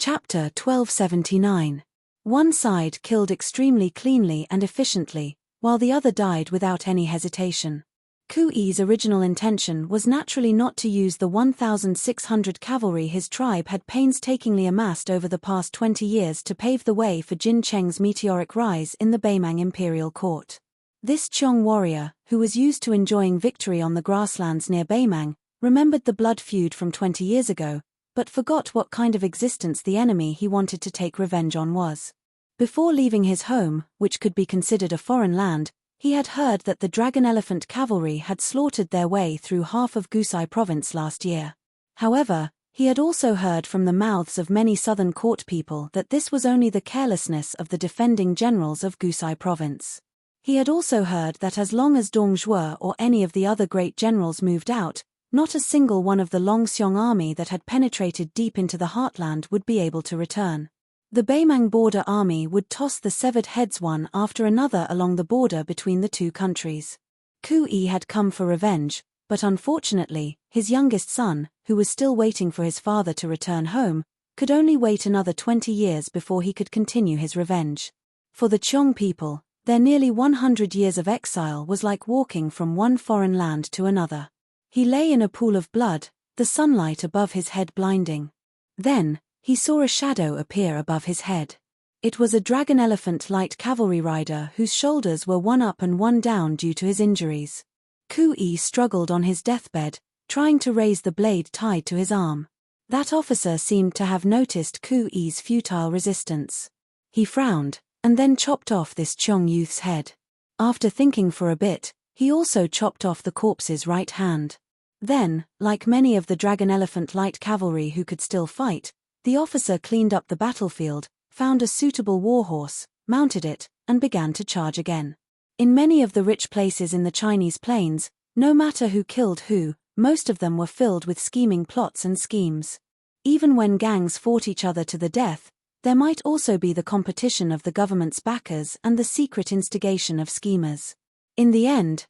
Chapter 1279. One side killed extremely cleanly and efficiently, while the other died without any hesitation. Kui's original intention was naturally not to use the 1,600 cavalry his tribe had painstakingly amassed over the past 20 years to pave the way for Jin Cheng's meteoric rise in the Beimang imperial court. This Qiong warrior, who was used to enjoying victory on the grasslands near Beimang, remembered the blood feud from 20 years ago, but forgot what kind of existence the enemy he wanted to take revenge on was. Before leaving his home, which could be considered a foreign land, he had heard that the Dragon Elephant cavalry had slaughtered their way through half of Gusai province last year. However, he had also heard from the mouths of many southern court people that this was only the carelessness of the defending generals of Gusai province. He had also heard that as long as Dong Zhuo or any of the other great generals moved out, not a single one of the Longxiong army that had penetrated deep into the heartland would be able to return. The Beimang border army would toss the severed heads one after another along the border between the two countries. Kui had come for revenge, but unfortunately, his youngest son, who was still waiting for his father to return home, could only wait another 20 years before he could continue his revenge. For the Qiong people, their nearly 100 years of exile was like walking from one foreign land to another. He lay in a pool of blood, the sunlight above his head blinding. Then, he saw a shadow appear above his head. It was a dragon elephant light cavalry rider whose shoulders were one up and one down due to his injuries. Kui struggled on his deathbed, trying to raise the blade tied to his arm. That officer seemed to have noticed Kui's futile resistance. He frowned, and then chopped off this Qiong youth's head. After thinking for a bit, he also chopped off the corpse's right hand. Then, like many of the Dragon Elephant light cavalry who could still fight, the officer cleaned up the battlefield, found a suitable warhorse, mounted it, and began to charge again. In many of the rich places in the Chinese plains, no matter who killed who, most of them were filled with scheming plots and schemes. Even when gangs fought each other to the death, there might also be the competition of the government's backers and the secret instigation of schemers. In the end,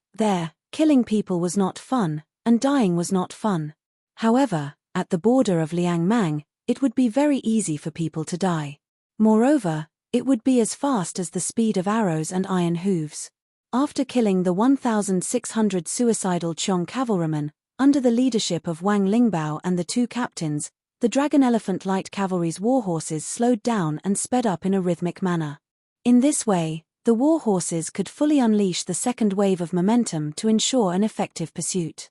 killing people was not fun, and dying was not fun. However, at the border of Liangmang, it would be very easy for people to die. Moreover, it would be as fast as the speed of arrows and iron hooves. After killing the 1,600 suicidal Qiong cavalrymen, under the leadership of Wang Lingbao and the two captains, the Dragon Elephant light cavalry's warhorses slowed down and sped up in a rhythmic manner. In this way, the warhorses could fully unleash the second wave of momentum to ensure an effective pursuit.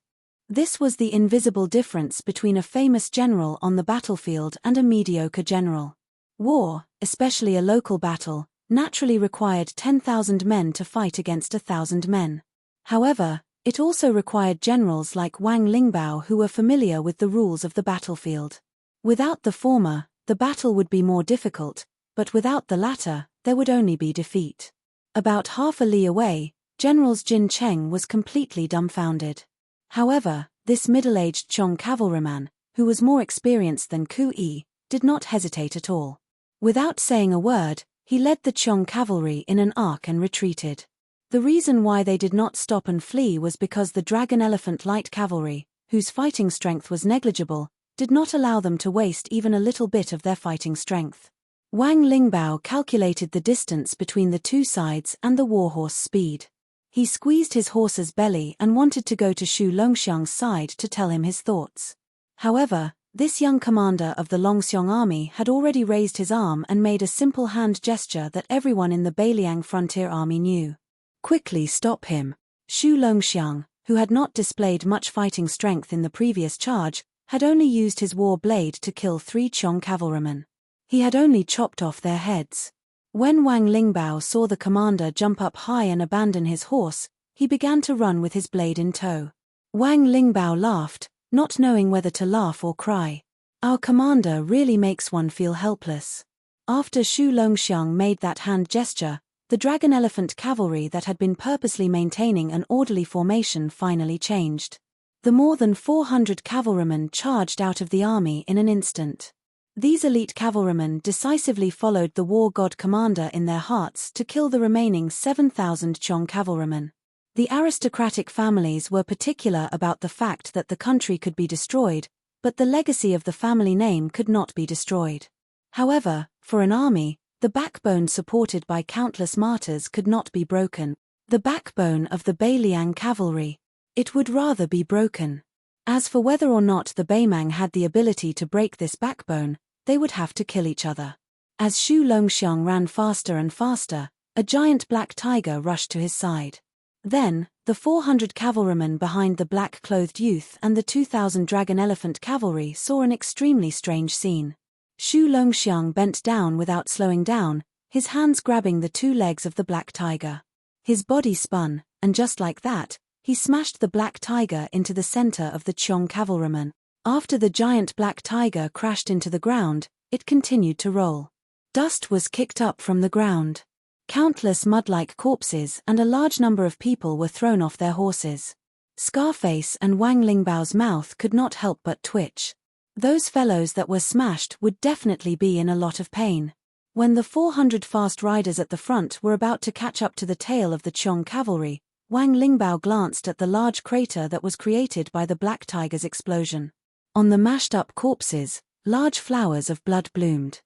This was the invisible difference between a famous general on the battlefield and a mediocre general. War, especially a local battle, naturally required 10,000 men to fight against 1,000 men. However, it also required generals like Wang Lingbao who were familiar with the rules of the battlefield. Without the former, the battle would be more difficult, but without the latter, there would only be defeat. About half a li away, General Jin Cheng was completely dumbfounded. However, this middle-aged Qiong cavalryman, who was more experienced than Kui, did not hesitate at all. Without saying a word, he led the Qiong cavalry in an arc and retreated. The reason why they did not stop and flee was because the Dragon Elephant light cavalry, whose fighting strength was negligible, did not allow them to waste even a little bit of their fighting strength. Wang Lingbao calculated the distance between the two sides and the warhorse speed. He squeezed his horse's belly and wanted to go to Xu Longxiang's side to tell him his thoughts. However, this young commander of the Longxiong army had already raised his arm and made a simple hand gesture that everyone in the Beiliang frontier army knew. Quickly stop him. Xu Longxiang, who had not displayed much fighting strength in the previous charge, had only used his war blade to kill 3 Qiong cavalrymen. He had only chopped off their heads. When Wang Lingbao saw the commander jump up high and abandon his horse, he began to run with his blade in tow. Wang Lingbao laughed, not knowing whether to laugh or cry. Our commander really makes one feel helpless. After Xu Longxiang made that hand gesture, the Dragon Elephant cavalry that had been purposely maintaining an orderly formation finally changed. The more than 400 cavalrymen charged out of the army in an instant. These elite cavalrymen decisively followed the war god commander in their hearts to kill the remaining 7,000 Qiong cavalrymen. The aristocratic families were particular about the fact that the country could be destroyed, but the legacy of the family name could not be destroyed. However, for an army, the backbone supported by countless martyrs could not be broken. The backbone of the Bailiang cavalry. It would rather be broken. As for whether or not the Baimang had the ability to break this backbone, they would have to kill each other. As Xu Longxiang ran faster and faster, a giant black tiger rushed to his side. Then, the 400 cavalrymen behind the black-clothed youth and the 2,000 dragon elephant cavalry saw an extremely strange scene. Xu Longxiang bent down without slowing down, his hands grabbing the 2 legs of the black tiger. His body spun, and just like that, he smashed the black tiger into the center of the Qiong cavalryman. After the giant black tiger crashed into the ground, it continued to roll. Dust was kicked up from the ground. Countless mud-like corpses and a large number of people were thrown off their horses. Scarface and Wang Lingbao's mouth could not help but twitch. Those fellows that were smashed would definitely be in a lot of pain. When the 400 fast riders at the front were about to catch up to the tail of the Qiong cavalry, Wang Lingbao glanced at the large crater that was created by the black tiger's explosion. On the mashed-up corpses, large flowers of blood bloomed.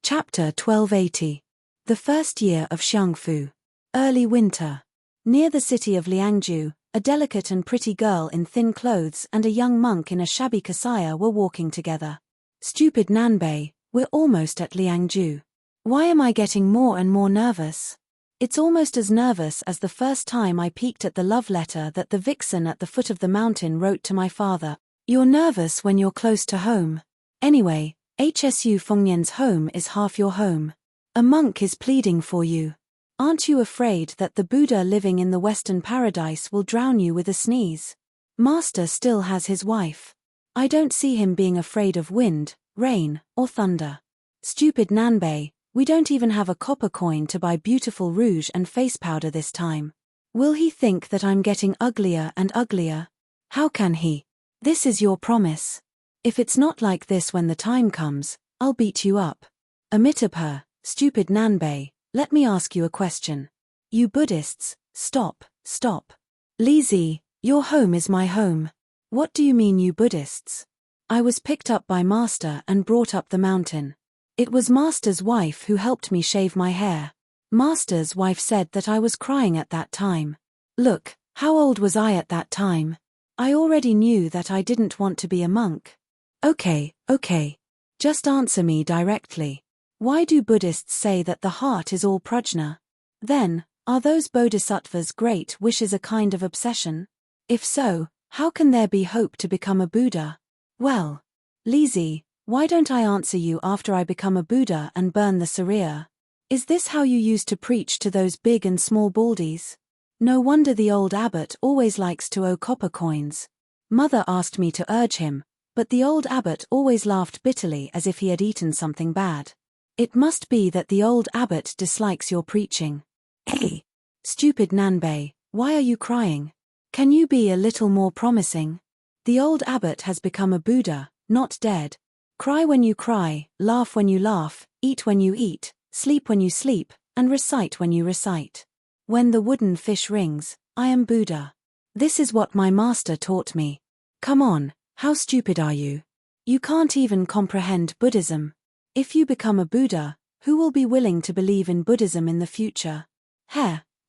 Chapter 1280. The first year of Xiangfu. Early winter. Near the city of Liangju, a delicate and pretty girl in thin clothes and a young monk in a shabby kasaya were walking together. Stupid Nanbei, we're almost at Liangju. Why am I getting more and more nervous? It's almost as nervous as the first time I peeked at the love letter that the vixen at the foot of the mountain wrote to my father. You're nervous when you're close to home. Anyway, HSU Fengnian's home is half your home. A monk is pleading for you. Aren't you afraid that the Buddha living in the Western paradise will drown you with a sneeze? Master still has his wife. I don't see him being afraid of wind, rain, or thunder. Stupid Nanbei, we don't even have a copper coin to buy beautiful rouge and face powder this time. Will he think that I'm getting uglier and uglier? How can he? This is your promise. If it's not like this when the time comes, I'll beat you up. Amitabha, stupid Nanbei, let me ask you a question. You Buddhists, stop. Lizi, your home is my home. What do you mean you Buddhists? I was picked up by Master and brought up the mountain. It was Master's wife who helped me shave my hair. Master's wife said that I was crying at that time. Look, how old was I at that time? I already knew that I didn't want to be a monk. Okay. Just answer me directly. Why do Buddhists say that the heart is all prajna? Then, are those bodhisattvas' great wishes a kind of obsession? If so, how can there be hope to become a Buddha? Well, Lizi, why don't I answer you after I become a Buddha and burn the Sariya? Is this how you used to preach to those big and small baldies? No wonder the old abbot always likes to owe copper coins. Mother asked me to urge him, but the old abbot always laughed bitterly as if he had eaten something bad. It must be that the old abbot dislikes your preaching. Hey, stupid Nanbei, why are you crying? Can you be a little more promising? The old abbot has become a Buddha, not dead. Cry when you cry, laugh when you laugh, eat when you eat, sleep when you sleep, and recite when you recite. When the wooden fish rings, I am Buddha. This is what my master taught me. Come on, how stupid are you? You can't even comprehend Buddhism. If you become a Buddha, who will be willing to believe in Buddhism in the future?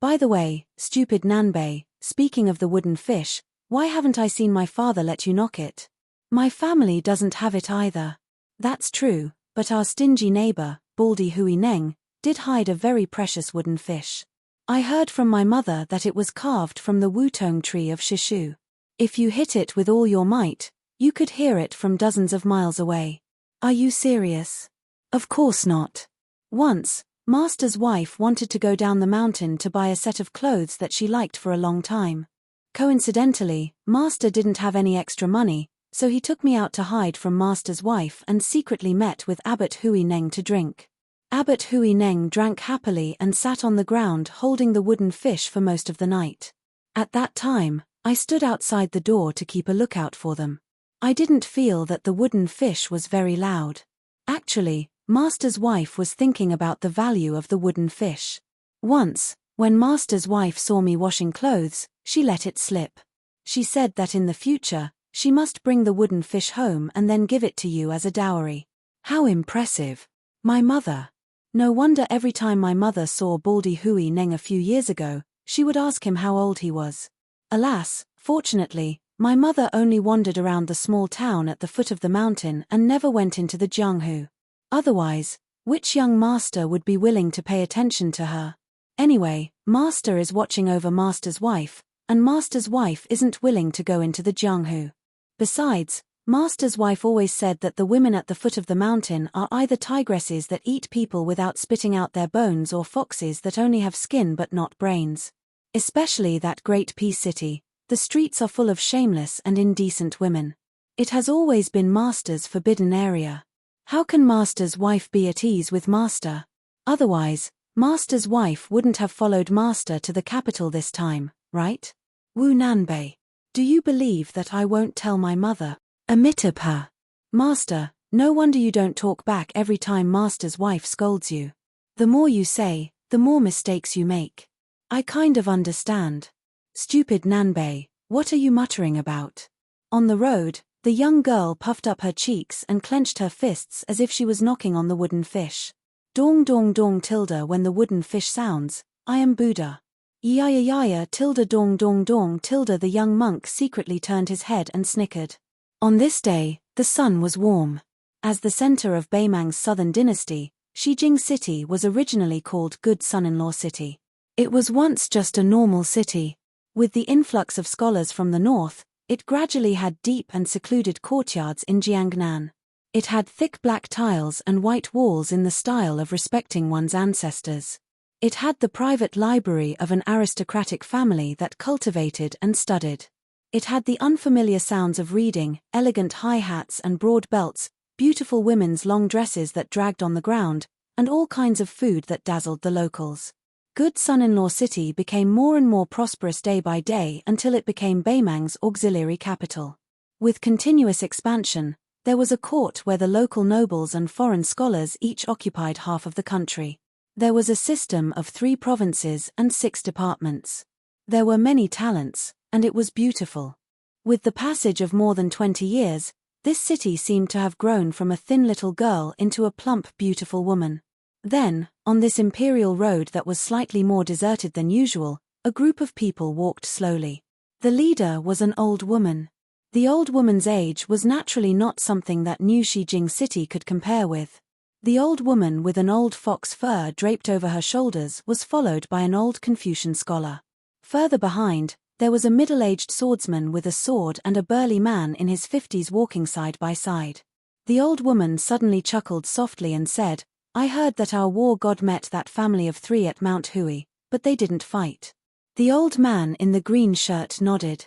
By the way, stupid Nanbei, speaking of the wooden fish, why haven't I seen my father let you knock it? My family doesn't have it either. That's true, but our stingy neighbor, Baldy Hui Neng, did hide a very precious wooden fish. I heard from my mother that it was carved from the wutong tree of Shishu. If you hit it with all your might, you could hear it from dozens of miles away. Are you serious? Of course not. Once, Master's wife wanted to go down the mountain to buy a set of clothes that she liked for a long time. Coincidentally, Master didn't have any extra money, so he took me out to hide from Master's wife and secretly met with Abbot Hui Neng to drink. Abbot Hui Neng drank happily and sat on the ground holding the wooden fish for most of the night. At that time, I stood outside the door to keep a lookout for them. I didn't feel that the wooden fish was very loud. Actually, Master's wife was thinking about the value of the wooden fish. Once, when Master's wife saw me washing clothes, she let it slip. She said that in the future, she must bring the wooden fish home and then give it to you as a dowry. How impressive. My mother. No wonder every time my mother saw Baldy Hui Neng a few years ago, she would ask him how old he was. Alas, fortunately, my mother only wandered around the small town at the foot of the mountain and never went into the Jianghu. Otherwise, which young master would be willing to pay attention to her? Anyway, master is watching over master's wife, and master's wife isn't willing to go into the Jianghu. Besides, master's wife always said that the women at the foot of the mountain are either tigresses that eat people without spitting out their bones or foxes that only have skin but not brains. Especially that great peace city, the streets are full of shameless and indecent women. It has always been master's forbidden area. How can master's wife be at ease with master? Otherwise, master's wife wouldn't have followed master to the capital this time, right? Wu Nanbei. Do you believe that I won't tell my mother? Amitabha. Master, no wonder you don't talk back every time master's wife scolds you. The more you say, the more mistakes you make. I kind of understand. Stupid Nanbei, what are you muttering about? On the road, the young girl puffed up her cheeks and clenched her fists as if she was knocking on the wooden fish. Dong dong dong tilde when the wooden fish sounds, I am Buddha. Yaya yaya tilde dong dong dong tilde. The young monk secretly turned his head and snickered. On this day, the sun was warm. As the center of Beimang's southern dynasty, Xijing City was originally called Good Son-in-Law City. It was once just a normal city. With the influx of scholars from the north, it gradually had deep and secluded courtyards in Jiangnan. It had thick black tiles and white walls in the style of respecting one's ancestors. It had the private library of an aristocratic family that cultivated and studied. It had the unfamiliar sounds of reading, elegant hi-hats and broad belts, beautiful women's long dresses that dragged on the ground, and all kinds of food that dazzled the locals. Good Son-in-Law City became more and more prosperous day by day until it became Beimang's auxiliary capital. With continuous expansion, there was a court where the local nobles and foreign scholars each occupied half of the country. There was a system of 3 provinces and 6 departments. There were many talents, and it was beautiful. With the passage of more than 20 years, this city seemed to have grown from a thin little girl into a plump, beautiful woman. Then, on this imperial road that was slightly more deserted than usual, a group of people walked slowly. The leader was an old woman. The old woman's age was naturally not something that new Xijing City could compare with. The old woman with an old fox fur draped over her shoulders was followed by an old Confucian scholar. Further behind, there was a middle-aged swordsman with a sword and a burly man in his 50s walking side by side. The old woman suddenly chuckled softly and said, I heard that our war god met that family of 3 at Mount Hui, but they didn't fight. The old man in the green shirt nodded.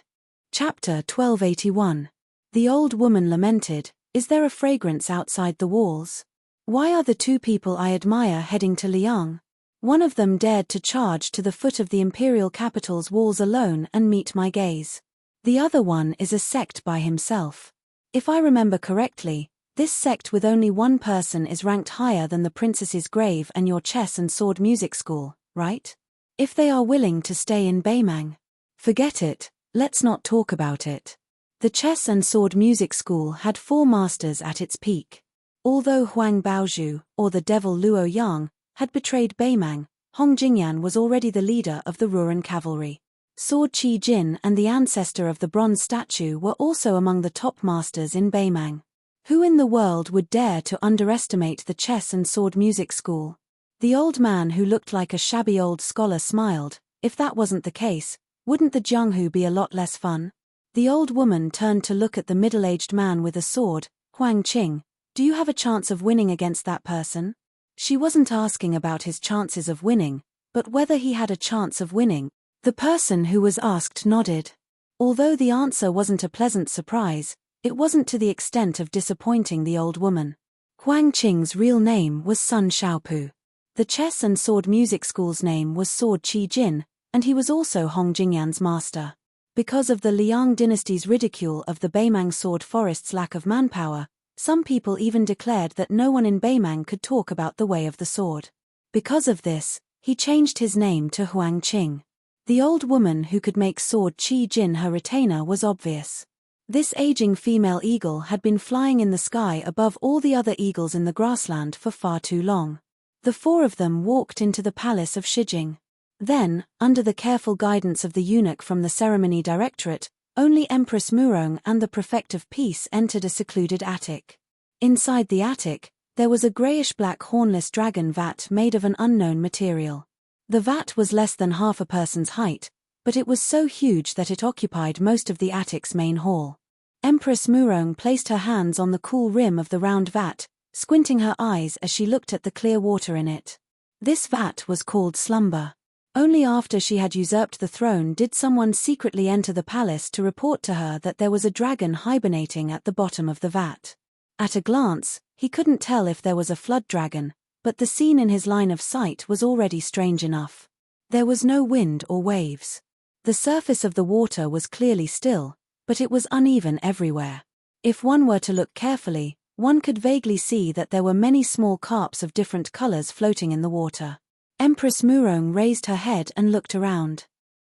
Chapter 1281. The old woman lamented, Is there a fragrance outside the walls? Why are the 2 people I admire heading to Liang? One of them dared to charge to the foot of the imperial capital's walls alone and meet my gaze. The other one is a sect by himself. If I remember correctly, this sect with only one person is ranked higher than the princess's grave and your chess and sword music school, right? If they are willing to stay in Beimang. Forget it, let's not talk about it. The chess and sword music school had 4 masters at its peak. Although Huang Baozhu, or the devil Luo Yang, had betrayed Beimang, Hong Jingyan was already the leader of the Ruran cavalry. Sword Qi Jin and the ancestor of the bronze statue were also among the top masters in Beimang. Who in the world would dare to underestimate the chess and sword music school? The old man who looked like a shabby old scholar smiled. If that wasn't the case, wouldn't the Jianghu be a lot less fun? The old woman turned to look at the middle-aged man with a sword. Huang Qing, do you have a chance of winning against that person? She wasn't asking about his chances of winning, but whether he had a chance of winning. The person who was asked nodded. Although the answer wasn't a pleasant surprise, it wasn't to the extent of disappointing the old woman. Huang Qing's real name was Sun Xiaopu. The chess and sword music school's name was Sword Qi Jin, and he was also Hong Jingyan's master. Because of the Liang dynasty's ridicule of the Beimang sword forest's lack of manpower, some people even declared that no one in Beimang could talk about the way of the sword. Because of this, he changed his name to Huang Qing. The old woman who could make Sword Qi Jin her retainer was obvious. This aging female eagle had been flying in the sky above all the other eagles in the grassland for far too long. The four of them walked into the palace of Shijing. Then, under the careful guidance of the eunuch from the ceremony directorate, only Empress Murong and the prefect of peace entered a secluded attic. Inside the attic, there was a greyish-black hornless dragon vat made of an unknown material. The vat was less than half a person's height, but it was so huge that it occupied most of the attic's main hall. Empress Murong placed her hands on the cool rim of the round vat, squinting her eyes as she looked at the clear water in it. This vat was called Slumber. Only after she had usurped the throne did someone secretly enter the palace to report to her that there was a dragon hibernating at the bottom of the vat. At a glance, he couldn't tell if there was a flood dragon, but the scene in his line of sight was already strange enough. There was no wind or waves. The surface of the water was clearly still, but it was uneven everywhere. If one were to look carefully, one could vaguely see that there were many small carps of different colors floating in the water. Empress Murong raised her head and looked around.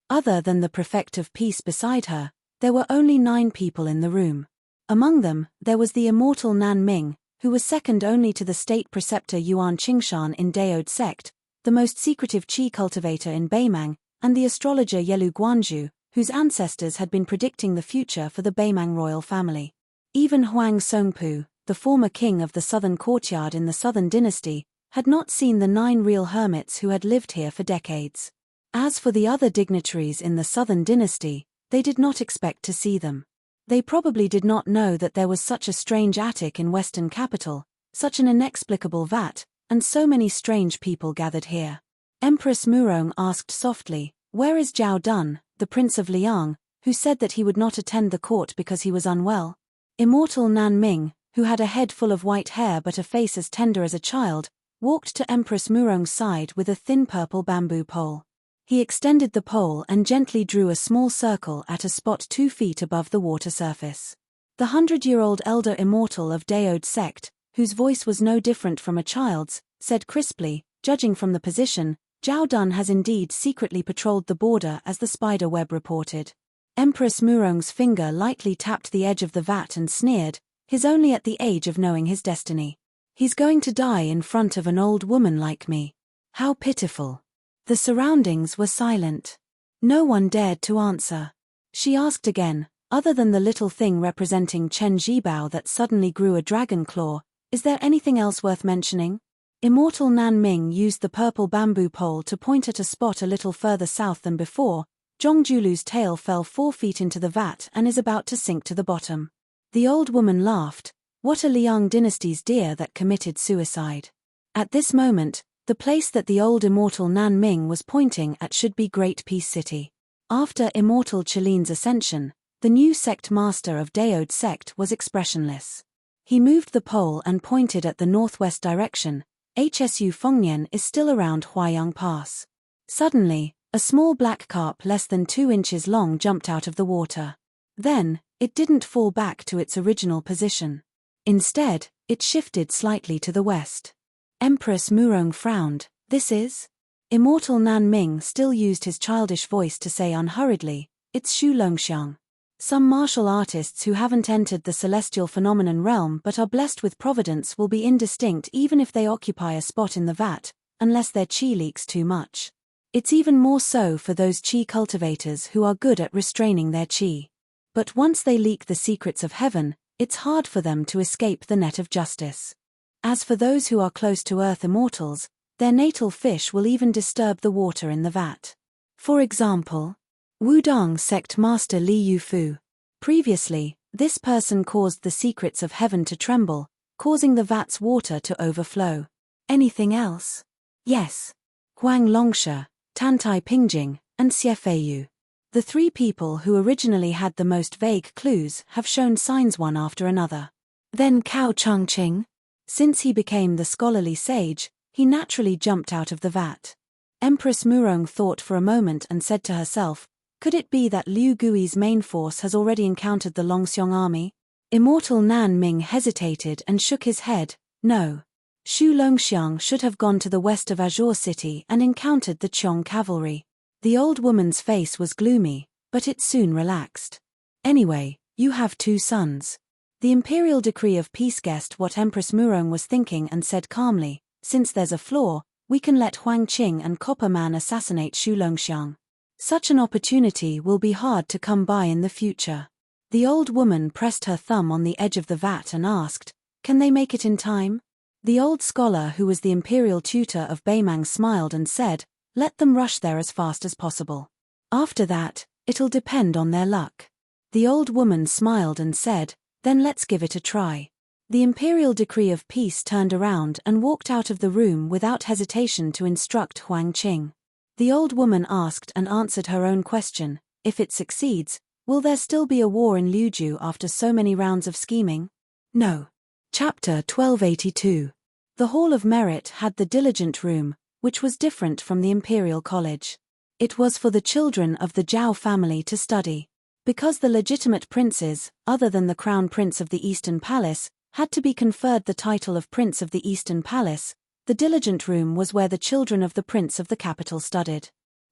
Other than the prefect of peace beside her, there were only 9 people in the room. Among them, there was the immortal Nan Ming, who was second only to the state preceptor Yuan Qingshan in Daode sect, the most secretive qi cultivator in Beimang, and the astrologer Yelu Guanzhu, whose ancestors had been predicting the future for the Beimang royal family. Even Huang Songpu, the former king of the southern courtyard in the southern dynasty, had not seen the 9 real hermits who had lived here for decades. As for the other dignitaries in the southern dynasty, they did not expect to see them. They probably did not know that there was such a strange attic in western capital, such an inexplicable vat, and so many strange people gathered here. Empress Murong asked softly, "Where is Zhao Dun, the Prince of Liang, who said that he would not attend the court because he was unwell?" Immortal Nan Ming, who had a head full of white hair but a face as tender as a child, walked to Empress Murong's side with a thin purple bamboo pole. He extended the pole and gently drew a small circle at a spot 2 feet above the water surface. The 100-year-old elder immortal of Daode sect, whose voice was no different from a child's, said crisply, "Judging from the position, Zhao Dun has indeed secretly patrolled the border as the spider web reported." Empress Murong's finger lightly tapped the edge of the vat and sneered, "He's only at the age of knowing his destiny. He's going to die in front of an old woman like me. How pitiful." The surroundings were silent. No one dared to answer. She asked again, "Other than the little thing representing Chen Zhibao that suddenly grew a dragon claw, is there anything else worth mentioning?" Immortal Nan Ming used the purple bamboo pole to point at a spot a little further south than before. Zhongjulu's tail fell 4 feet into the vat and is about to sink to the bottom. The old woman laughed. What a Liang dynasty's deer that committed suicide. At this moment, the place that the old immortal Nan Ming was pointing at should be Great Peace City. After immortal Chiline's ascension, the new sect master of Daode sect was expressionless. He moved the pole and pointed at the northwest direction. HSU Fengnian is still around Huayang Pass. Suddenly, a small black carp less than 2 inches long jumped out of the water. Then, it didn't fall back to its original position. Instead, it shifted slightly to the west. Empress Murong frowned. "This is?" Immortal Nan Ming still used his childish voice to say unhurriedly, "It's Shu Longxiang. Some martial artists who haven't entered the celestial phenomenon realm but are blessed with providence will be indistinct even if they occupy a spot in the vat, unless their qi leaks too much. It's even more so for those qi cultivators who are good at restraining their qi. But once they leak the secrets of heaven, it's hard for them to escape the net of justice. As for those who are close to earth immortals, their natal fish will even disturb the water in the vat. For example, Wudong sect master Li Yufu. Previously, this person caused the secrets of heaven to tremble, causing the vat's water to overflow. Anything else? Yes. Huang Longsha, Tantai Pingjing, and Xie Feiyu. The 3 people who originally had the most vague clues have shown signs one after another. Then Cao Changqing. Since he became the scholarly sage, he naturally jumped out of the vat. Empress Murong thought for a moment and said to herself, could it be that Liu Gui's main force has already encountered the Longxiong army? Immortal Nan Ming hesitated and shook his head. No. Shu Longxiang should have gone to the west of Azure City and encountered the Qiong cavalry. The old woman's face was gloomy, but it soon relaxed. Anyway, You have 2 sons. The imperial decree of peace guessed what Empress Murong was thinking and said calmly, since there's a flaw, we can let Huang Qing and Copper Man assassinate Xu Longxiang. Such an opportunity will be hard to come by in the future. The old woman pressed her thumb on the edge of the vat and asked, can they make it in time? The old scholar who was the imperial tutor of Beimang smiled and said, let them rush there as fast as possible. After that, it'll depend on their luck. The old woman smiled and said, then let's give it a try. The imperial decree of peace turned around and walked out of the room without hesitation to instruct Huang Qing. The old woman asked and answered her own question, if it succeeds, will there still be a war in Liuju after so many rounds of scheming? No. Chapter 1282. The Hall of Merit had the diligent room, which was different from the Imperial College. It was for the children of the Zhao family to study. Because the legitimate princes, other than the Crown Prince of the Eastern Palace, had to be conferred the title of Prince of the Eastern Palace, the diligent room was where the children of the Prince of the capital studied.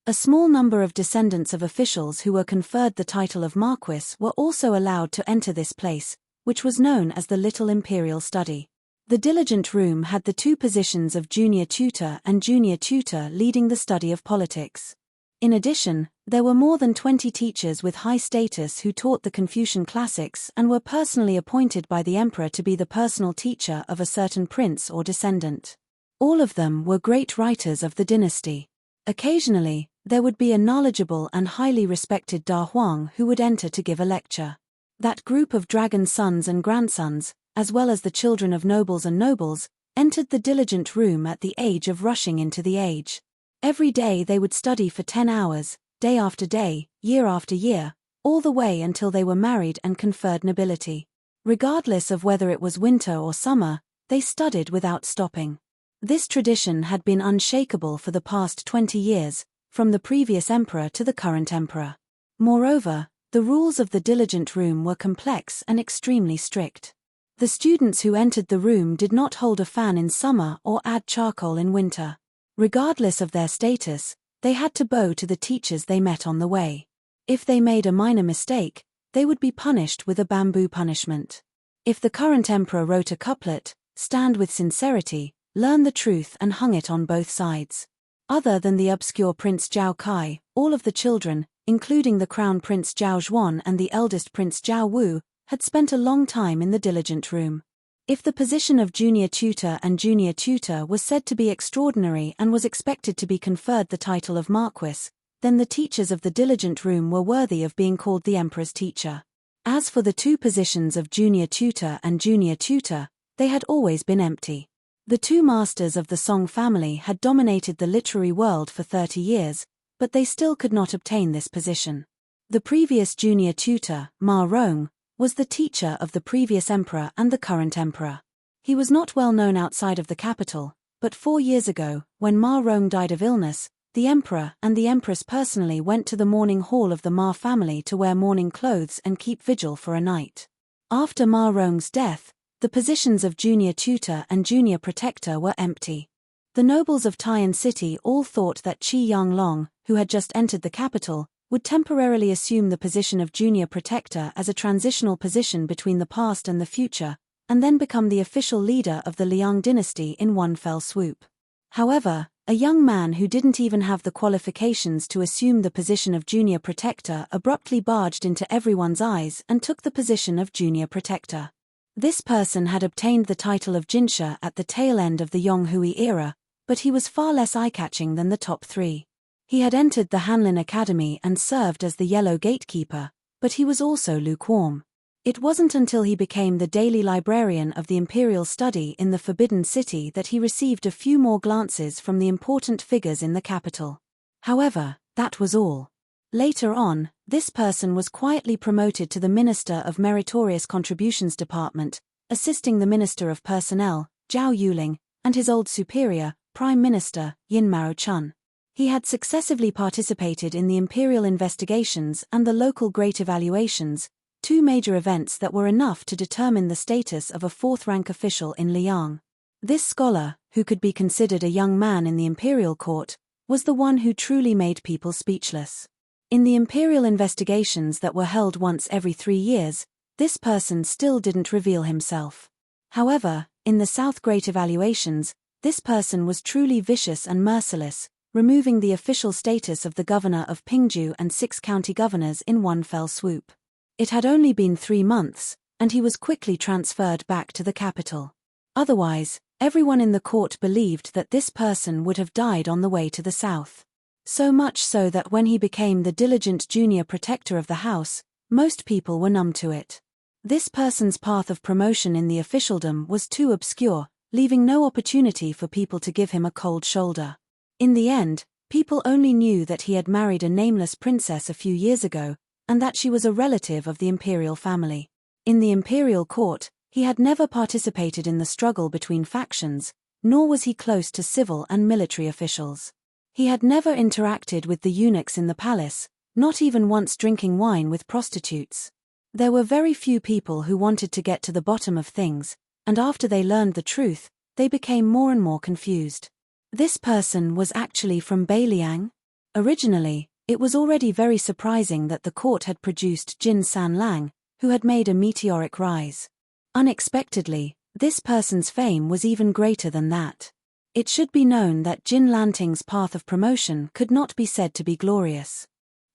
A small number of descendants of officials who were conferred the title of Marquis were also allowed to enter this place, which was known as the Little Imperial Study. The diligent room had the 2 positions of junior tutor and junior tutor leading the study of politics. In addition, there were more than 20 teachers with high status who taught the Confucian classics and were personally appointed by the emperor to be the personal teacher of a certain prince or descendant. All of them were great writers of the dynasty. Occasionally, there would be a knowledgeable and highly respected Da Huang who would enter to give a lecture. That group of dragon sons and grandsons, as well as the children of nobles and nobles, entered the diligent room at the age of rushing into the age. Every day they would study for 10 hours, day after day, year after year, all the way until they were married and conferred nobility. Regardless of whether it was winter or summer, they studied without stopping. This tradition had been unshakable for the past 20 years, from the previous emperor to the current emperor. Moreover, the rules of the diligent room were complex and extremely strict. The students who entered the room did not hold a fan in summer or add charcoal in winter. Regardless of their status, they had to bow to the teachers they met on the way. If they made a minor mistake, they would be punished with a bamboo punishment. If the current emperor wrote a couplet, stand with sincerity, learn the truth and hung it on both sides. Other than the obscure Prince Zhao Kai, all of the children, including the Crown Prince Zhao Zhuan and the eldest Prince Zhao Wu, had spent a long time in the diligent room. If the position of junior tutor and junior tutor was said to be extraordinary and was expected to be conferred the title of Marquis, then the teachers of the diligent room were worthy of being called the emperor's teacher. As for the 2 positions of junior tutor and junior tutor, they had always been empty. The 2 masters of the Song family had dominated the literary world for 30 years, but they still could not obtain this position. The previous junior tutor, Ma Rong, was the teacher of the previous emperor and the current emperor. He was not well known outside of the capital, but 4 years ago, when Ma Rong died of illness, the emperor and the empress personally went to the mourning hall of the Ma family to wear mourning clothes and keep vigil for a night. After Ma Rong's death, the positions of junior tutor and junior protector were empty. The nobles of Taiyan City all thought that Qi Yanglong, who had just entered the capital, would temporarily assume the position of junior protector as a transitional position between the past and the future, and then become the official leader of the Liang dynasty in one fell swoop. However, a young man who didn't even have the qualifications to assume the position of junior protector abruptly barged into everyone's eyes and took the position of junior protector. This person had obtained the title of Jinsha at the tail end of the Yonghui era, but he was far less eye-catching than the top 3. He had entered the Hanlin Academy and served as the Yellow Gatekeeper, but he was also lukewarm. It wasn't until he became the daily librarian of the Imperial Study in the Forbidden City that he received a few more glances from the important figures in the capital. However, that was all. Later on, this person was quietly promoted to the Minister of Meritorious Contributions Department, assisting the Minister of Personnel, Zhao Yuling, and his old superior, Prime Minister, Yin Mao Chun. He had successively participated in the imperial investigations and the local great evaluations, 2 major events that were enough to determine the status of a 4th-rank official in Liang. This scholar, who could be considered a young man in the imperial court, was the one who truly made people speechless. In the imperial investigations that were held once every 3 years, this person still didn't reveal himself. However, in the South Great evaluations, this person was truly vicious and merciless, removing the official status of the governor of Pingju and 6 county governors in one fell swoop. It had only been 3 months, and he was quickly transferred back to the capital. Otherwise, everyone in the court believed that this person would have died on the way to the south. So much so that when he became the diligent junior protector of the house, most people were numb to it. This person's path of promotion in the officialdom was too obscure, leaving no opportunity for people to give him a cold shoulder. In the end, people only knew that he had married a nameless princess a few years ago, and that she was a relative of the imperial family. In the imperial court, he had never participated in the struggle between factions, nor was he close to civil and military officials. He had never interacted with the eunuchs in the palace, not even once drinking wine with prostitutes. There were very few people who wanted to get to the bottom of things, and after they learned the truth, they became more and more confused. This person was actually from Beiliang? Originally, it was already very surprising that the court had produced Jin San Lang, who had made a meteoric rise. Unexpectedly, this person's fame was even greater than that. It should be known that Jin Lanting's path of promotion could not be said to be glorious.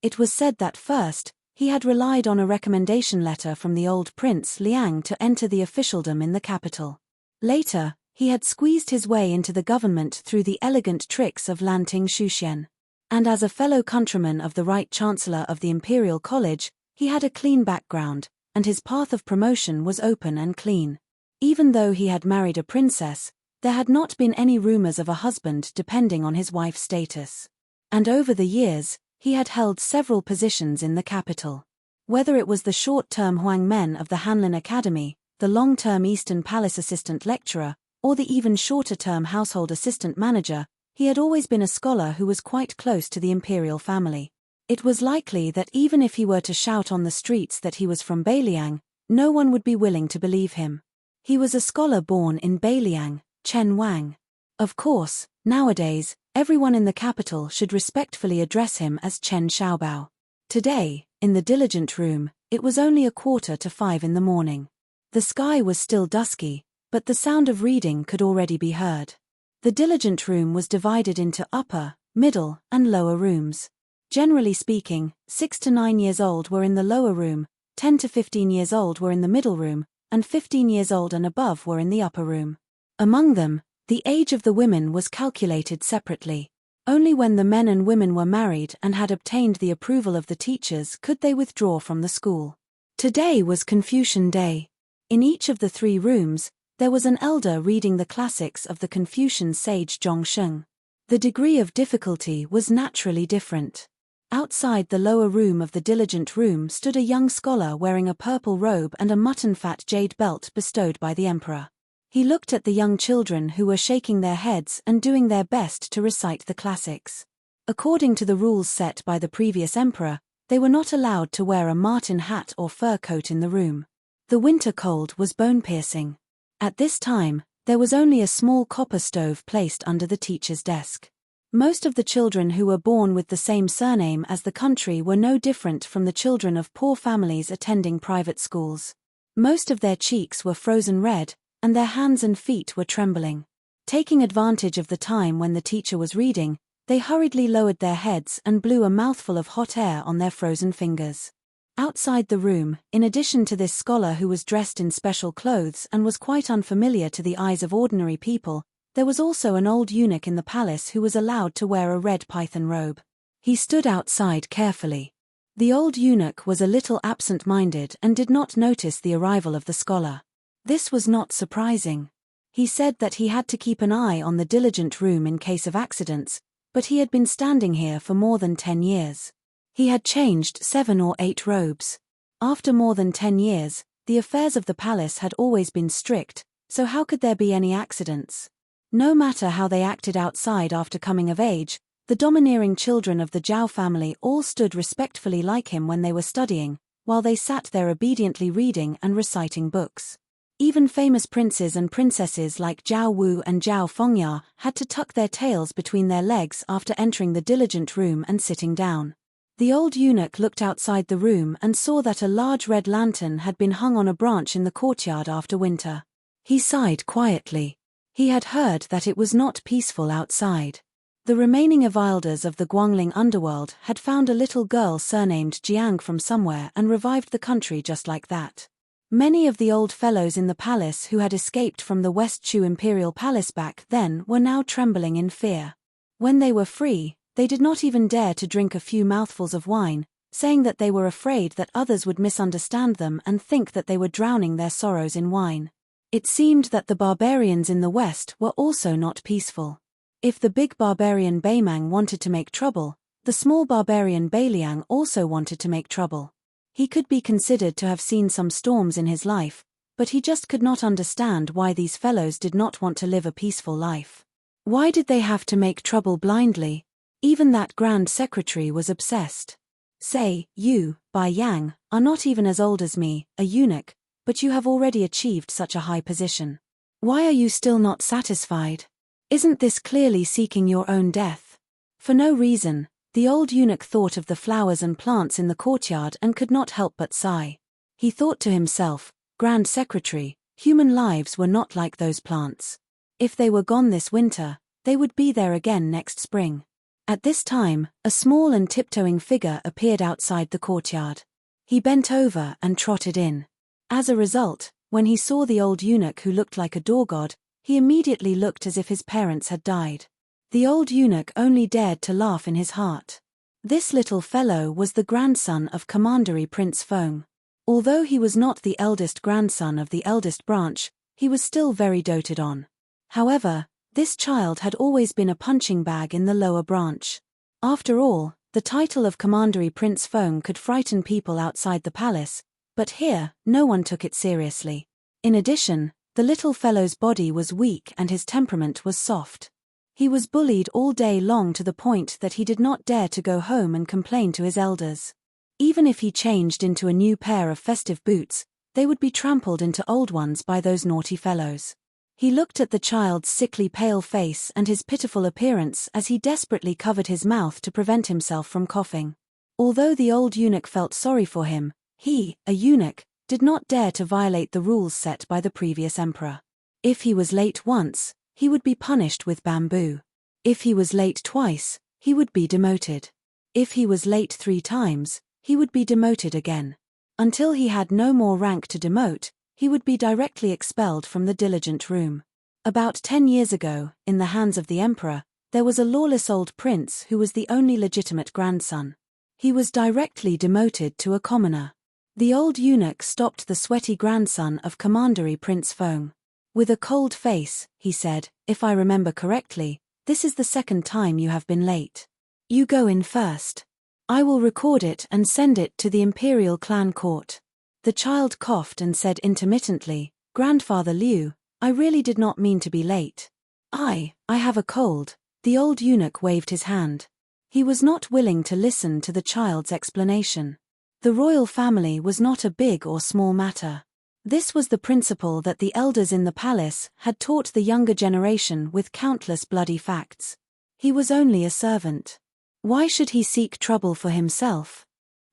It was said that first, he had relied on a recommendation letter from the old Prince Liang to enter the officialdom in the capital. Later, he had squeezed his way into the government through the elegant tricks of Lanting Shuxian. And as a fellow countryman of the Right Chancellor of the Imperial College, he had a clean background, and his path of promotion was open and clean. Even though he had married a princess, there had not been any rumors of a husband depending on his wife's status. And over the years, he had held several positions in the capital. Whether it was the short-term Huang Men of the Hanlin Academy, the long-term Eastern Palace assistant lecturer, or the even shorter-term household assistant manager, he had always been a scholar who was quite close to the imperial family. It was likely that even if he were to shout on the streets that he was from Beiliang, no one would be willing to believe him. He was a scholar born in Beiliang, Chen Wang. Of course, nowadays, everyone in the capital should respectfully address him as Chen Xiaobao. Today, in the diligent room, it was only 4:45 in the morning. The sky was still dusky, but the sound of reading could already be heard. The diligent room was divided into upper, middle, and lower rooms. Generally speaking, 6 to 9 years old were in the lower room, 10 to 15 years old were in the middle room, and 15 years old and above were in the upper room. Among them, the age of the women was calculated separately. Only when the men and women were married and had obtained the approval of the teachers could they withdraw from the school. Today was Confucian Day. In each of the 3 rooms, there was an elder reading the classics of the Confucian sage Zhongsheng. The degree of difficulty was naturally different. Outside the lower room of the diligent room stood a young scholar wearing a purple robe and a mutton-fat jade belt bestowed by the emperor. He looked at the young children who were shaking their heads and doing their best to recite the classics. According to the rules set by the previous emperor, they were not allowed to wear a marten hat or fur coat in the room. The winter cold was bone-piercing. At this time, there was only a small copper stove placed under the teacher's desk. Most of the children who were born with the same surname as the country were no different from the children of poor families attending private schools. Most of their cheeks were frozen red, and their hands and feet were trembling. Taking advantage of the time when the teacher was reading, they hurriedly lowered their heads and blew a mouthful of hot air on their frozen fingers. Outside the room, in addition to this scholar who was dressed in special clothes and was quite unfamiliar to the eyes of ordinary people, there was also an old eunuch in the palace who was allowed to wear a red python robe. He stood outside carefully. The old eunuch was a little absent-minded and did not notice the arrival of the scholar. This was not surprising. He said that he had to keep an eye on the diligent room in case of accidents, but he had been standing here for more than 10 years. He had changed 7 or 8 robes. After more than 10 years, the affairs of the palace had always been strict, so how could there be any accidents? No matter how they acted outside after coming of age, the domineering children of the Zhao family all stood respectfully like him when they were studying, while they sat there obediently reading and reciting books. Even famous princes and princesses like Zhao Wu and Zhao Fengya had to tuck their tails between their legs after entering the diligent room and sitting down. The old eunuch looked outside the room and saw that a large red lantern had been hung on a branch in the courtyard after winter. He sighed quietly. He had heard that it was not peaceful outside. The remaining Evilders of the Guangling underworld had found a little girl surnamed Jiang from somewhere and revived the country just like that. Many of the old fellows in the palace who had escaped from the West Chu Imperial Palace back then were now trembling in fear. When they were free, they did not even dare to drink a few mouthfuls of wine, saying that they were afraid that others would misunderstand them and think that they were drowning their sorrows in wine. It seemed that the barbarians in the West were also not peaceful. If the big barbarian Beimang wanted to make trouble, the small barbarian Beiliang also wanted to make trouble. He could be considered to have seen some storms in his life, but he just could not understand why these fellows did not want to live a peaceful life. Why did they have to make trouble blindly? Even that Grand Secretary was obsessed. Say, you, Bai Yang, are not even as old as me, a eunuch, but you have already achieved such a high position. Why are you still not satisfied? Isn't this clearly seeking your own death? For no reason, the old eunuch thought of the flowers and plants in the courtyard and could not help but sigh. He thought to himself, Grand Secretary, human lives were not like those plants. If they were gone this winter, they would be there again next spring. At this time, a small and tiptoeing figure appeared outside the courtyard. He bent over and trotted in. As a result, when he saw the old eunuch who looked like a door god, he immediately looked as if his parents had died. The old eunuch only dared to laugh in his heart. This little fellow was the grandson of Commandery Prince Feng. Although he was not the eldest grandson of the eldest branch, he was still very doted on. However, this child had always been a punching bag in the lower branch. After all, the title of Commandery Prince Feng could frighten people outside the palace, but here, no one took it seriously. In addition, the little fellow's body was weak and his temperament was soft. He was bullied all day long to the point that he did not dare to go home and complain to his elders. Even if he changed into a new pair of festive boots, they would be trampled into old ones by those naughty fellows. He looked at the child's sickly pale face and his pitiful appearance as he desperately covered his mouth to prevent himself from coughing. Although the old eunuch felt sorry for him, he, a eunuch, did not dare to violate the rules set by the previous emperor. If he was late once, he would be punished with bamboo. If he was late twice, he would be demoted. If he was late 3 times, he would be demoted again. Until he had no more rank to demote, he would be directly expelled from the diligent room. About 10 years ago, in the hands of the emperor, there was a lawless old prince who was the only legitimate grandson. He was directly demoted to a commoner. The old eunuch stopped the sweaty grandson of Commandery Prince Feng. With a cold face, he said, if I remember correctly, this is the 2nd time you have been late. You go in first. I will record it and send it to the imperial clan court. The child coughed and said intermittently, Grandfather Liu, I really did not mean to be late. I have a cold. The old eunuch waved his hand. He was not willing to listen to the child's explanation. The royal family was not a big or small matter. This was the principle that the elders in the palace had taught the younger generation with countless bloody facts. He was only a servant. Why should he seek trouble for himself?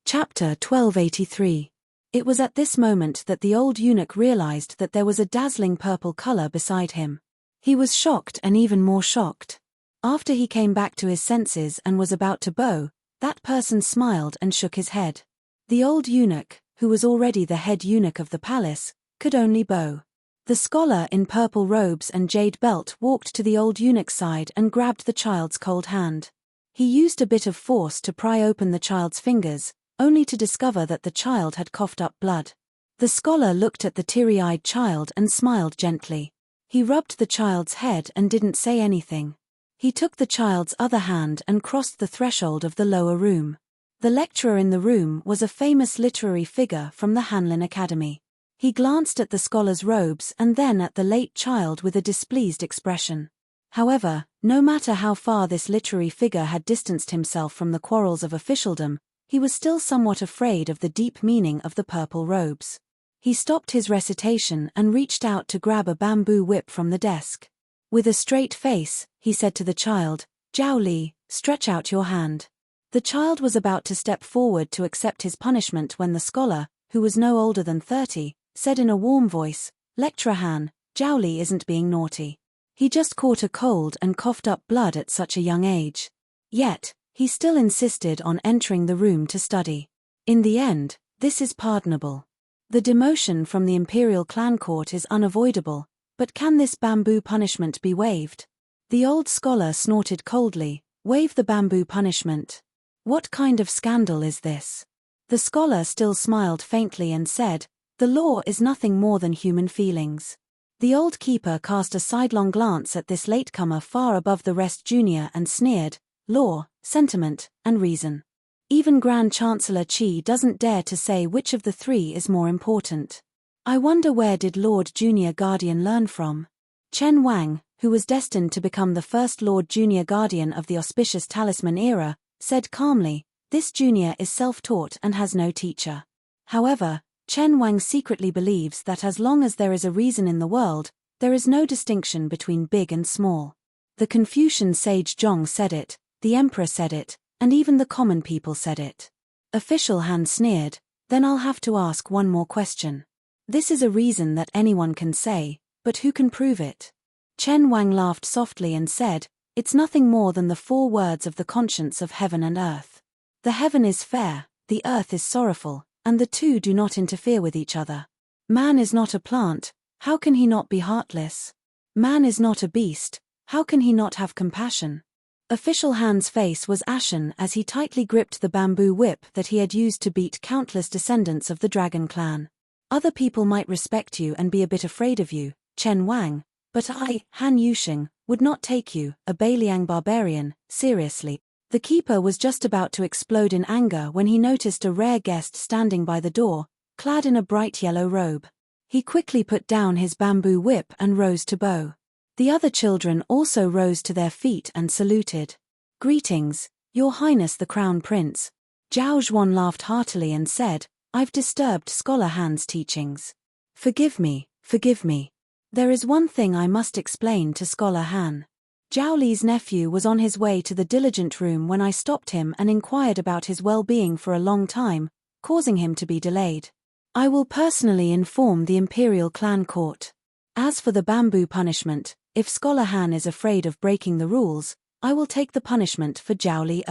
Chapter 1283. It was at this moment that the old eunuch realized that there was a dazzling purple color beside him. He was shocked and even more shocked. After he came back to his senses and was about to bow, that person smiled and shook his head. The old eunuch, who was already the head eunuch of the palace, could only bow. The scholar in purple robes and jade belt walked to the old eunuch's side and grabbed the child's cold hand. He used a bit of force to pry open the child's fingers, only to discover that the child had coughed up blood. The scholar looked at the teary-eyed child and smiled gently. He rubbed the child's head and didn't say anything. He took the child's other hand and crossed the threshold of the lower room. The lecturer in the room was a famous literary figure from the Hanlin Academy. He glanced at the scholar's robes and then at the late child with a displeased expression. However, no matter how far this literary figure had distanced himself from the quarrels of officialdom, he was still somewhat afraid of the deep meaning of the purple robes. He stopped his recitation and reached out to grab a bamboo whip from the desk. With a straight face, he said to the child, Zhao Li, stretch out your hand. The child was about to step forward to accept his punishment when the scholar, who was no older than 30, said in a warm voice, "Lecturer Han, Zhao Li isn't being naughty. He just caught a cold and coughed up blood at such a young age." Yet, he still insisted on entering the room to study. In the end, this is pardonable. The demotion from the imperial clan court is unavoidable, but can this bamboo punishment be waived? The old scholar snorted coldly, "Waive the bamboo punishment? What kind of scandal is this?" The scholar still smiled faintly and said, "The law is nothing more than human feelings." The old keeper cast a sidelong glance at this latecomer far above the rest junior and sneered, "Law, sentiment, and reason. Even Grand Chancellor Qi doesn't dare to say which of the three is more important. I wonder where did Lord Junior Guardian learn from?" Chen Wang, who was destined to become the first Lord Junior Guardian of the auspicious talisman era, said calmly, "This junior is self-taught and has no teacher." However, Chen Wang secretly believes that as long as there is a reason in the world, there is no distinction between big and small. The Confucian sage Zhong said it, the emperor said it, and even the common people said it. Official Han sneered, "Then I'll have to ask one more question. This is a reason that anyone can say, but who can prove it?" Chen Wang laughed softly and said, "It's nothing more than the 4 words of the conscience of heaven and earth. The heaven is fair, the earth is sorrowful, and the two do not interfere with each other. Man is not a plant, how can he not be heartless? Man is not a beast, how can he not have compassion?" Official Han's face was ashen as he tightly gripped the bamboo whip that he had used to beat countless descendants of the dragon clan. "Other people might respect you and be a bit afraid of you, Chen Wang, but I, Han Yusheng, would not take you, a Beiliang barbarian, seriously." The keeper was just about to explode in anger when he noticed a rare guest standing by the door, clad in a bright yellow robe. He quickly put down his bamboo whip and rose to bow. The other children also rose to their feet and saluted. "Greetings, Your Highness the Crown Prince." Zhao Zhuan laughed heartily and said, "I've disturbed Scholar Han's teachings. Forgive me, forgive me. There is one thing I must explain to Scholar Han. Zhao Li's nephew was on his way to the diligent room when I stopped him and inquired about his well-being for a long time, causing him to be delayed. I will personally inform the Imperial Clan Court. As for the bamboo punishment, if Scholar Han is afraid of breaking the rules, I will take the punishment for Zhao Li.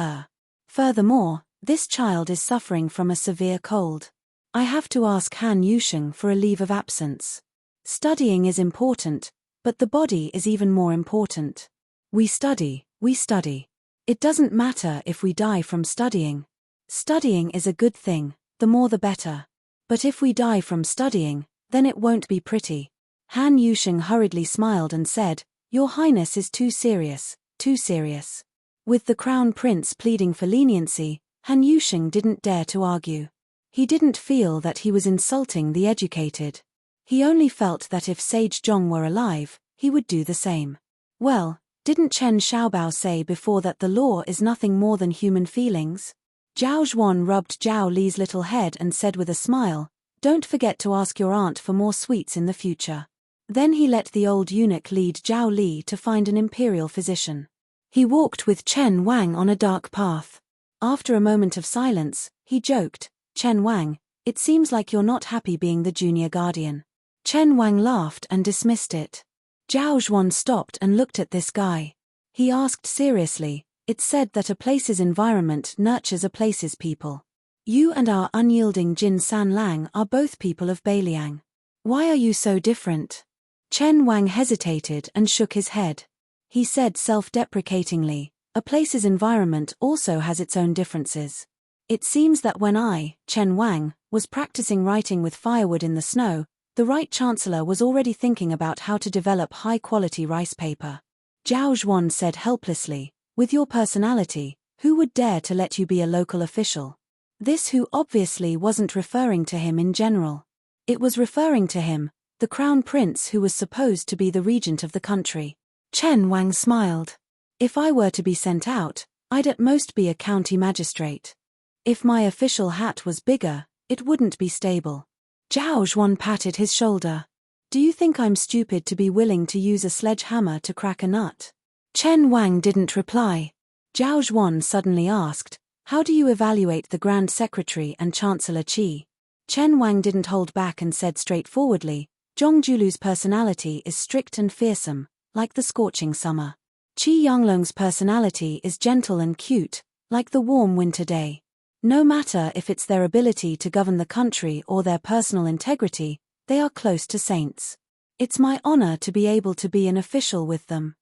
Furthermore, this child is suffering from a severe cold. I have to ask Han Yusheng for a leave of absence. Studying is important, but the body is even more important. We study, we study. It doesn't matter if we die from studying. Studying is a good thing, the more the better. But if we die from studying, then it won't be pretty." Han Yusheng hurriedly smiled and said, "Your Highness is too serious, too serious." With the Crown Prince pleading for leniency, Han Yusheng didn't dare to argue. He didn't feel that he was insulting the educated. He only felt that if Sage Zhong were alive, he would do the same. Well, didn't Chen Xiaobao say before that the law is nothing more than human feelings? Zhao Zhuan rubbed Zhao Li's little head and said with a smile, "Don't forget to ask your aunt for more sweets in the future." Then he let the old eunuch lead Zhao Li to find an imperial physician. He walked with Chen Wang on a dark path. After a moment of silence, he joked, "Chen Wang, it seems like you're not happy being the junior guardian." Chen Wang laughed and dismissed it. Zhao Zhuan stopped and looked at this guy. He asked seriously, "It's said that a place's environment nurtures a place's people. You and our unyielding Jin San Lang are both people of Beiliang. Why are you so different?" Chen Wang hesitated and shook his head. He said self-deprecatingly, "A place's environment also has its own differences. It seems that when I, Chen Wang, was practicing writing with firewood in the snow, the right chancellor was already thinking about how to develop high-quality rice paper." Zhao Zhuan said helplessly, "With your personality, who would dare to let you be a local official?" This who obviously wasn't referring to him in general. It was referring to him, the crown prince who was supposed to be the regent of the country. Chen Wang smiled. "If I were to be sent out, I'd at most be a county magistrate. If my official hat was bigger, it wouldn't be stable." Zhao Zhuan patted his shoulder. "Do you think I'm stupid to be willing to use a sledgehammer to crack a nut?" Chen Wang didn't reply. Zhao Zhuan suddenly asked, How do you evaluate the Grand Secretary and Chancellor Qi? Chen Wang didn't hold back and said straightforwardly, Zhongjulu's personality is strict and fearsome, like the scorching summer. Qi Yanglong's personality is gentle and cute, like the warm winter day. No matter if it's their ability to govern the country or their personal integrity, they are close to saints. It's my honor to be able to be an official with them.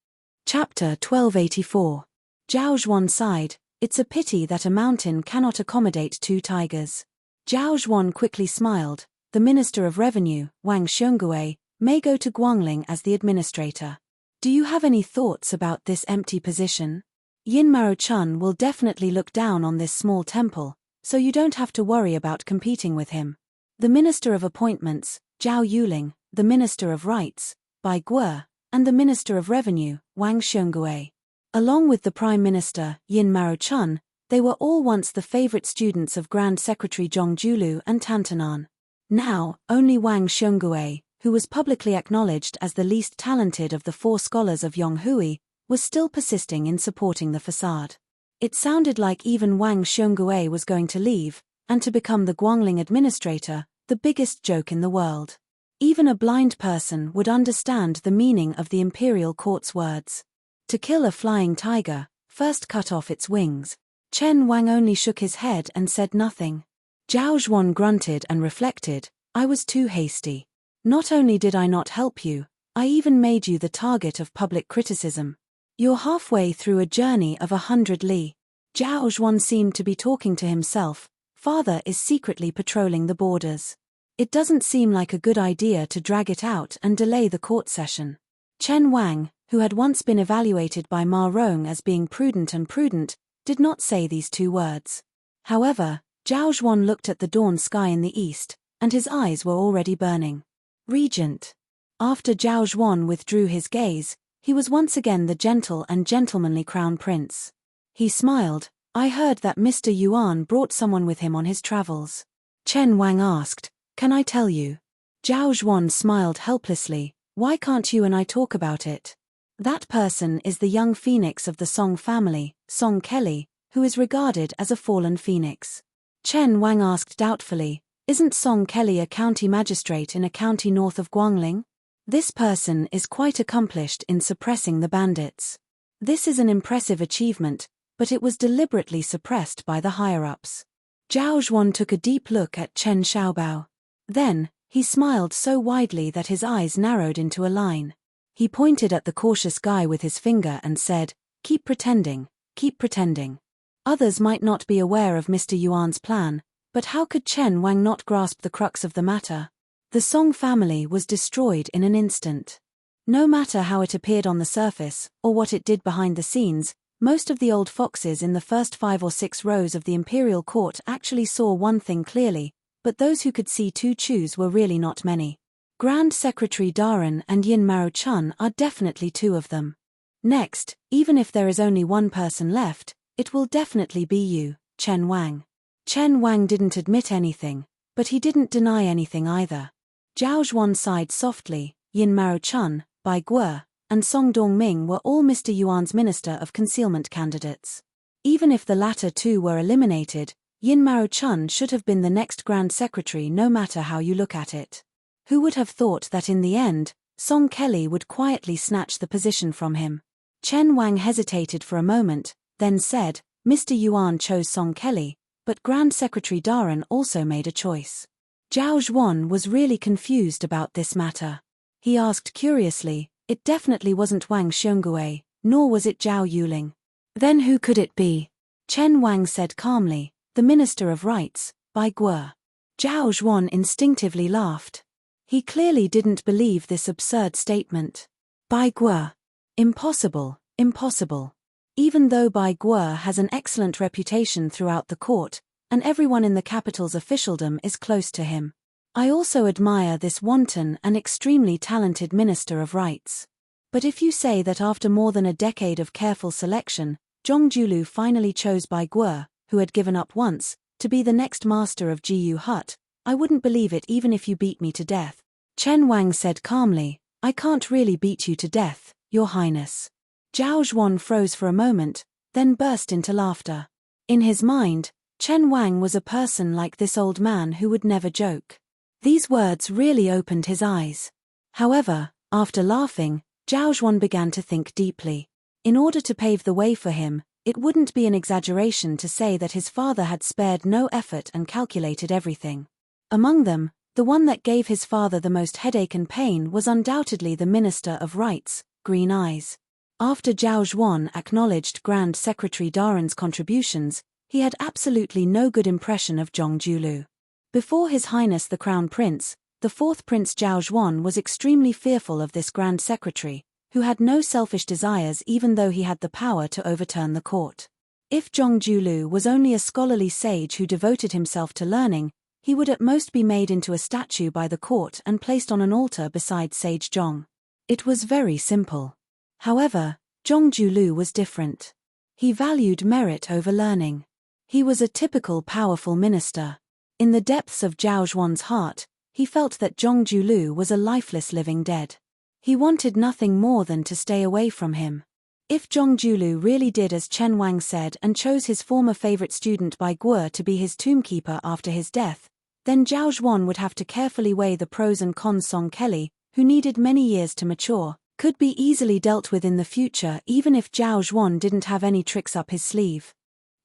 Chapter 1284. Zhao Zhuan sighed, it's a pity that a mountain cannot accommodate two tigers. Zhao Zhuan quickly smiled, the Minister of Revenue, Wang Xiongui, may go to Guangling as the administrator. Do you have any thoughts about this empty position? Yin Maruchun will definitely look down on this small temple, so you don't have to worry about competing with him. The Minister of Appointments, Zhao Yuling, the Minister of Rights, Bai Guo, and the Minister of Revenue, Wang Xiongui. Along with the Prime Minister, Yin Maruchun, they were all once the favorite students of Grand Secretary Zhongjulu and Tantanan. Now, only Wang Xiongui, who was publicly acknowledged as the least talented of the 4 scholars of Yonghui, was still persisting in supporting the facade. It sounded like even Wang Xiongui was going to leave, and to become the Guangling administrator, the biggest joke in the world. Even a blind person would understand the meaning of the imperial court's words. To kill a flying tiger, first cut off its wings. Chen Wang only shook his head and said nothing. Zhao Zhuan grunted and reflected, I was too hasty. Not only did I not help you, I even made you the target of public criticism. You're halfway through a journey of 100 li. Zhao Zhuan seemed to be talking to himself, father is secretly patrolling the borders. It doesn't seem like a good idea to drag it out and delay the court session. Chen Wang, who had once been evaluated by Ma Rong as being prudent, did not say these 2 words. However, Zhao Zhuan looked at the dawn sky in the east, and his eyes were already burning. Regent. After Zhao Zhuan withdrew his gaze, he was once again the gentle and gentlemanly crown prince. He smiled, I heard that Mr. Yuan brought someone with him on his travels. Chen Wang asked, can I tell you? Zhao Zhuan smiled helplessly, why can't you and I talk about it? That person is the young phoenix of the Song family, Song Kelly, who is regarded as a fallen phoenix. Chen Wang asked doubtfully, isn't Song Kelly a county magistrate in a county north of Guangling? This person is quite accomplished in suppressing the bandits. This is an impressive achievement, but it was deliberately suppressed by the higher-ups. Zhao Zhuan took a deep look at Chen Xiaobao. Then, he smiled so widely that his eyes narrowed into a line. He pointed at the cautious guy with his finger and said, keep pretending, keep pretending. Others might not be aware of Mr. Yuan's plan, but how could Chen Wang not grasp the crux of the matter? The Song family was destroyed in an instant. No matter how it appeared on the surface, or what it did behind the scenes, most of the old foxes in the first 5 or 6 rows of the imperial court actually saw one thing clearly, but those who could see 2 chews were really not many. Grand Secretary Daran and Yin Maruchun are definitely 2 of them. Next, even if there is only 1 person left, it will definitely be you, Chen Wang. Chen Wang didn't admit anything, but he didn't deny anything either. Zhao Zhuan sighed softly, Yin Maruchun, Bai Guo, and Song Dongming were all Mr. Yuan's Minister of Concealment candidates. Even if the latter 2 were eliminated, Yin Maruchun should have been the next Grand Secretary no matter how you look at it. Who would have thought that in the end, Song Kelly would quietly snatch the position from him? Chen Wang hesitated for a moment, then said, Mr. Yuan chose Song Kelly, but Grand Secretary Daran also made a choice. Zhao Zhuan was really confused about this matter. He asked curiously, it definitely wasn't Wang Xiongui, nor was it Zhao Yuling. Then who could it be? Chen Wang said calmly, the Minister of Rights, Bai Guo. Zhao Zhuan instinctively laughed. He clearly didn't believe this absurd statement. Bai Guo. Impossible, impossible. Even though Bai Guo has an excellent reputation throughout the court, and everyone in the capital's officialdom is close to him. I also admire this wanton and extremely talented Minister of Rights. But if you say that after more than a decade of careful selection, Zhongjulu finally chose Bai Guo, who had given up once, to be the next master of Jiyu Hut, I wouldn't believe it even if you beat me to death. Chen Wang said calmly, I can't really beat you to death, Your Highness. Zhao Zhuan froze for a moment, then burst into laughter. In his mind, Chen Wang was a person like this old man who would never joke. These words really opened his eyes. However, after laughing, Zhao Zhuan began to think deeply. In order to pave the way for him, it wouldn't be an exaggeration to say that his father had spared no effort and calculated everything. Among them, the one that gave his father the most headache and pain was undoubtedly the Minister of Rights, Green Eyes. After Zhao Zhuan acknowledged Grand Secretary Daren's contributions, he had absolutely no good impression of Zhong Julu. Before His Highness the Crown Prince, the fourth Prince Zhao Zhuan was extremely fearful of this Grand Secretary, who had no selfish desires even though he had the power to overturn the court. If Zhong Julu was only a scholarly sage who devoted himself to learning, he would at most be made into a statue by the court and placed on an altar beside Sage Zhong. It was very simple. However, Zhong Julu was different. He valued merit over learning. He was a typical powerful minister. In the depths of Zhao Zhuan's heart, he felt that Zhong Julu was a lifeless living dead. He wanted nothing more than to stay away from him. If Zhong Julu really did as Chen Wang said and chose his former favorite student Bai Guo to be his tombkeeper after his death, then Zhao Zhuan would have to carefully weigh the pros and cons. Song Kelly, who needed many years to mature, could be easily dealt with in the future even if Zhao Zhuan didn't have any tricks up his sleeve.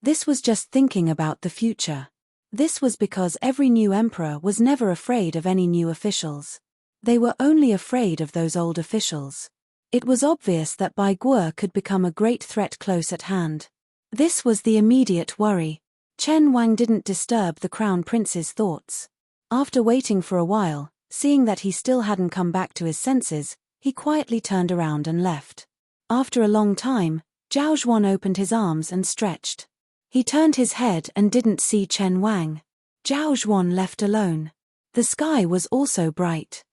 This was just thinking about the future. This was because every new emperor was never afraid of any new officials. They were only afraid of those old officials. It was obvious that Bai Guo could become a great threat close at hand. This was the immediate worry. Chen Wang didn't disturb the crown prince's thoughts. After waiting for a while, seeing that he still hadn't come back to his senses, he quietly turned around and left. After a long time, Zhao Zhuan opened his arms and stretched. He turned his head and didn't see Chen Wang. Zhao Zhuan left alone. The sky was also bright.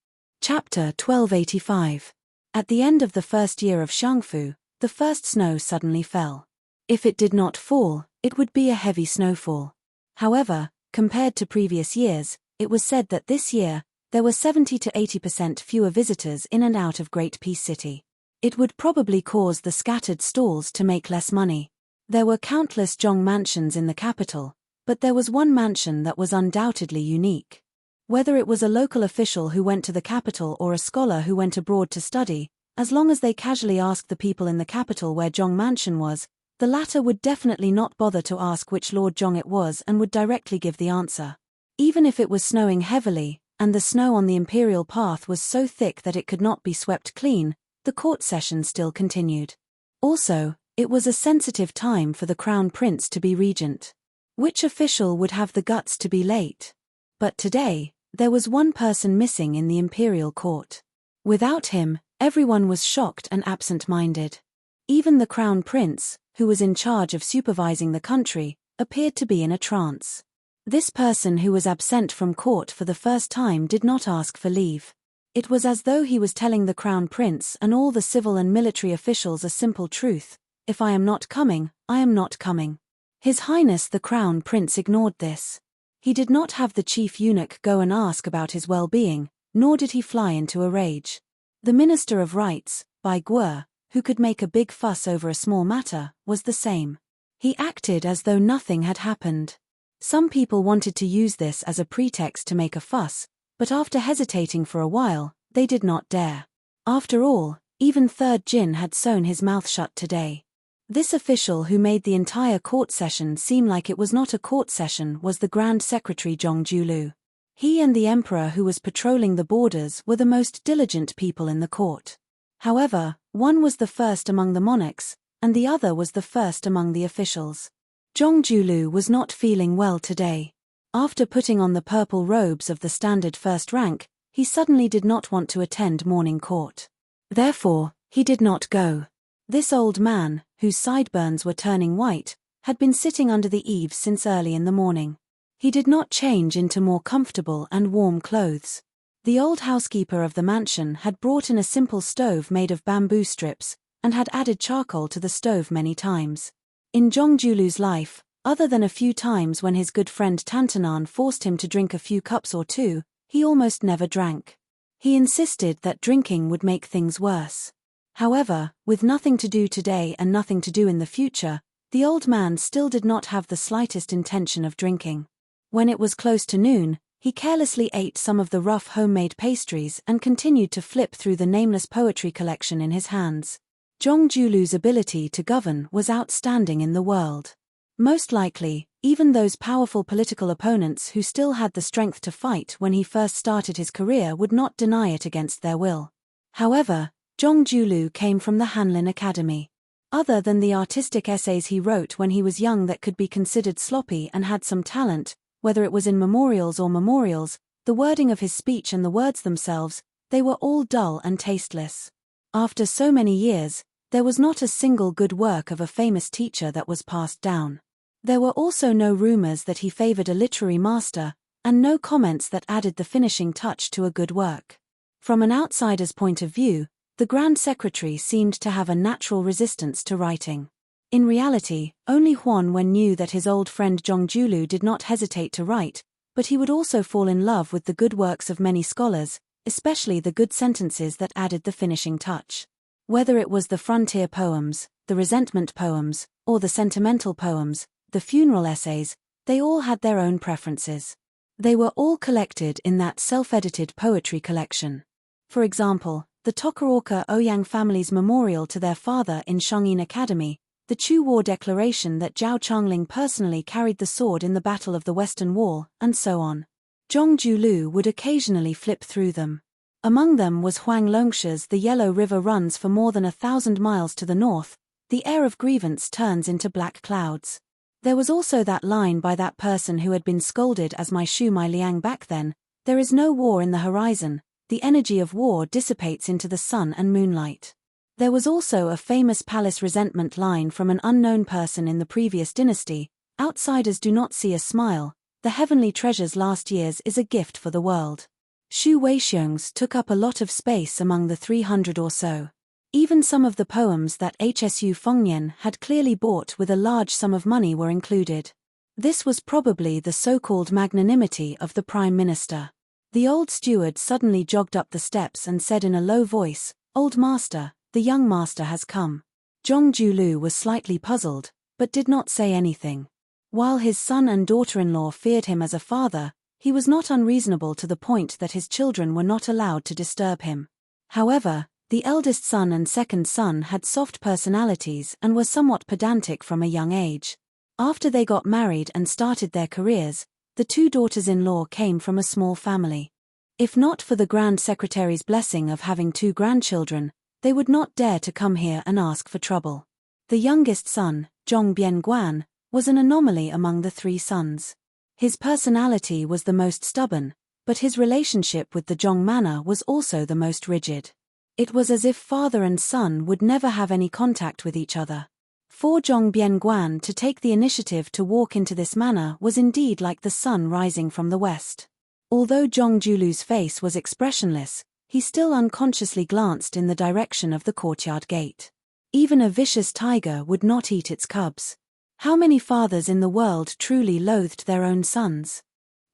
Chapter 1285. At the end of the first year of Shangfu, the first snow suddenly fell. If it did not fall, it would be a heavy snowfall. However, compared to previous years, it was said that this year, there were 70 to 80% fewer visitors in and out of Great Peace City. It would probably cause the scattered stalls to make less money. There were countless Zhong mansions in the capital, but there was one mansion that was undoubtedly unique. Whether it was a local official who went to the capital or a scholar who went abroad to study, as long as they casually asked the people in the capital where Zhong Mansion was, the latter would definitely not bother to ask which Lord Zhong it was and would directly give the answer. Even if it was snowing heavily, and the snow on the imperial path was so thick that it could not be swept clean, the court session still continued. Also, it was a sensitive time for the crown prince to be regent. Which official would have the guts to be late? But today, there was one person missing in the imperial court. Without him, everyone was shocked and absent-minded. Even the crown prince, who was in charge of supervising the country, appeared to be in a trance. This person who was absent from court for the first time did not ask for leave. It was as though he was telling the crown prince and all the civil and military officials a simple truth: if I am not coming, I am not coming. His Highness the Crown Prince ignored this. He did not have the chief eunuch go and ask about his well-being, nor did he fly into a rage. The Minister of Rights, Bai Guo, who could make a big fuss over a small matter, was the same. He acted as though nothing had happened. Some people wanted to use this as a pretext to make a fuss, but after hesitating for a while, they did not dare. After all, even Third Jin had sewn his mouth shut today. This official who made the entire court session seem like it was not a court session was the Grand Secretary Zhong Julu. He and the emperor who was patrolling the borders were the most diligent people in the court. However, one was the first among the monarchs, and the other was the first among the officials. Zhong Julu was not feeling well today. After putting on the purple robes of the standard first rank, he suddenly did not want to attend morning court. Therefore, he did not go. This old man, whose sideburns were turning white, had been sitting under the eaves since early in the morning. He did not change into more comfortable and warm clothes. The old housekeeper of the mansion had brought in a simple stove made of bamboo strips, and had added charcoal to the stove many times. In Zhong Julu's life, other than a few times when his good friend Tantanan forced him to drink a few cups or two, he almost never drank. He insisted that drinking would make things worse. However, with nothing to do today and nothing to do in the future, The old man still did not have the slightest intention of drinking. When it was close to noon, he carelessly ate some of the rough homemade pastries and continued to flip through the nameless poetry collection in his hands. Jongjulu's ability to govern was outstanding in the world. Most likely, even those powerful political opponents who still had the strength to fight when he first started his career would not deny it against their will. However, Jongjulu came from the Hanlin Academy. Other than the artistic essays he wrote when he was young that could be considered sloppy and had some talent, whether it was in memorials or memorials, the wording of his speech and the words themselves, they were all dull and tasteless. After so many years, there was not a single good work of a famous teacher that was passed down. There were also no rumors that he favored a literary master, and no comments that added the finishing touch to a good work. From an outsider's point of view, the Grand Secretary seemed to have a natural resistance to writing. In reality, only Huan Wen knew that his old friend Jongjulu did not hesitate to write, but he would also fall in love with the good works of many scholars, especially the good sentences that added the finishing touch. Whether it was the frontier poems, the resentment poems, or the sentimental poems, the funeral essays, they all had their own preferences. They were all collected in that self-edited poetry collection. For example, the Tokoroka Ouyang family's memorial to their father in Shangyin Academy, the Chu War declaration that Zhao Changling personally carried the sword in the Battle of the Western Wall, and so on. Jongjulu would occasionally flip through them. Among them was Huang Longsha's "The Yellow River runs for more than 1,000 miles to the north, the air of grievance turns into black clouds." There was also that line by that person who had been scolded as my Shu Mai Liang back then, "There is no war in the horizon, the energy of war dissipates into the sun and moonlight." There was also a famous palace resentment line from an unknown person in the previous dynasty, "Outsiders do not see a smile, the heavenly treasures last year's is a gift for the world." Shu Weixiong's took up a lot of space among the 300 or so. Even some of the poems that Hsu Fengnian had clearly bought with a large sum of money were included. This was probably the so-called magnanimity of the Prime Minister. The old steward suddenly jogged up the steps and said in a low voice, "Old master, the young master has come." Jongjulu was slightly puzzled, but did not say anything. While his son and daughter-in-law feared him as a father, he was not unreasonable to the point that his children were not allowed to disturb him. However, the eldest son and second son had soft personalities and were somewhat pedantic from a young age. After they got married and started their careers, the two daughters-in-law came from a small family. If not for the Grand Secretary's blessing of having two grandchildren, they would not dare to come here and ask for trouble. The youngest son, Zhong Bianguan, was an anomaly among the three sons. His personality was the most stubborn, but his relationship with the Zhong manor was also the most rigid. It was as if father and son would never have any contact with each other. For Zhong Bianguan to take the initiative to walk into this manor was indeed like the sun rising from the west. Although Jongjulu's face was expressionless, he still unconsciously glanced in the direction of the courtyard gate. Even a vicious tiger would not eat its cubs. How many fathers in the world truly loathed their own sons?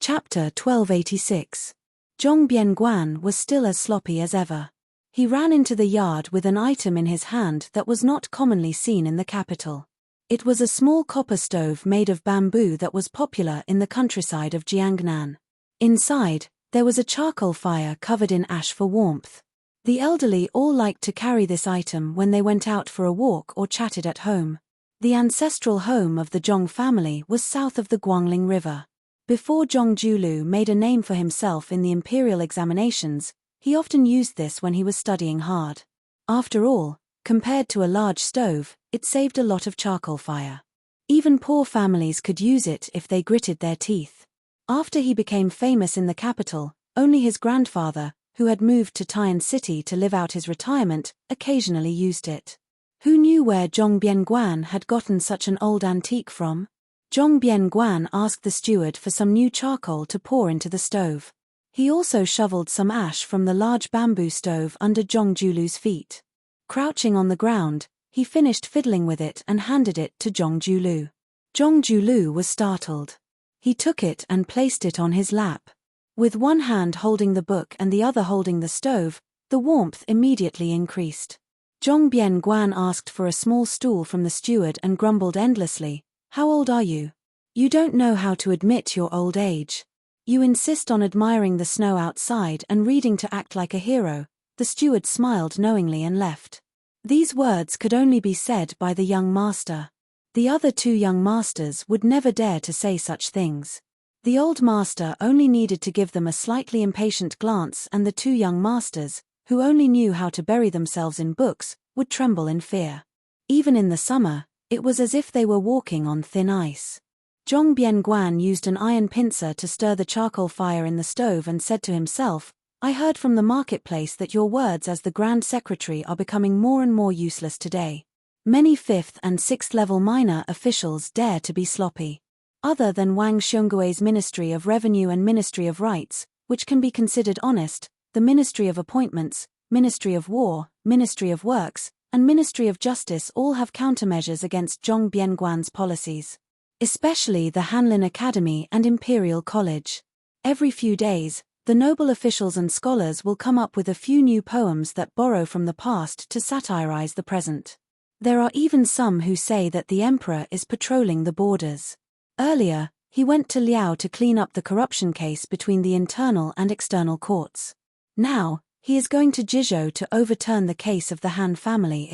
Chapter 1286. Zhong Bianguan was still as sloppy as ever. He ran into the yard with an item in his hand that was not commonly seen in the capital. It was a small copper stove made of bamboo that was popular in the countryside of Jiangnan. Inside, there was a charcoal fire covered in ash for warmth. The elderly all liked to carry this item when they went out for a walk or chatted at home. The ancestral home of the Zhong family was south of the Guangling River. Before Jongjulu made a name for himself in the imperial examinations, he often used this when he was studying hard. After all, compared to a large stove, it saved a lot of charcoal fire. Even poor families could use it if they gritted their teeth. After he became famous in the capital, only his grandfather, who had moved to Tian City to live out his retirement, occasionally used it. Who knew where Zhong Bianguan had gotten such an old antique from? Zhong Bianguan asked the steward for some new charcoal to pour into the stove. He also shoveled some ash from the large bamboo stove under Jongjulu's feet. Crouching on the ground, he finished fiddling with it and handed it to Jongjulu. Jongjulu was startled. He took it and placed it on his lap. With one hand holding the book and the other holding the stove, the warmth immediately increased. Zhong Bian-guan asked for a small stool from the steward and grumbled endlessly, "How old are you? You don't know how to admit your old age. You insist on admiring the snow outside and reading to act like a hero." The steward smiled knowingly and left. These words could only be said by the young master. The other two young masters would never dare to say such things. The old master only needed to give them a slightly impatient glance, and the two young masters, who only knew how to bury themselves in books, would tremble in fear. Even in the summer, it was as if they were walking on thin ice. Zhong Bian-guan used an iron pincer to stir the charcoal fire in the stove and said to himself, "I heard from the marketplace that your words as the Grand Secretary are becoming more and more useless today. Many 5th and 6th level minor officials dare to be sloppy. Other than Wang Xionggui's Ministry of Revenue and Ministry of Rights, which can be considered honest, the Ministry of Appointments, Ministry of War, Ministry of Works, and Ministry of Justice all have countermeasures against Zhong Bian-guan's policies. Especially the Hanlin Academy and Imperial College. Every few days, the noble officials and scholars will come up with a few new poems that borrow from the past to satirize the present. There are even some who say that the emperor is patrolling the borders. Earlier, he went to Liao to clean up the corruption case between the internal and external courts. Now, he is going to Jizhou to overturn the case of the Han family.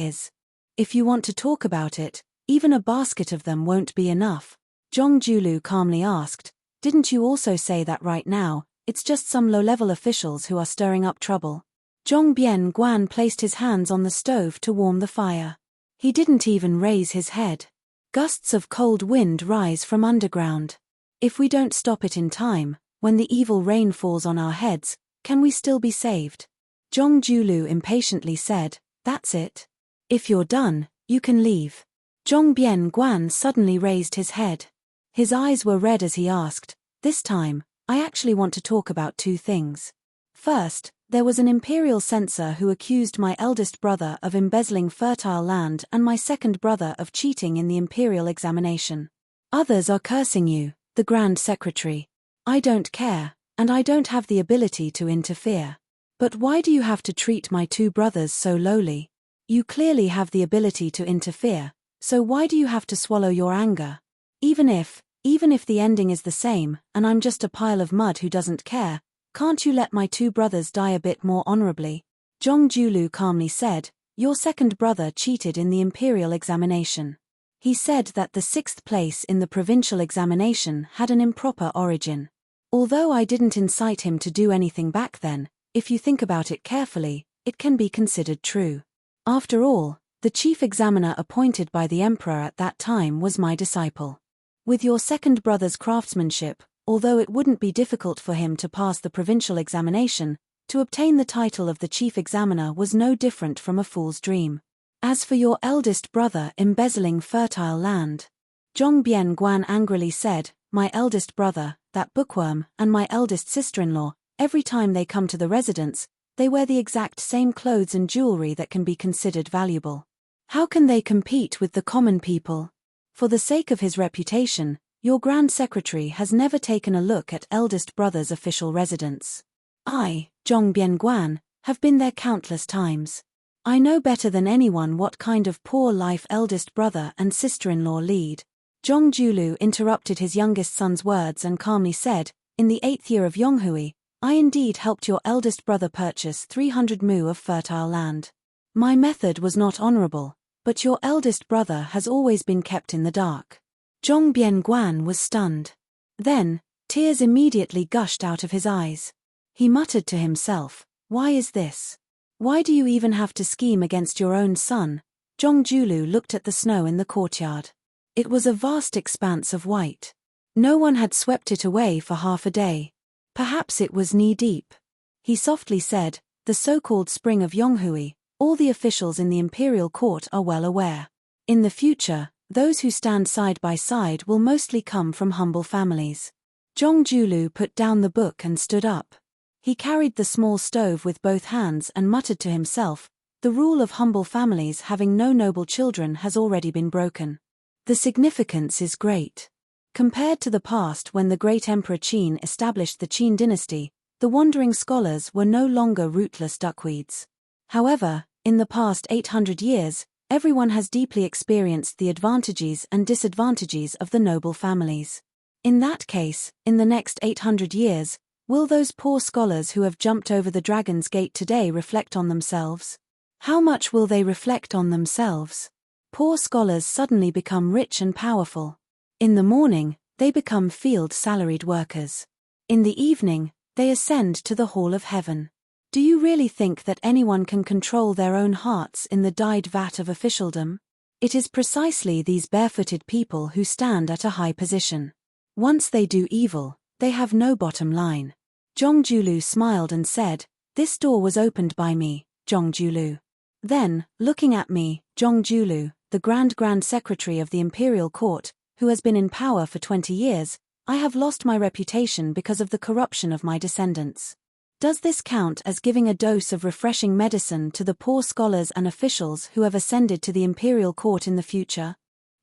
If you want to talk about it, even a basket of them won't be enough. Zhong Julu calmly asked, "Didn't you also say that right now, it's just some low-level officials who are stirring up trouble?" Zhong Bian-guan placed his hands on the stove to warm the fire. He didn't even raise his head. Gusts of cold wind rise from underground. If we don't stop it in time, when the evil rain falls on our heads, can we still be saved? Zhong Julu impatiently said, "That's it. If you're done, you can leave." Zhong Bian-guan suddenly raised his head. His eyes were red as he asked, "This time, I actually want to talk about two things. First, there was an imperial censor who accused my eldest brother of embezzling fertile land and my second brother of cheating in the imperial examination. Others are cursing you, the Grand Secretary. I don't care, and I don't have the ability to interfere. But why do you have to treat my two brothers so lowly? You clearly have the ability to interfere, so why do you have to swallow your anger? Even if the ending is the same, and I'm just a pile of mud who doesn't care, can't you let my two brothers die a bit more honorably?" Zhong Julu calmly said, "Your second brother cheated in the imperial examination. He said that the 6th place in the provincial examination had an improper origin. Although I didn't incite him to do anything back then, if you think about it carefully, it can be considered true. After all, the chief examiner appointed by the emperor at that time was my disciple. With your second brother's craftsmanship, although it wouldn't be difficult for him to pass the provincial examination, to obtain the title of the chief examiner was no different from a fool's dream. As for your eldest brother embezzling fertile land," Zhong Bian-guan angrily said, "My eldest brother, that bookworm, and my eldest sister-in-law, every time they come to the residence, they wear the exact same clothes and jewelry that can be considered valuable. How can they compete with the common people? For the sake of his reputation, your Grand Secretary has never taken a look at eldest brother's official residence. I, Zhong Bian-guan, have been there countless times. I know better than anyone what kind of poor life eldest brother and sister-in-law lead." Zhong Julu interrupted his youngest son's words and calmly said, "In the 8th year of Yonghui, I indeed helped your eldest brother purchase 300 mu of fertile land. My method was not honorable, but your eldest brother has always been kept in the dark." Zhong Bian-guan was stunned. Then, tears immediately gushed out of his eyes. He muttered to himself, "Why is this? Why do you even have to scheme against your own son?" Zhong Julu looked at the snow in the courtyard. It was a vast expanse of white. No one had swept it away for half a day. Perhaps it was knee-deep. He softly said, "The so-called spring of Yonghui, all the officials in the imperial court are well aware. In the future, those who stand side by side will mostly come from humble families." Zhong Julu put down the book and stood up. He carried the small stove with both hands and muttered to himself, "The rule of humble families having no noble children has already been broken. The significance is great. Compared to the past when the great Emperor Qin established the Qin dynasty, the wandering scholars were no longer rootless duckweeds. However, In the past 800 years, everyone has deeply experienced the advantages and disadvantages of the noble families. In that case, in the next 800 years, will those poor scholars who have jumped over the dragon's gate today reflect on themselves? How much will they reflect on themselves? Poor scholars suddenly become rich and powerful. In the morning, they become field salaried workers. In the evening, they ascend to the hall of heaven. Do you really think that anyone can control their own hearts in the dyed vat of officialdom? It is precisely these barefooted people who stand at a high position. Once they do evil, they have no bottom line. Jongjulu smiled and said, "This door was opened by me, Jongjulu." Then, looking at me, Jongjulu, the Grand Secretary of the Imperial Court, who has been in power for 20 years, I have lost my reputation because of the corruption of my descendants. Does this count as giving a dose of refreshing medicine to the poor scholars and officials who have ascended to the Imperial Court in the future?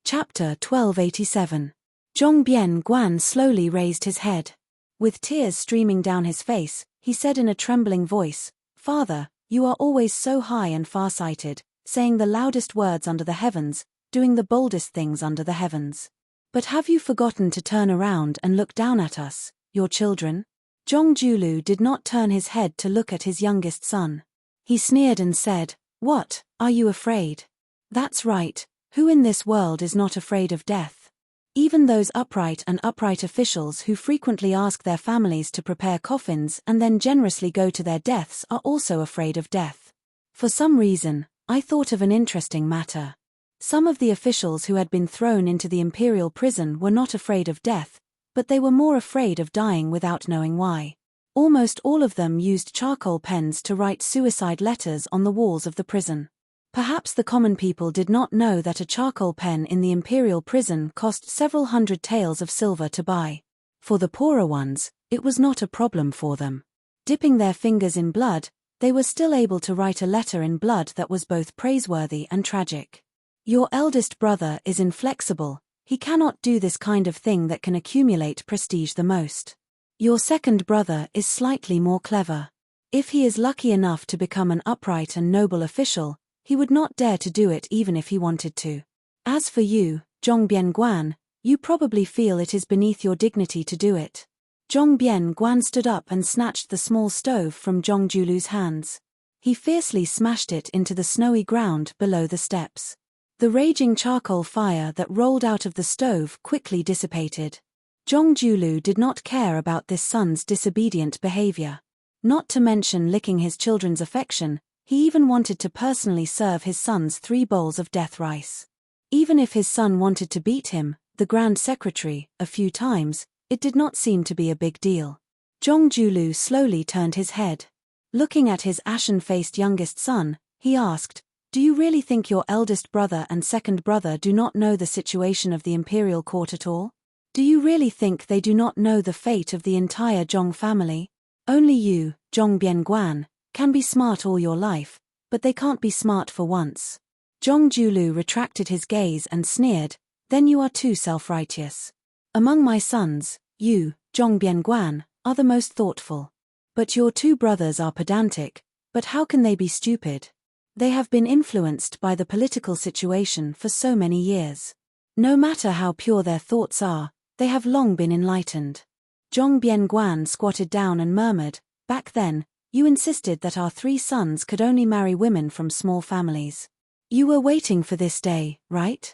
Chapter 1287. Zhongbian Guan slowly raised his head. With tears streaming down his face, he said in a trembling voice, "Father, you are always so high and far-sighted, saying the loudest words under the heavens, doing the boldest things under the heavens. But have you forgotten to turn around and look down at us, your children?" Jongjulu did not turn his head to look at his youngest son. He sneered and said, "What, are you afraid? That's right, who in this world is not afraid of death? Even those upright officials who frequently ask their families to prepare coffins and then generously go to their deaths are also afraid of death. For some reason, I thought of an interesting matter. Some of the officials who had been thrown into the imperial prison were not afraid of death, but they were more afraid of dying without knowing why. Almost all of them used charcoal pens to write suicide letters on the walls of the prison. Perhaps the common people did not know that a charcoal pen in the imperial prison cost several hundred taels of silver to buy. For the poorer ones, it was not a problem for them. Dipping their fingers in blood, they were still able to write a letter in blood that was both praiseworthy and tragic. Your eldest brother is inflexible, he cannot do this kind of thing that can accumulate prestige the most. Your second brother is slightly more clever. If he is lucky enough to become an upright and noble official, he would not dare to do it even if he wanted to. As for you, Zhongbian Guan, you probably feel it is beneath your dignity to do it." Zhongbian Guan stood up and snatched the small stove from Jongjulu's hands. He fiercely smashed it into the snowy ground below the steps. The raging charcoal fire that rolled out of the stove quickly dissipated. Jongjulu did not care about this son's disobedient behavior. Not to mention licking his children's affection, he even wanted to personally serve his son's 3 bowls of death rice. Even if his son wanted to beat him, the Grand Secretary, a few times, it did not seem to be a big deal. Jongjulu slowly turned his head. Looking at his ashen-faced youngest son, he asked, "Do you really think your eldest brother and second brother do not know the situation of the imperial court at all? Do you really think they do not know the fate of the entire Zhong family? Only you, Zhongbian Guan, can be smart all your life, but they can't be smart for once." Jongjulu retracted his gaze and sneered, "Then you are too self-righteous. Among my sons, you, Zhongbian Guan, are the most thoughtful. But your 2 brothers are pedantic, but how can they be stupid? They have been influenced by the political situation for so many years. No matter how pure their thoughts are, they have long been enlightened." Zhongbian Guan squatted down and murmured, "Back then, you insisted that our 3 sons could only marry women from small families. You were waiting for this day, right?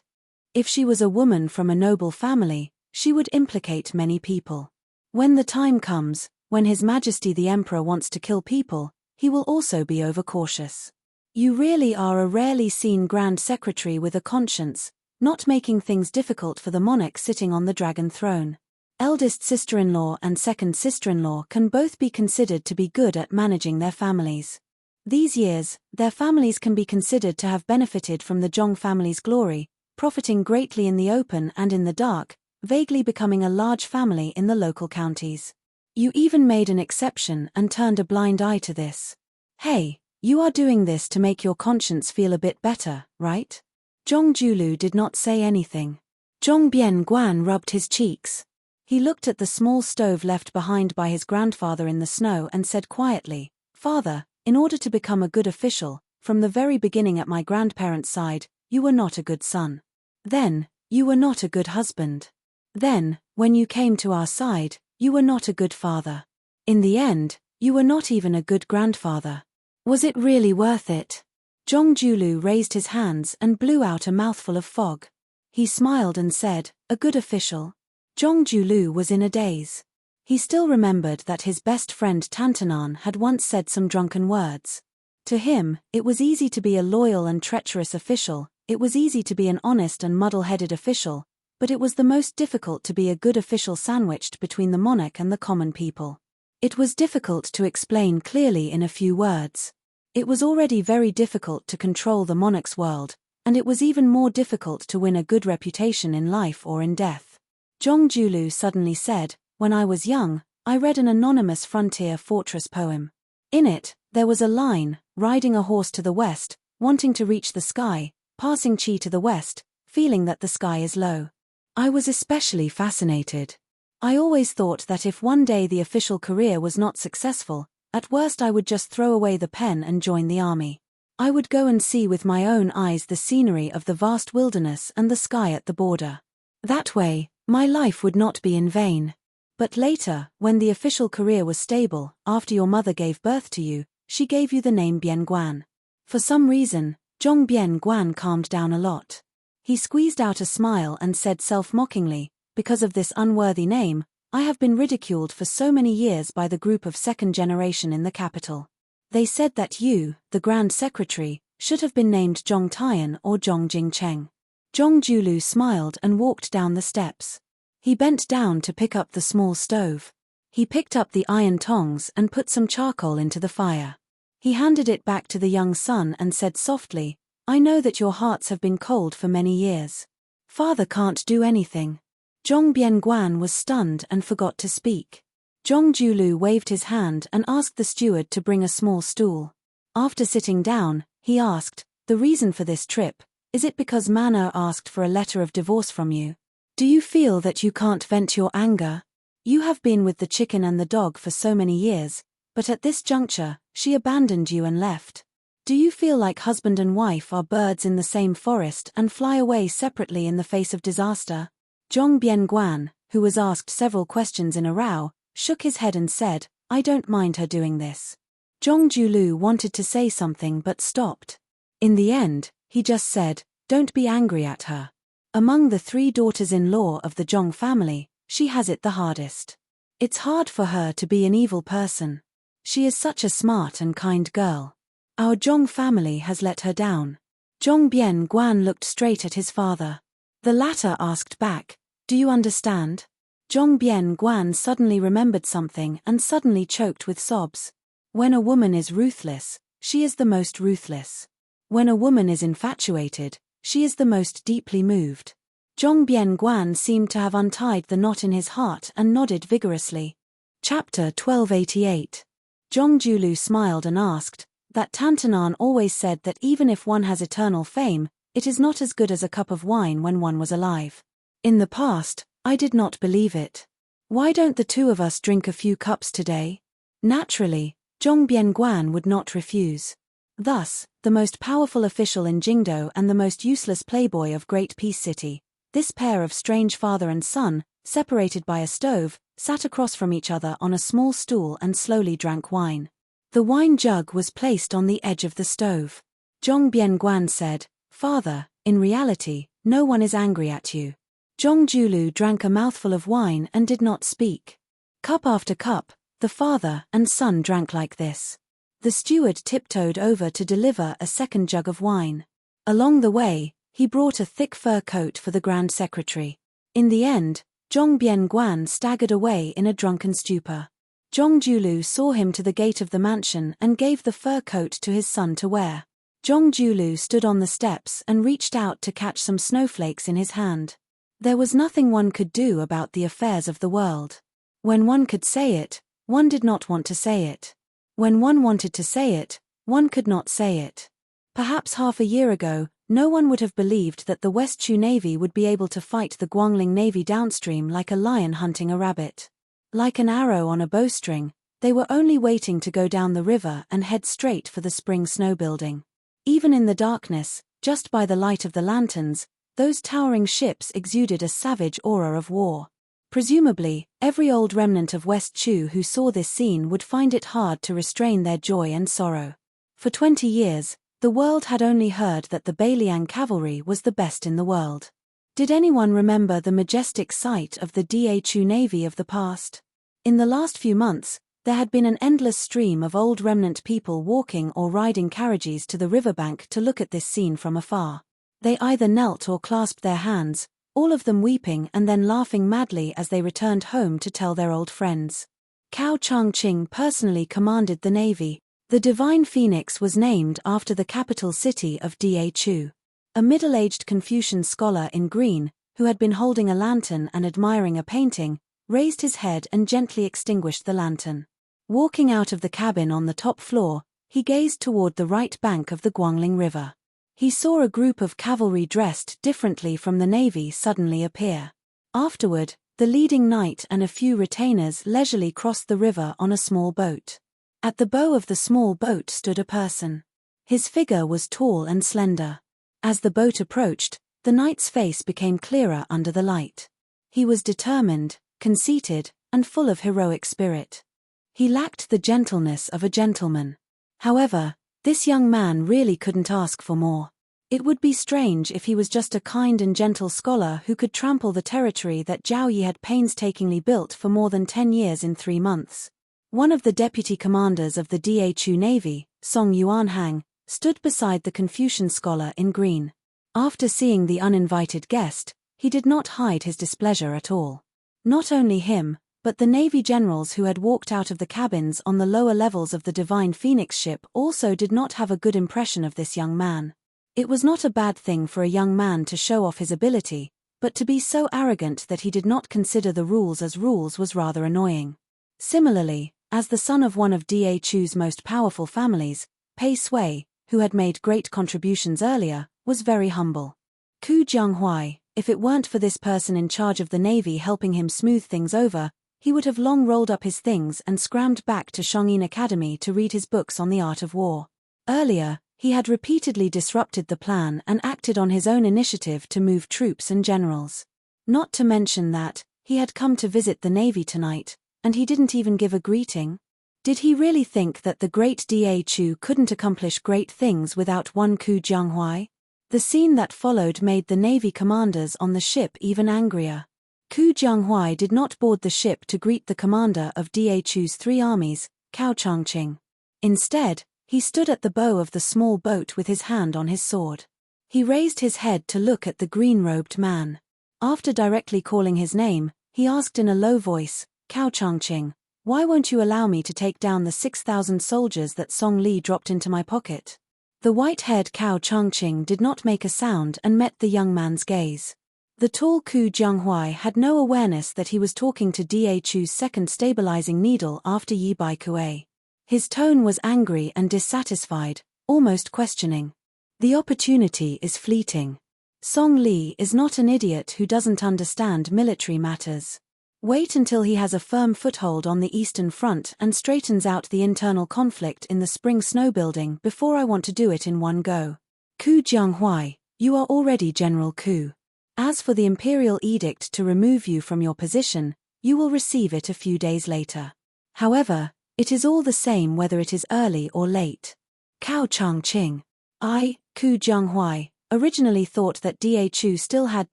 If she was a woman from a noble family, she would implicate many people. When the time comes, when His Majesty the Emperor wants to kill people, he will also be overcautious. You really are a rarely seen Grand Secretary with a conscience, not making things difficult for the monarch sitting on the dragon throne. Eldest sister-in-law and second sister-in-law can both be considered to be good at managing their families. These years, their families can be considered to have benefited from the Zhong family's glory, profiting greatly in the open and in the dark, vaguely becoming a large family in the local counties. You even made an exception and turned a blind eye to this. Hey, you are doing this to make your conscience feel a bit better, right?" Jongjulu did not say anything. Zhongbian Guan rubbed his cheeks. He looked at the small stove left behind by his grandfather in the snow and said quietly, "Father, in order to become a good official, from the very beginning at my grandparents' side, you were not a good son. Then, you were not a good husband. Then, when you came to our side, you were not a good father. In the end, you were not even a good grandfather. Was it really worth it? Jongjulu raised his hands and blew out a mouthful of fog. He smiled and said, a good official. Jongjulu was in a daze. He still remembered that his best friend Tantanan had once said some drunken words. To him, it was easy to be a loyal and treacherous official, it was easy to be an honest and muddle-headed official, but it was the most difficult to be a good official sandwiched between the monarch and the common people. It was difficult to explain clearly in a few words. It was already very difficult to control the monarch's world, and it was even more difficult to win a good reputation in life or in death. Jongjulu suddenly said, when I was young, I read an anonymous frontier fortress poem. In it, there was a line, riding a horse to the west, wanting to reach the sky, passing Chi to the west, feeling that the sky is low. I was especially fascinated. I always thought that if one day the official career was not successful, at worst I would just throw away the pen and join the army. I would go and see with my own eyes the scenery of the vast wilderness and the sky at the border. That way, my life would not be in vain. But later, when the official career was stable, after your mother gave birth to you, she gave you the name Bien Guan. For some reason, Zhong Bien Guan calmed down a lot. He squeezed out a smile and said self-mockingly, because of this unworthy name, I have been ridiculed for so many years by the group of second generation in the capital. They said that you, the Grand Secretary, should have been named Zhong Tian or Zhong Jingcheng. Jongjulu smiled and walked down the steps. He bent down to pick up the small stove. He picked up the iron tongs and put some charcoal into the fire. He handed it back to the young son and said softly, I know that your hearts have been cold for many years. Father can't do anything. Zhong Bianguan was stunned and forgot to speak. Jongjulu waved his hand and asked the steward to bring a small stool. After sitting down, he asked, the reason for this trip, is it because Mano asked for a letter of divorce from you? Do you feel that you can't vent your anger? You have been with the chicken and the dog for so many years, but at this juncture, she abandoned you and left. Do you feel like husband and wife are birds in the same forest and fly away separately in the face of disaster? Zhong Bianguan, who was asked several questions in a row, shook his head and said, I don't mind her doing this. Jongjulu wanted to say something but stopped. In the end, he just said, don't be angry at her. Among the 3 daughters-in-law of the Zhong family, she has it the hardest. It's hard for her to be an evil person. She is such a smart and kind girl. Our Zhong family has let her down. Zhong Bien Guan looked straight at his father. The latter asked back, do you understand? Zhong Bien Guan suddenly remembered something and suddenly choked with sobs. When a woman is ruthless, she is the most ruthless. When a woman is infatuated, she is the most deeply moved. Zhong Bien Guan seemed to have untied the knot in his heart and nodded vigorously. Chapter 1288. Jongjulu smiled and asked, that Tantanan always said that even if one has eternal fame, it is not as good as a cup of wine when one was alive. In the past, I did not believe it. Why don't the 2 of us drink a few cups today? Naturally, Zhong Bianguan would not refuse. Thus, the most powerful official in Jingdo and the most useless playboy of Great Peace City, this pair of strange father and son, separated by a stove, sat across from each other on a small stool and slowly drank wine. The wine jug was placed on the edge of the stove. Zhong Bianguan said, Father, in reality, no one is angry at you. Jongjulu drank a mouthful of wine and did not speak. Cup after cup, the father and son drank like this. The steward tiptoed over to deliver a second jug of wine. Along the way, he brought a thick fur coat for the Grand Secretary. In the end, Zhong Bianguan staggered away in a drunken stupor. Jongjulu saw him to the gate of the mansion and gave the fur coat to his son to wear. Jongjulu stood on the steps and reached out to catch some snowflakes in his hand. There was nothing one could do about the affairs of the world. When one could say it, one did not want to say it. When one wanted to say it, one could not say it. Perhaps half a year ago, no one would have believed that the West Chu Navy would be able to fight the Guangling Navy downstream like a lion hunting a rabbit. Like an arrow on a bowstring, they were only waiting to go down the river and head straight for the spring snow building. Even in the darkness, just by the light of the lanterns, those towering ships exuded a savage aura of war. Presumably, every old remnant of West Chu who saw this scene would find it hard to restrain their joy and sorrow. For 20 years, the world had only heard that the Bailiang cavalry was the best in the world. Did anyone remember the majestic sight of the Da Chu navy of the past? In the last few months, there had been an endless stream of old remnant people walking or riding carriages to the riverbank to look at this scene from afar. They either knelt or clasped their hands, all of them weeping and then laughing madly as they returned home to tell their old friends. Cao Changqing personally commanded the navy. The Divine Phoenix was named after the capital city of Da Chu. A middle-aged Confucian scholar in green, who had been holding a lantern and admiring a painting, raised his head and gently extinguished the lantern. Walking out of the cabin on the top floor, he gazed toward the right bank of the Guangling River. He saw a group of cavalry dressed differently from the navy suddenly appear. Afterward, the leading knight and a few retainers leisurely crossed the river on a small boat. At the bow of the small boat stood a person. His figure was tall and slender. As the boat approached, the knight's face became clearer under the light. He was determined, conceited, and full of heroic spirit. He lacked the gentleness of a gentleman. However, this young man really couldn't ask for more. It would be strange if he was just a kind and gentle scholar who could trample the territory that Zhao Yi had painstakingly built for more than 10 years in 3 months. One of the deputy commanders of the Da Chu Navy, Song Yuanhang, stood beside the Confucian scholar in green. After seeing the uninvited guest, he did not hide his displeasure at all. Not only him, but the Navy generals who had walked out of the cabins on the lower levels of the Divine Phoenix ship also did not have a good impression of this young man. It was not a bad thing for a young man to show off his ability, but to be so arrogant that he did not consider the rules as rules was rather annoying. Similarly, as the son of one of Da Chu's most powerful families, Pei Sui, who had made great contributions earlier, was very humble. Ku Jianghuai, if it weren't for this person in charge of the Navy helping him smooth things over, he would have long rolled up his things and scrammed back to Shangyin Academy to read his books on the art of war. Earlier, he had repeatedly disrupted the plan and acted on his own initiative to move troops and generals. Not to mention that, he had come to visit the Navy tonight, and he didn't even give a greeting. Did he really think that the great Da Chu couldn't accomplish great things without one Ku Jianghuai? The scene that followed made the Navy commanders on the ship even angrier. Ku Jianghuai did not board the ship to greet the commander of Da Chu's 3 armies, Cao Changqing. Instead, he stood at the bow of the small boat with his hand on his sword. He raised his head to look at the green-robed man. After directly calling his name, he asked in a low voice, "Cao Changqing, why won't you allow me to take down the 6,000 soldiers that Song Li dropped into my pocket?" The white-haired Cao Changqing did not make a sound and met the young man's gaze. The tall Ku Jianghuai had no awareness that he was talking to Da Chu's second stabilizing needle after Yi Bai Kuei. His tone was angry and dissatisfied, almost questioning. The opportunity is fleeting. Song Li is not an idiot who doesn't understand military matters. Wait until he has a firm foothold on the Eastern Front and straightens out the internal conflict in the spring snow building before I want to do it in one go. Ku Jianghuai, you are already General Ku. As for the imperial edict to remove you from your position, you will receive it a few days later. However, it is all the same whether it is early or late. Cao Changqing. I, Ku Jianghuai, originally thought that Da Chu still had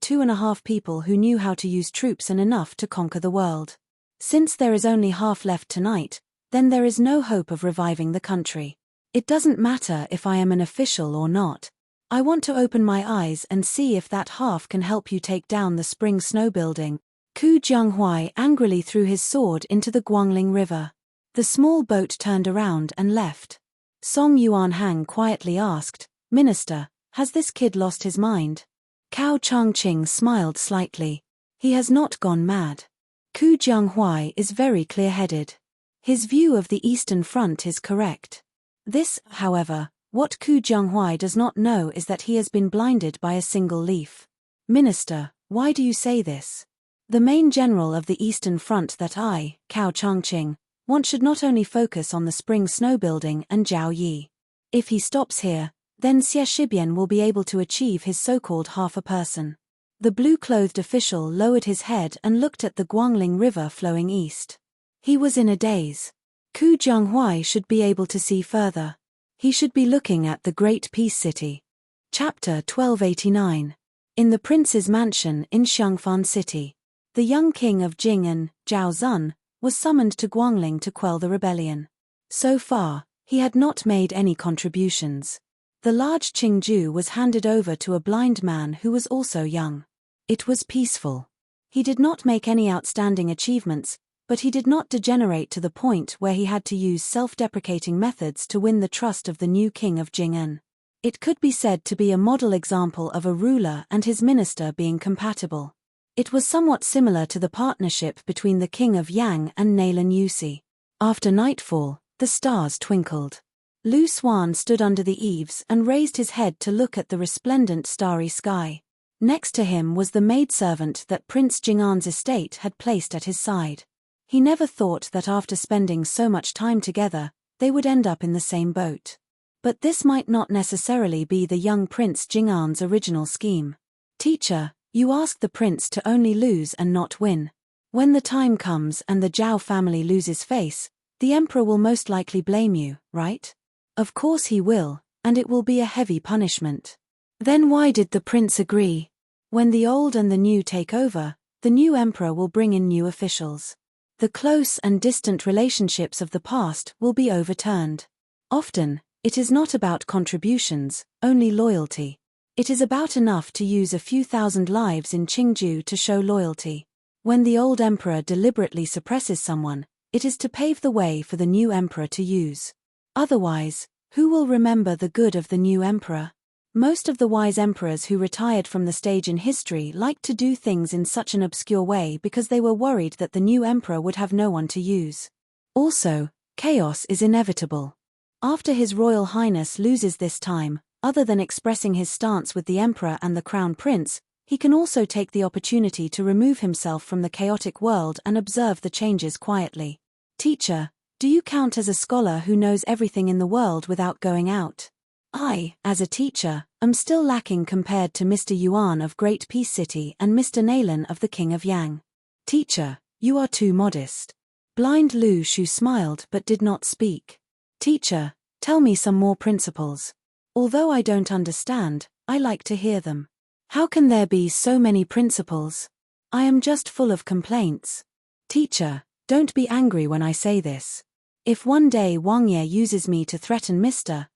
2.5 people who knew how to use troops and enough to conquer the world. Since there is only half left tonight, then there is no hope of reviving the country. It doesn't matter if I am an official or not. I want to open my eyes and see if that half can help you take down the spring snow building. Ku Jianghuai angrily threw his sword into the Guangling River. The small boat turned around and left. Song Yuanhang quietly asked, "Minister, has this kid lost his mind?" Cao Changqing smiled slightly. He has not gone mad. Ku Jianghuai is very clear-headed. His view of the Eastern Front is correct. This, however, what Ku Jianghuai does not know is that he has been blinded by a single leaf. "Minister, why do you say this? The main general of the Eastern Front that I, Cao Changqing, want should not only focus on the spring snow building and Zhao Yi. If he stops here, Then Xie Shibian will be able to achieve his so-called half a person. The blue-clothed official lowered his head and looked at the Guangling River flowing east. He was in a daze. Ku Jianghuai should be able to see further. He should be looking at the Great Peace City. Chapter 1289. In the prince's mansion in Xiangfan City, the young king of Jing and Zhao Zun was summoned to Guangling to quell the rebellion. So far, he had not made any contributions. The large Qingju was handed over to a blind man who was also young. It was peaceful. He did not make any outstanding achievements, but he did not degenerate to the point where he had to use self-deprecating methods to win the trust of the new king of Jing'an. It could be said to be a model example of a ruler and his minister being compatible. It was somewhat similar to the partnership between the king of Yang and Naylan Yusi. After nightfall, the stars twinkled. Lu Xuan stood under the eaves and raised his head to look at the resplendent starry sky. Next to him was the maidservant that Prince Jing'an's estate had placed at his side. He never thought that after spending so much time together, they would end up in the same boat. But this might not necessarily be the young Prince Jing'an's original scheme. Teacher, you asked the prince to only lose and not win. When the time comes and the Zhao family loses face, the emperor will most likely blame you, right? Of course he will, and it will be a heavy punishment. Then why did the prince agree? When the old and the new take over, the new emperor will bring in new officials. The close and distant relationships of the past will be overturned. Often, it is not about contributions, only loyalty. It is about enough to use a few thousand lives in Qingju to show loyalty. When the old emperor deliberately suppresses someone, it is to pave the way for the new emperor to use. Otherwise, who will remember the good of the new emperor? Most of the wise emperors who retired from the stage in history liked to do things in such an obscure way because they were worried that the new emperor would have no one to use. Also, chaos is inevitable. After His Royal Highness loses this time, other than expressing his stance with the emperor and the crown prince, he can also take the opportunity to remove himself from the chaotic world and observe the changes quietly. Teacher, do you count as a scholar who knows everything in the world without going out? I, as a teacher, am still lacking compared to Mr. Yuan of Great Peace City and Mr. Naylan of the King of Yang. Teacher, you are too modest. Blind Lu Shu smiled but did not speak. Teacher, tell me some more principles. Although I don't understand, I like to hear them. How can there be so many principles? I am just full of complaints. Teacher, don't be angry when I say this. If one day Wang Ye uses me to threaten Mr.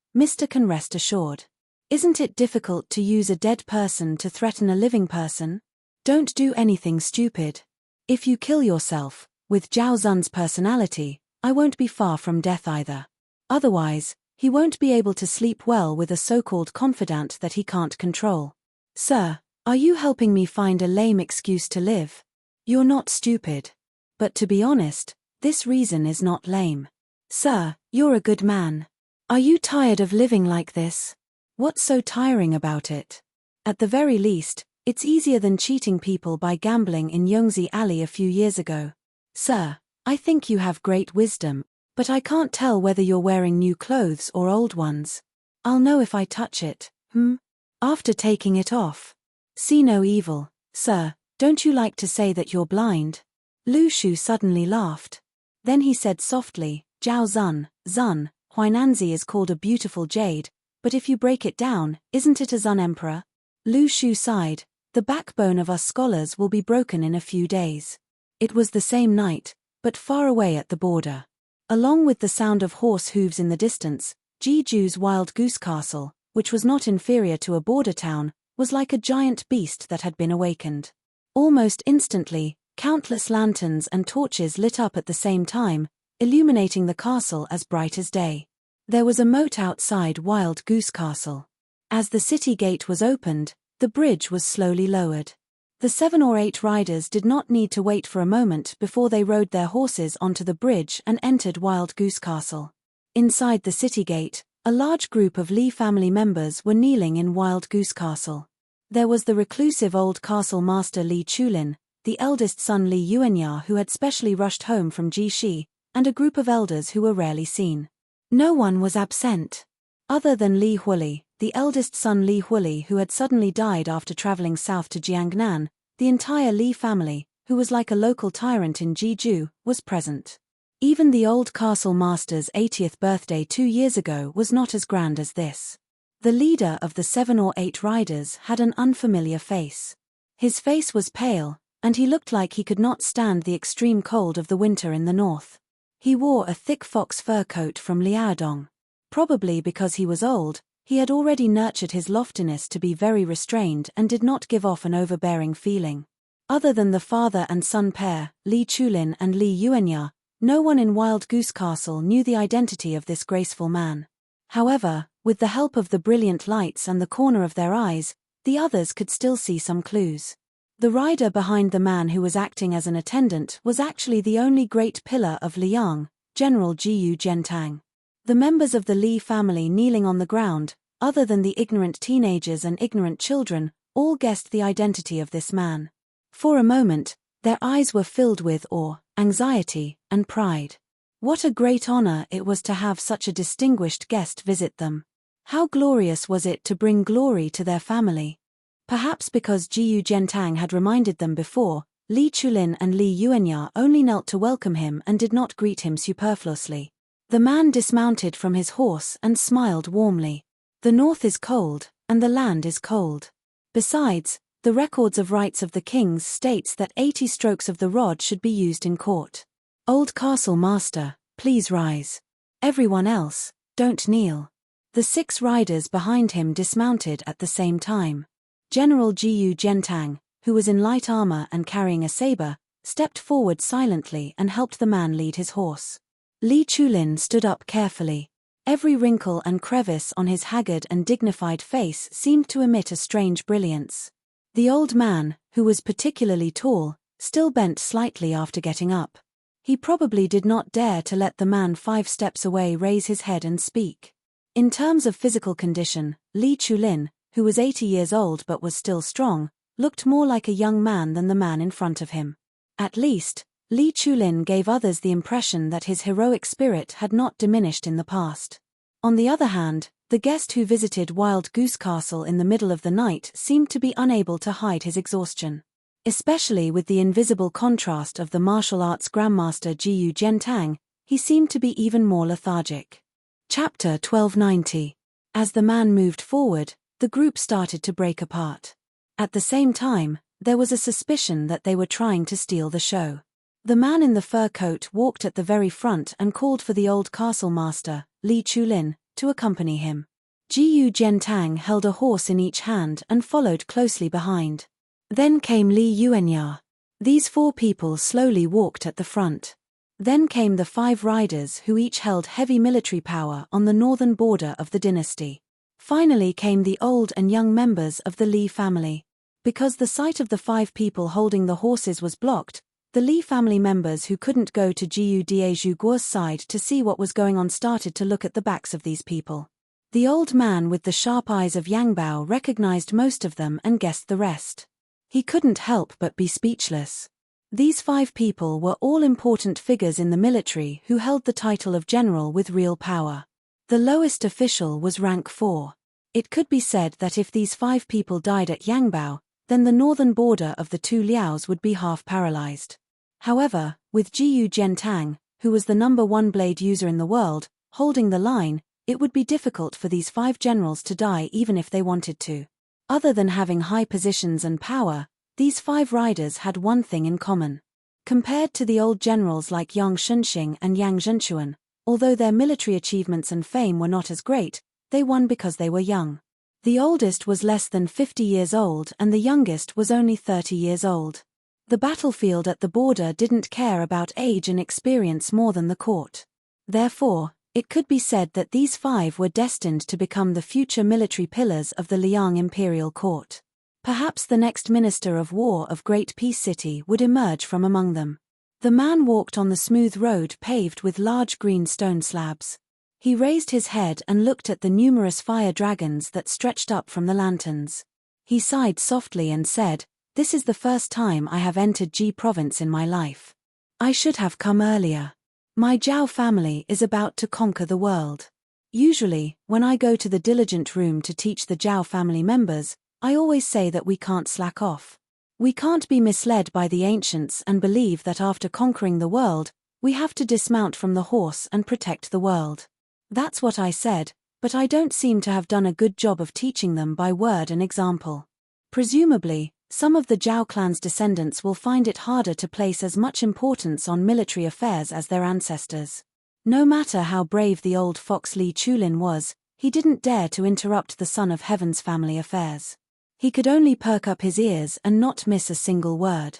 can rest assured. Isn't it difficult to use a dead person to threaten a living person? Don't do anything stupid. If you kill yourself, with Zhao Zun's personality, I won't be far from death either. Otherwise, he won't be able to sleep well with a so-called confidant that he can't control. Sir, are you helping me find a lame excuse to live? You're not stupid. But to be honest, this reason is not lame. Sir, you're a good man. Are you tired of living like this? What's so tiring about it? At the very least, it's easier than cheating people by gambling in Yongzi Alley a few years ago. Sir, I think you have great wisdom, but I can't tell whether you're wearing new clothes or old ones. I'll know if I touch it, after taking it off. See no evil, sir, don't you like to say that you're blind? Lu Shu suddenly laughed. Then he said softly, Zhao Zun, Huainanzi is called a beautiful jade, but if you break it down, isn't it a Zun emperor? Lu Shu sighed, the backbone of us scholars will be broken in a few days. It was the same night, but far away at the border. Along with the sound of horse hooves in the distance, Jiju's wild goose castle, which was not inferior to a border town, was like a giant beast that had been awakened. Almost instantly, countless lanterns and torches lit up at the same time, illuminating the castle as bright as day. There was a moat outside Wild Goose Castle. As the city gate was opened, the bridge was slowly lowered. The 7 or 8 riders did not need to wait for a moment before they rode their horses onto the bridge and entered Wild Goose Castle. Inside the city gate, a large group of Li family members were kneeling in Wild Goose Castle. There was the reclusive old castle master Li Chulin, the eldest son Li Yuanya who had specially rushed home from Jishi, and a group of elders who were rarely seen. No one was absent. Other than Li Huili, the eldest son Li Huili, who had suddenly died after traveling south to Jiangnan, the entire Li family, who was like a local tyrant in Jeju, was present. Even the old castle master's 80th birthday 2 years ago was not as grand as this. The leader of the 7 or 8 riders had an unfamiliar face. His face was pale, and he looked like he could not stand the extreme cold of the winter in the north. He wore a thick fox fur coat from Liaodong. Probably because he was old, he had already nurtured his loftiness to be very restrained and did not give off an overbearing feeling. Other than the father and son pair, Li Chulin and Li Yuanya, no one in Wild Goose Castle knew the identity of this graceful man. However, with the help of the brilliant lights and the corner of their eyes, the others could still see some clues. The rider behind the man who was acting as an attendant was actually the only great pillar of Liang, General Jiyu Gentang. The members of the Li family kneeling on the ground, other than the ignorant teenagers and ignorant children, all guessed the identity of this man. For a moment, their eyes were filled with awe, anxiety, and pride. What a great honor it was to have such a distinguished guest visit them. How glorious was it to bring glory to their family. Perhaps because Jiyu Gentang had reminded them before, Li Chulin and Li Yuanya only knelt to welcome him and did not greet him superfluously. The man dismounted from his horse and smiled warmly. The north is cold, and the land is cold. Besides, the records of rights of the kings states that 80 strokes of the rod should be used in court. Old castle master, please rise. Everyone else, don't kneel. The 6 riders behind him dismounted at the same time. General Jiyu Gentang, who was in light armor and carrying a saber, stepped forward silently and helped the man lead his horse. Li Chulin stood up carefully. Every wrinkle and crevice on his haggard and dignified face seemed to emit a strange brilliance. The old man, who was particularly tall, still bent slightly after getting up. He probably did not dare to let the man 5 steps away raise his head and speak. In terms of physical condition, Li Chulin, who was 80 years old but was still strong, looked more like a young man than the man in front of him. At least, Li Chulin gave others the impression that his heroic spirit had not diminished in the past. On the other hand, the guest who visited Wild Goose Castle in the middle of the night seemed to be unable to hide his exhaustion. Especially with the invisible contrast of the martial arts grandmaster Jiyu Gentang, he seemed to be even more lethargic. Chapter 1290. As the man moved forward, the group started to break apart. At the same time, there was a suspicion that they were trying to steal the show. The man in the fur coat walked at the very front and called for the old castle master, Li Chulin, to accompany him. Jiyu Gentang held a horse in each hand and followed closely behind. Then came Li Yuanya. These 4 people slowly walked at the front. Then came the 5 riders who each held heavy military power on the northern border of the dynasty. Finally came the old and young members of the Li family. Because the sight of the 5 people holding the horses was blocked, the Li family members who couldn't go to Jiyu Daezhuguo's side to see what was going on started to look at the backs of these people. The old man with the sharp eyes of Yangbao recognized most of them and guessed the rest. He couldn't help but be speechless. These 5 people were all important figures in the military who held the title of general with real power. The lowest official was rank 4. It could be said that if these 5 people died at Yangbao, then the northern border of the 2 liaos would be half paralyzed. However, with Jiyu Gentang, who was the number 1 blade user in the world, holding the line, it would be difficult for these 5 generals to die even if they wanted to. Other than having high positions and power, these 5 riders had one thing in common. Compared to the old generals like Yang Shunxing and Yang Zhenchuan, although their military achievements and fame were not as great, they won because they were young. The oldest was less than 50 years old and the youngest was only 30 years old. The battlefield at the border didn't care about age and experience more than the court. Therefore, it could be said that these 5 were destined to become the future military pillars of the Liang imperial court. Perhaps the next minister of war of Great Peace City would emerge from among them. The man walked on the smooth road paved with large green stone slabs. He raised his head and looked at the numerous fire dragons that stretched up from the lanterns. He sighed softly and said, "This is the first time I have entered Ji province in my life. I should have come earlier. My Zhao family is about to conquer the world. Usually, when I go to the diligent room to teach the Zhao family members, I always say that we can't slack off. We can't be misled by the ancients and believe that after conquering the world, we have to dismount from the horse and protect the world. That's what I said, but I don't seem to have done a good job of teaching them by word and example. Presumably, some of the Zhao clan's descendants will find it harder to place as much importance on military affairs as their ancestors. No matter how brave the old fox Li Chulin was, he didn't dare to interrupt the Son of Heaven's family affairs. He could only perk up his ears and not miss a single word.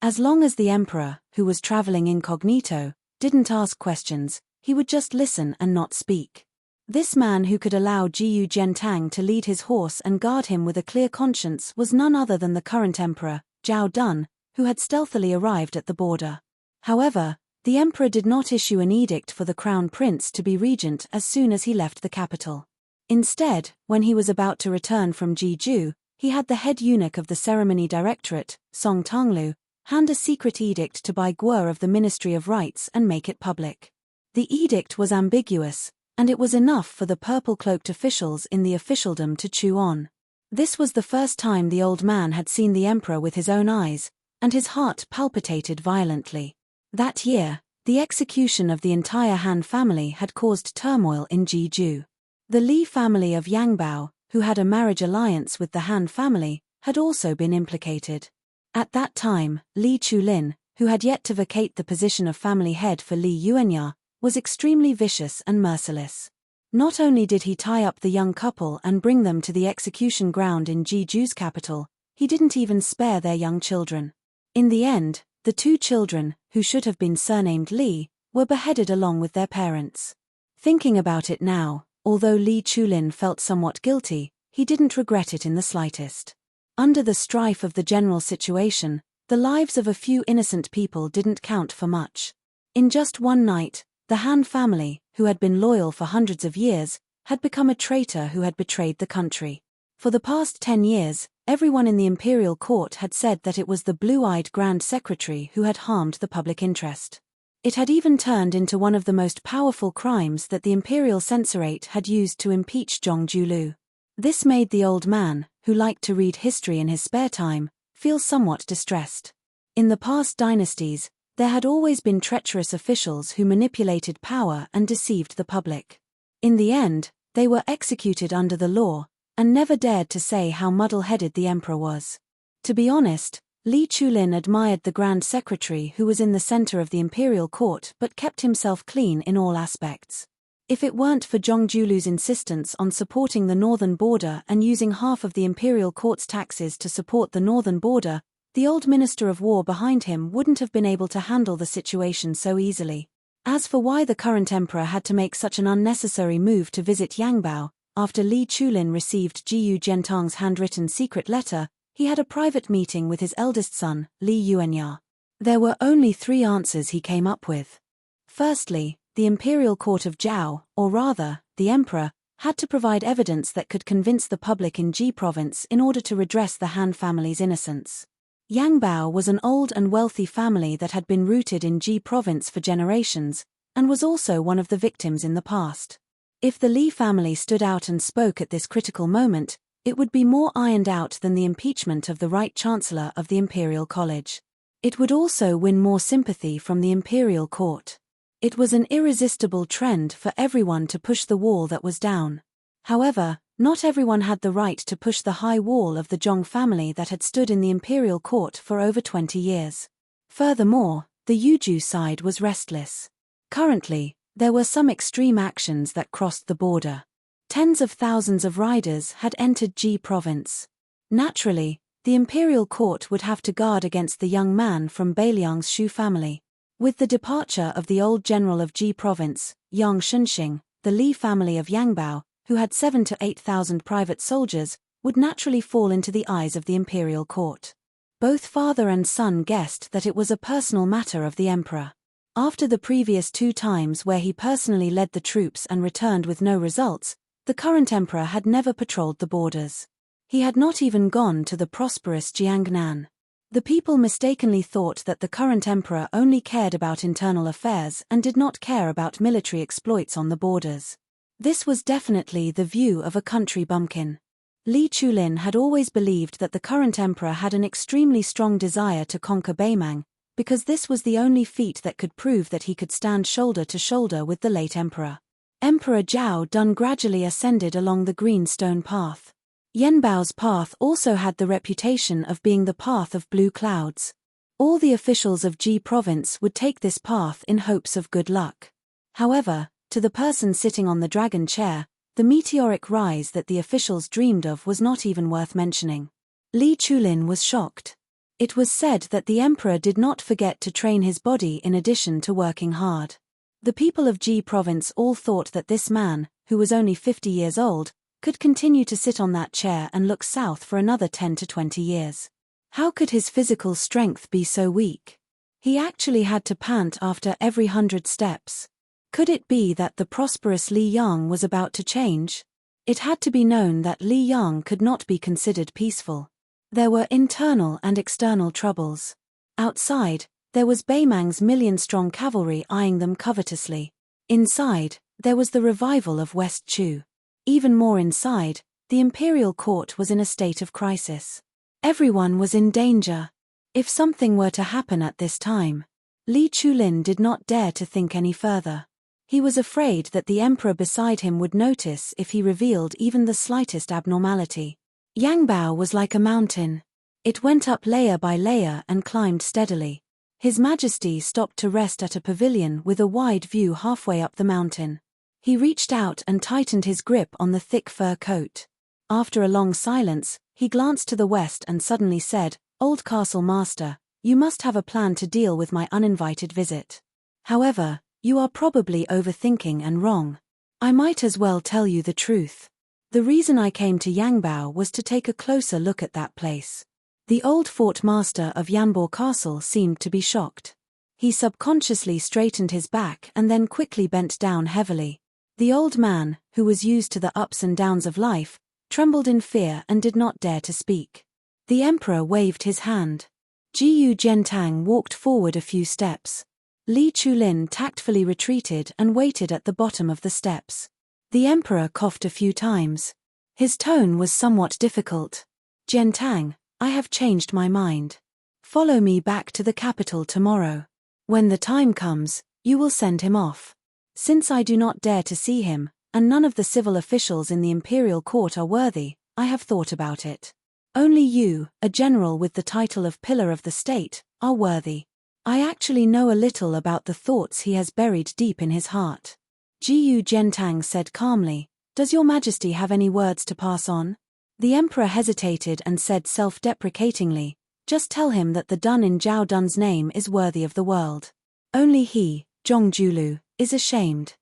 As long as the emperor, who was traveling incognito, didn't ask questions, he would just listen and not speak. This man who could allow Jiyu Jiantang to lead his horse and guard him with a clear conscience was none other than the current emperor, Zhao Dun, who had stealthily arrived at the border. However, the emperor did not issue an edict for the crown prince to be regent as soon as he left the capital. Instead, when he was about to return from Jeju, he had the head eunuch of the ceremony directorate, Song Tonglu, hand a secret edict to Bai Guo of the Ministry of Rites and make it public. The edict was ambiguous, and it was enough for the purple-cloaked officials in the officialdom to chew on. This was the first time the old man had seen the emperor with his own eyes, and his heart palpitated violently. That year, the execution of the entire Han family had caused turmoil in Jeju. The Li family of Yangbao, who had a marriage alliance with the Han family, had also been implicated. At that time, Li Chulin, who had yet to vacate the position of family head for Li Yuanya, was extremely vicious and merciless. Not only did he tie up the young couple and bring them to the execution ground in Jeju's capital, he didn't even spare their young children. In the end, the two children, who should have been surnamed Li, were beheaded along with their parents. Thinking about it now, although Li Chulin felt somewhat guilty, he didn't regret it in the slightest. Under the strife of the general situation, the lives of a few innocent people didn't count for much. In just one night, the Han family, who had been loyal for hundreds of years, had become a traitor who had betrayed the country. For the past 10 years, everyone in the imperial court had said that it was the blue-eyed Grand Secretary who had harmed the public interest. It had even turned into one of the most powerful crimes that the imperial censorate had used to impeach Zhong Julu. This made the old man, who liked to read history in his spare time, feel somewhat distressed. In the past dynasties, there had always been treacherous officials who manipulated power and deceived the public. In the end, they were executed under the law, and never dared to say how muddle-headed the emperor was. To be honest, Li Chulin admired the Grand Secretary who was in the center of the imperial court but kept himself clean in all aspects. If it weren't for Zhong Julu's insistence on supporting the northern border and using half of the imperial court's taxes to support the northern border, the old Minister of War behind him wouldn't have been able to handle the situation so easily. As for why the current emperor had to make such an unnecessary move to visit Yangbao, after Li Chulin received Jiyu Jiantang's handwritten secret letter, he had a private meeting with his eldest son, Li Yuanya. There were only 3 answers he came up with. Firstly, the imperial court of Zhao, or rather, the emperor, had to provide evidence that could convince the public in Ji province in order to redress the Han family's innocence. Yangbao was an old and wealthy family that had been rooted in Ji province for generations, and was also one of the victims in the past. If the Li family stood out and spoke at this critical moment, it would be more ironed out than the impeachment of the Right Chancellor of the Imperial College. It would also win more sympathy from the imperial court. It was an irresistible trend for everyone to push the wall that was down. However, not everyone had the right to push the high wall of the Zhong family that had stood in the imperial court for over 20 years. Furthermore, the Yuju side was restless. Currently, there were some extreme actions that crossed the border. Tens of thousands of riders had entered Ji province. Naturally, the imperial court would have to guard against the young man from Beiliang's Shu family. With the departure of the old general of Ji province, Yang Shunxing, the Li family of Yangbao, who had 7,000 to 8,000 private soldiers, would naturally fall into the eyes of the imperial court. Both father and son guessed that it was a personal matter of the emperor. After the previous 2 times where he personally led the troops and returned with no results, the current emperor had never patrolled the borders. He had not even gone to the prosperous Jiangnan. The people mistakenly thought that the current emperor only cared about internal affairs and did not care about military exploits on the borders. This was definitely the view of a country bumpkin. Li Chulin had always believed that the current emperor had an extremely strong desire to conquer Beimang, because this was the only feat that could prove that he could stand shoulder to shoulder with the late emperor. Emperor Zhao Dun gradually ascended along the green stone path. Yanbao's path also had the reputation of being the path of blue clouds. All the officials of Ji province would take this path in hopes of good luck. However, to the person sitting on the dragon chair, the meteoric rise that the officials dreamed of was not even worth mentioning. Li Chulin was shocked. It was said that the emperor did not forget to train his body in addition to working hard. The people of Ji province all thought that this man, who was only 50 years old, could continue to sit on that chair and look south for another 10 to 20 years. How could his physical strength be so weak? He actually had to pant after every 100 steps. Could it be that the prosperous Li Yang was about to change? It had to be known that Li Yang could not be considered peaceful. There were internal and external troubles. Outside, there was Beimang's million-strong cavalry eyeing them covetously. Inside, there was the revival of West Chu. Even more inside, the imperial court was in a state of crisis. Everyone was in danger. If something were to happen at this time, Li Chulin did not dare to think any further. He was afraid that the emperor beside him would notice if he revealed even the slightest abnormality. Yangbao was like a mountain. It went up layer by layer and climbed steadily. His Majesty stopped to rest at a pavilion with a wide view halfway up the mountain. He reached out and tightened his grip on the thick fur coat. After a long silence, he glanced to the west and suddenly said, "Old Castle Master, you must have a plan to deal with my uninvited visit. However, you are probably overthinking and wrong. I might as well tell you the truth. The reason I came to Yangbao was to take a closer look at that place." The old fort master of Yanbo Castle seemed to be shocked. He subconsciously straightened his back and then quickly bent down heavily. The old man, who was used to the ups and downs of life, trembled in fear and did not dare to speak. The emperor waved his hand. Jiyu Jiantang walked forward a few steps. Li Chulin tactfully retreated and waited at the bottom of the steps. The emperor coughed a few times. His tone was somewhat difficult. "Jiantang, I have changed my mind. Follow me back to the capital tomorrow. When the time comes, you will send him off. Since I do not dare to see him, and none of the civil officials in the imperial court are worthy, I have thought about it. Only you, a general with the title of Pillar of the State, are worthy. I actually know a little about the thoughts he has buried deep in his heart." Jiyu Jiantang said calmly, "Does your Majesty have any words to pass on?" The emperor hesitated and said self-deprecatingly, "Just tell him that the Dun in Zhao Dun's name is worthy of the world. Only he, Zhongjulu, is ashamed."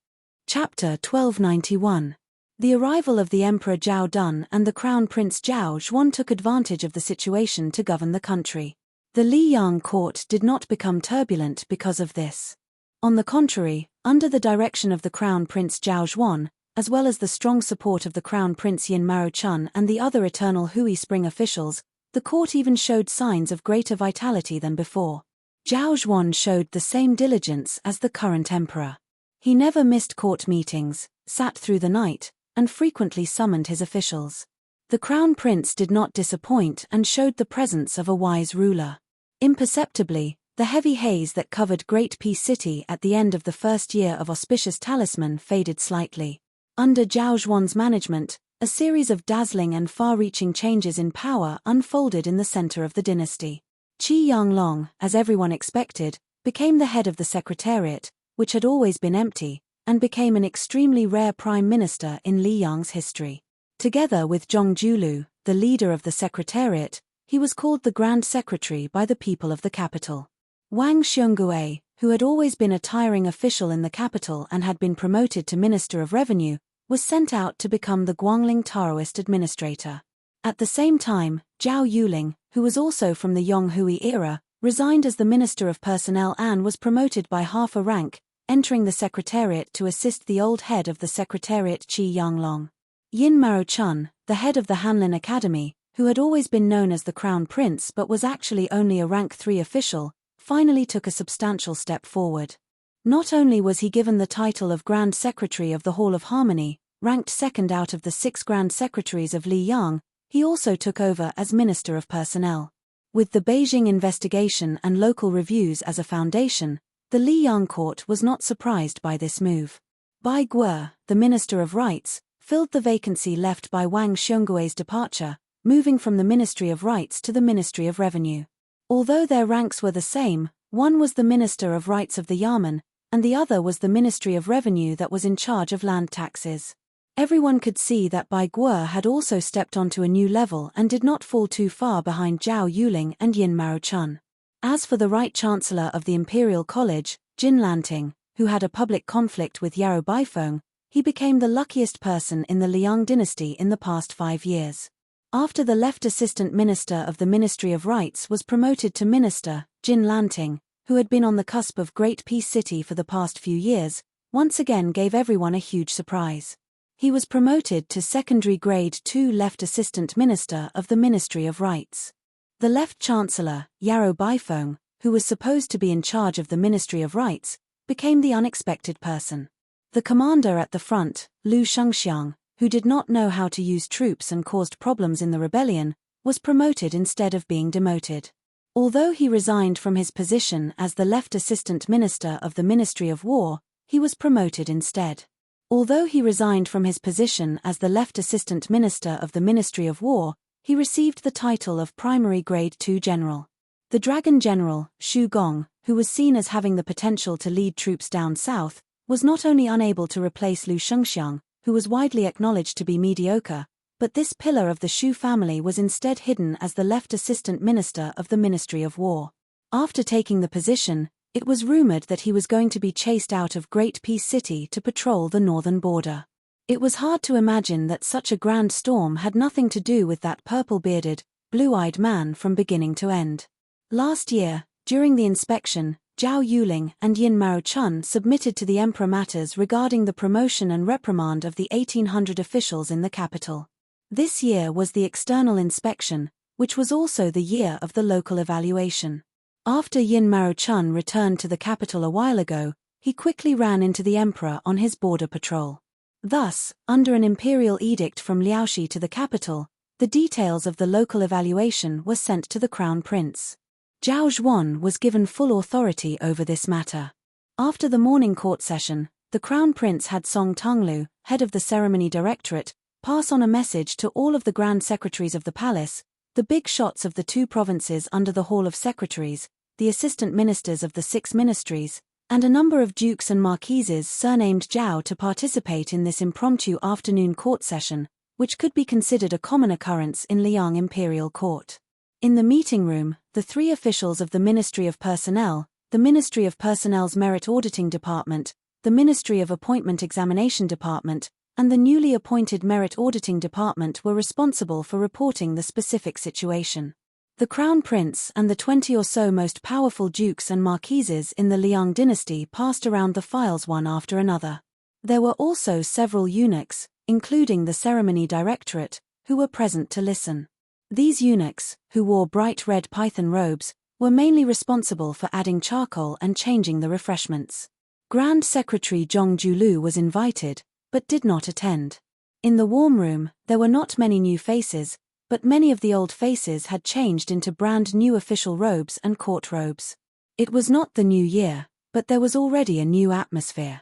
Chapter 1291. The arrival of the Emperor Zhao Dun and the Crown Prince Zhao Zhuan took advantage of the situation to govern the country. The Liyang court did not become turbulent because of this. On the contrary, under the direction of the Crown Prince Zhao Zhuan, as well as the strong support of the Crown Prince Yin Marochun and the other Eternal Hui Spring officials, the court even showed signs of greater vitality than before. Zhao Zhuan showed the same diligence as the current emperor. He never missed court meetings, sat through the night, and frequently summoned his officials. The Crown Prince did not disappoint and showed the presence of a wise ruler. Imperceptibly, the heavy haze that covered Great Peace City at the end of the first year of auspicious talisman faded slightly. Under Zhao Zhuan's management, a series of dazzling and far-reaching changes in power unfolded in the center of the dynasty. Qi Yanglong, as everyone expected, became the head of the secretariat, which had always been empty, and became an extremely rare prime minister in Liyang's history. Together with Zhongjulu, the leader of the secretariat, he was called the Grand Secretary by the people of the capital. Wang Xiongui, who had always been a tiring official in the capital and had been promoted to Minister of Revenue, was sent out to become the Guangling Taoist administrator. At the same time, Zhao Yuling, who was also from the Yonghui era, resigned as the Minister of Personnel and was promoted by half a rank, entering the secretariat to assist the old head of the secretariat Qi Yanglong. Yin Marochun, the head of the Hanlin Academy, who had always been known as the Crown Prince but was actually only a rank 3 official, finally took a substantial step forward. Not only was he given the title of Grand Secretary of the Hall of Harmony, ranked second out of the 6 Grand Secretaries of Li Yang, he also took over as Minister of Personnel. With the Beijing investigation and local reviews as a foundation, the Li Yang court was not surprised by this move. Bai Guo, the Minister of Rights, filled the vacancy left by Wang Xionggui's departure, moving from the Ministry of Rights to the Ministry of Revenue. Although their ranks were the same, one was the Minister of Rights of the Yamen, and the other was the Ministry of Revenue that was in charge of land taxes. Everyone could see that Bai Guo had also stepped onto a new level and did not fall too far behind Zhao Yuling and Yin Maochun. As for the Right Chancellor of the Imperial College, Jin Lanting, who had a public conflict with Yarou Baifeng, he became the luckiest person in the Liang dynasty in the past 5 years. After the left Assistant Minister of the Ministry of Rights was promoted to Minister, Jin Lanting, who had been on the cusp of Great Peace City for the past few years, once again gave everyone a huge surprise. He was promoted to secondary grade 2 left Assistant Minister of the Ministry of Rights. The left Chancellor, Yarou Baifeng, who was supposed to be in charge of the Ministry of Rights, became the unexpected person. The commander at the front, Lu Shengxiang, who did not know how to use troops and caused problems in the rebellion, was promoted instead of being demoted. Although he resigned from his position as the left Assistant Minister of the Ministry of War, he was promoted instead. Although he resigned from his position as the left Assistant Minister of the Ministry of War, he received the title of Primary Grade 2 General. The Dragon General, Xu Gong, who was seen as having the potential to lead troops down south, was not only unable to replace Lu Shengxiang, who was widely acknowledged to be mediocre, but this pillar of the Xu family was instead hidden as the left Assistant Minister of the Ministry of War. After taking the position, it was rumored that he was going to be chased out of Great Peace City to patrol the northern border. It was hard to imagine that such a grand storm had nothing to do with that purple-bearded, blue-eyed man from beginning to end. Last year, during the inspection, Zhao Yuling and Yin Maochun submitted to the emperor matters regarding the promotion and reprimand of the 1,800 officials in the capital. This year was the external inspection, which was also the year of the local evaluation. After Yin Maochun returned to the capital a while ago, he quickly ran into the emperor on his border patrol. Thus, under an imperial edict from Liaoxi to the capital, the details of the local evaluation were sent to the crown prince. Zhao Zhuan was given full authority over this matter. After the morning court session, the crown prince had Song Tonglu, head of the ceremony directorate, pass on a message to all of the grand secretaries of the palace, the big shots of the 2 provinces under the Hall of Secretaries, the assistant ministers of the 6 ministries, and a number of dukes and marquises surnamed Zhao to participate in this impromptu afternoon court session, which could be considered a common occurrence in Liang Imperial Court. In the meeting room, the 3 officials of the Ministry of Personnel, the Ministry of Personnel's Merit Auditing Department, the Ministry of Appointment Examination Department, and the newly appointed Merit Auditing Department were responsible for reporting the specific situation. The Crown Prince and the 20 or so most powerful dukes and marquises in the Liang dynasty passed around the files one after another. There were also several eunuchs, including the ceremony directorate, who were present to listen. These eunuchs, who wore bright red python robes, were mainly responsible for adding charcoal and changing the refreshments. Grand Secretary Zhong Julu was invited, but did not attend. In the warm room, there were not many new faces, but many of the old faces had changed into brand new official robes and court robes. It was not the new year, but there was already a new atmosphere.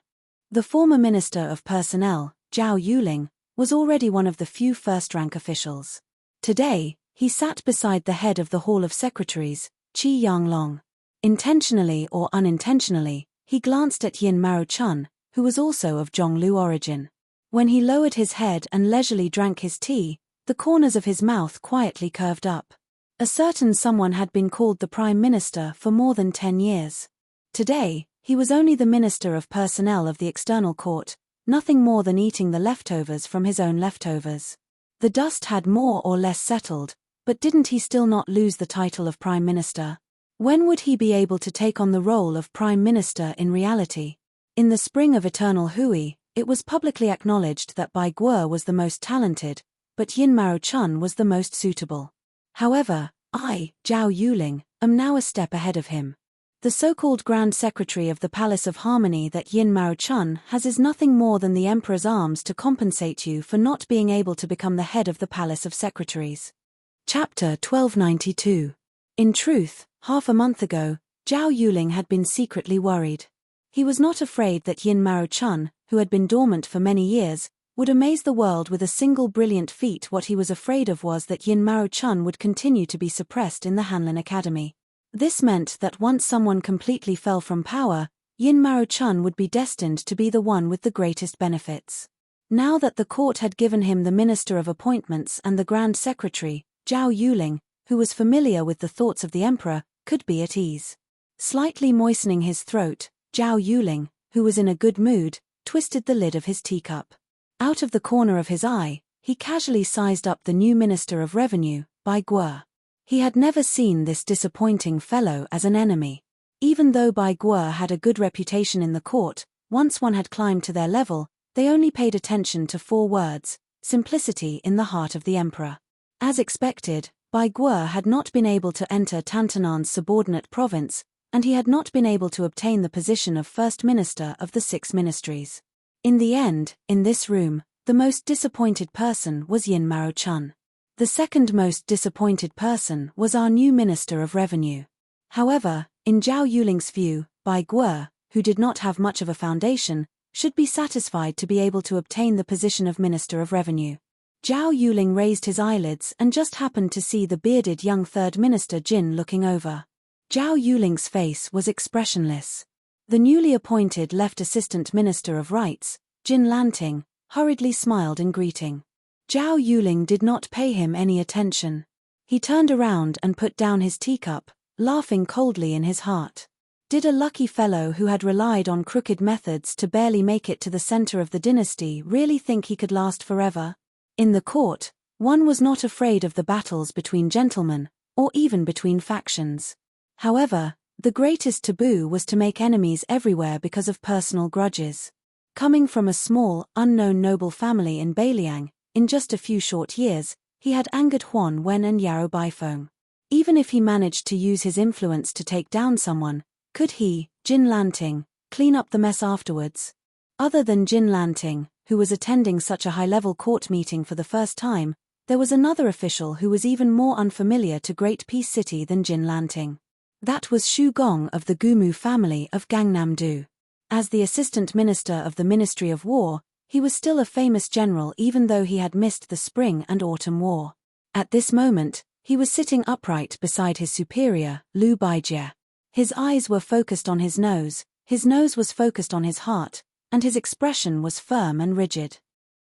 The former Minister of Personnel, Zhao Yuling, was already one of the few first-rank officials. Today, he sat beside the head of the Hall of Secretaries, Qi Yanglong. Intentionally or unintentionally, he glanced at Yin Maochun, who was also of Zhonglu origin. When he lowered his head and leisurely drank his tea, the corners of his mouth quietly curved up. A certain someone had been called the Prime Minister for more than 10 years. Today, he was only the Minister of Personnel of the External Court, nothing more than eating the leftovers from his own leftovers. The dust had more or less settled, but didn't he still not lose the title of Prime Minister? When would he be able to take on the role of Prime Minister in reality? In the spring of Eternal Hui, it was publicly acknowledged that Bai Guo was the most talented, but Yin Maochun was the most suitable. However, I, Zhao Yuling, am now a step ahead of him. The so-called Grand Secretary of the Palace of Harmony that Yin Mao-chun has is nothing more than the Emperor's arms to compensate you for not being able to become the head of the Palace of Secretaries. Chapter 1292. In truth, half a month ago, Zhao Yuling had been secretly worried. He was not afraid that Yin Mao-chun, who had been dormant for many years, would amaze the world with a single brilliant feat. What he was afraid of was that Yin Mao-chun would continue to be suppressed in the Hanlin Academy. This meant that once someone completely fell from power, Yin Mao-chun would be destined to be the one with the greatest benefits. Now that the court had given him the Minister of Appointments and the Grand Secretary, Zhao Yuling, who was familiar with the thoughts of the Emperor, could be at ease. Slightly moistening his throat, Zhao Yuling, who was in a good mood, twisted the lid of his teacup. Out of the corner of his eye, he casually sized up the new Minister of Revenue, Bai Guo. He had never seen this disappointing fellow as an enemy. Even though Bai Guo had a good reputation in the court, once one had climbed to their level, they only paid attention to 4 words: simplicity in the heart of the Emperor. As expected, Bai Guo had not been able to enter Tantanan's subordinate province, and he had not been able to obtain the position of First Minister of the 6 ministries. In the end, in this room, the most disappointed person was Yin Mao-chun. The second most disappointed person was our new Minister of Revenue. However, in Zhao Yuling's view, Bai Guo, who did not have much of a foundation, should be satisfied to be able to obtain the position of Minister of Revenue. Zhao Yuling raised his eyelids and just happened to see the bearded young Third Minister Jin looking over. Zhao Yuling's face was expressionless. The newly appointed Left Assistant Minister of Rights, Jin Lanting, hurriedly smiled in greeting. Zhao Yuling did not pay him any attention. He turned around and put down his teacup, laughing coldly in his heart. Did a lucky fellow who had relied on crooked methods to barely make it to the center of the dynasty really think he could last forever? In the court, one was not afraid of the battles between gentlemen, or even between factions. However, the greatest taboo was to make enemies everywhere because of personal grudges. Coming from a small, unknown noble family in Beiliang, in just a few short years, he had angered Huan Wen and Yarrow Baifeng. Even if he managed to use his influence to take down someone, could he, Jin Lanting, clean up the mess afterwards? Other than Jin Lanting, who was attending such a high-level court meeting for the first time, there was another official who was even more unfamiliar to Great Peace City than Jin Lanting. That was Xu Gong of the Gumu family of Gangnam-do. As the Assistant Minister of the Ministry of War, he was still a famous general even though he had missed the Spring and Autumn War. At this moment, he was sitting upright beside his superior, Liu Baijie. His eyes were focused on his nose was focused on his heart, and his expression was firm and rigid.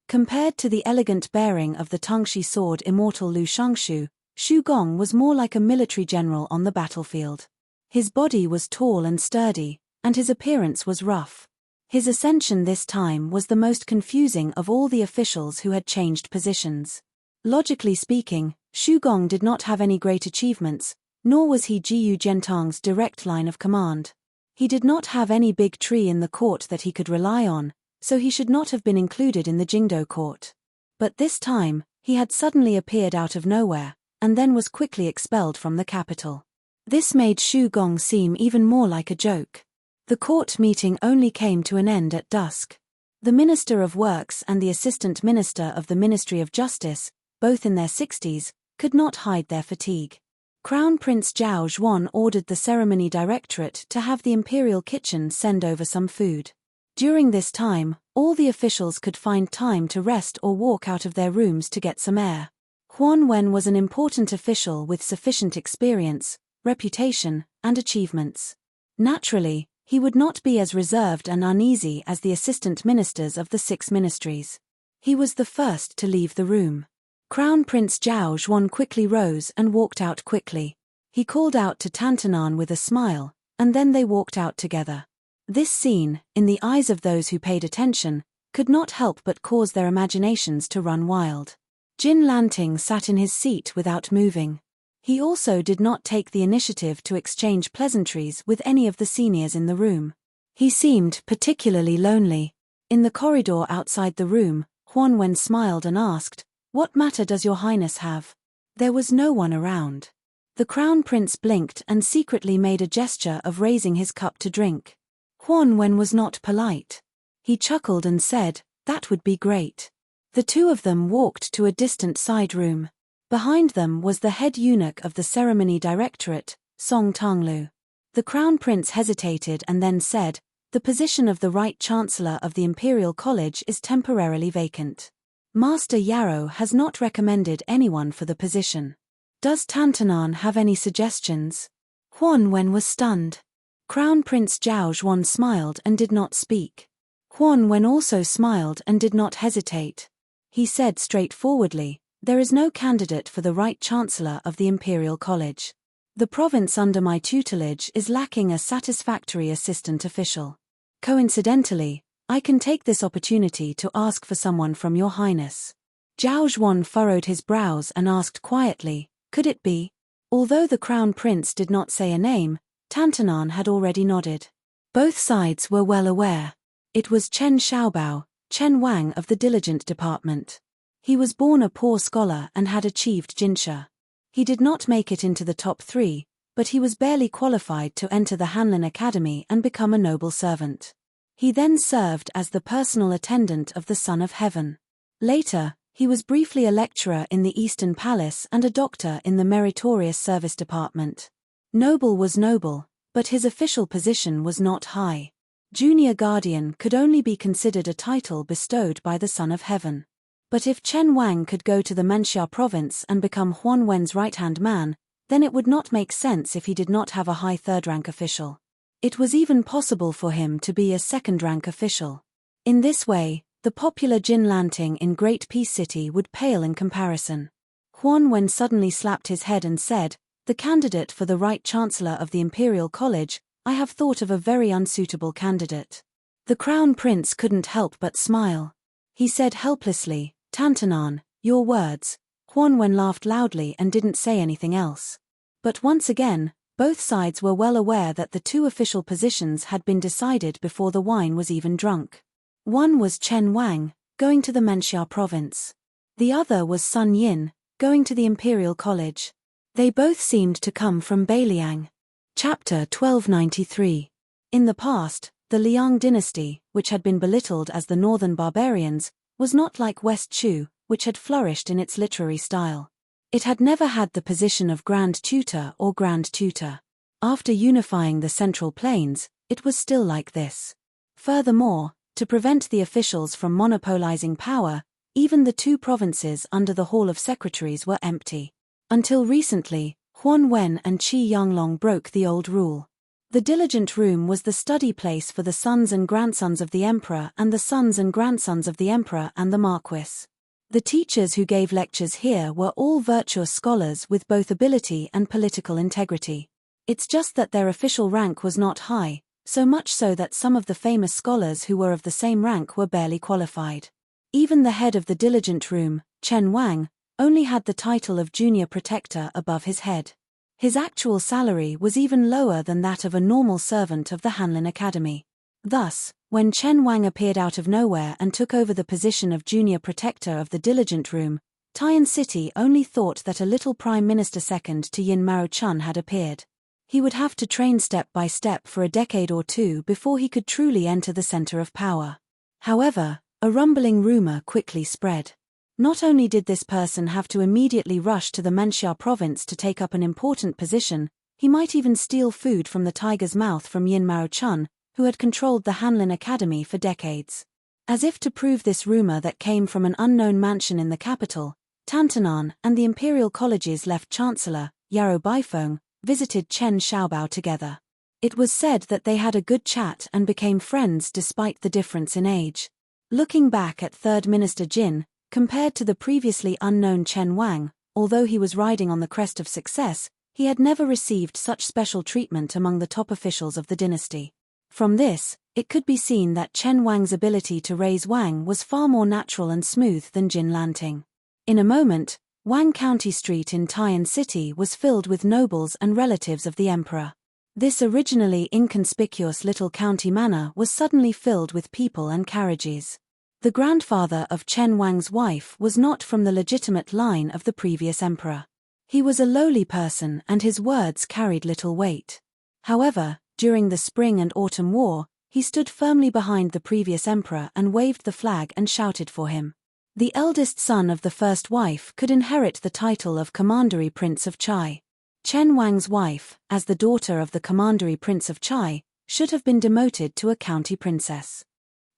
Compared to the elegant bearing of the Tongxi sword immortal Lu Shangshu, Xu Gong was more like a military general on the battlefield. His body was tall and sturdy, and his appearance was rough. His ascension this time was the most confusing of all the officials who had changed positions. Logically speaking, Xu Gong did not have any great achievements, nor was he Jiyu Jiantang's direct line of command. He did not have any big tree in the court that he could rely on, so he should not have been included in the Jingdo court. But this time, he had suddenly appeared out of nowhere, and then was quickly expelled from the capital. This made Xu Gong seem even more like a joke. The court meeting only came to an end at dusk. The Minister of Works and the Assistant Minister of the Ministry of Justice, both in their 60s, could not hide their fatigue. Crown Prince Zhao Zhuan ordered the ceremony directorate to have the imperial kitchen send over some food. During this time, all the officials could find time to rest or walk out of their rooms to get some air. Huan Wen was an important official with sufficient experience, reputation, and achievements. Naturally, he would not be as reserved and uneasy as the assistant ministers of the 6 ministries. He was the first to leave the room. Crown Prince Zhao Zhuan quickly rose and walked out quickly. He called out to Tantanan with a smile, and then they walked out together. This scene, in the eyes of those who paid attention, could not help but cause their imaginations to run wild. Jin Lanting sat in his seat without moving. He also did not take the initiative to exchange pleasantries with any of the seniors in the room. He seemed particularly lonely. In the corridor outside the room, Huan Wen smiled and asked, "What matter does your highness have?" There was no one around. The Crown Prince blinked and secretly made a gesture of raising his cup to drink. Huan Wen was not polite. He chuckled and said, "That would be great." The two of them walked to a distant side room. Behind them was the head eunuch of the ceremony directorate, Song Tanglu. The Crown Prince hesitated and then said, "The position of the Right Chancellor of the Imperial College is temporarily vacant. Master Yarrow has not recommended anyone for the position. Does Tantanan have any suggestions?" Huan Wen was stunned. Crown Prince Zhao Zhuan smiled and did not speak. Huan Wen also smiled and did not hesitate. He said straightforwardly, "There is no candidate for the Right Chancellor of the Imperial College. The province under my tutelage is lacking a satisfactory assistant official. Coincidentally, I can take this opportunity to ask for someone from Your Highness." Zhao Zhuan furrowed his brows and asked quietly, "Could it be?" Although the Crown Prince did not say a name, Tantanan had already nodded. Both sides were well aware. It was Chen Xiaobao, Chen Wang of the Diligent Department. He was born a poor scholar and had achieved Jinsha. He did not make it into the top 3, but he was barely qualified to enter the Hanlin Academy and become a noble servant. He then served as the personal attendant of the Son of Heaven. Later, he was briefly a lecturer in the Eastern Palace and a doctor in the Meritorious Service Department. Noble was noble, but his official position was not high. Junior Guardian could only be considered a title bestowed by the Son of Heaven. But if Chen Wang could go to the Manxia province and become Huan Wen's right-hand man, then it would not make sense if he did not have a high third-rank official. It was even possible for him to be a second-rank official. In this way, the popular Jin Lanting in Great Peace City would pale in comparison. Huan Wen suddenly slapped his head and said, "The candidate for the Right Chancellor of the Imperial College, I have thought of a very unsuitable candidate." The Crown Prince couldn't help but smile. He said helplessly, "Tantanan, your words." Huan Wen laughed loudly and didn't say anything else. But once again, both sides were well aware that the two official positions had been decided before the wine was even drunk. One was Chen Wang, going to the Manxia province. The other was Sun Yin, going to the Imperial College. They both seemed to come from Beiliang. Chapter 1293. In the past, the Liang dynasty, which had been belittled as the Northern Barbarians, was not like West Chu, which had flourished in its literary style. It had never had the position of Grand Tutor or Grand Tutor. After unifying the Central Plains, it was still like this. Furthermore, to prevent the officials from monopolizing power, even the two provinces under the Hall of Secretaries were empty. Until recently, Huan Wen and Qi Yanglong broke the old rule. The Diligent Room was the study place for the sons and grandsons of the Emperor and the sons and grandsons of the Emperor and the Marquis. The teachers who gave lectures here were all virtuous scholars with both ability and political integrity. It's just that their official rank was not high, so much so that some of the famous scholars who were of the same rank were barely qualified. Even the head of the Diligent Room, Chen Wang, only had the title of Junior Protector above his head. His actual salary was even lower than that of a normal servant of the Hanlin Academy. Thus, when Chen Wang appeared out of nowhere and took over the position of Junior Protector of the Diligent Room, Taiyan City only thought that a little Prime Minister second to Yin Maruchun had appeared. He would have to train step by step for a decade or two before he could truly enter the center of power. However, a rumbling rumor quickly spread. Not only did this person have to immediately rush to the Manxia province to take up an important position, he might even steal food from the tiger's mouth from Yin Maruchun, who had controlled the Hanlin Academy for decades. As if to prove this rumor that came from an unknown mansion in the capital, Tantanan and the Imperial College's left chancellor, Yarrow Baifeng, visited Chen Xiaobao together. It was said that they had a good chat and became friends despite the difference in age. Looking back at Third Minister Jin, compared to the previously unknown Chen Wang, although he was riding on the crest of success, he had never received such special treatment among the top officials of the dynasty. From this, it could be seen that Chen Wang's ability to raise Wang was far more natural and smooth than Jin Lanting. In a moment, Wang County Street in Taiyan City was filled with nobles and relatives of the emperor. This originally inconspicuous little county manor was suddenly filled with people and carriages. The grandfather of Chen Wang's wife was not from the legitimate line of the previous emperor. He was a lowly person and his words carried little weight. However, during the Spring and Autumn War, he stood firmly behind the previous emperor and waved the flag and shouted for him. The eldest son of the first wife could inherit the title of Commandery Prince of Chai. Chen Wang's wife, as the daughter of the Commandery Prince of Chai, should have been demoted to a county princess.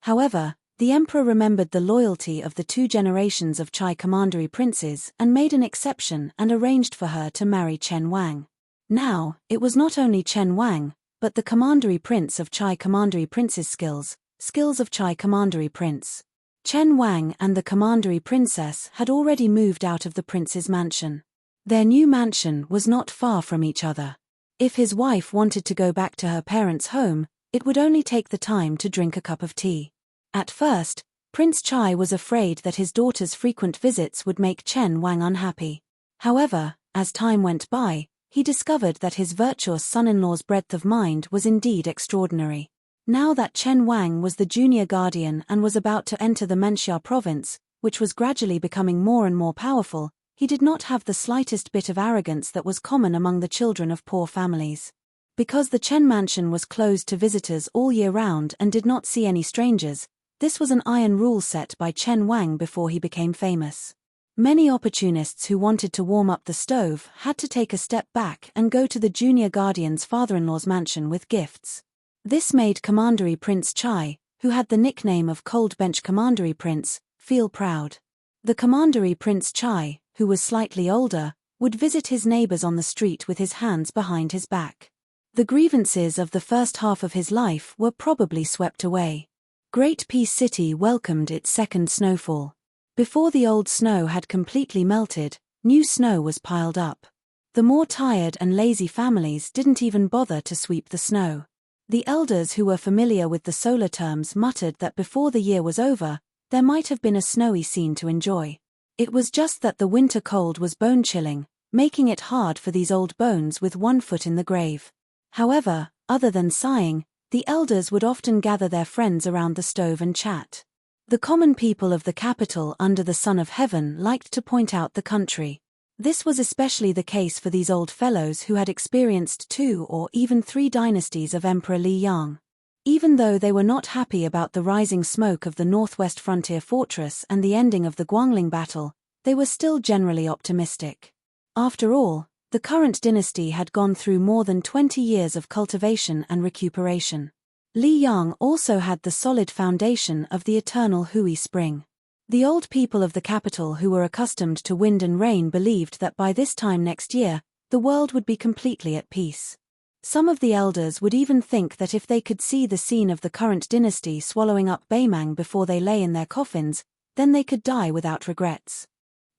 However, the emperor remembered the loyalty of the 2 generations of Chai Commandery princes and made an exception and arranged for her to marry Chen Wang. Now, it was not only Chen Wang, but the Commandery Prince of Chai Commandery Prince's skills of Chai Commandery Prince. Chen Wang and the Commandery Princess had already moved out of the prince's mansion. Their new mansion was not far from each other. If his wife wanted to go back to her parents' home, it would only take the time to drink a cup of tea. At first, Prince Chai was afraid that his daughter's frequent visits would make Chen Wang unhappy. However, as time went by, he discovered that his virtuous son-in-law's breadth of mind was indeed extraordinary. Now that Chen Wang was the junior guardian and was about to enter the Menxia province, which was gradually becoming more and more powerful, he did not have the slightest bit of arrogance that was common among the children of poor families. Because the Chen mansion was closed to visitors all year round and did not see any strangers, this was an iron rule set by Chen Wang before he became famous. Many opportunists who wanted to warm up the stove had to take a step back and go to the junior guardian's father-in-law's mansion with gifts. This made Commandery Prince Chai, who had the nickname of Cold Bench Commandery Prince, feel proud. The Commandery Prince Chai, who was slightly older, would visit his neighbors on the street with his hands behind his back. The grievances of the first half of his life were probably swept away. Great Peace City welcomed its second snowfall. Before the old snow had completely melted, new snow was piled up. The more tired and lazy families didn't even bother to sweep the snow. The elders who were familiar with the solar terms muttered that before the year was over, there might have been a snowy scene to enjoy. It was just that the winter cold was bone-chilling, making it hard for these old bones with one foot in the grave. However, other than sighing, the elders would often gather their friends around the stove and chat. The common people of the capital under the sun of heaven liked to point out the country. This was especially the case for these old fellows who had experienced 2 or even 3 dynasties of Emperor Li Yang. Even though they were not happy about the rising smoke of the northwest frontier fortress and the ending of the Guangling battle, they were still generally optimistic. After all, the current dynasty had gone through more than 20 years of cultivation and recuperation. Li Yang also had the solid foundation of the eternal Hui spring. The old people of the capital who were accustomed to wind and rain believed that by this time next year, the world would be completely at peace. Some of the elders would even think that if they could see the scene of the current dynasty swallowing up Beimang before they lay in their coffins, then they could die without regrets.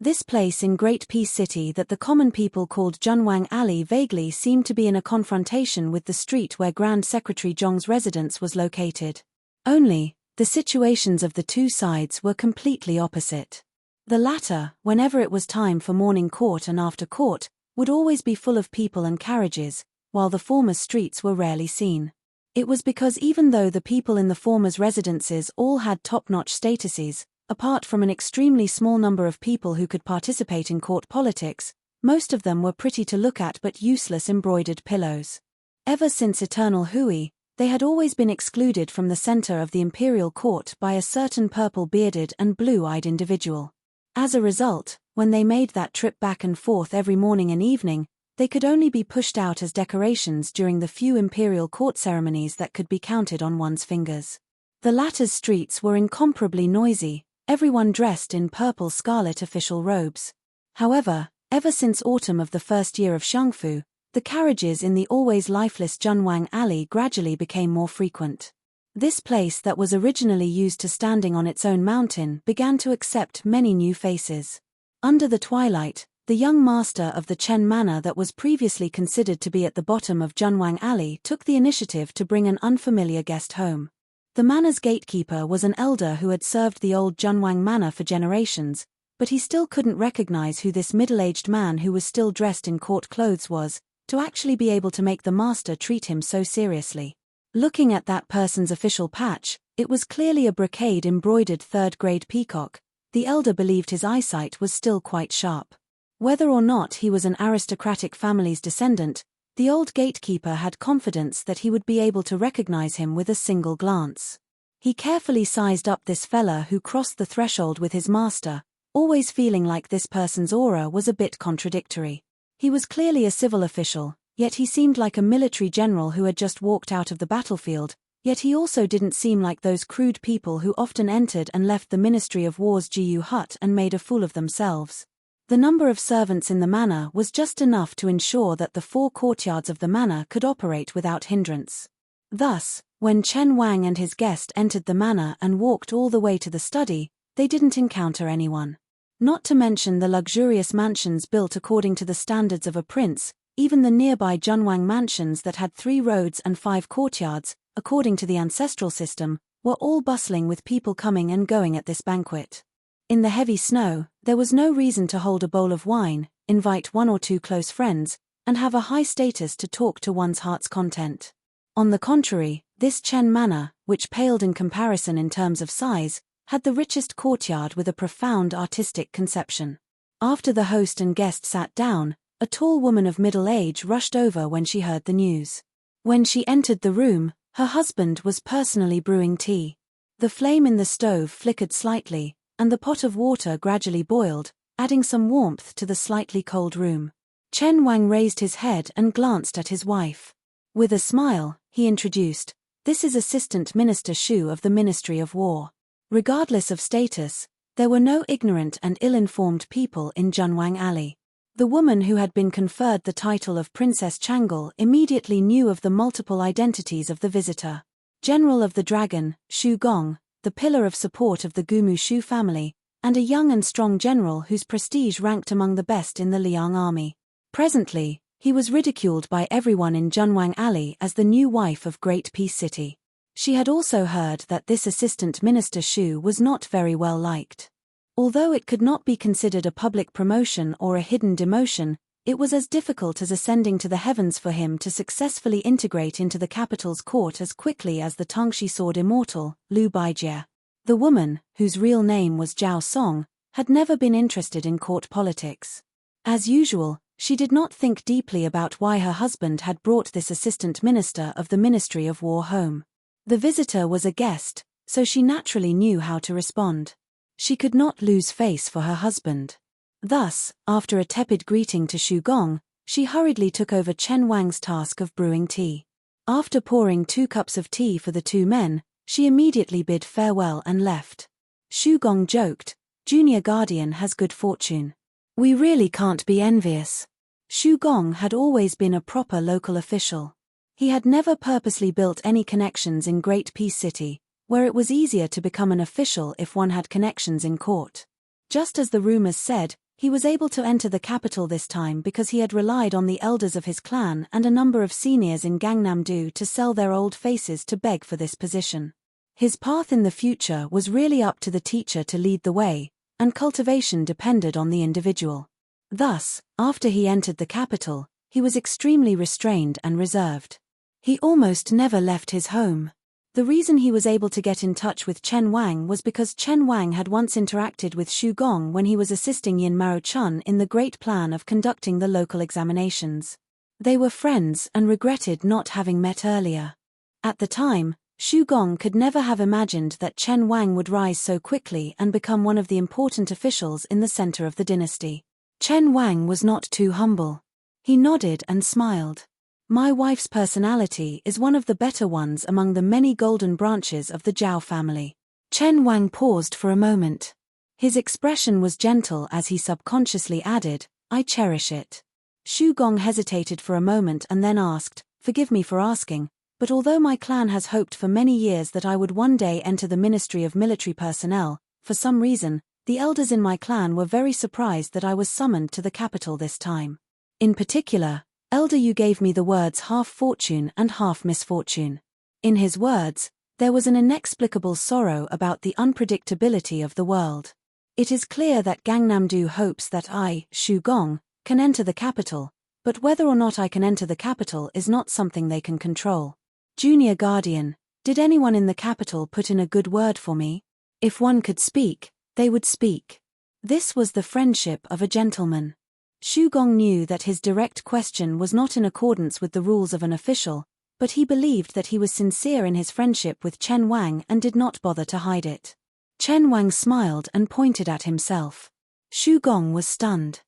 This place in Great Peace City that the common people called Junwang Alley vaguely seemed to be in a confrontation with the street where Grand Secretary Zhong's residence was located. Only, the situations of the 2 sides were completely opposite. The latter, whenever it was time for morning court and after court, would always be full of people and carriages, while the former streets were rarely seen. It was because even though the people in the former's residences all had top-notch statuses, apart from an extremely small number of people who could participate in court politics, most of them were pretty to look at but useless embroidered pillows. Ever since Eternal Hui, they had always been excluded from the center of the imperial court by a certain purple-bearded and blue-eyed individual. As a result, when they made that trip back and forth every morning and evening, they could only be pushed out as decorations during the few imperial court ceremonies that could be counted on one's fingers. The latter's streets were incomparably noisy, everyone dressed in purple scarlet official robes. However, ever since autumn of the first year of Shangfu, the carriages in the always lifeless Junwang Alley gradually became more frequent. This place that was originally used to standing on its own mountain began to accept many new faces. Under the twilight, the young master of the Chen Manor that was previously considered to be at the bottom of Junwang Alley took the initiative to bring an unfamiliar guest home. The manor's gatekeeper was an elder who had served the old Junwang Manor for generations, but he still couldn't recognize who this middle-aged man who was still dressed in court clothes was, to actually be able to make the master treat him so seriously. Looking at that person's official patch, it was clearly a brocade-embroidered third-grade peacock. The elder believed his eyesight was still quite sharp. Whether or not he was an aristocratic family's descendant, the old gatekeeper had confidence that he would be able to recognize him with a single glance. He carefully sized up this fella who crossed the threshold with his master, always feeling like this person's aura was a bit contradictory. He was clearly a civil official, yet he seemed like a military general who had just walked out of the battlefield, yet he also didn't seem like those crude people who often entered and left the Ministry of War's GU hut and made a fool of themselves. The number of servants in the manor was just enough to ensure that the 4 courtyards of the manor could operate without hindrance. Thus, when Chen Wang and his guest entered the manor and walked all the way to the study, they didn't encounter anyone. Not to mention the luxurious mansions built according to the standards of a prince, even the nearby Junwang mansions that had 3 roads and 5 courtyards, according to the ancestral system, were all bustling with people coming and going at this banquet. In the heavy snow, there was no reason to hold a bowl of wine, invite 1 or 2 close friends, and have a high status to talk to one's heart's content. On the contrary, this Chen Manor, which paled in comparison in terms of size, had the richest courtyard with a profound artistic conception. After the host and guest sat down, a tall woman of middle age rushed over when she heard the news. When she entered the room, her husband was personally brewing tea. The flame in the stove flickered slightly, and the pot of water gradually boiled, adding some warmth to the slightly cold room. Chen Wang raised his head and glanced at his wife. With a smile, he introduced, "This is Assistant Minister Xu of the Ministry of War." Regardless of status, there were no ignorant and ill-informed people in Junwang Alley. The woman who had been conferred the title of Princess Changle immediately knew of the multiple identities of the visitor. General of the Dragon, Xu Gong, the pillar of support of the Gumu Xu family, and a young and strong general whose prestige ranked among the best in the Liang army. Presently, he was ridiculed by everyone in Junwang Alley as the new wife of Great Peace City. She had also heard that this Assistant Minister Xu was not very well liked. Although it could not be considered a public promotion or a hidden demotion, it was as difficult as ascending to the heavens for him to successfully integrate into the capital's court as quickly as the Tangxi sword immortal, Liu Baijie. The woman, whose real name was Zhao Song, had never been interested in court politics. As usual, she did not think deeply about why her husband had brought this assistant minister of the Ministry of War home. The visitor was a guest, so she naturally knew how to respond. She could not lose face for her husband. Thus, after a tepid greeting to Xu Gong, she hurriedly took over Chen Wang's task of brewing tea. After pouring 2 cups of tea for the 2 men, she immediately bid farewell and left. Xu Gong joked, "Junior Guardian has good fortune. We really can't be envious." Xu Gong had always been a proper local official. He had never purposely built any connections in Great Peace City, where it was easier to become an official if one had connections in court. Just as the rumors said, he was able to enter the capital this time because he had relied on the elders of his clan and a number of seniors in Gangnam-do to sell their old faces to beg for this position. His path in the future was really up to the teacher to lead the way, and cultivation depended on the individual. Thus, after he entered the capital, he was extremely restrained and reserved. He almost never left his home. The reason he was able to get in touch with Chen Wang was because Chen Wang had once interacted with Xu Gong when he was assisting Yin Mao-chun in the great plan of conducting the local examinations. They were friends and regretted not having met earlier. At the time, Xu Gong could never have imagined that Chen Wang would rise so quickly and become one of the important officials in the center of the dynasty. Chen Wang was not too humble. He nodded and smiled. "My wife's personality is one of the better ones among the many golden branches of the Zhao family." Chen Wang paused for a moment. His expression was gentle as he subconsciously added, "I cherish it." Xu Gong hesitated for a moment and then asked, "Forgive me for asking, but although my clan has hoped for many years that I would one day enter the Ministry of Military Personnel, for some reason, the elders in my clan were very surprised that I was summoned to the capital this time. In particular, Elder Yu gave me the words half fortune and half misfortune. In his words, there was an inexplicable sorrow about the unpredictability of the world. It is clear that Gangnam-do hopes that I, Xu Gong, can enter the capital, but whether or not I can enter the capital is not something they can control. Junior Guardian, did anyone in the capital put in a good word for me? If one could speak, they would speak. This was the friendship of a gentleman. Xu Gong knew that his direct question was not in accordance with the rules of an official, but he believed that he was sincere in his friendship with Chen Wang and did not bother to hide it. Chen Wang smiled and pointed at himself. Xu Gong was stunned.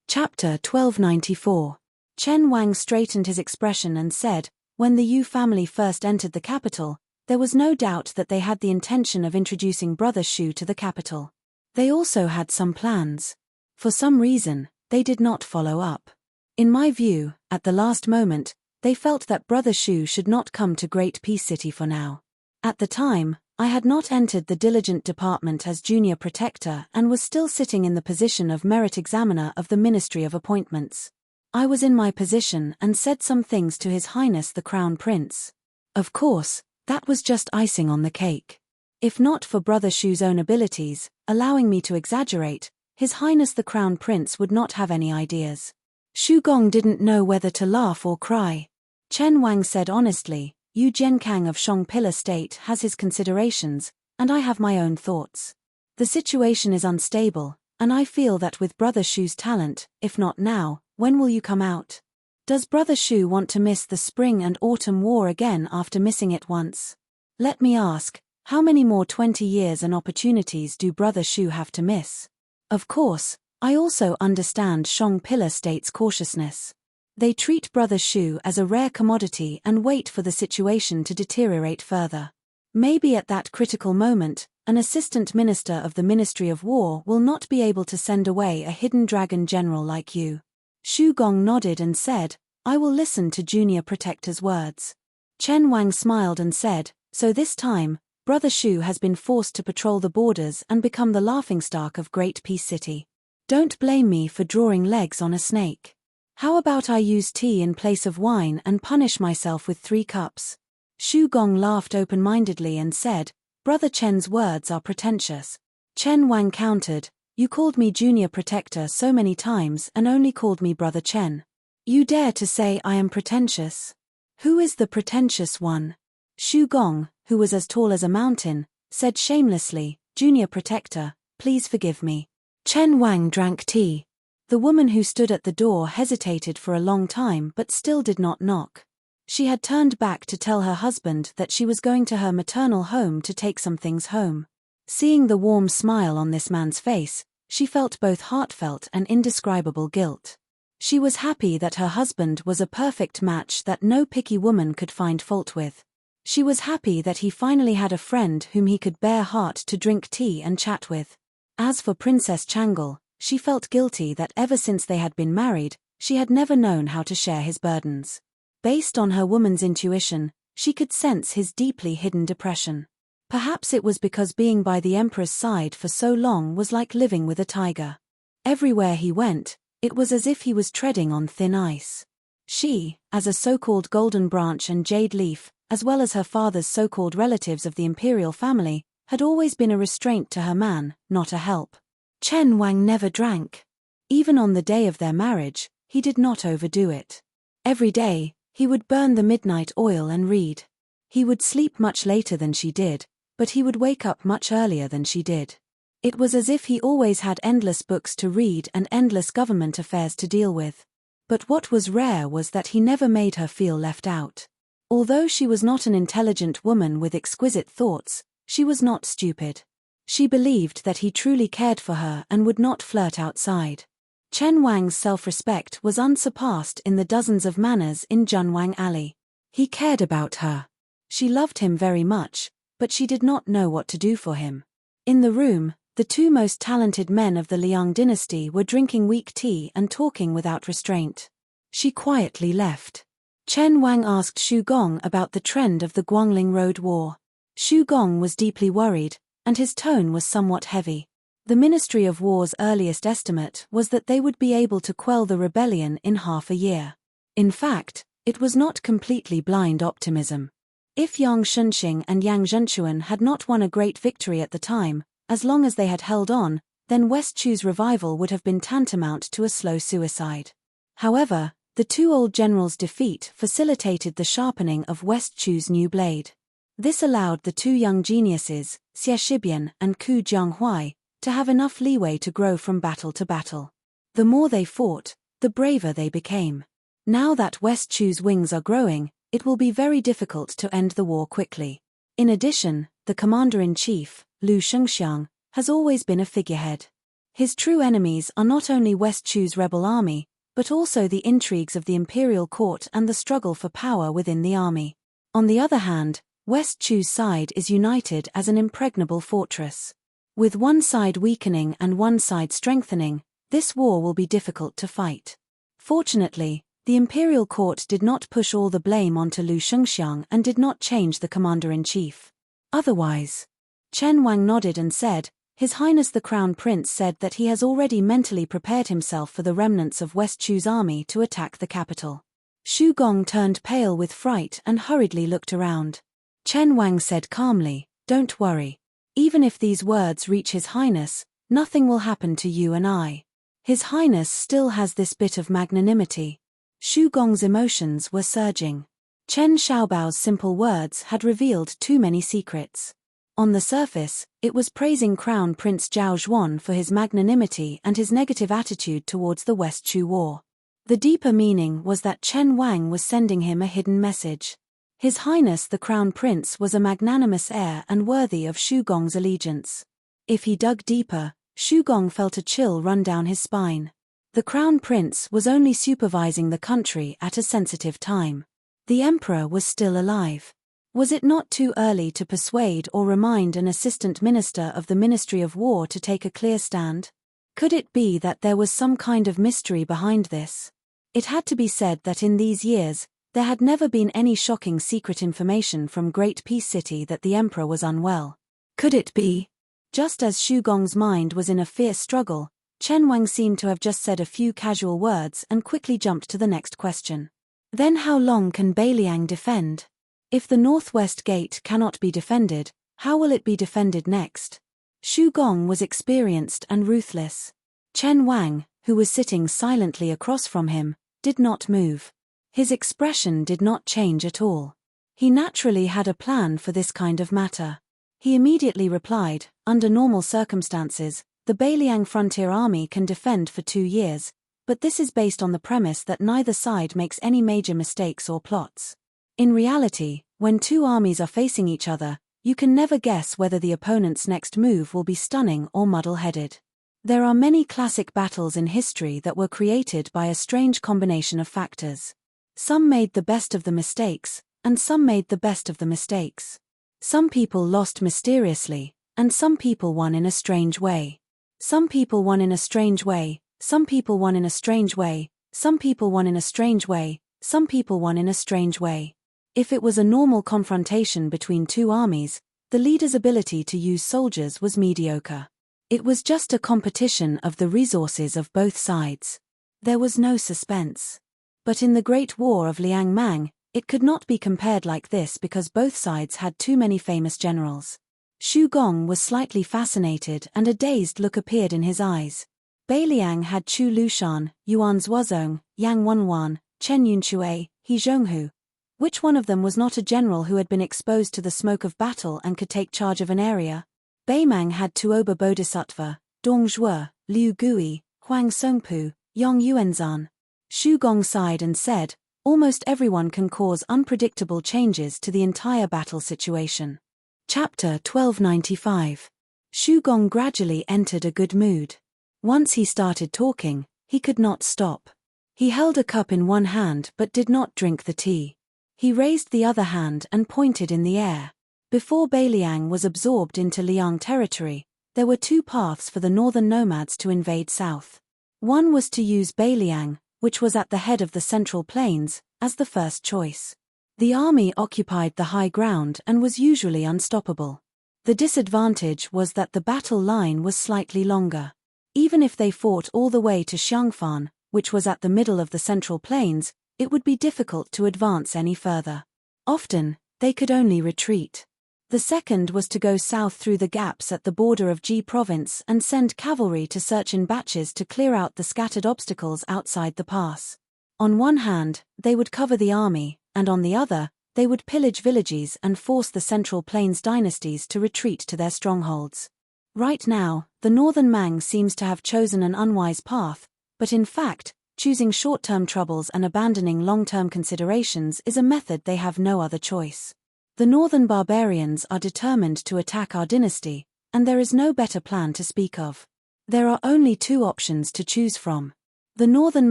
Chapter 1294. Chen Wang straightened his expression and said, when the Yu family first entered the capital, there was no doubt that they had the intention of introducing Brother Xu to the capital. They also had some plans. For some reason, they did not follow up. In my view, at the last moment, they felt that Brother Xu should not come to Great Peace City for now. At the time, I had not entered the diligent department as junior protector and was still sitting in the position of merit examiner of the Ministry of Appointments. I was in my position and said some things to His Highness the Crown Prince. Of course, that was just icing on the cake. If not for Brother Xu's own abilities, allowing me to exaggerate, His Highness the Crown Prince would not have any ideas. Xu Gong didn't know whether to laugh or cry. Chen Wang said honestly, Yu Zhenkang of Shongpilla State has his considerations, and I have my own thoughts. The situation is unstable, and I feel that with Brother Xu's talent, if not now, when will you come out? Does Brother Xu want to miss the spring and autumn war again after missing it once? Let me ask, how many more 20 years and opportunities do Brother Xu have to miss? Of course, I also understand Shongpilla State's cautiousness. They treat Brother Xu as a rare commodity and wait for the situation to deteriorate further. Maybe at that critical moment, an assistant minister of the Ministry of War will not be able to send away a hidden dragon general like you. Xu Gong nodded and said, I will listen to Junior Protector's words. Chen Wang smiled and said, so this time, Brother Xu has been forced to patrol the borders and become the laughingstock of Great Peace City. Don't blame me for drawing legs on a snake. How about I use tea in place of wine and punish myself with 3 cups? Xu Gong laughed open-mindedly and said, Brother Chen's words are pretentious. Chen Wang countered, you called me Junior Protector so many times and only called me Brother Chen. You dare to say I am pretentious? Who is the pretentious one? Xu Gong, who was as tall as a mountain, said shamelessly, Junior Protector, please forgive me. Chen Wang drank tea. The woman who stood at the door hesitated for a long time but still did not knock. She had turned back to tell her husband that she was going to her maternal home to take some things home. Seeing the warm smile on this man's face, she felt both heartfelt and indescribable guilt. She was happy that her husband was a perfect match that no picky woman could find fault with. She was happy that he finally had a friend whom he could bear heart to drink tea and chat with. As for Princess Changle, she felt guilty that ever since they had been married, she had never known how to share his burdens. Based on her woman's intuition, she could sense his deeply hidden depression. Perhaps it was because being by the Emperor's side for so long was like living with a tiger. Everywhere he went, it was as if he was treading on thin ice. She, as a so-called Golden Branch and Jade Leaf, as well as her father's so-called relatives of the imperial family, had always been a restraint to her man, not a help. Chen Wang never drank. Even on the day of their marriage, he did not overdo it. Every day, he would burn the midnight oil and read. He would sleep much later than she did, but he would wake up much earlier than she did. It was as if he always had endless books to read and endless government affairs to deal with. But what was rare was that he never made her feel left out. Although she was not an intelligent woman with exquisite thoughts, she was not stupid. She believed that he truly cared for her and would not flirt outside. Chen Wang's self-respect was unsurpassed in the dozens of manors in Junwang Alley. He cared about her. She loved him very much, but she did not know what to do for him. In the room, the 2 most talented men of the Liang dynasty were drinking weak tea and talking without restraint. She quietly left. Chen Wang asked Xu Gong about the trend of the Guangling Road War. Xu Gong was deeply worried, and his tone was somewhat heavy. The Ministry of War's earliest estimate was that they would be able to quell the rebellion in half a year. In fact, it was not completely blind optimism. If Yang Shunxing and Yang Zhenchuan had not won a great victory at the time, as long as they had held on, then West Chu's revival would have been tantamount to a slow suicide. However, the 2 old generals' defeat facilitated the sharpening of West Chu's new blade. This allowed the 2 young geniuses, Xie Shibian and Ku Jianghuai, to have enough leeway to grow from battle to battle. The more they fought, the braver they became. Now that West Chu's wings are growing, it will be very difficult to end the war quickly. In addition, the commander-in-chief, Lu Shengxiang, has always been a figurehead. His true enemies are not only West Chu's rebel army, but also the intrigues of the imperial court and the struggle for power within the army. On the other hand, West Chu's side is united as an impregnable fortress. With one side weakening and one side strengthening, this war will be difficult to fight. Fortunately, the imperial court did not push all the blame onto Lu Shengxiang and did not change the commander-in-chief. Otherwise, Chen Wang nodded and said, His Highness the Crown Prince said that he has already mentally prepared himself for the remnants of West Chu's army to attack the capital. Xu Gong turned pale with fright and hurriedly looked around. Chen Wang said calmly, Don't worry. Even if these words reach His Highness, nothing will happen to you and I. His Highness still has this bit of magnanimity. Xu Gong's emotions were surging. Chen Xiaobao's simple words had revealed too many secrets. On the surface, it was praising Crown Prince Zhao Zhuan for his magnanimity and his negative attitude towards the West Chu war. The deeper meaning was that Chen Wang was sending him a hidden message. His Highness the Crown Prince was a magnanimous heir and worthy of Xu Gong's allegiance. If he dug deeper, Xu Gong felt a chill run down his spine. The Crown Prince was only supervising the country at a sensitive time. The Emperor was still alive. Was it not too early to persuade or remind an assistant minister of the Ministry of War to take a clear stand? Could it be that there was some kind of mystery behind this? It had to be said that in these years, there had never been any shocking secret information from Great Peace City that the Emperor was unwell. Could it be? Just as Xu Gong's mind was in a fierce struggle, Chen Wang seemed to have just said a few casual words and quickly jumped to the next question. Then how long can Beiliang defend? If the northwest gate cannot be defended, how will it be defended next? Xu Gong was experienced and ruthless. Chen Wang, who was sitting silently across from him, did not move. His expression did not change at all. He naturally had a plan for this kind of matter. He immediately replied, Under normal circumstances, the Beiliang Frontier Army can defend for 2 years, but this is based on the premise that neither side makes any major mistakes or plots. In reality, when two armies are facing each other, you can never guess whether the opponent's next move will be stunning or muddle-headed. There are many classic battles in history that were created by a strange combination of factors. Some made the best of the mistakes, and some made the best of the mistakes. Some people lost mysteriously, and some people won in a strange way. Some people won in a strange way, some people won in a strange way, some people won in a strange way, some people won in a strange way. If it was a normal confrontation between two armies, the leader's ability to use soldiers was mediocre. It was just a competition of the resources of both sides. There was no suspense. But in the Great War of Liang Mang, it could not be compared like this because both sides had too many famous generals. Xu Gong was slightly fascinated and a dazed look appeared in his eyes. Beiliang had Chu Lushan, Yuan Zuozong, Yang Wenwan, Chen Yunxue, He Zhonghu. Which one of them was not a general who had been exposed to the smoke of battle and could take charge of an area? Beimang had Tuoba Bodhisattva, Dong Zhuo, Liu Gui, Huang Songpu, Yong Yuanzan. Xu Gong sighed and said, Almost everyone can cause unpredictable changes to the entire battle situation. Chapter 1295. Xu Gong gradually entered a good mood. Once he started talking, he could not stop. He held a cup in one hand but did not drink the tea. He raised the other hand and pointed in the air. Before Beiliang was absorbed into Liang territory, there were two paths for the northern nomads to invade south. One was to use Beiliang, which was at the head of the Central Plains, as the first choice. The army occupied the high ground and was usually unstoppable. The disadvantage was that the battle line was slightly longer. Even if they fought all the way to Xiangfan, which was at the middle of the Central Plains, it would be difficult to advance any further. Often, they could only retreat. The second was to go south through the gaps at the border of Ji province and send cavalry to search in batches to clear out the scattered obstacles outside the pass. On one hand, they would cover the army, and on the other, they would pillage villages and force the Central Plains dynasties to retreat to their strongholds. Right now, the northern Mang seems to have chosen an unwise path, But in fact, choosing short-term troubles and abandoning long-term considerations is a method they have no other choice. The northern barbarians are determined to attack our dynasty, and there is no better plan to speak of. There are only two options to choose from. The northern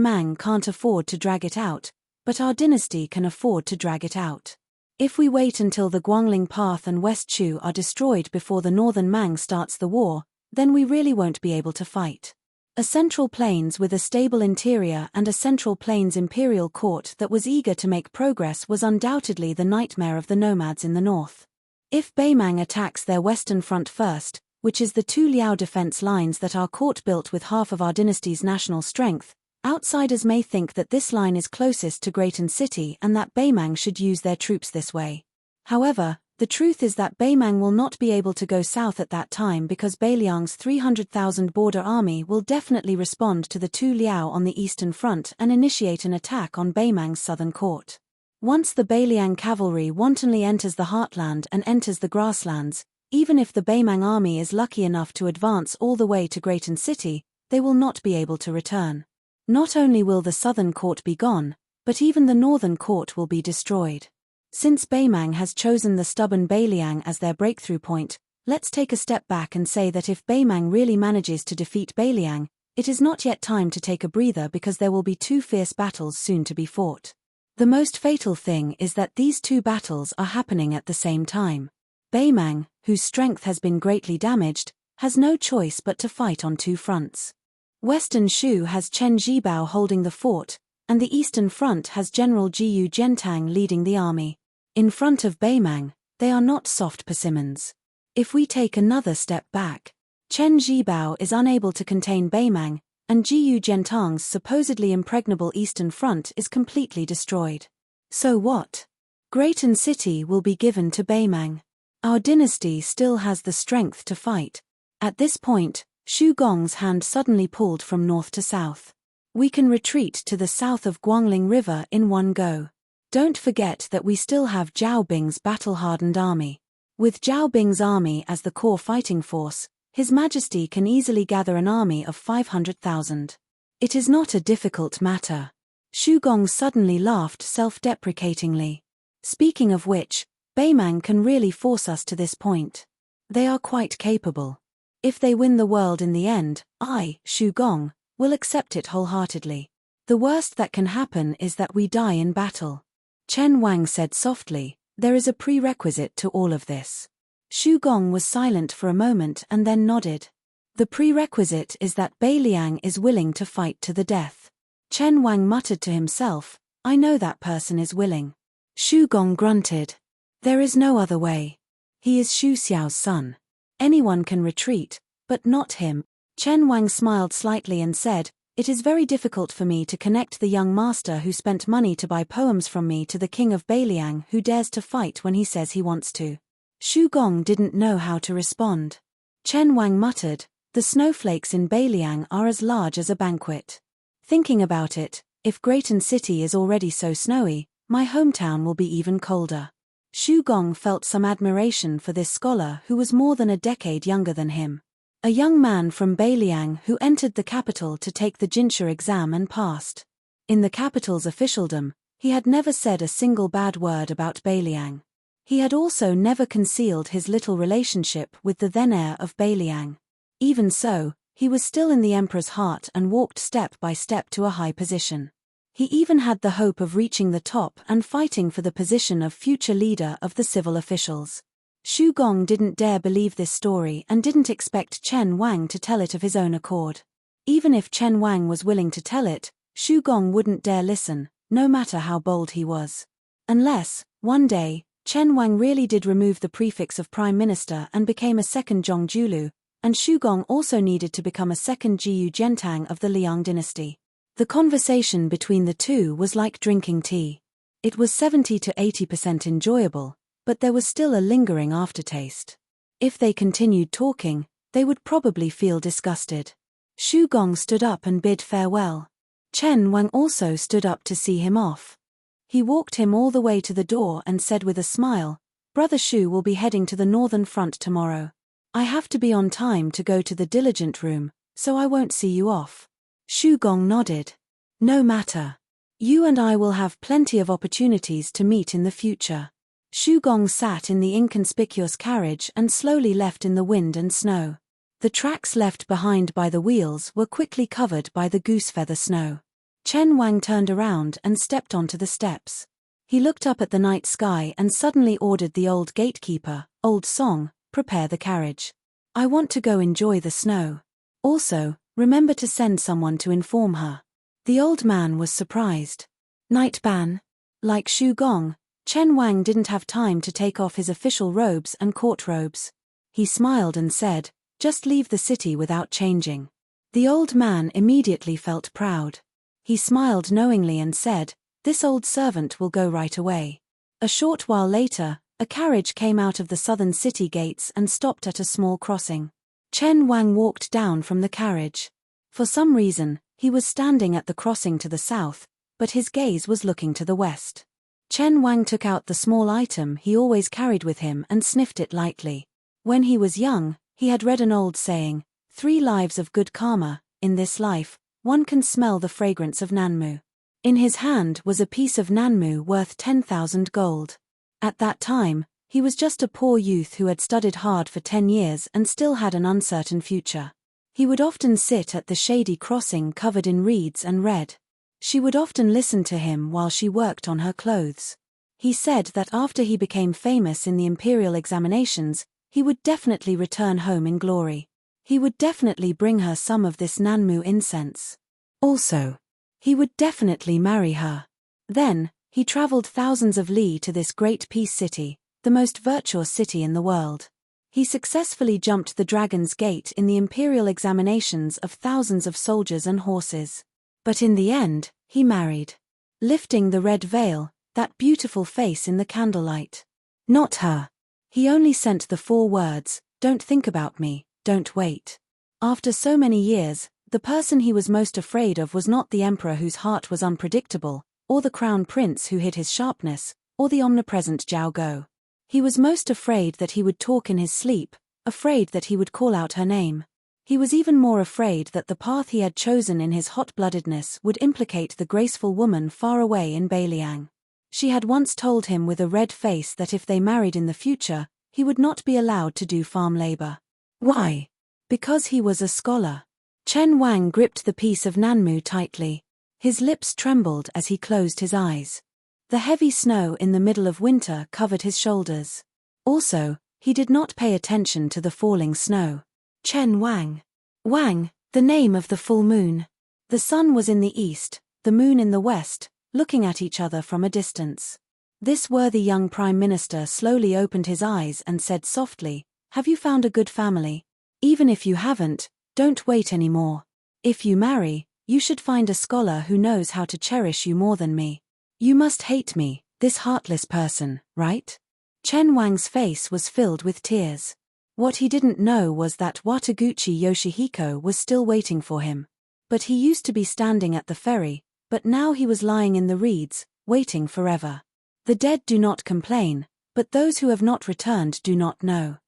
Mang can't afford to drag it out, but our dynasty can afford to drag it out. If we wait until the Guangling Path and West Chu are destroyed before the northern Mang starts the war, then we really won't be able to fight. A central plains with a stable interior and a central plains imperial court that was eager to make progress was undoubtedly the nightmare of the nomads in the north. If Beimang attacks their western front first, which is the two Liao defense lines that our court built with half of our dynasty's national strength, outsiders may think that this line is closest to Greaton City and that Beimang should use their troops this way. However, the truth is that Beimang will not be able to go south at that time because Beiliang's 300,000 border army will definitely respond to the two Liao on the eastern front and initiate an attack on Beimang's southern court. Once the Beiliang cavalry wantonly enters the heartland and enters the grasslands, even if the Beimang army is lucky enough to advance all the way to Greaton City, they will not be able to return. Not only will the southern court be gone, but even the northern court will be destroyed. Since Beimang has chosen the stubborn Beiliang as their breakthrough point, let's take a step back and say that if Beimang really manages to defeat Beiliang, it is not yet time to take a breather because there will be two fierce battles soon to be fought. The most fatal thing is that these two battles are happening at the same time. Beimang, whose strength has been greatly damaged, has no choice but to fight on two fronts. Western Shu has Chen Zhibao holding the fort, and the eastern front has General Jiyu Zhentang leading the army. In front of Beimang, they are not soft persimmons. If we take another step back, Chen Zhibao is unable to contain Beimang, and Jiyu Zhentang's supposedly impregnable eastern front is completely destroyed. So what? Greaton City will be given to Beimang. Our dynasty still has the strength to fight. At this point, Xu Gong's hand suddenly pulled from north to south. We can retreat to the south of Guangling River in one go. Don't forget that we still have Zhao Bing's battle-hardened army. With Zhao Bing's army as the core fighting force, His Majesty can easily gather an army of 500,000. It is not a difficult matter. Xu Gong suddenly laughed self-deprecatingly. Speaking of which, Beimang can really force us to this point. They are quite capable. If they win the world in the end, I, Xu Gong, will accept it wholeheartedly. The worst that can happen is that we die in battle. Chen Wang said softly, there is a prerequisite to all of this. Xu Gong was silent for a moment and then nodded. The prerequisite is that Beiliang is willing to fight to the death. Chen Wang muttered to himself, I know that person is willing. Xu Gong grunted. There is no other way. He is Xu Xiao's son. Anyone can retreat, but not him. Chen Wang smiled slightly and said, it is very difficult for me to connect the young master who spent money to buy poems from me to the king of Beiliang who dares to fight when he says he wants to. Xu Gong didn't know how to respond. Chen Wang muttered, the snowflakes in Beiliang are as large as a banquet. Thinking about it, if Greaton City is already so snowy, my hometown will be even colder. Xu Gong felt some admiration for this scholar who was more than a decade younger than him. A young man from Beiliang who entered the capital to take the Jinsha exam and passed. In the capital's officialdom, he had never said a single bad word about Beiliang. He had also never concealed his little relationship with the then heir of Beiliang. Even so, he was still in the emperor's heart and walked step by step to a high position. He even had the hope of reaching the top and fighting for the position of future leader of the civil officials. Xu Gong didn't dare believe this story and didn't expect Chen Wang to tell it of his own accord. Even if Chen Wang was willing to tell it, Xu Gong wouldn't dare listen, no matter how bold he was. Unless, one day, Chen Wang really did remove the prefix of prime minister and became a second Zhongjulu, and Xu Gong also needed to become a second Jiyu Zhentang of the Liang dynasty. The conversation between the two was like drinking tea. It was 70 to 80% enjoyable, but there was still a lingering aftertaste. If they continued talking, they would probably feel disgusted. Xu Gong stood up and bid farewell. Chen Wang also stood up to see him off. He walked him all the way to the door and said with a smile, Brother Xu will be heading to the northern front tomorrow. I have to be on time to go to the diligent room, so I won't see you off. Shu Gong nodded. No matter. You and I will have plenty of opportunities to meet in the future. Shu Gong sat in the inconspicuous carriage and slowly left in the wind and snow. The tracks left behind by the wheels were quickly covered by the goosefeather snow. Chen Wang turned around and stepped onto the steps. He looked up at the night sky and suddenly ordered the old gatekeeper, Old Song, prepare the carriage. I want to go enjoy the snow. Also, remember to send someone to inform her. The old man was surprised. Night ban? Like Shu Gong, Chen Wang didn't have time to take off his official robes and court robes. He smiled and said, just leave the city without changing. The old man immediately felt proud. He smiled knowingly and said, this old servant will go right away. A short while later, a carriage came out of the southern city gates and stopped at a small crossing. Chen Wang walked down from the carriage. For some reason, he was standing at the crossing to the south, but his gaze was looking to the west. Chen Wang took out the small item he always carried with him and sniffed it lightly. When he was young, he had read an old saying, 3 lives of good karma, in this life, one can smell the fragrance of Nanmu. In his hand was a piece of Nanmu worth 10,000 gold. At that time, he was just a poor youth who had studied hard for 10 years and still had an uncertain future. He would often sit at the shady crossing covered in reeds and read. She would often listen to him while she worked on her clothes. He said that after he became famous in the imperial examinations, he would definitely return home in glory. He would definitely bring her some of this Nanmu incense. Also, he would definitely marry her. Then, he traveled thousands of li to this great peace city, the most virtuous city in the world. He successfully jumped the Dragon's Gate in the imperial examinations of thousands of soldiers and horses. But in the end, he married. Lifting the red veil, that beautiful face in the candlelight. Not her. He only sent the 4 words, don't think about me, don't wait. After so many years, the person he was most afraid of was not the emperor whose heart was unpredictable, or the crown prince who hid his sharpness, or the omnipresent Zhao Go. He was most afraid that he would talk in his sleep, afraid that he would call out her name. He was even more afraid that the path he had chosen in his hot-bloodedness would implicate the graceful woman far away in Beiliang. She had once told him with a red face that if they married in the future, he would not be allowed to do farm labor. Why? Because he was a scholar. Chen Wang gripped the piece of Nanmu tightly. His lips trembled as he closed his eyes. The heavy snow in the middle of winter covered his shoulders. Also, he did not pay attention to the falling snow. Chen Wang. Wang, the name of the full moon. The sun was in the east, the moon in the west, looking at each other from a distance. This worthy young prime minister slowly opened his eyes and said softly, have you found a good family? Even if you haven't, don't wait anymore. If you marry, you should find a scholar who knows how to cherish you more than me. You must hate me, this heartless person, right? Chen Wang's face was filled with tears. What he didn't know was that Wataguchi Yoshihiko was still waiting for him. But he used to be standing at the ferry, but now he was lying in the reeds, waiting forever. The dead do not complain, but those who have not returned do not know.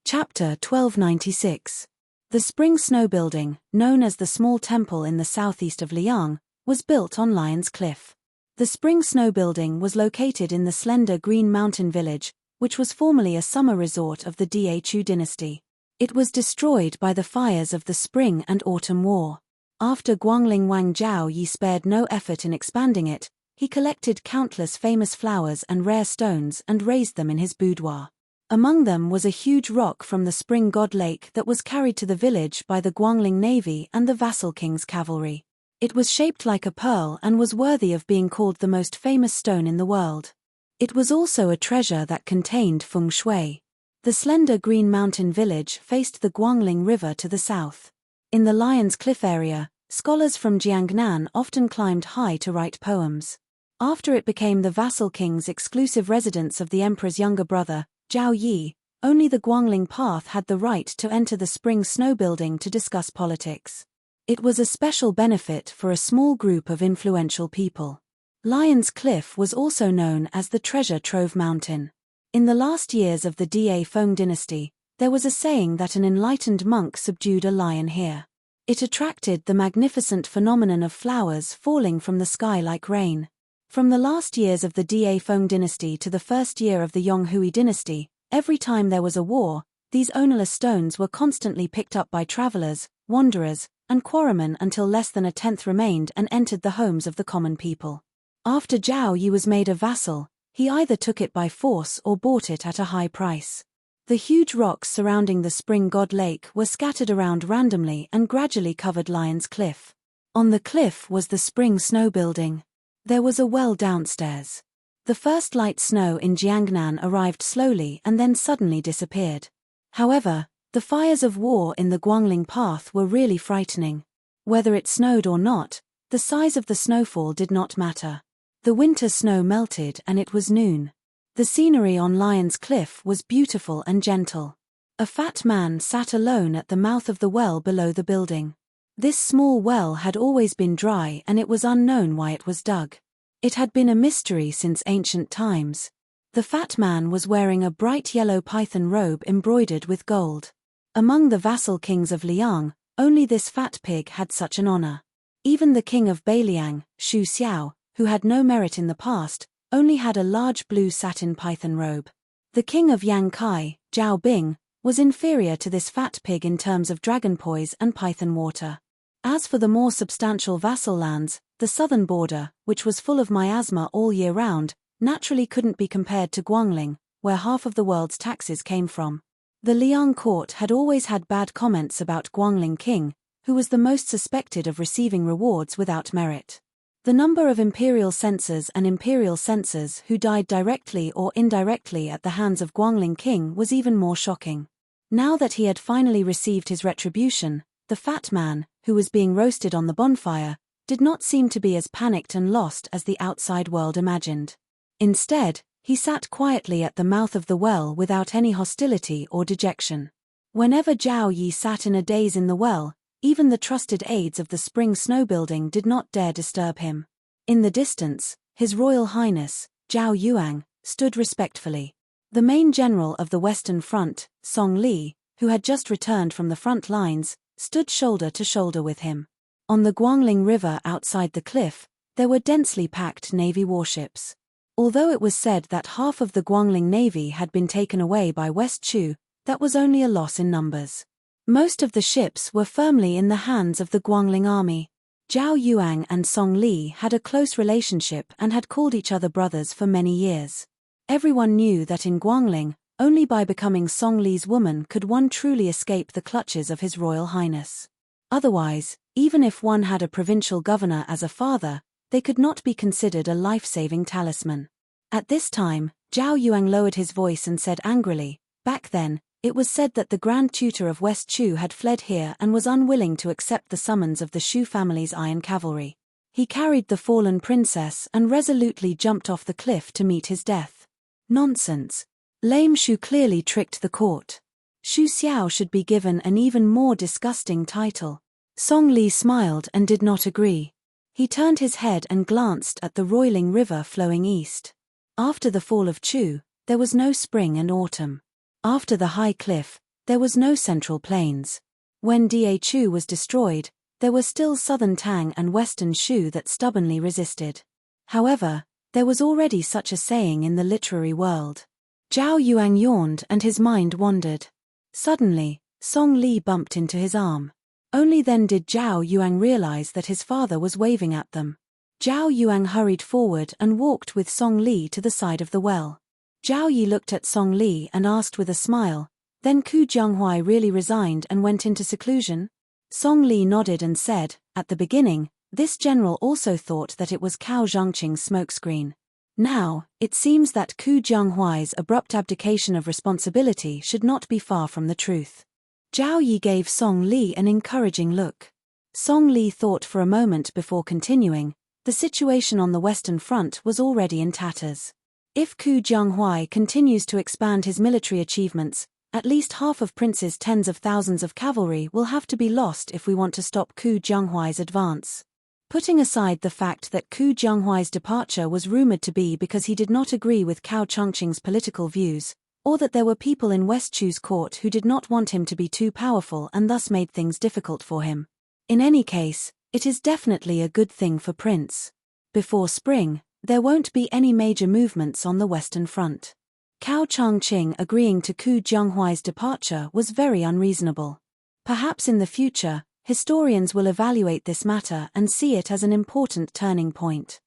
Chapter 1296. The spring snow building, known as the small temple in the southeast of Liang, was built on Lion's Cliff. The spring snow building was located in the slender green mountain village, which was formerly a summer resort of the Daichu dynasty. It was destroyed by the fires of the Spring and Autumn War. After Guangling Wang Zhao Yi spared no effort in expanding it, he collected countless famous flowers and rare stones and raised them in his boudoir. Among them was a huge rock from the Spring God Lake that was carried to the village by the Guangling Navy and the vassal king's cavalry. It was shaped like a pearl and was worthy of being called the most famous stone in the world. It was also a treasure that contained feng shui. The slender green mountain village faced the Guangling River to the south. In the Lion's Cliff area, scholars from Jiangnan often climbed high to write poems. After it became the vassal king's exclusive residence of the emperor's younger brother, Zhao Yi, only the Guangling Path had the right to enter the spring snow building to discuss politics. It was a special benefit for a small group of influential people. Lion's Cliff was also known as the Treasure Trove Mountain. In the last years of the Da Feng dynasty, there was a saying that an enlightened monk subdued a lion here. It attracted the magnificent phenomenon of flowers falling from the sky like rain. From the last years of the Da Feng dynasty to the first year of the Yonghui dynasty, every time there was a war, these ownerless stones were constantly picked up by travelers, wanderers, and quarrymen until less than a tenth remained and entered the homes of the common people. After Zhao Yi was made a vassal, he either took it by force or bought it at a high price. The huge rocks surrounding the spring god lake were scattered around randomly and gradually covered Lion's Cliff. On the cliff was the spring snow building. There was a well downstairs. The first light snow in Jiangnan arrived slowly and then suddenly disappeared. However, the fires of war in the Guangling Path were really frightening. Whether it snowed or not, the size of the snowfall did not matter. The winter snow melted and it was noon. The scenery on Lion's Cliff was beautiful and gentle. A fat man sat alone at the mouth of the well below the building. This small well had always been dry and it was unknown why it was dug. It had been a mystery since ancient times. The fat man was wearing a bright yellow python robe embroidered with gold. Among the vassal kings of Liang, only this fat pig had such an honor. Even the king of Beiliang, Xu Xiao, who had no merit in the past, only had a large blue satin python robe. The king of Yang Kai, Zhao Bing, was inferior to this fat pig in terms of dragon poise and python water. As for the more substantial vassal lands, the southern border, which was full of miasma all year round, naturally couldn't be compared to Guangling, where half of the world's taxes came from. The Liang court had always had bad comments about Guangling king, who was the most suspected of receiving rewards without merit. The number of imperial censors and imperial censors who died directly or indirectly at the hands of Guangling king was even more shocking. Now that he had finally received his retribution, the fat man, who was being roasted on the bonfire, did not seem to be as panicked and lost as the outside world imagined. Instead, he sat quietly at the mouth of the well without any hostility or dejection. Whenever Zhao Yi sat in a daze in the well, even the trusted aides of the spring snow building did not dare disturb him. In the distance, His Royal Highness, Zhao Yuang, stood respectfully. The main general of the Western Front, Song Li, who had just returned from the front lines, stood shoulder to shoulder with him. On the Guangling River outside the cliff, there were densely packed navy warships. Although it was said that half of the Guangling navy had been taken away by West Chu, that was only a loss in numbers. Most of the ships were firmly in the hands of the Guangling army. Zhao Yuang and Song Li had a close relationship and had called each other brothers for many years. Everyone knew that in Guangling, only by becoming Song Li's woman could one truly escape the clutches of His Royal Highness. Otherwise, even if one had a provincial governor as a father, they could not be considered a life-saving talisman. At this time, Zhao Yuang lowered his voice and said angrily, "Back then, it was said that the Grand Tutor of West Chu had fled here and was unwilling to accept the summons of the Shu family's iron cavalry. He carried the fallen princess and resolutely jumped off the cliff to meet his death." Nonsense. Lame Shu clearly tricked the court. Xu Xiao should be given an even more disgusting title. Song Li smiled and did not agree. He turned his head and glanced at the roiling river flowing east. After the fall of Chu, there was no spring and autumn. After the high cliff, there was no central plains. When Da Chu was destroyed, there were still southern Tang and western Shu that stubbornly resisted. However, there was already such a saying in the literary world. Zhao Yuang yawned and his mind wandered. Suddenly, Song Li bumped into his arm. Only then did Zhao Yuang realize that his father was waving at them. Zhao Yuang hurried forward and walked with Song Li to the side of the well. Zhao Yi looked at Song Li and asked with a smile, "Then Ku Jianghuai really resigned and went into seclusion?" Song Li nodded and said, "At the beginning, this general also thought that it was Cao Zhangqing's smokescreen. Now, it seems that Ku Jianghuai's abrupt abdication of responsibility should not be far from the truth." Zhao Yi gave Song Li an encouraging look. Song Li thought for a moment before continuing. The situation on the Western Front was already in tatters. If Ku Jianghuai continues to expand his military achievements, at least half of Prince's tens of thousands of cavalry will have to be lost if we want to stop Ku Jianghuai's advance. Putting aside the fact that Ku Jianghuai's departure was rumored to be because he did not agree with Cao Changqing's political views, or that there were people in West Chu's court who did not want him to be too powerful and thus made things difficult for him. In any case, it is definitely a good thing for Prince. Before spring, there won't be any major movements on the Western Front. Cao Changqing agreeing to Ku Jianghuai's departure was very unreasonable. Perhaps in the future, historians will evaluate this matter and see it as an important turning point.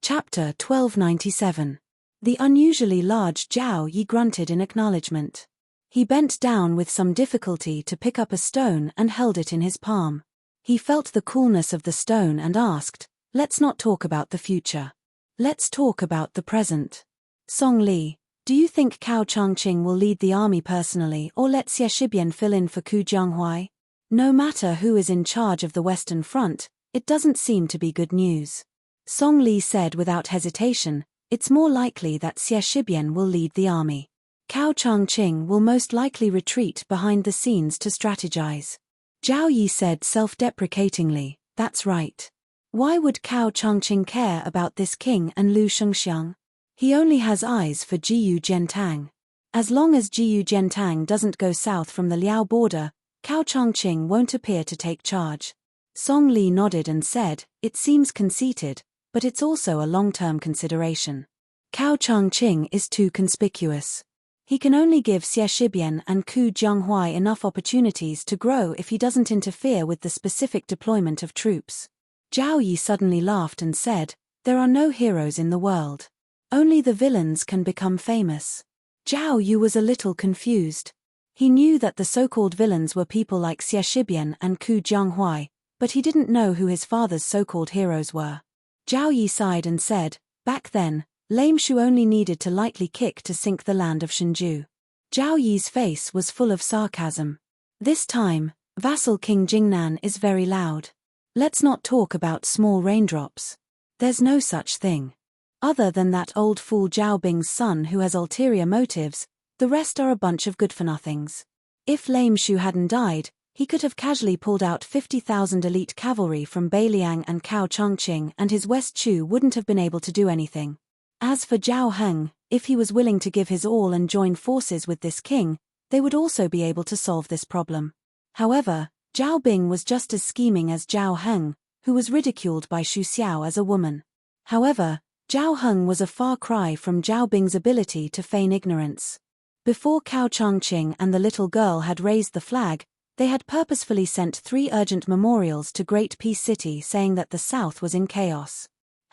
Chapter 1297. The unusually large Zhao Yi grunted in acknowledgement. He bent down with some difficulty to pick up a stone and held it in his palm. He felt the coolness of the stone and asked, "Let's not talk about the future. Let's talk about the present. Song Li, do you think Cao Changqing will lead the army personally or let Xie Shibian fill in for Ku Jianghuai? No matter who is in charge of the Western Front, it doesn't seem to be good news." Song Li said without hesitation, "It's more likely that Xie Shibian will lead the army. Cao Changqing will most likely retreat behind the scenes to strategize." Zhao Yi said self-deprecatingly, "That's right. Why would Cao Changqing care about this king and Lu Shengxiang? He only has eyes for Jiyu Jiantang. As long as Jiyu Jiantang doesn't go south from the Liao border, Cao Changqing won't appear to take charge." Song Li nodded and said, "It seems conceited, but it's also a long-term consideration. Cao Changqing is too conspicuous. He can only give Xie Shibian and Ku Jianghuai enough opportunities to grow if he doesn't interfere with the specific deployment of troops." Zhao Yi suddenly laughed and said, "There are no heroes in the world. Only the villains can become famous." Zhao Yu was a little confused. He knew that the so-called villains were people like Xie Shibian and Ku Jianghuai, but he didn't know who his father's so-called heroes were. Zhao Yi sighed and said, "Back then, Lame Shu only needed to lightly kick to sink the land of Shenju." Zhao Yi's face was full of sarcasm. "This time, vassal King Jingnan is very loud. Let's not talk about small raindrops. There's no such thing. Other than that old fool Zhao Bing's son who has ulterior motives, the rest are a bunch of good-for-nothings. If Lame Shu hadn't died, he could have casually pulled out 50,000 elite cavalry from Beiliang and Cao Changqing and his West Chu wouldn't have been able to do anything. As for Zhao Heng, if he was willing to give his all and join forces with this king, they would also be able to solve this problem. However, Zhao Bing was just as scheming as Zhao Heng, who was ridiculed by Xu Xiao as a woman. However, Zhao Heng was a far cry from Zhao Bing's ability to feign ignorance. Before Cao Changqing and the little girl had raised the flag, they had purposefully sent 3 urgent memorials to Great Peace City saying that the South was in chaos.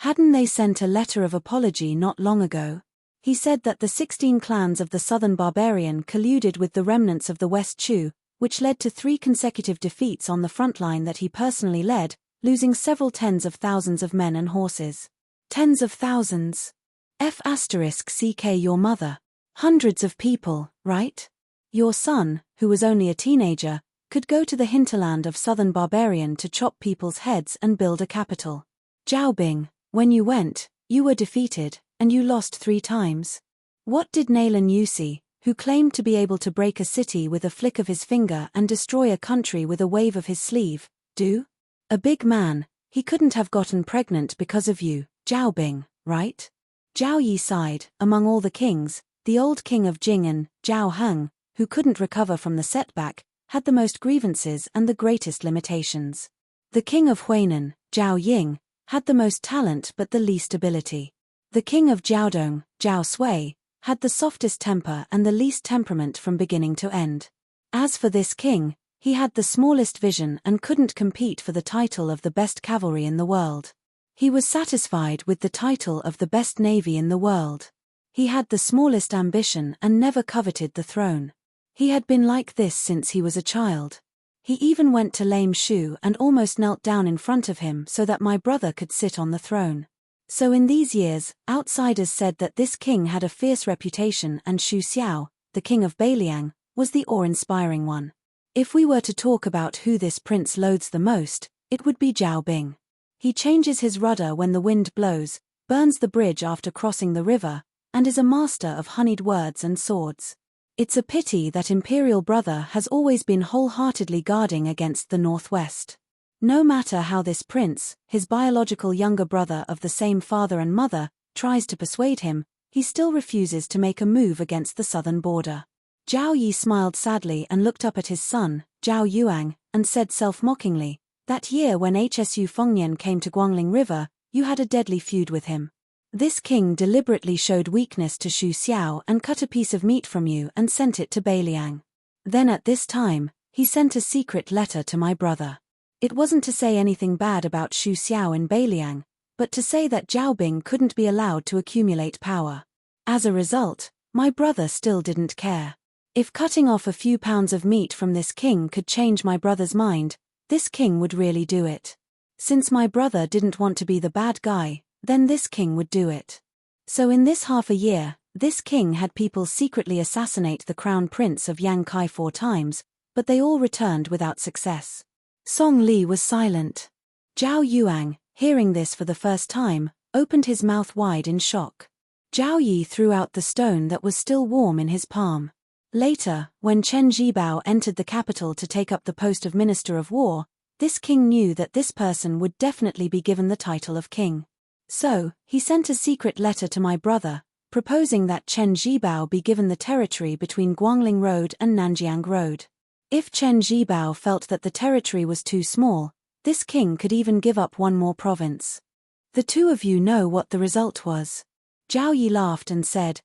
Hadn't they sent a letter of apology not long ago? He said that the 16 clans of the Southern Barbarian colluded with the remnants of the West Chu, which led to 3 consecutive defeats on the front line that he personally led, losing several tens of thousands of men and horses. Tens of thousands? *CK your mother. Hundreds of people, right? Your son, who was only a teenager, could go to the hinterland of Southern Barbarian to chop people's heads and build a capital. Zhao Bing, when you went, you were defeated, and you lost 3 times. What did Naylan Yusi, who claimed to be able to break a city with a flick of his finger and destroy a country with a wave of his sleeve, do? A big man, he couldn't have gotten pregnant because of you, Zhao Bing, right?" Zhao Yi sighed. Among all the kings, the old king of Jing and Zhao Heng, who couldn't recover from the setback, had the most grievances and the greatest limitations. The king of Huainan, Zhao Ying, had the most talent but the least ability. The king of Jiaodong, Zhao Sui, had the softest temper and the least temperament from beginning to end. As for this king, he had the smallest vision and couldn't compete for the title of the best cavalry in the world. He was satisfied with the title of the best navy in the world. He had the smallest ambition and never coveted the throne. He had been like this since he was a child. He even went to Lame Shu and almost knelt down in front of him so that my brother could sit on the throne. So in these years, outsiders said that this king had a fierce reputation and Xu Xiao, the king of Beiliang, was the awe-inspiring one. If we were to talk about who this prince loathes the most, it would be Zhao Bing. He changes his rudder when the wind blows, burns the bridge after crossing the river, and is a master of honeyed words and swords. It's a pity that Imperial Brother has always been wholeheartedly guarding against the Northwest. No matter how this prince, his biological younger brother of the same father and mother, tries to persuade him, he still refuses to make a move against the southern border. Zhao Yi smiled sadly and looked up at his son, Zhao Yuang, and said self-mockingly, That year when Hsu Fengnian came to Guangling River, you had a deadly feud with him. This king deliberately showed weakness to Xu Xiao and cut a piece of meat from you and sent it to Beiliang. Then at this time, he sent a secret letter to my brother. It wasn't to say anything bad about Xu Xiao in Beiliang, but to say that Zhao Bing couldn't be allowed to accumulate power. As a result, my brother still didn't care. If cutting off a few pounds of meat from this king could change my brother's mind, this king would really do it. Since my brother didn't want to be the bad guy, then this king would do it. So in this half a year, this king had people secretly assassinate the crown prince of Yang Kai 4 times, but they all returned without success. Song Li was silent. Zhao Yuang, hearing this for the first time, opened his mouth wide in shock. Zhao Yi threw out the stone that was still warm in his palm. Later, when Chen Zhibao entered the capital to take up the post of Minister of War, this king knew that this person would definitely be given the title of king. So, he sent a secret letter to my brother, proposing that Chen Zhibao be given the territory between Guangling Road and Nanjiang Road. If Chen Zhibao felt that the territory was too small, this king could even give up one more province. The two of you know what the result was. Zhao Yi laughed and said,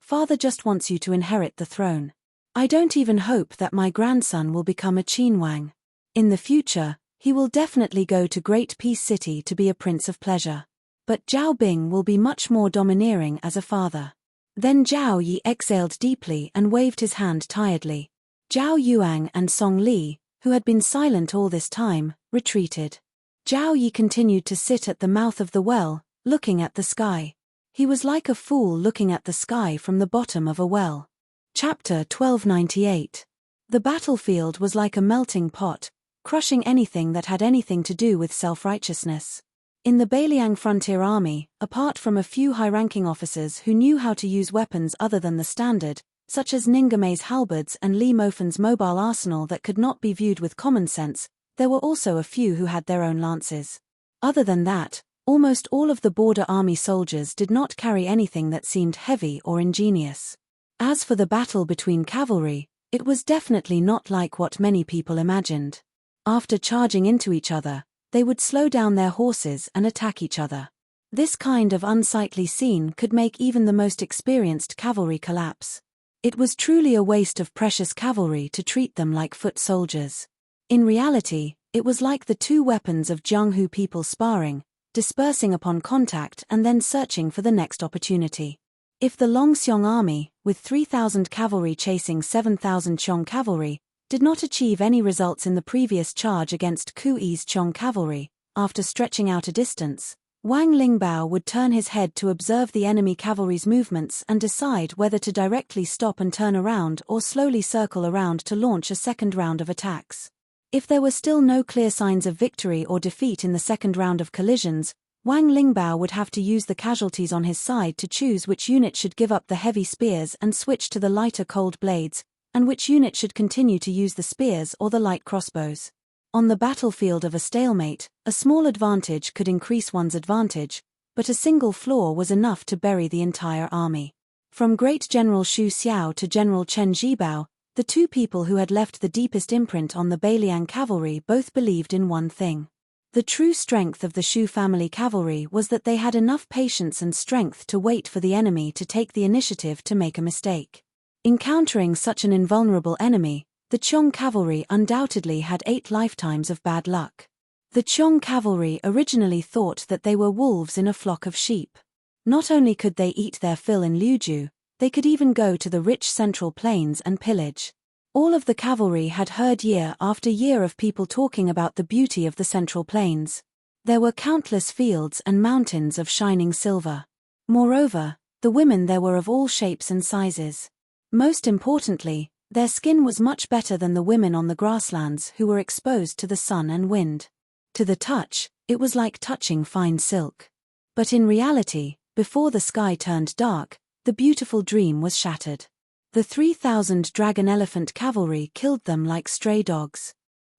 Father just wants you to inherit the throne. I don't even hope that my grandson will become a Qinwang. In the future, he will definitely go to Great Peace City to be a prince of pleasure. But Zhao Bing will be much more domineering as a father. Then Zhao Yi exhaled deeply and waved his hand tiredly. Zhao Yuang and Song Li, who had been silent all this time, retreated. Zhao Yi continued to sit at the mouth of the well, looking at the sky. He was like a fool looking at the sky from the bottom of a well. Chapter 1298. The battlefield was like a melting pot, crushing anything that had anything to do with self-righteousness. In the Beiliang Frontier Army, apart from a few high-ranking officers who knew how to use weapons other than the standard, such as Ningamei's halberds and Li Mofen's mobile arsenal that could not be viewed with common sense, there were also a few who had their own lances. Other than that, almost all of the border army soldiers did not carry anything that seemed heavy or ingenious. As for the battle between cavalry, it was definitely not like what many people imagined. After charging into each other, they would slow down their horses and attack each other. This kind of unsightly scene could make even the most experienced cavalry collapse. It was truly a waste of precious cavalry to treat them like foot soldiers. In reality, it was like the two weapons of Jianghu people sparring, dispersing upon contact and then searching for the next opportunity. If the Longxiong army, with 3,000 cavalry chasing 7,000 Qiong cavalry, did not achieve any results in the previous charge against Kui's Qiong cavalry, after stretching out a distance, Wang Lingbao would turn his head to observe the enemy cavalry's movements and decide whether to directly stop and turn around or slowly circle around to launch a second round of attacks. If there were still no clear signs of victory or defeat in the second round of collisions, Wang Lingbao would have to use the casualties on his side to choose which unit should give up the heavy spears and switch to the lighter cold blades, and which unit should continue to use the spears or the light crossbows. On the battlefield of a stalemate, a small advantage could increase one's advantage, but a single flaw was enough to bury the entire army. From Great General Xu Xiao to General Chen Zhibao, the two people who had left the deepest imprint on the Beiliang cavalry both believed in one thing. The true strength of the Xu family cavalry was that they had enough patience and strength to wait for the enemy to take the initiative to make a mistake. Encountering such an invulnerable enemy, the Qiong cavalry undoubtedly had 8 lifetimes of bad luck. The Qiong cavalry originally thought that they were wolves in a flock of sheep. Not only could they eat their fill in Liuju, they could even go to the rich central plains and pillage. All of the cavalry had heard year after year of people talking about the beauty of the central plains. There were countless fields and mountains of shining silver. Moreover, the women there were of all shapes and sizes. Most importantly, their skin was much better than the women on the grasslands who were exposed to the sun and wind. To the touch, it was like touching fine silk. But in reality, before the sky turned dark, the beautiful dream was shattered. The 3,000 dragon elephant cavalry killed them like stray dogs.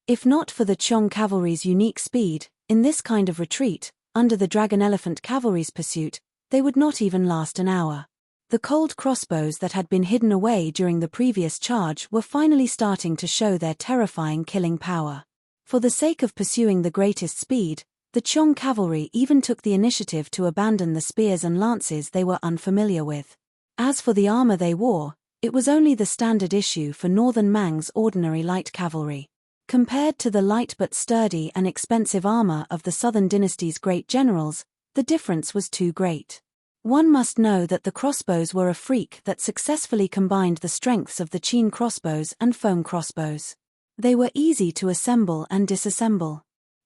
If not for the Qiong cavalry's unique speed, in this kind of retreat, under the dragon elephant cavalry's pursuit, they would not even last an hour. The cold crossbows that had been hidden away during the previous charge were finally starting to show their terrifying killing power. For the sake of pursuing the greatest speed, the Qiong cavalry even took the initiative to abandon the spears and lances they were unfamiliar with. As for the armor they wore, it was only the standard issue for northern Mang's ordinary light cavalry. Compared to the light but sturdy and expensive armor of the southern dynasty's great generals, the difference was too great. One must know that the crossbows were a freak that successfully combined the strengths of the Qin crossbows and foam crossbows. They were easy to assemble and disassemble.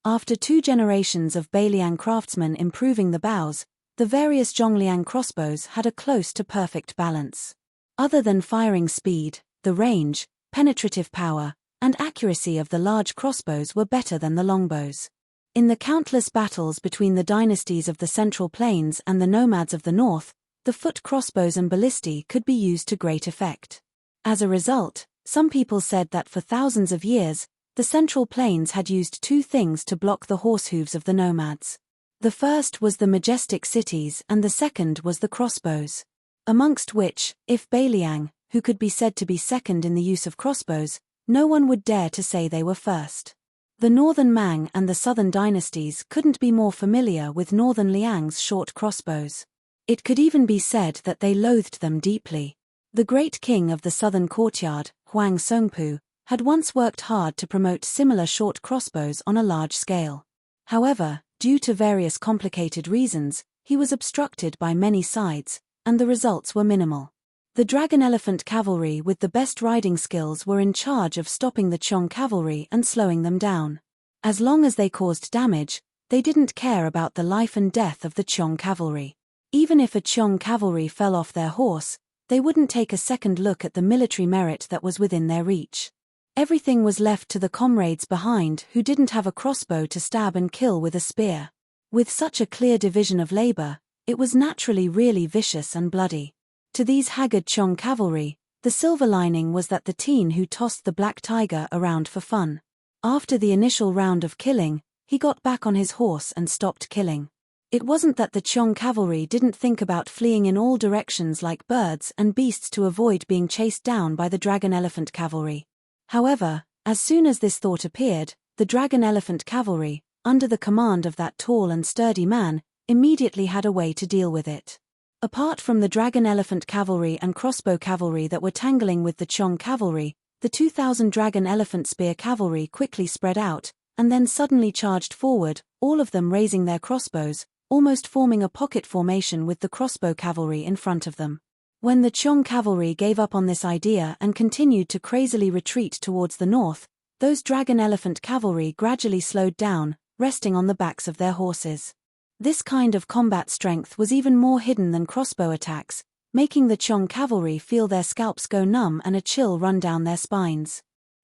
After 2 generations of Beiliang craftsmen improving the bows, the various Zhongliang crossbows had a close to perfect balance. Other than firing speed, the range, penetrative power, and accuracy of the large crossbows were better than the longbows. In the countless battles between the dynasties of the Central Plains and the nomads of the north, the foot crossbows and ballistae could be used to great effect. As a result, some people said that for thousands of years, the Central Plains had used 2 things to block the horse hooves of the nomads. The first was the majestic cities and the second was the crossbows. Amongst which, if Beiliang, who could be said to be second in the use of crossbows, no one would dare to say they were first. The northern Mang and the southern dynasties couldn't be more familiar with northern Liang's short crossbows. It could even be said that they loathed them deeply. The great king of the southern courtyard, Huang Songpu, had once worked hard to promote similar short crossbows on a large scale. However, due to various complicated reasons, he was obstructed by many sides, and the results were minimal. The dragon elephant cavalry with the best riding skills were in charge of stopping the Qiong cavalry and slowing them down. As long as they caused damage, they didn't care about the life and death of the Qiong cavalry. Even if a Qiong cavalry fell off their horse, they wouldn't take a second look at the military merit that was within their reach. Everything was left to the comrades behind who didn't have a crossbow to stab and kill with a spear. With such a clear division of labor, it was naturally really vicious and bloody. To these haggard Qiong cavalry, the silver lining was that the teen who tossed the black tiger around for fun. After the initial round of killing, he got back on his horse and stopped killing. It wasn't that the Qiong cavalry didn't think about fleeing in all directions like birds and beasts to avoid being chased down by the dragon elephant cavalry. However, as soon as this thought appeared, the dragon elephant cavalry, under the command of that tall and sturdy man, immediately had a way to deal with it. Apart from the dragon elephant cavalry and crossbow cavalry that were tangling with the Qiong cavalry, the 2,000 dragon elephant spear cavalry quickly spread out, and then suddenly charged forward, all of them raising their crossbows, almost forming a pocket formation with the crossbow cavalry in front of them. When the Qiong cavalry gave up on this idea and continued to crazily retreat towards the north, those dragon elephant cavalry gradually slowed down, resting on the backs of their horses. This kind of combat strength was even more hidden than crossbow attacks, making the Qiong cavalry feel their scalps go numb and a chill run down their spines.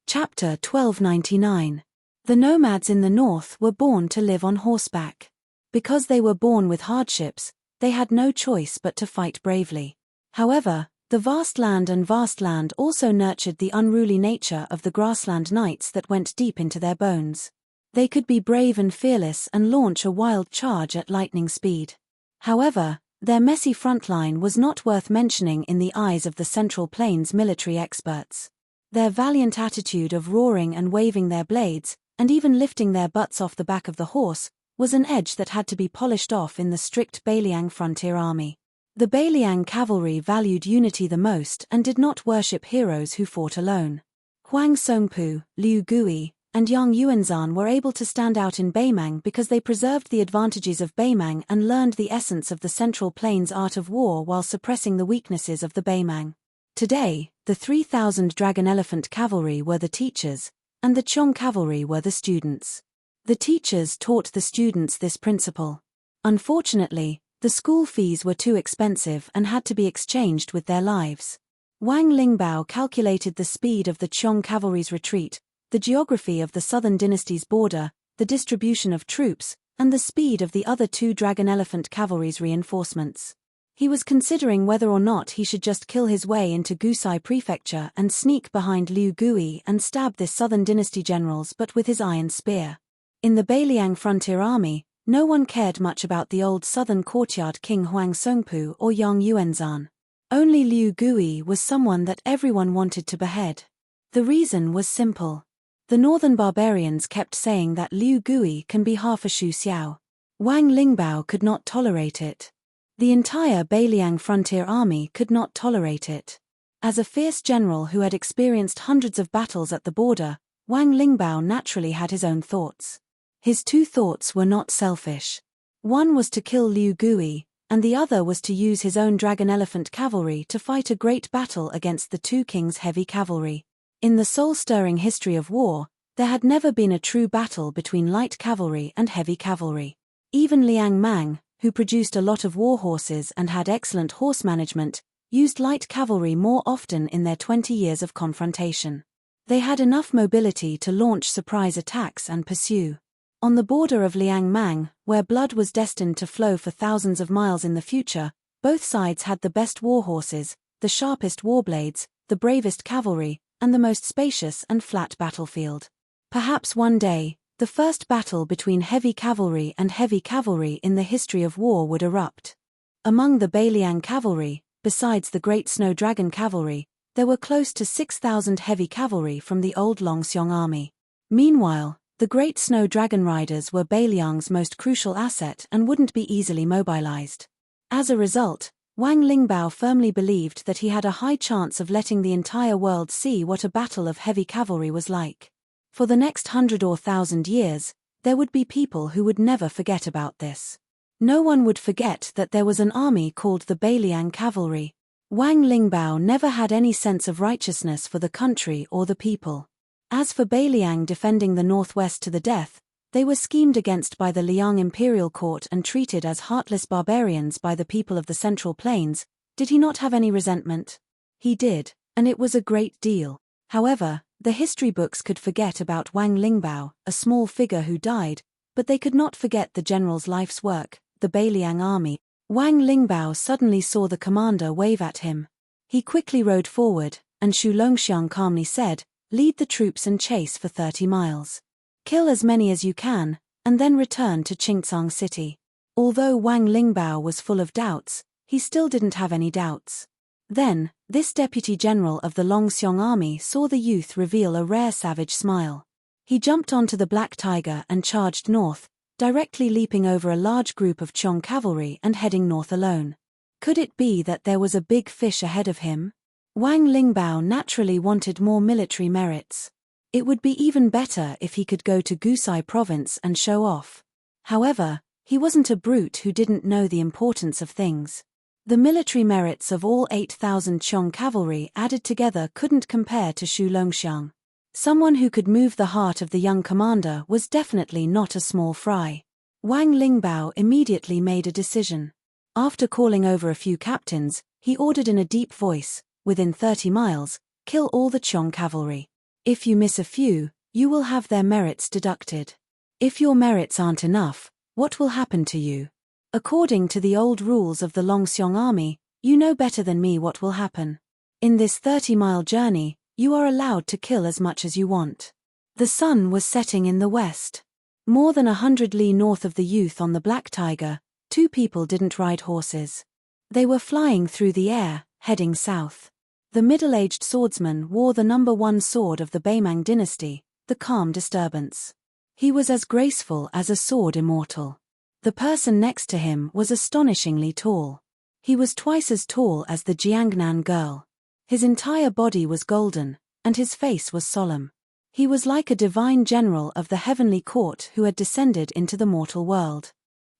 Chapter 1299. The nomads in the north were born to live on horseback. Because they were born with hardships, they had no choice but to fight bravely. However, the vast land also nurtured the unruly nature of the grassland knights that went deep into their bones. They could be brave and fearless and launch a wild charge at lightning speed. However, their messy frontline was not worth mentioning in the eyes of the Central Plains military experts. Their valiant attitude of roaring and waving their blades, and even lifting their butts off the back of the horse, was an edge that had to be polished off in the strict Beiliang frontier army. The Beiliang cavalry valued unity the most and did not worship heroes who fought alone. Huang Songpu, Liu Gui, and Yang Yuanzhan were able to stand out in Beimang because they preserved the advantages of Beimang and learned the essence of the Central Plains art of war while suppressing the weaknesses of the Beimang. Today, the 3,000 dragon elephant cavalry were the teachers, and the Qiong cavalry were the students. The teachers taught the students this principle. Unfortunately, the school fees were too expensive and had to be exchanged with their lives. Wang Lingbao calculated the speed of the Qiong cavalry's retreat, the geography of the southern dynasty's border, the distribution of troops, and the speed of the other 2 dragon elephant cavalry's reinforcements. He was considering whether or not he should just kill his way into Gusai prefecture and sneak behind Liu Gui and stab this southern dynasty generals but with his iron spear. In the Beiliang frontier army, no one cared much about the old southern courtyard king Huang Songpu or Yang Yuanzhan. Only Liu Gui was someone that everyone wanted to behead. The reason was simple. The northern barbarians kept saying that Liu Gui can be half a Shu Xiao. Wang Lingbao could not tolerate it. The entire Beiliang frontier army could not tolerate it. As a fierce general who had experienced hundreds of battles at the border, Wang Lingbao naturally had his own thoughts. His two thoughts were not selfish. One was to kill Liu Gui, and the other was to use his own dragon elephant cavalry to fight a great battle against the two kings' heavy cavalry. In the soul-stirring history of war, there had never been a true battle between light cavalry and heavy cavalry. Even Liang Mang, who produced a lot of war horses and had excellent horse management, used light cavalry more often in their 20 years of confrontation. They had enough mobility to launch surprise attacks and pursue. On the border of Liang Mang, where blood was destined to flow for thousands of miles in the future, both sides had the best war horses, the sharpest war blades, the bravest cavalry, and the most spacious and flat battlefield. Perhaps one day, the first battle between heavy cavalry and heavy cavalry in the history of war would erupt. Among the Beiliang cavalry, besides the great snow dragon cavalry, there were close to 6,000 heavy cavalry from the old Longxiong army. Meanwhile, the great snow dragon riders were Beiliang's most crucial asset and wouldn't be easily mobilized. As a result, Wang Lingbao firmly believed that he had a high chance of letting the entire world see what a battle of heavy cavalry was like. For the next 100 or 1,000 years, there would be people who would never forget about this. No one would forget that there was an army called the Beiliang Cavalry. Wang Lingbao never had any sense of righteousness for the country or the people. As for Beiliang defending the northwest to the death, they were schemed against by the Liang imperial court and treated as heartless barbarians by the people of the Central Plains. Did he not have any resentment? He did, and it was a great deal. However, the history books could forget about Wang Lingbao, a small figure who died, but they could not forget the general's life's work, the Beiliang army. Wang Lingbao suddenly saw the commander wave at him. He quickly rode forward, and Shu Longxiang calmly said, "Lead the troops and chase for 30 miles. Kill as many as you can, and then return to Qingcang City." Although Wang Lingbao was full of doubts, he still didn't have any doubts. Then, this deputy general of the Longxiong army saw the youth reveal a rare savage smile. He jumped onto the black tiger and charged north, directly leaping over a large group of Qiong cavalry and heading north alone. Could it be that there was a big fish ahead of him? Wang Lingbao naturally wanted more military merits. It would be even better if he could go to Gusai province and show off. However, he wasn't a brute who didn't know the importance of things. The military merits of all 8,000 Qiong cavalry added together couldn't compare to Shu Longxiang. Someone who could move the heart of the young commander was definitely not a small fry. Wang Lingbao immediately made a decision. After calling over a few captains, he ordered in a deep voice, "Within 30 miles, kill all the Qiong cavalry. If you miss a few, you will have their merits deducted. If your merits aren't enough, what will happen to you? According to the old rules of the Longxiong army, you know better than me what will happen. In this 30-mile journey, you are allowed to kill as much as you want." The sun was setting in the west. More than 100 li north of the youth on the black tiger, two people didn't ride horses. They were flying through the air, heading south. The middle-aged swordsman wore the number 1 sword of the Beimang dynasty, the Calm Disturbance. He was as graceful as a sword immortal. The person next to him was astonishingly tall. He was twice as tall as the Jiangnan girl. His entire body was golden, and his face was solemn. He was like a divine general of the heavenly court who had descended into the mortal world.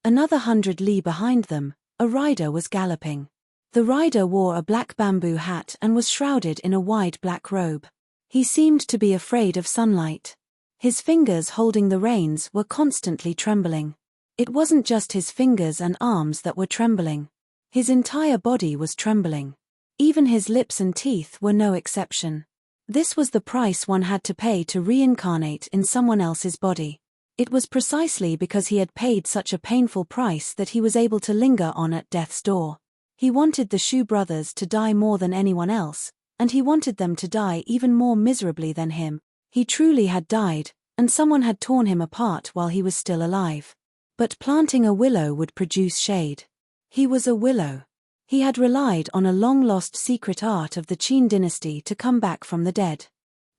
Another 100 li behind them, a rider was galloping. The rider wore a black bamboo hat and was shrouded in a wide black robe. He seemed to be afraid of sunlight. His fingers holding the reins were constantly trembling. It wasn't just his fingers and arms that were trembling. His entire body was trembling. Even his lips and teeth were no exception. This was the price one had to pay to reincarnate in someone else's body. It was precisely because he had paid such a painful price that he was able to linger on at death's door. He wanted the Shu brothers to die more than anyone else, and he wanted them to die even more miserably than him. He truly had died, and someone had torn him apart while he was still alive. But planting a willow would produce shade. He was a willow. He had relied on a long-lost secret art of the Qin dynasty to come back from the dead.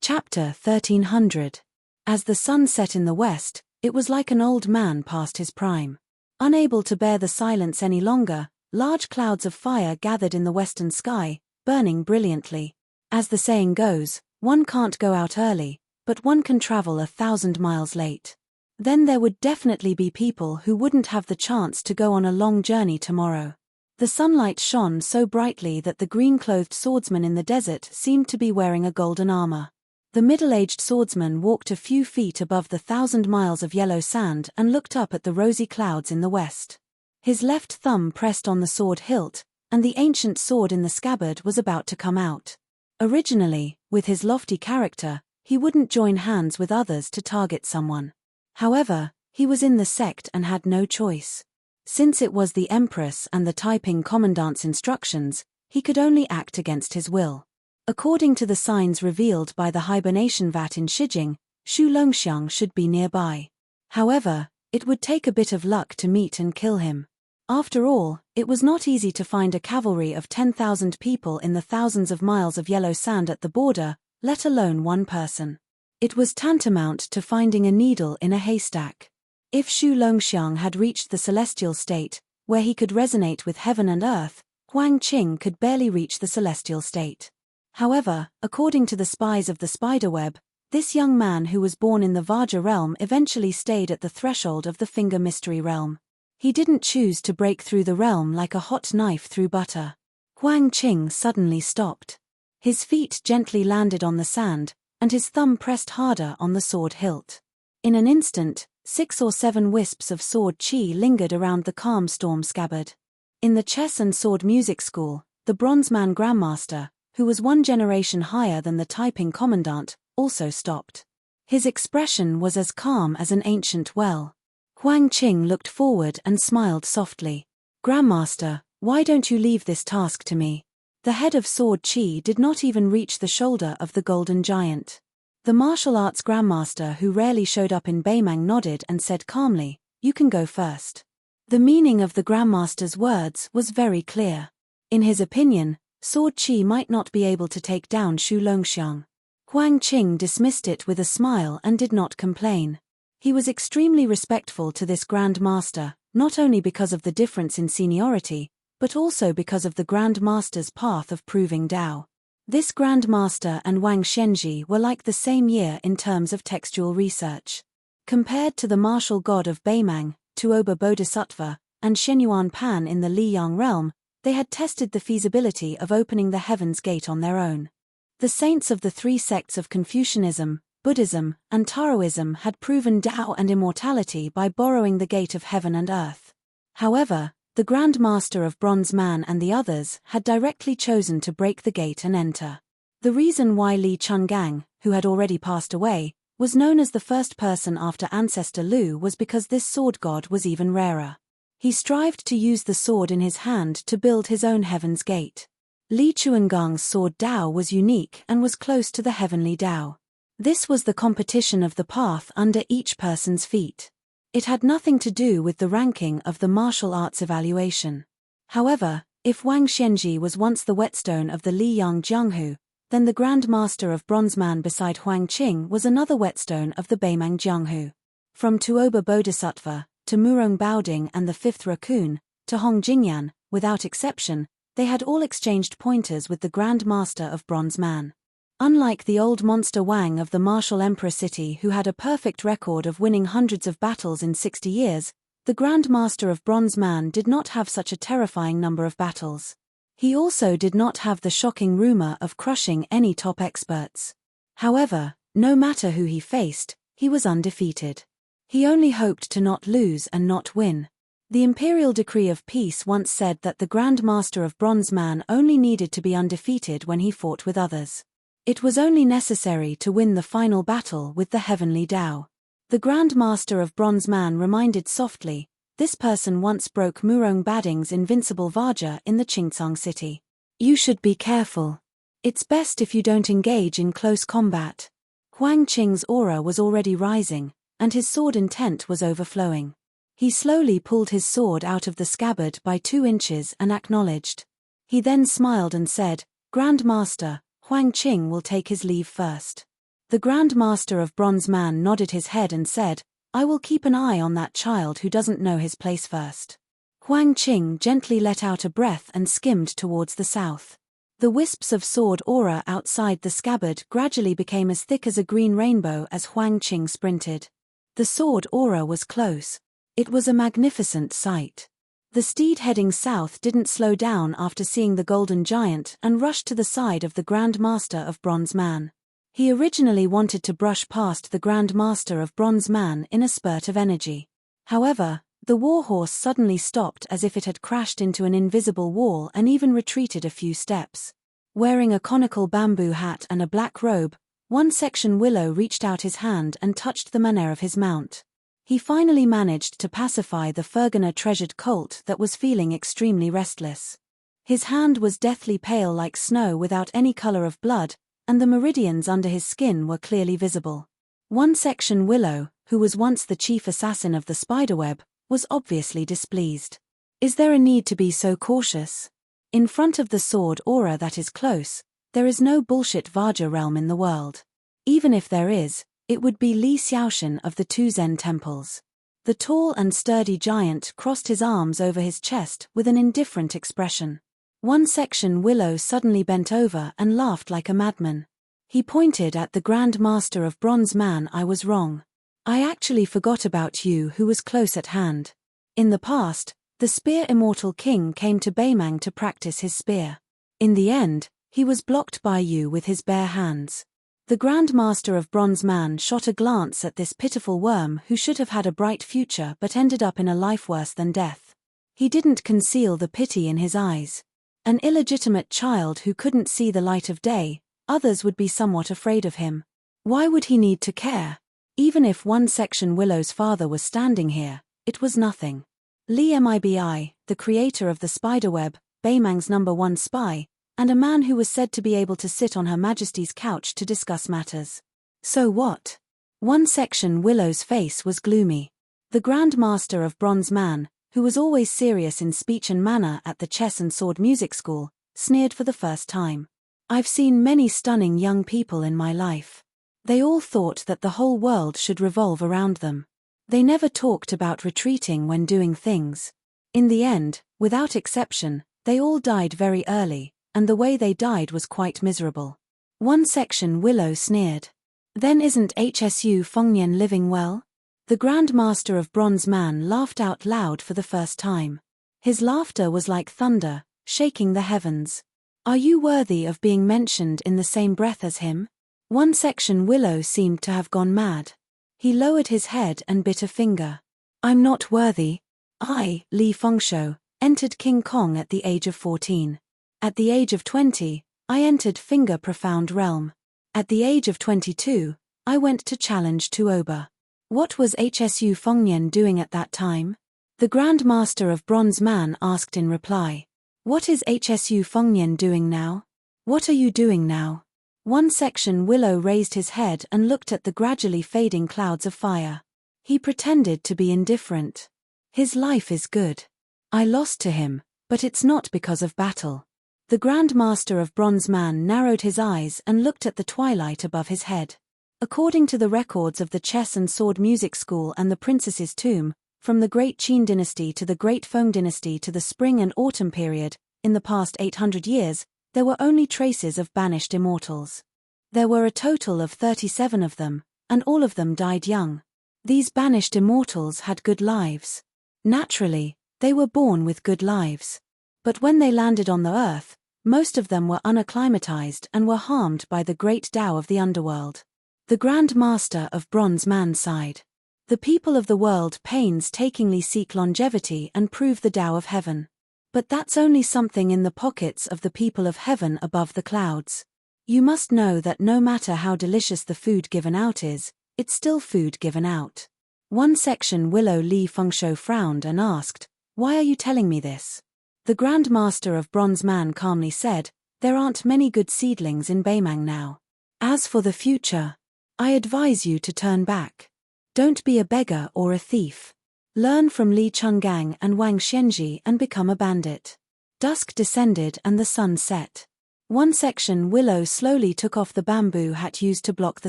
Chapter 1300. As the sun set in the west, it was like an old man past his prime. Unable to bear the silence any longer, large clouds of fire gathered in the western sky, burning brilliantly. As the saying goes, one can't go out early, but one can travel 1,000 miles late. Then there would definitely be people who wouldn't have the chance to go on a long journey tomorrow. The sunlight shone so brightly that the green-clothed swordsman in the desert seemed to be wearing a golden armor. The middle-aged swordsman walked a few feet above the 1,000 miles of yellow sand and looked up at the rosy clouds in the west. His left thumb pressed on the sword hilt, and the ancient sword in the scabbard was about to come out. Originally, with his lofty character, he wouldn't join hands with others to target someone. However, he was in the sect and had no choice. Since it was the Empress and the Taiping Commandant's instructions, he could only act against his will. According to the signs revealed by the hibernation vat in Shijing, Xu Longxiang should be nearby. However, it would take a bit of luck to meet and kill him. After all, it was not easy to find a cavalry of 10,000 people in the thousands of miles of yellow sand at the border, let alone one person. It was tantamount to finding a needle in a haystack. If Xu Longxiang had reached the celestial state, where he could resonate with heaven and earth, Huang Qing could barely reach the celestial state. However, according to the spies of the spiderweb, this young man who was born in the Vajra realm eventually stayed at the threshold of the Finger Mystery realm. He didn't choose to break through the realm like a hot knife through butter. Huang Qing suddenly stopped. His feet gently landed on the sand, and his thumb pressed harder on the sword hilt. In an instant, 6 or 7 wisps of sword chi lingered around the calm storm scabbard. In the chess and sword music school, the Bronzeman Grandmaster, who was 1 generation higher than the Taiping Commandant, also stopped. His expression was as calm as an ancient well. Huang Qing looked forward and smiled softly. "Grandmaster, why don't you leave this task to me?" The head of sword chi did not even reach the shoulder of the golden giant. The martial arts grandmaster who rarely showed up in Beimang nodded and said calmly, "You can go first." The meaning of the grandmaster's words was very clear. In his opinion, sword chi might not be able to take down Xu Longxiang. Huang Qing dismissed it with a smile and did not complain. He was extremely respectful to this Grand Master, not only because of the difference in seniority, but also because of the Grand Master's path of proving Tao. This Grand Master and Wang Shenji were like the same year in terms of textual research. Compared to the martial god of Beimang, Tuoba Bodhisattva, and Shenyuan Pan in the Liyang realm, they had tested the feasibility of opening the heaven's gate on their own. The saints of the 3 sects of Confucianism, Buddhism, and Taoism had proven Tao and immortality by borrowing the gate of heaven and earth. However, the Grand Master of Bronze Man and the others had directly chosen to break the gate and enter. The reason why Li Chungang, who had already passed away, was known as the first person after ancestor Lu was because this sword god was even rarer. He strived to use the sword in his hand to build his own heaven's gate. Li Chuangang's sword Dao was unique and was close to the heavenly Dao. This was the competition of the path under each person's feet. It had nothing to do with the ranking of the martial arts evaluation. However, if Wang Shenji was once the whetstone of the Liyang Jianghu, then the Grand Master of Bronzeman beside Huang Qing was another whetstone of the Beimang Jianghu. From Tuoba Bodhisattva, to Murong Baoding and the 5th Raccoon, to Hong Jingyan, without exception, they had all exchanged pointers with the Grand Master of Bronzeman. Unlike the old monster Wang of the martial emperor city who had a perfect record of winning hundreds of battles in 60 years, the Grand Master of Bronzeman did not have such a terrifying number of battles. He also did not have the shocking rumor of crushing any top experts. However, no matter who he faced, he was undefeated. He only hoped to not lose and not win. The imperial decree of peace once said that the Grand Master of Bronzeman only needed to be undefeated when he fought with others. It was only necessary to win the final battle with the heavenly Tao. The Grand Master of Bronzeman reminded softly, "This person once broke Murong Bading's invincible Vajra in the Qingcang city. You should be careful. It's best if you don't engage in close combat." Huang Qing's aura was already rising, and his sword intent was overflowing. He slowly pulled his sword out of the scabbard by 2 inches and acknowledged. He then smiled and said, "Grand Master, Huang Qing will take his leave first." The Grand Master of Bronze Man nodded his head and said, "I will keep an eye on that child who doesn't know his place first." Huang Qing gently let out a breath and skimmed towards the south. The wisps of sword aura outside the scabbard gradually became as thick as a green rainbow as Huang Qing sprinted. The sword aura was close. It was a magnificent sight. The steed heading south didn't slow down after seeing the golden giant and rushed to the side of the Grand Master of Bronze Man. He originally wanted to brush past the Grand Master of Bronze Man in a spurt of energy. However, the warhorse suddenly stopped as if it had crashed into an invisible wall and even retreated a few steps. Wearing a conical bamboo hat and a black robe, One Section Willow reached out his hand and touched the manner of his mount. He finally managed to pacify the Fergana-treasured colt that was feeling extremely restless. His hand was deathly pale like snow without any color of blood, and the meridians under his skin were clearly visible. One Section Willow, who was once the chief assassin of the spiderweb, was obviously displeased. Is there a need to be so cautious? In front of the sword aura that is close, there is no bullshit Vaja realm in the world. Even if there is, it would be Li Xiaoshan of the two Zen temples. The tall and sturdy giant crossed his arms over his chest with an indifferent expression. One Section Willow suddenly bent over and laughed like a madman. He pointed at the Grand Master of Bronze Man. "I was wrong. I actually forgot about you who was close at hand. In the past, the Spear Immortal King came to Beimang to practice his spear. In the end, he was blocked by you with his bare hands." The Grand Master of Bronze Man shot a glance at this pitiful worm who should have had a bright future but ended up in a life worse than death. He didn't conceal the pity in his eyes. An illegitimate child who couldn't see the light of day, others would be somewhat afraid of him. Why would he need to care? Even if One Section Willow's father was standing here, it was nothing. Li Mibi, the creator of the spiderweb, Beimang's #1 spy, and a man who was said to be able to sit on Her Majesty's couch to discuss matters. So what? One Section Willow's face was gloomy. The Grand Master of Bronze Man, who was always serious in speech and manner at the chess and sword music school, sneered for the first time. "I've seen many stunning young people in my life. They all thought that the whole world should revolve around them. They never talked about retreating when doing things. In the end, without exception, they all died very early, and the way they died was quite miserable." One Section Willow sneered. "Then isn't HSU Fengnian living well?" The Grand Master of Bronze Man laughed out loud for the first time. His laughter was like thunder, shaking the heavens. "Are you worthy of being mentioned in the same breath as him?" One Section Willow seemed to have gone mad. He lowered his head and bit a finger. "I'm not worthy. I, Li Fengshuo, entered King Kong at the age of 14. At the age of 20, I entered Finger Profound Realm. At the age of 22, I went to challenge Tuoba. What was HSU Fengnian doing at that time?" The Grand Master of Bronze Man asked in reply. "What is HSU Fengnian doing now? What are you doing now?" One Section Willow raised his head and looked at the gradually fading clouds of fire. He pretended to be indifferent. "His life is good. I lost to him, but it's not because of battle." The Grand Master of Bronze Man narrowed his eyes and looked at the twilight above his head. According to the records of the Chess and Sword Music School and the Princess's Tomb, from the Great Qin Dynasty to the Great Feng Dynasty to the Spring and Autumn period, in the past 800 years, there were only traces of banished immortals. There were a total of 37 of them, and all of them died young. These banished immortals had good lives. Naturally, they were born with good lives. But when they landed on the earth, most of them were unacclimatized and were harmed by the great Tao of the underworld. The Grand Master of Bronze Man sighed. "The people of the world painstakingly seek longevity and prove the Tao of heaven. But that's only something in the pockets of the people of heaven above the clouds. You must know that no matter how delicious the food given out is, it's still food given out." One Section Willow Li Fengshuo frowned and asked, "Why are you telling me this?" The Grand Master of Bronze Man calmly said, "There aren't many good seedlings in Beimang now. As for the future, I advise you to turn back. Don't be a beggar or a thief. Learn from Li Chenggang and Wang Xianji and become a bandit." Dusk descended and the sun set. One section Willow slowly took off the bamboo hat used to block the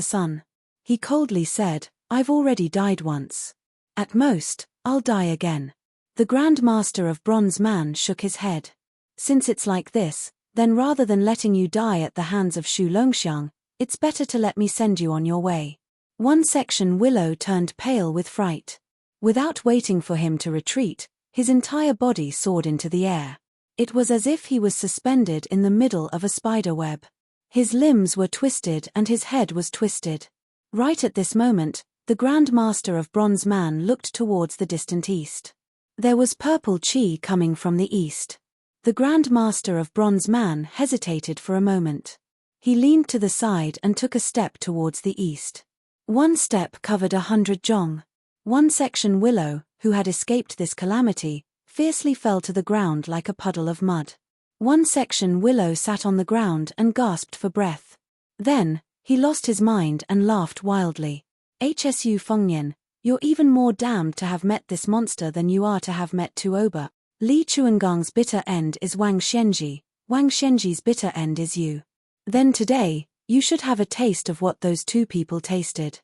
sun. He coldly said, "I've already died once. At most, I'll die again." The Grand Master of Bronze Man shook his head. "Since it's like this, then rather than letting you die at the hands of Shu Longxiang, it's better to let me send you on your way." One section Willow turned pale with fright. Without waiting for him to retreat, his entire body soared into the air. It was as if he was suspended in the middle of a spider web. His limbs were twisted and his head was twisted. Right at this moment, the Grand Master of Bronze Man looked towards the distant east. There was purple chi coming from the east. The Grand Master of Bronze Man hesitated for a moment. He leaned to the side and took a step towards the east. One step covered 100 jong. One section Willow, who had escaped this calamity, fiercely fell to the ground like a puddle of mud. One section Willow sat on the ground and gasped for breath. Then, he lost his mind and laughed wildly. "Hsu Fengnian, you're even more damned to have met this monster than you are to have met Tuoba. Li Chuangong's bitter end is Wang Xianji, Wang Xianji's bitter end is you. Then today, you should have a taste of what those two people tasted."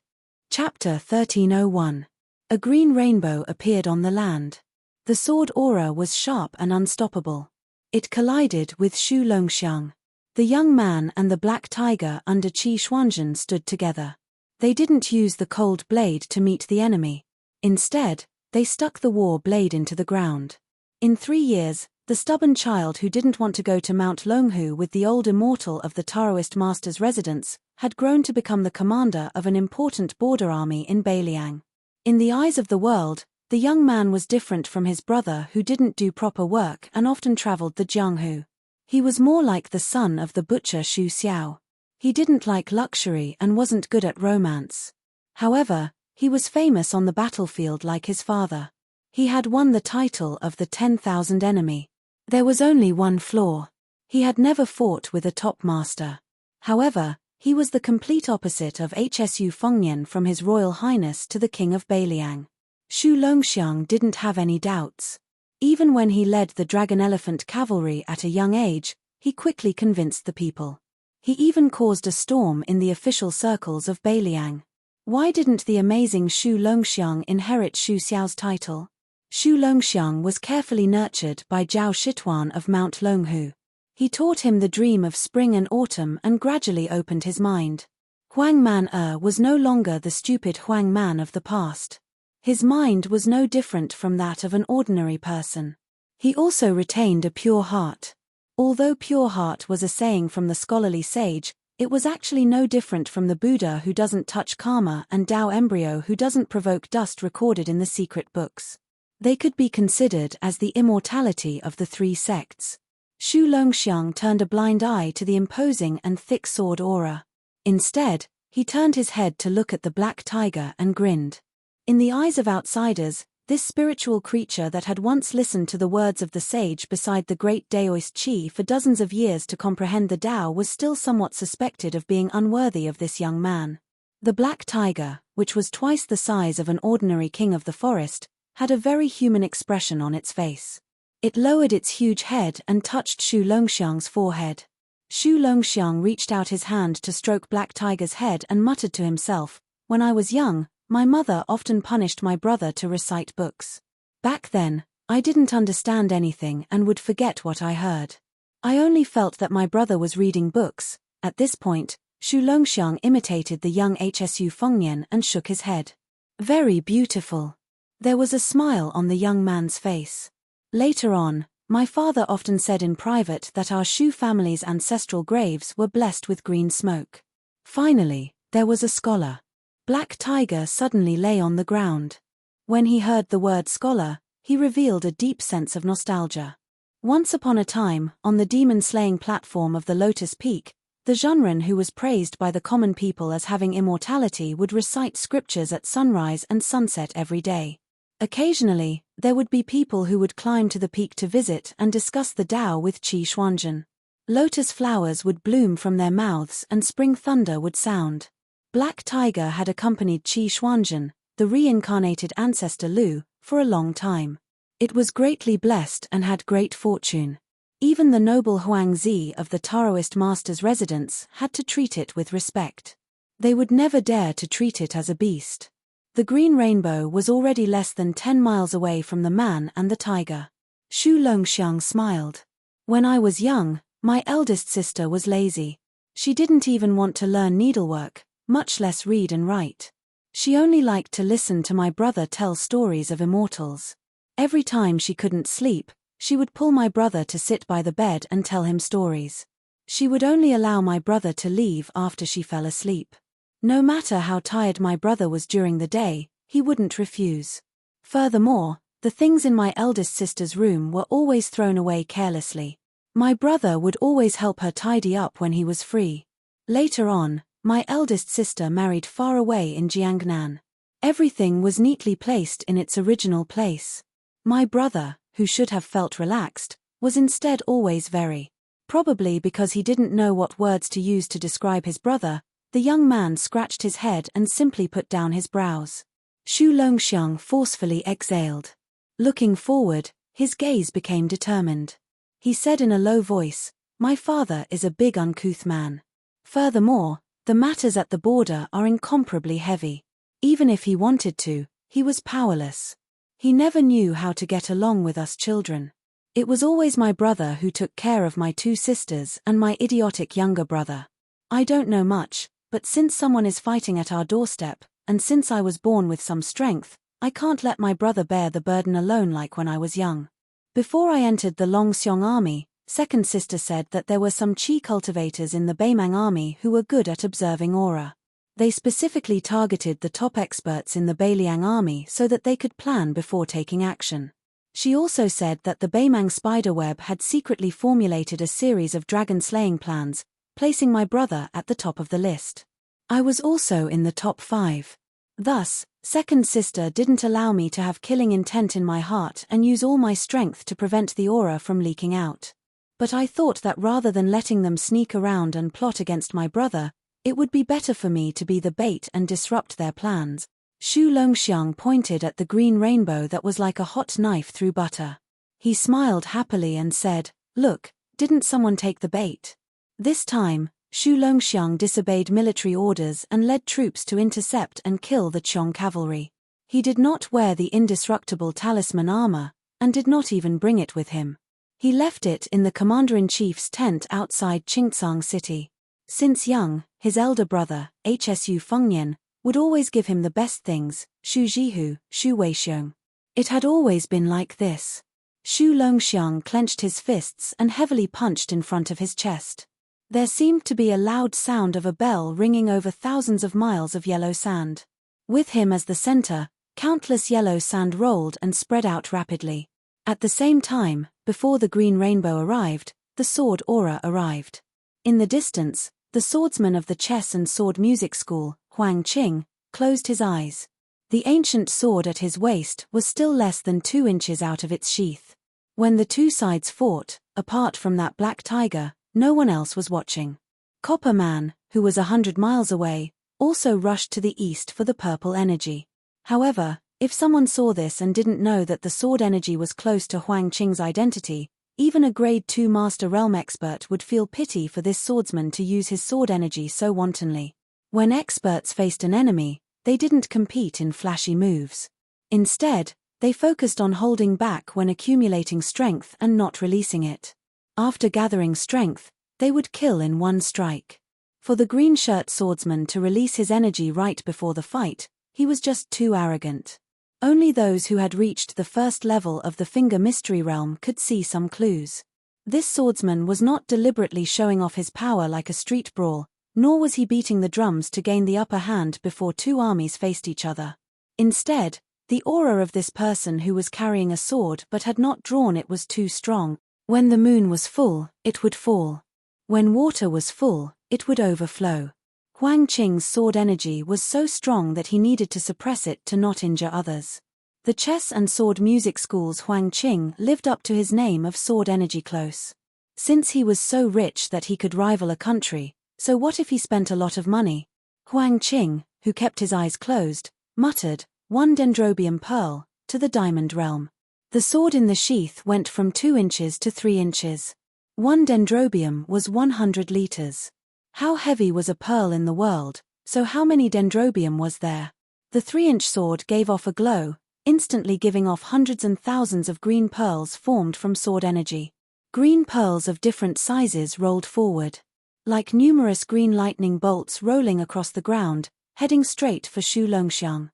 Chapter 1301. A green rainbow appeared on the land. The sword aura was sharp and unstoppable. It collided with Shu Longxiang. The young man and the black tiger under Qi Xuanzhen stood together. They didn't use the cold blade to meet the enemy. Instead, they stuck the war blade into the ground. In 3 years, the stubborn child who didn't want to go to Mount Longhu with the old immortal of the Taoist master's residence had grown to become the commander of an important border army in Beiliang. In the eyes of the world, the young man was different from his brother who didn't do proper work and often traveled the Jianghu. He was more like the son of the butcher Xu Xiao. He didn't like luxury and wasn't good at romance. However, he was famous on the battlefield like his father. He had won the title of the 10,000 enemy. There was only one flaw. He had never fought with a top master. However, he was the complete opposite of Hsu Fengnian from His Royal Highness to the King of Beiliang. Shu Longxiang didn't have any doubts. Even when he led the Dragon Elephant Cavalry at a young age, he quickly convinced the people. He even caused a storm in the official circles of Beiliang. Why didn't the amazing Shu Longxiang inherit Xu Xiao's title? Shu Longxiang was carefully nurtured by Zhao Shituan of Mount Longhu. He taught him the dream of spring and autumn and gradually opened his mind. Huang Man was no longer the stupid Huang Man of the past. His mind was no different from that of an ordinary person. He also retained a pure heart. Although pure heart was a saying from the scholarly sage, it was actually no different from the Buddha who doesn't touch karma and Tao embryo who doesn't provoke dust recorded in the secret books. They could be considered as the immortality of the 3 sects. Shu Longxiang turned a blind eye to the imposing and thick sword aura. Instead, he turned his head to look at the black tiger and grinned. In the eyes of outsiders, this spiritual creature that had once listened to the words of the sage beside the great Daoist Qi for dozens of years to comprehend the Tao was still somewhat suspected of being unworthy of this young man. The black tiger, which was twice the size of an ordinary king of the forest, had a very human expression on its face. It lowered its huge head and touched Shu Longxiang's forehead. Shu Longxiang reached out his hand to stroke Black Tiger's head and muttered to himself, "When I was young, my mother often punished my brother to recite books. Back then, I didn't understand anything and would forget what I heard. I only felt that my brother was reading books." At this point, Shu Longxiang imitated the young Hsu Fengnian and shook his head. "Very beautiful." There was a smile on the young man's face. Later on, my father often said in private that our Shu family's ancestral graves were blessed with green smoke. Finally, there was a scholar. Black Tiger suddenly lay on the ground. When he heard the word scholar, he revealed a deep sense of nostalgia. Once upon a time, on the demon-slaying platform of the Lotus Peak, the Zhenren who was praised by the common people as having immortality would recite scriptures at sunrise and sunset every day. Occasionally, there would be people who would climb to the peak to visit and discuss the Tao with Qi Xuanzhen. Lotus flowers would bloom from their mouths and spring thunder would sound. Black Tiger had accompanied Qi Xuanzhen, the reincarnated ancestor Lu, for a long time. It was greatly blessed and had great fortune. Even the noble Huangzi of the Taoist master's residence had to treat it with respect. They would never dare to treat it as a beast. The green rainbow was already less than 10 miles away from the man and the tiger. Xu Longxiang smiled. When I was young, my eldest sister was lazy. She didn't even want to learn needlework, much less read and write. She only liked to listen to my brother tell stories of immortals. Every time she couldn't sleep, she would pull my brother to sit by the bed and tell him stories. She would only allow my brother to leave after she fell asleep. No matter how tired my brother was during the day, he wouldn't refuse. Furthermore, the things in my eldest sister's room were always thrown away carelessly. My brother would always help her tidy up when he was free. Later on, my eldest sister married far away in Jiangnan. Everything was neatly placed in its original place. My brother, who should have felt relaxed, was instead always very. Probably because he didn't know what words to use to describe his brother, the young man scratched his head and simply put down his brows. Xu Longxiang forcefully exhaled. Looking forward, his gaze became determined. He said in a low voice, "My father is a big uncouth man. Furthermore, the matters at the border are incomparably heavy. Even if he wanted to, he was powerless. He never knew how to get along with us children. It was always my brother who took care of my 2 sisters and my idiotic younger brother. I don't know much, but since someone is fighting at our doorstep, and since I was born with some strength, I can't let my brother bear the burden alone like when I was young." Before I entered the Longxiong army, second sister said that there were some qi cultivators in the Beimang army who were good at observing aura. They specifically targeted the top experts in the Beiliang army so that they could plan before taking action. She also said that the Beimang spiderweb had secretly formulated a series of dragon-slaying plans, placing my brother at the top of the list. I was also in the top 5. Thus, second sister didn't allow me to have killing intent in my heart and use all my strength to prevent the aura from leaking out. But I thought that rather than letting them sneak around and plot against my brother, it would be better for me to be the bait and disrupt their plans. Xu Longxiang pointed at the green rainbow that was like a hot knife through butter. He smiled happily and said, "Look, didn't someone take the bait?" This time, Xu Longxiang disobeyed military orders and led troops to intercept and kill the Qiong cavalry. He did not wear the indestructible talisman armor, and did not even bring it with him. He left it in the commander-in-chief's tent outside Qingcang city. Since young, his elder brother, Hsu Fengnian, would always give him the best things, Xu Jihu, Xu Weixiong. It had always been like this. Xu Longxiang clenched his fists and heavily punched in front of his chest. There seemed to be a loud sound of a bell ringing over thousands of miles of yellow sand. With him as the center, countless yellow sand rolled and spread out rapidly. At the same time, before the green rainbow arrived, the sword aura arrived. In the distance, the swordsman of the chess and sword music school, Huang Qing, closed his eyes. The ancient sword at his waist was still less than 2 inches out of its sheath. When the 2 sides fought, apart from that black tiger, no one else was watching. Copper Man, who was 100 miles away, also rushed to the east for the purple energy. However, if someone saw this and didn't know that the sword energy was close to Huang Qing's identity, even a grade 2 Master Realm expert would feel pity for this swordsman to use his sword energy so wantonly. When experts faced an enemy, they didn't compete in flashy moves. Instead, they focused on holding back when accumulating strength and not releasing it. After gathering strength, they would kill in one strike. For the green shirt swordsman to release his energy right before the fight, he was just too arrogant. Only those who had reached the first level of the Finger Mystery Realm could see some clues. This swordsman was not deliberately showing off his power like a street brawl, nor was he beating the drums to gain the upper hand before 2 armies faced each other. Instead, the aura of this person who was carrying a sword but had not drawn it was too strong. When the moon was full, it would fall. When water was full, it would overflow. Huang Qing's sword energy was so strong that he needed to suppress it to not injure others. The chess and sword music school's Huang Qing lived up to his name of sword energy close. Since he was so rich that he could rival a country, so what if he spent a lot of money? Huang Qing, who kept his eyes closed, muttered, "1 dendrobium pearl," to the diamond realm. The sword in the sheath went from 2 inches to 3 inches. One dendrobium was 100 liters. How heavy was a pearl in the world, so how many dendrobium was there? The 3-inch sword gave off a glow, instantly giving off hundreds and thousands of green pearls formed from sword energy. Green pearls of different sizes rolled forward, like numerous green lightning bolts rolling across the ground, heading straight for Xu Longxiang.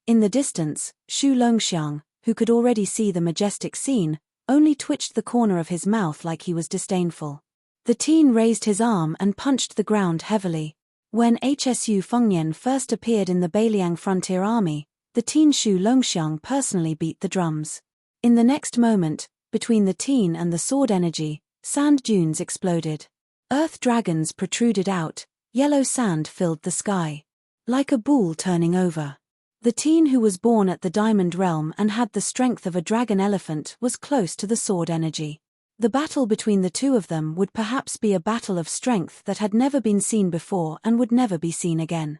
In the distance, Xu Longxiang, who could already see the majestic scene, only twitched the corner of his mouth like he was disdainful. The teen raised his arm and punched the ground heavily. When Hsu Fengnian first appeared in the Beiliang Frontier Army, the teen Xu Longxiang personally beat the drums. In the next moment, between the teen and the sword energy, sand dunes exploded. Earth dragons protruded out, yellow sand filled the sky. Like a bull turning over. The teen who was born at the Diamond Realm and had the strength of a dragon elephant was close to the sword energy. The battle between the two of them would perhaps be a battle of strength that had never been seen before and would never be seen again.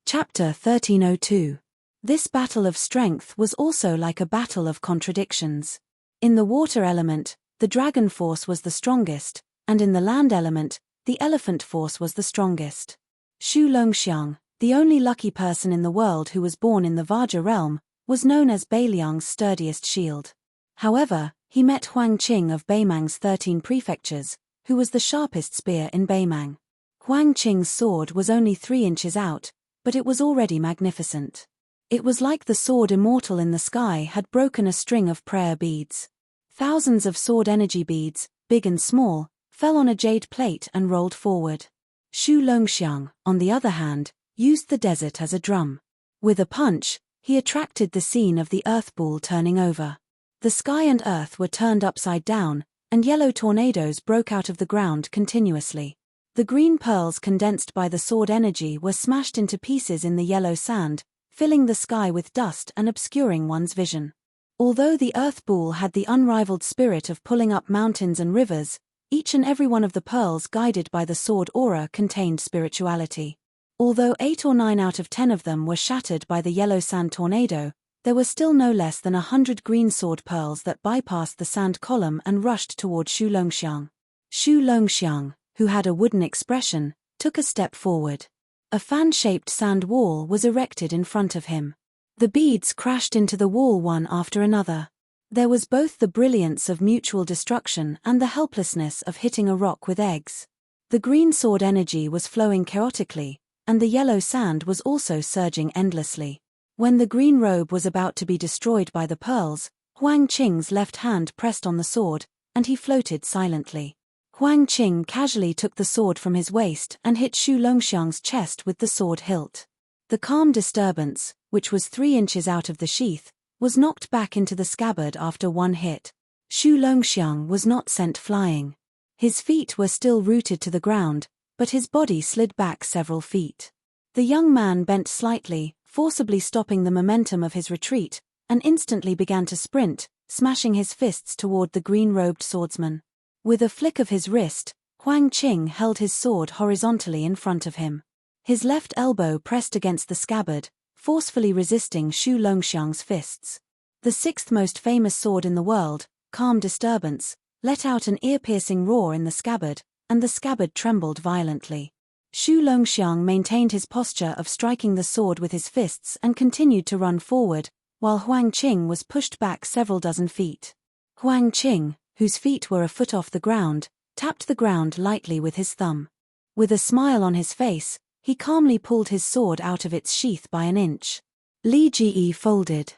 Chapter 1302. This battle of strength was also like a battle of contradictions. In the water element, the dragon force was the strongest, and in the land element, the elephant force was the strongest. Xu Longxiang, the only lucky person in the world who was born in the Vajra realm, was known as Beiliang's sturdiest shield. However, he met Huang Qing of Beimang's 13 prefectures, who was the sharpest spear in Beimang. Huang Qing's sword was only 3 inches out, but it was already magnificent. It was like the sword immortal in the sky had broken a string of prayer beads. Thousands of sword energy beads, big and small, fell on a jade plate and rolled forward. Xu Longxiang, on the other hand, used the desert as a drum. With a punch, he attracted the scene of the earth ball turning over. The sky and earth were turned upside down, and yellow tornadoes broke out of the ground continuously. The green pearls condensed by the sword energy were smashed into pieces in the yellow sand, filling the sky with dust and obscuring one's vision. Although the earth ball had the unrivaled spirit of pulling up mountains and rivers, each and every one of the pearls guided by the sword aura contained spirituality. Although 8 or 9 out of 10 of them were shattered by the yellow sand tornado, there were still no less than 100 green sword pearls that bypassed the sand column and rushed toward Xu Longxiang. Xu Longxiang, who had a wooden expression, took a step forward. A fan-shaped sand wall was erected in front of him. The beads crashed into the wall one after another. There was both the brilliance of mutual destruction and the helplessness of hitting a rock with eggs. The green sword energy was flowing chaotically, and the yellow sand was also surging endlessly. When the green robe was about to be destroyed by the pearls, Huang Qing's left hand pressed on the sword, and he floated silently. Huang Qing casually took the sword from his waist and hit Xu Longxiang's chest with the sword hilt. The calm disturbance, which was 3 inches out of the sheath, was knocked back into the scabbard after one hit. Xu Longxiang was not sent flying. His feet were still rooted to the ground, but his body slid back several feet. The young man bent slightly, forcibly stopping the momentum of his retreat, and instantly began to sprint, smashing his fists toward the green-robed swordsman. With a flick of his wrist, Huang Qing held his sword horizontally in front of him. His left elbow pressed against the scabbard, forcefully resisting Xu Longxiang's fists. The 6th most famous sword in the world, Calm Disturbance, let out an ear-piercing roar in the scabbard, and the scabbard trembled violently. Xu Longxiang maintained his posture of striking the sword with his fists and continued to run forward, while Huang Qing was pushed back several dozen feet. Huang Qing, whose feet were a foot off the ground, tapped the ground lightly with his thumb. With a smile on his face, he calmly pulled his sword out of its sheath by an inch. Li Ji folded.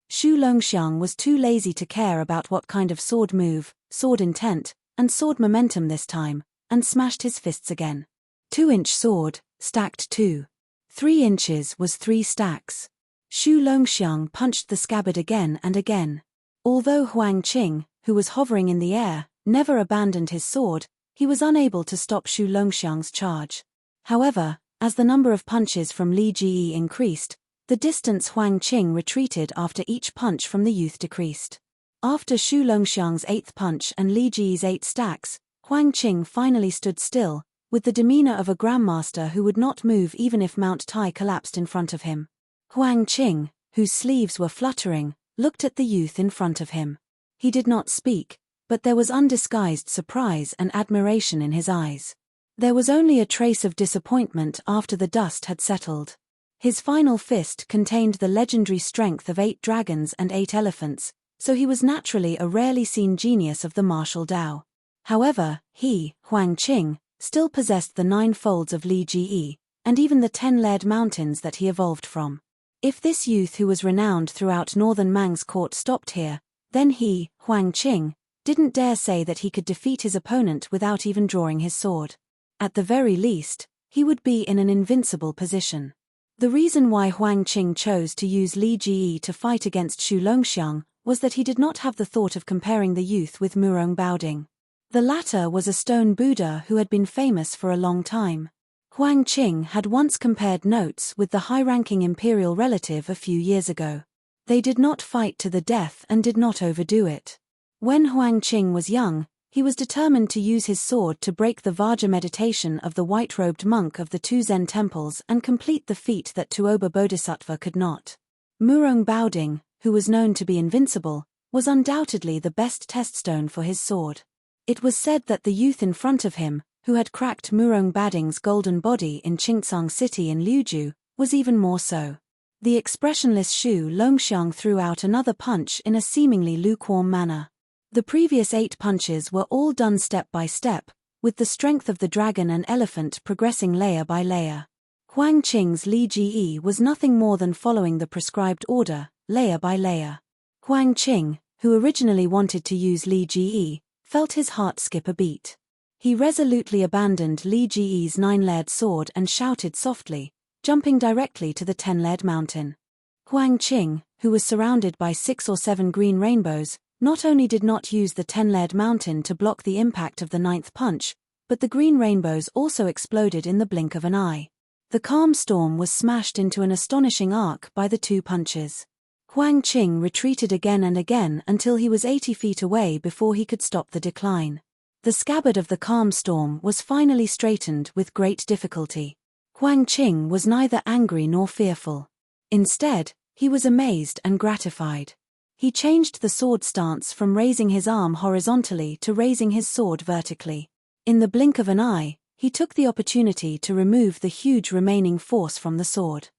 Xu Longxiang was too lazy to care about what kind of sword move, sword intent, and sword momentum this time, and smashed his fists again. 2-inch sword, stacked 2. 3 inches was 3 stacks. Xu Longxiang punched the scabbard again and again. Although Huang Qing, who was hovering in the air, never abandoned his sword, he was unable to stop Xu Longxiang's charge. However, as the number of punches from Li Ji increased, the distance Huang Qing retreated after each punch from the youth decreased. After Xu Longxiang's 8th punch and Li Ji's 8 stacks, Huang Qing finally stood still, with the demeanor of a grandmaster who would not move even if Mount Tai collapsed in front of him. Huang Qing, whose sleeves were fluttering, looked at the youth in front of him. He did not speak, but there was undisguised surprise and admiration in his eyes. There was only a trace of disappointment after the dust had settled. His final fist contained the legendary strength of 8 dragons and 8 elephants, so he was naturally a rarely seen genius of the martial Tao. However, he, Huang Qing, still possessed the 9 folds of Li Ji, and even the 10 layered mountains that he evolved from. If this youth who was renowned throughout northern Mang's court stopped here, then he, Huang Qing, didn't dare say that he could defeat his opponent without even drawing his sword. At the very least, he would be in an invincible position. The reason why Huang Qing chose to use Li Ji to fight against Xu Longxiang was that he did not have the thought of comparing the youth with Murong Baoding. The latter was a stone Buddha who had been famous for a long time. Huang Qing had once compared notes with the high-ranking imperial relative a few years ago. They did not fight to the death and did not overdo it. When Huang Qing was young, he was determined to use his sword to break the Vajra meditation of the white-robed monk of the 2 Zen temples and complete the feat that Tuoba Bodhisattva could not. Murong Baoding, who was known to be invincible, was undoubtedly the best test stone for his sword. It was said that the youth in front of him, who had cracked Murong Baoding's golden body in Qingcang City in Liuzhu, was even more so. The expressionless Xu Longxiang threw out another punch in a seemingly lukewarm manner. The previous 8 punches were all done step by step, with the strength of the dragon and elephant progressing layer by layer. Huang Qing's Li Ji was nothing more than following the prescribed order, layer by layer. Huang Qing, who originally wanted to use Li Ji, felt his heart skip a beat. He resolutely abandoned Li Ji's 9-layered sword and shouted softly, jumping directly to the 10-layered mountain. Huang Qing, who was surrounded by 6 or 7 green rainbows, not only did not use the 10-layered mountain to block the impact of the 9th punch, but the green rainbows also exploded in the blink of an eye. The calm storm was smashed into an astonishing arc by the 2 punches. Huang Qing retreated again and again until he was 80 feet away before he could stop the decline. The scabbard of the calm storm was finally straightened with great difficulty. Huang Qing was neither angry nor fearful. Instead, he was amazed and gratified. He changed the sword stance from raising his arm horizontally to raising his sword vertically. In the blink of an eye, he took the opportunity to remove the huge remaining force from the sword.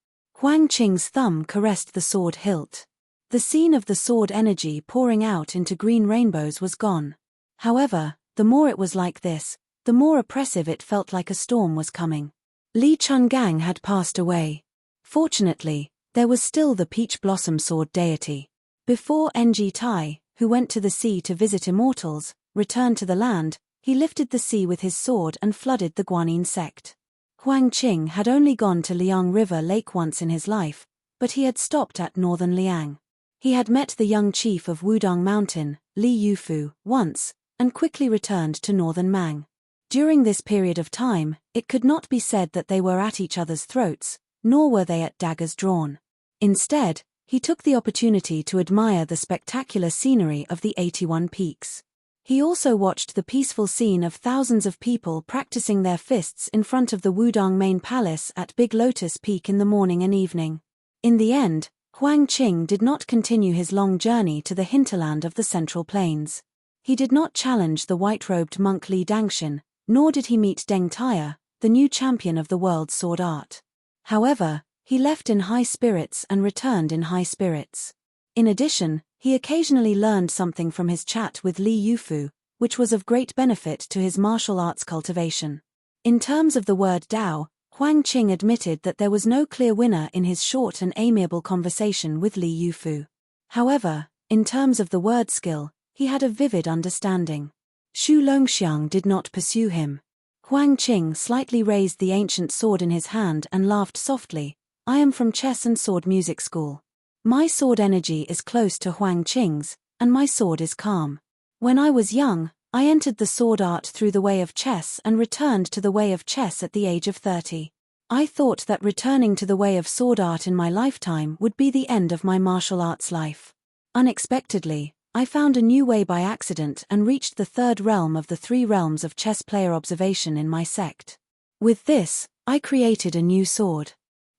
Huang Qing's thumb caressed the sword hilt. The scene of the sword energy pouring out into green rainbows was gone. However, the more it was like this, the more oppressive it felt like a storm was coming. Li Chungang had passed away. Fortunately, there was still the peach blossom sword deity. Before Enji, who went to the sea to visit immortals, returned to the land, he lifted the sea with his sword and flooded the Guanyin sect. Huang Qing had only gone to Liang River Lake once in his life, but he had stopped at northern Liang. He had met the young chief of Wudong Mountain, Li Yufu, once, and quickly returned to northern Mang. During this period of time, it could not be said that they were at each other's throats, nor were they at daggers drawn. Instead, he took the opportunity to admire the spectacular scenery of the 81 peaks. He also watched the peaceful scene of thousands of people practicing their fists in front of the Wudong main palace at Big Lotus Peak in the morning and evening. In the end, Huang Qing did not continue his long journey to the hinterland of the Central Plains. He did not challenge the white-robed monk Li Dangshan, nor did he meet Deng Taya, the new champion of the world's sword art. However, he left in high spirits and returned in high spirits. In addition, he occasionally learned something from his chat with Li Yufu, which was of great benefit to his martial arts cultivation. In terms of the word Dao, Huang Qing admitted that there was no clear winner in his short and amiable conversation with Li Yufu. However, in terms of the word skill, he had a vivid understanding. Xu Longxiang did not pursue him. Huang Qing slightly raised the ancient sword in his hand and laughed softly. I am from chess and sword music school. My sword energy is close to Huang Qing's, and my sword is calm. When I was young, I entered the sword art through the way of chess and returned to the way of chess at the age of 30. I thought that returning to the way of sword art in my lifetime would be the end of my martial arts life. Unexpectedly, I found a new way by accident and reached the 3rd realm of the 3 realms of chess player observation in my sect. With this, I created a new sword.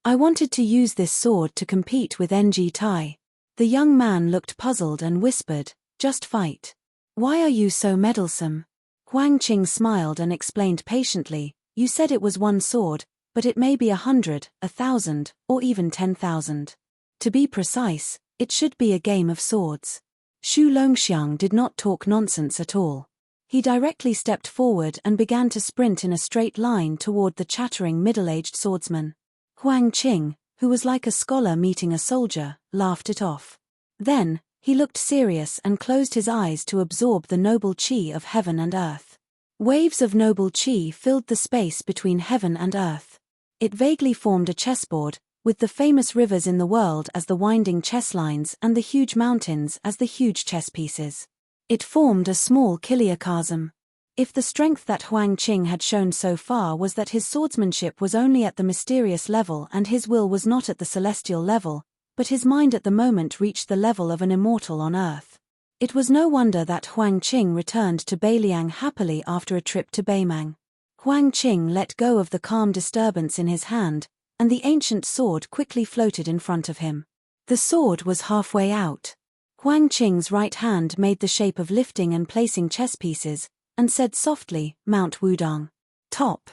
I wanted to use this sword to compete with Enji Tai. The young man looked puzzled and whispered, "Just fight." Why are you so meddlesome? Huang Qing smiled and explained patiently, you said it was one sword, but it may be 100, 1,000, or even 10,000. To be precise, it should be a game of swords. Xu Longxiang did not talk nonsense at all. He directly stepped forward and began to sprint in a straight line toward the chattering middle-aged swordsman. Huang Qing, who was like a scholar meeting a soldier, laughed it off. Then, he looked serious and closed his eyes to absorb the noble qi of heaven and earth. Waves of noble qi filled the space between heaven and earth. It vaguely formed a chessboard, with the famous rivers in the world as the winding chess lines and the huge mountains as the huge chess pieces. It formed a small chiliocosm. If the strength that Huang Qing had shown so far was that his swordsmanship was only at the mysterious level and his will was not at the celestial level, but his mind at the moment reached the level of an immortal on earth. It was no wonder that Huang Qing returned to Beiliang happily after a trip to Beimang. Huang Qing let go of the calm disturbance in his hand, and the ancient sword quickly floated in front of him. The sword was halfway out. Huang Qing's right hand made the shape of lifting and placing chess pieces, and said softly, Mount Wudong. Top.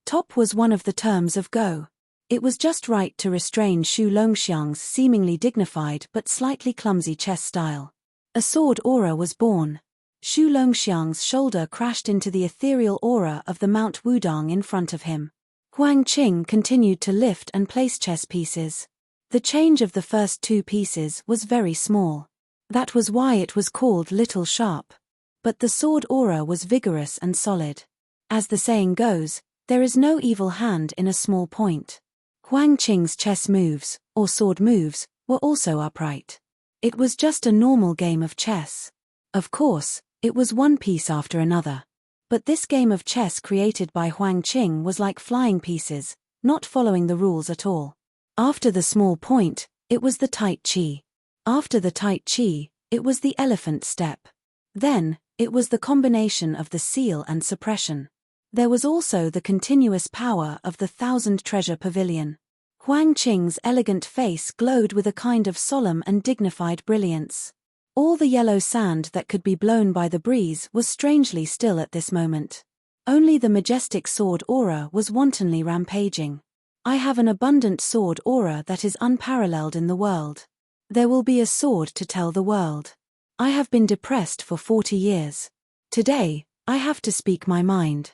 Top was one of the terms of Go. It was just right to restrain Xu Longxiang's seemingly dignified but slightly clumsy chess style. A sword aura was born. Xu Longxiang's shoulder crashed into the ethereal aura of the Mount Wudong in front of him. Huang Qing continued to lift and place chess pieces. The change of the first two pieces was very small. That was why it was called Little Sharp. But the sword aura was vigorous and solid. As the saying goes, there is no evil hand in a small point. Huang Qing's chess moves, or sword moves, were also upright. It was just a normal game of chess. Of course, it was one piece after another. But this game of chess created by Huang Qing was like flying pieces, not following the rules at all. After the small point, it was the tight qi. After the tight qi, it was the elephant step. Then, it was the combination of the seal and suppression. There was also the continuous power of the 1,000 treasure pavilion. Huang Qing's elegant face glowed with a kind of solemn and dignified brilliance. All the yellow sand that could be blown by the breeze was strangely still at this moment. Only the majestic sword aura was wantonly rampaging. I have an abundant sword aura that is unparalleled in the world. There will be a sword to tell the world. I have been depressed for 40 years. Today, I have to speak my mind.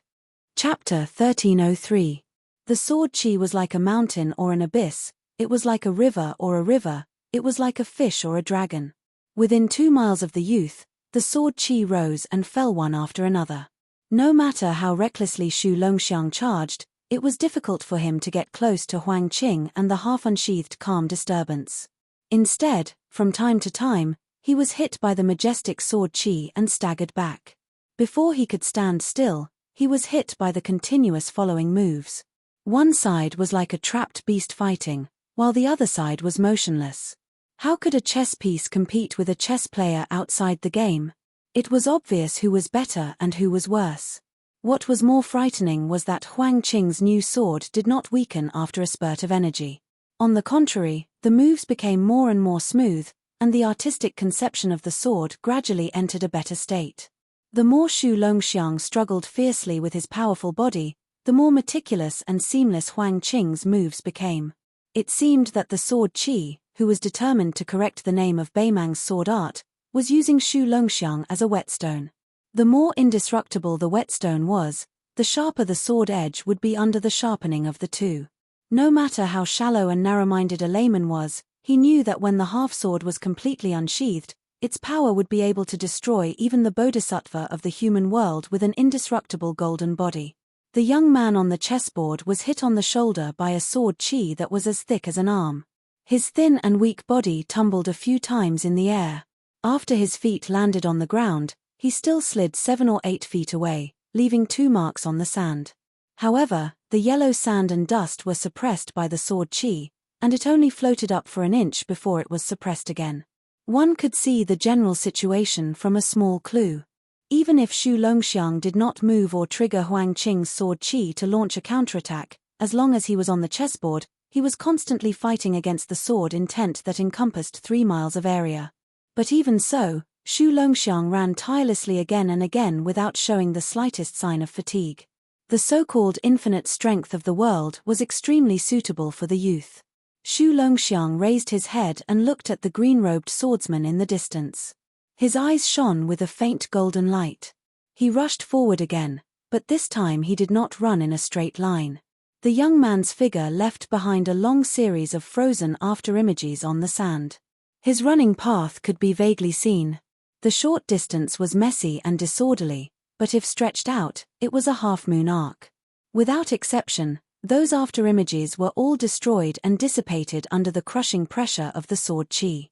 Chapter 1303. The sword qi was like a mountain or an abyss, it was like a river or a river, it was like a fish or a dragon. Within 2 miles of the youth, the sword qi rose and fell one after another. No matter how recklessly Xu Longxiang charged, it was difficult for him to get close to Huang Qing and the half-unsheathed calm disturbance. Instead, from time to time, he was hit by the majestic sword qi and staggered back. Before he could stand still, he was hit by the continuous following moves. One side was like a trapped beast fighting, while the other side was motionless. How could a chess piece compete with a chess player outside the game? It was obvious who was better and who was worse. What was more frightening was that Huang Qing's new sword did not weaken after a spurt of energy. On the contrary, the moves became more and more smooth, and the artistic conception of the sword gradually entered a better state. The more Xu Longxiang struggled fiercely with his powerful body, the more meticulous and seamless Huang Qing's moves became. It seemed that the sword qi, who was determined to correct the name of Beimang's sword art, was using Xu Longxiang as a whetstone. The more indestructible the whetstone was, the sharper the sword edge would be under the sharpening of the two. No matter how shallow and narrow-minded a layman was, he knew that when the half-sword was completely unsheathed, its power would be able to destroy even the bodhisattva of the human world with an indestructible golden body. The young man on the chessboard was hit on the shoulder by a sword qi that was as thick as an arm. His thin and weak body tumbled a few times in the air. After his feet landed on the ground, he still slid 7 or 8 feet away, leaving 2 marks on the sand. However, the yellow sand and dust were suppressed by the sword qi, and it only floated up for an inch before it was suppressed again. One could see the general situation from a small clue. Even if Xu Longxiang did not move or trigger Huang Qing's sword qi to launch a counterattack, as long as he was on the chessboard, he was constantly fighting against the sword intent that encompassed 3 miles of area. But even so, Xu Longxiang ran tirelessly again and again without showing the slightest sign of fatigue. The so-called infinite strength of the world was extremely suitable for the youth. Xu Longxiang raised his head and looked at the green-robed swordsman in the distance. His eyes shone with a faint golden light. He rushed forward again, but this time he did not run in a straight line. The young man's figure left behind a long series of frozen after-images on the sand. His running path could be vaguely seen. The short distance was messy and disorderly, but if stretched out, it was a half-moon arc. Without exception, those after-images were all destroyed and dissipated under the crushing pressure of the sword qi.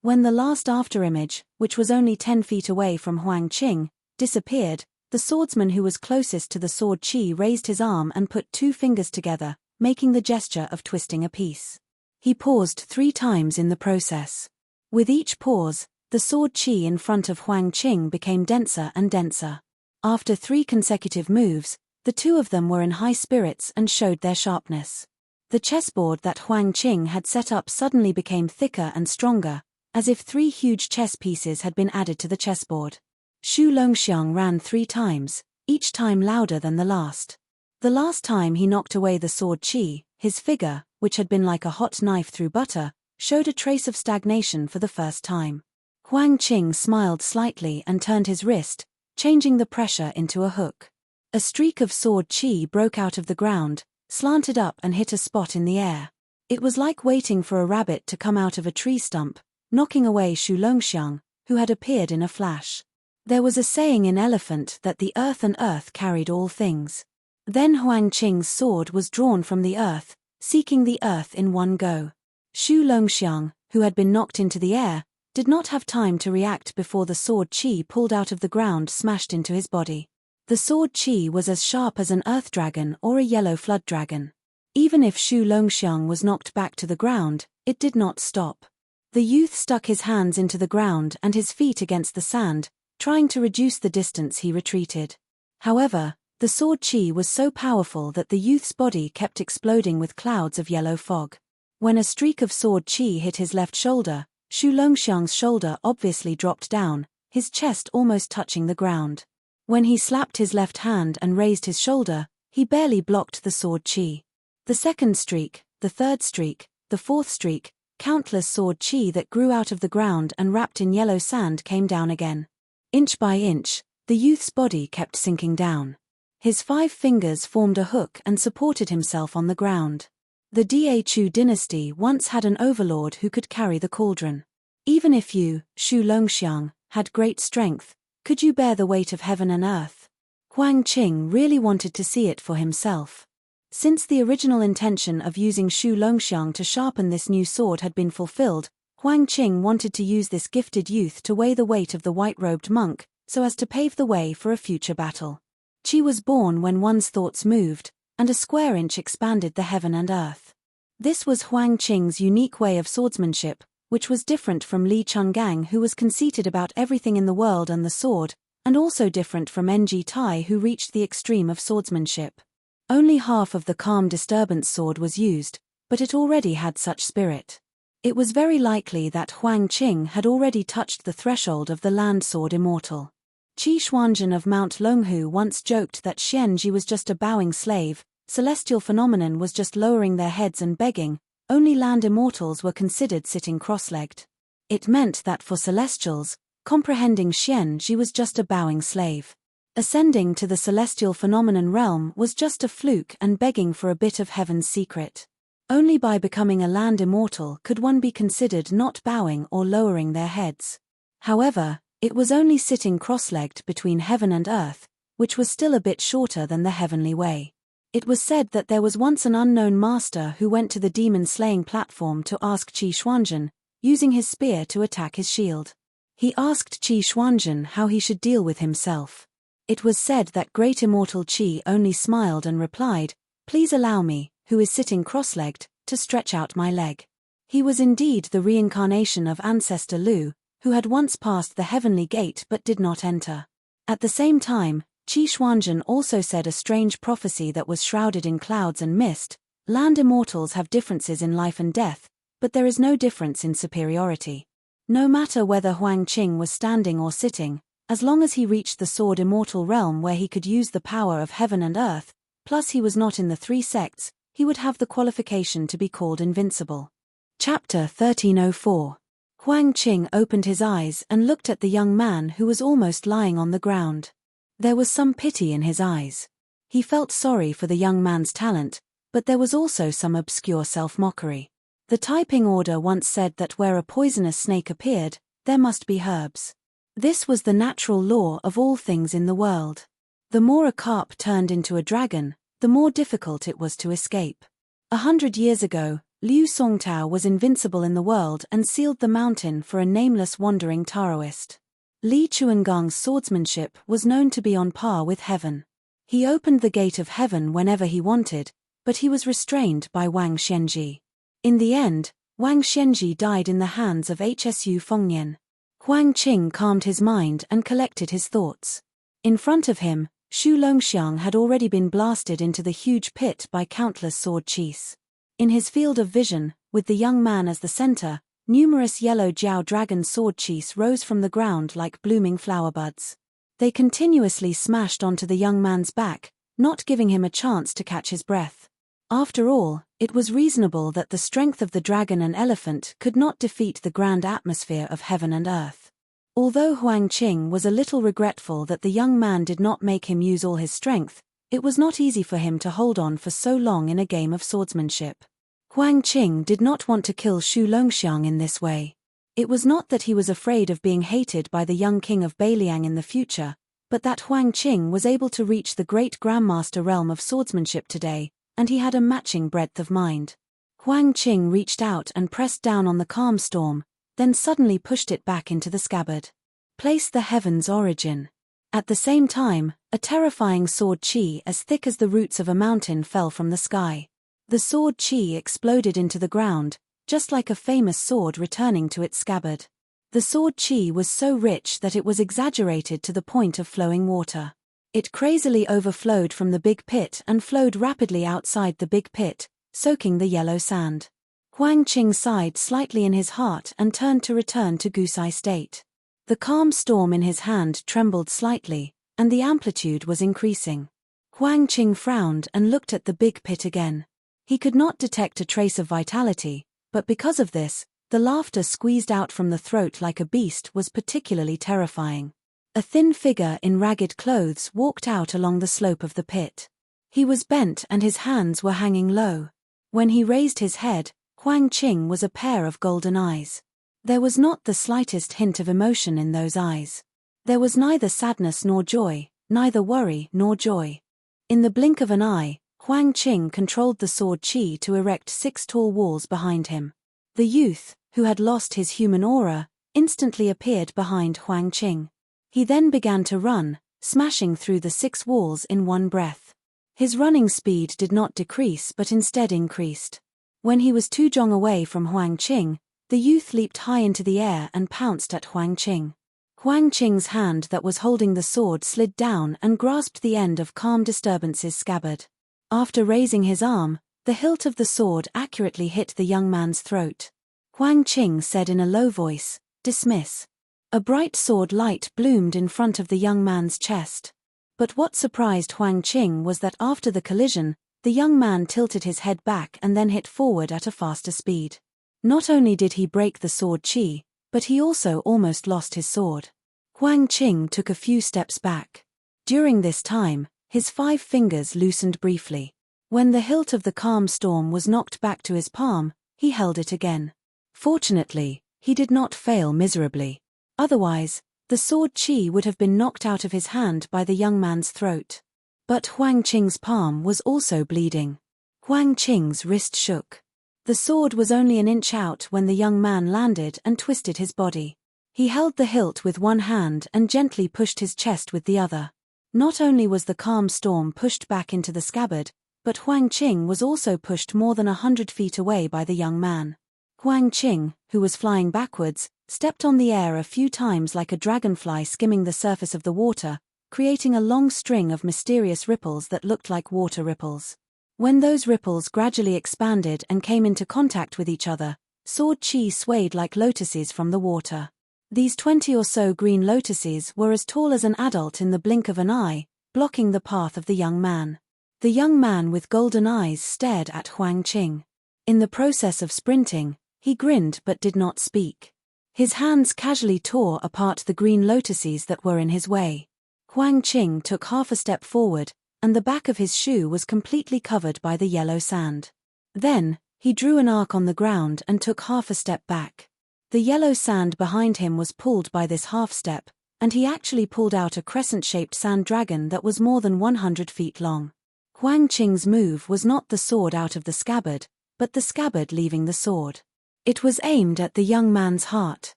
When the last after-image, which was only 10 feet away from Huang Qing, disappeared, the swordsman who was closest to the sword qi raised his arm and put 2 fingers together, making the gesture of twisting a piece. He paused 3 times in the process. With each pause, the sword qi in front of Huang Qing became denser and denser. After 3 consecutive moves, the 2 of them were in high spirits and showed their sharpness. The chessboard that Huang Qing had set up suddenly became thicker and stronger, as if 3 huge chess pieces had been added to the chessboard. Xu Longxiang ran 3 times, each time louder than the last. The last time he knocked away the sword qi, his figure, which had been like a hot knife through butter, showed a trace of stagnation for the first time. Huang Qing smiled slightly and turned his wrist, changing the pressure into a hook. A streak of sword qi broke out of the ground, slanted up and hit a spot in the air. It was like waiting for a rabbit to come out of a tree stump, knocking away Xu Longxiang, who had appeared in a flash. There was a saying in Elephant that the earth and earth carried all things. Then Huang Qing's sword was drawn from the earth, seeking the earth in one go. Xu Longxiang, who had been knocked into the air, did not have time to react before the sword qi pulled out of the ground smashed into his body. The sword qi was as sharp as an earth dragon or a yellow flood dragon. Even if Xu Longxiang was knocked back to the ground, it did not stop. The youth stuck his hands into the ground and his feet against the sand, trying to reduce the distance he retreated. However, the sword qi was so powerful that the youth's body kept exploding with clouds of yellow fog. When a streak of sword qi hit his left shoulder, Xu Longxiang's shoulder obviously dropped down, his chest almost touching the ground. When he slapped his left hand and raised his shoulder, he barely blocked the sword qi. The second streak, the third streak, the fourth streak, countless sword qi that grew out of the ground and wrapped in yellow sand came down again. Inch by inch, the youth's body kept sinking down. His 5 fingers formed a hook and supported himself on the ground. The Dachu dynasty once had an overlord who could carry the cauldron. Even if you, Xu Longxiang, had great strength, could you bear the weight of heaven and earth? Huang Qing really wanted to see it for himself. Since the original intention of using Xu Longxiang to sharpen this new sword had been fulfilled, Huang Qing wanted to use this gifted youth to weigh the weight of the white-robed monk, so as to pave the way for a future battle. Qi was born when one's thoughts moved, and a square inch expanded the heaven and earth. This was Huang Qing's unique way of swordsmanship, which was different from Li Chungang, who was conceited about everything in the world and the sword, and also different from Ng Tai, who reached the extreme of swordsmanship. Only half of the calm disturbance sword was used, but it already had such spirit. It was very likely that Huang Qing had already touched the threshold of the land sword immortal. Qi Xuanzhen of Mount Longhu once joked that Xianji was just a bowing slave, celestial phenomenon was just lowering their heads and begging, only land immortals were considered sitting cross-legged. It meant that for celestials, comprehending Xianji was just a bowing slave. Ascending to the celestial phenomenon realm was just a fluke and begging for a bit of heaven's secret. Only by becoming a land immortal could one be considered not bowing or lowering their heads. However, it was only sitting cross-legged between heaven and earth, which was still a bit shorter than the heavenly way. It was said that there was once an unknown master who went to the demon-slaying platform to ask Qi Xuanzhen, using his spear to attack his shield. He asked Qi Xuanzhen how he should deal with himself. It was said that great immortal Qi only smiled and replied, "Please allow me, who is sitting cross-legged, to stretch out my leg." He was indeed the reincarnation of ancestor Lu, who had once passed the heavenly gate but did not enter. At the same time, Qi Xuanzhen also said a strange prophecy that was shrouded in clouds and mist: land immortals have differences in life and death, but there is no difference in superiority. No matter whether Huang Qing was standing or sitting, as long as he reached the sword immortal realm where he could use the power of heaven and earth, plus he was not in the three sects, he would have the qualification to be called invincible. Chapter 1304. Huang Qing opened his eyes and looked at the young man who was almost lying on the ground. There was some pity in his eyes. He felt sorry for the young man's talent, but there was also some obscure self-mockery. The typing order once said that where a poisonous snake appeared, there must be herbs. This was the natural law of all things in the world. The more a carp turned into a dragon, the more difficult it was to escape. 100 years ago, Liu Songtao was invincible in the world and sealed the mountain for a nameless wandering Taoist. Li Chuangong's swordsmanship was known to be on par with heaven. He opened the gate of heaven whenever he wanted, but he was restrained by Wang Xianji. In the end, Wang Xianji died in the hands of Hsu Fengnian. Huang Qing calmed his mind and collected his thoughts. In front of him, Shu Longxiang had already been blasted into the huge pit by countless sword qis. In his field of vision, with the young man as the center, numerous yellow Jiao dragon sword qis rose from the ground like blooming flower buds. They continuously smashed onto the young man's back, not giving him a chance to catch his breath. After all, it was reasonable that the strength of the dragon and elephant could not defeat the grand atmosphere of heaven and earth. Although Huang Qing was a little regretful that the young man did not make him use all his strength, it was not easy for him to hold on for so long in a game of swordsmanship. Huang Qing did not want to kill Shu Longxiang in this way. It was not that he was afraid of being hated by the young king of Beiliang in the future, but that Huang Qing was able to reach the great grandmaster realm of swordsmanship today, and he had a matching breadth of mind. Huang Qing reached out and pressed down on the calm storm, then suddenly pushed it back into the scabbard. Place the heaven's origin. At the same time, a terrifying sword qi as thick as the roots of a mountain fell from the sky. The sword qi exploded into the ground, just like a famous sword returning to its scabbard. The sword qi was so rich that it was exaggerated to the point of flowing water. It crazily overflowed from the big pit and flowed rapidly outside the big pit, soaking the yellow sand. Huang Qing sighed slightly in his heart and turned to return to Gusai state. The calm storm in his hand trembled slightly, and the amplitude was increasing. Huang Qing frowned and looked at the big pit again. He could not detect a trace of vitality, but because of this, the laughter squeezed out from the throat like a beast was particularly terrifying. A thin figure in ragged clothes walked out along the slope of the pit. He was bent and his hands were hanging low. When he raised his head, Huang Qing was a pair of golden eyes. There was not the slightest hint of emotion in those eyes. There was neither sadness nor joy, neither worry nor joy. In the blink of an eye, Huang Qing controlled the sword qi to erect 6 tall walls behind him. The youth, who had lost his human aura, instantly appeared behind Huang Qing. He then began to run, smashing through the 6 walls in one breath. His running speed did not decrease but instead increased. When he was 2 zhong away from Huang Qing, the youth leaped high into the air and pounced at Huang Qing. Huang Qing's hand that was holding the sword slid down and grasped the end of Calm Disturbance's scabbard. After raising his arm, the hilt of the sword accurately hit the young man's throat. Huang Qing said in a low voice, "Dismiss." A bright sword light bloomed in front of the young man's chest. But what surprised Huang Qing was that after the collision, the young man tilted his head back and then hit forward at a faster speed. Not only did he break the sword qi, but he also almost lost his sword. Huang Qing took a few steps back. During this time, his 5 fingers loosened briefly. When the hilt of the calm storm was knocked back to his palm, he held it again. Fortunately, he did not fail miserably. Otherwise, the sword qi would have been knocked out of his hand by the young man's throat. But Huang Qing's palm was also bleeding. Huang Qing's wrist shook. The sword was only an inch out when the young man landed and twisted his body. He held the hilt with one hand and gently pushed his chest with the other. Not only was the calm storm pushed back into the scabbard, but Huang Qing was also pushed more than 100 feet away by the young man. Huang Qing, who was flying backwards, stepped on the air a few times like a dragonfly skimming the surface of the water, creating a long string of mysterious ripples that looked like water ripples. When those ripples gradually expanded and came into contact with each other, sword chi swayed like lotuses from the water. These 20 or so green lotuses were as tall as an adult in the blink of an eye, blocking the path of the young man. The young man with golden eyes stared at Huang Qing. In the process of sprinting, he grinned but did not speak. His hands casually tore apart the green lotuses that were in his way. Huang Qing took half a step forward, and the back of his shoe was completely covered by the yellow sand. Then, he drew an arc on the ground and took half a step back. The yellow sand behind him was pulled by this half step, and he actually pulled out a crescent-shaped sand dragon that was more than 100 feet long. Huang Qing's move was not the sword out of the scabbard, but the scabbard leaving the sword. It was aimed at the young man's heart.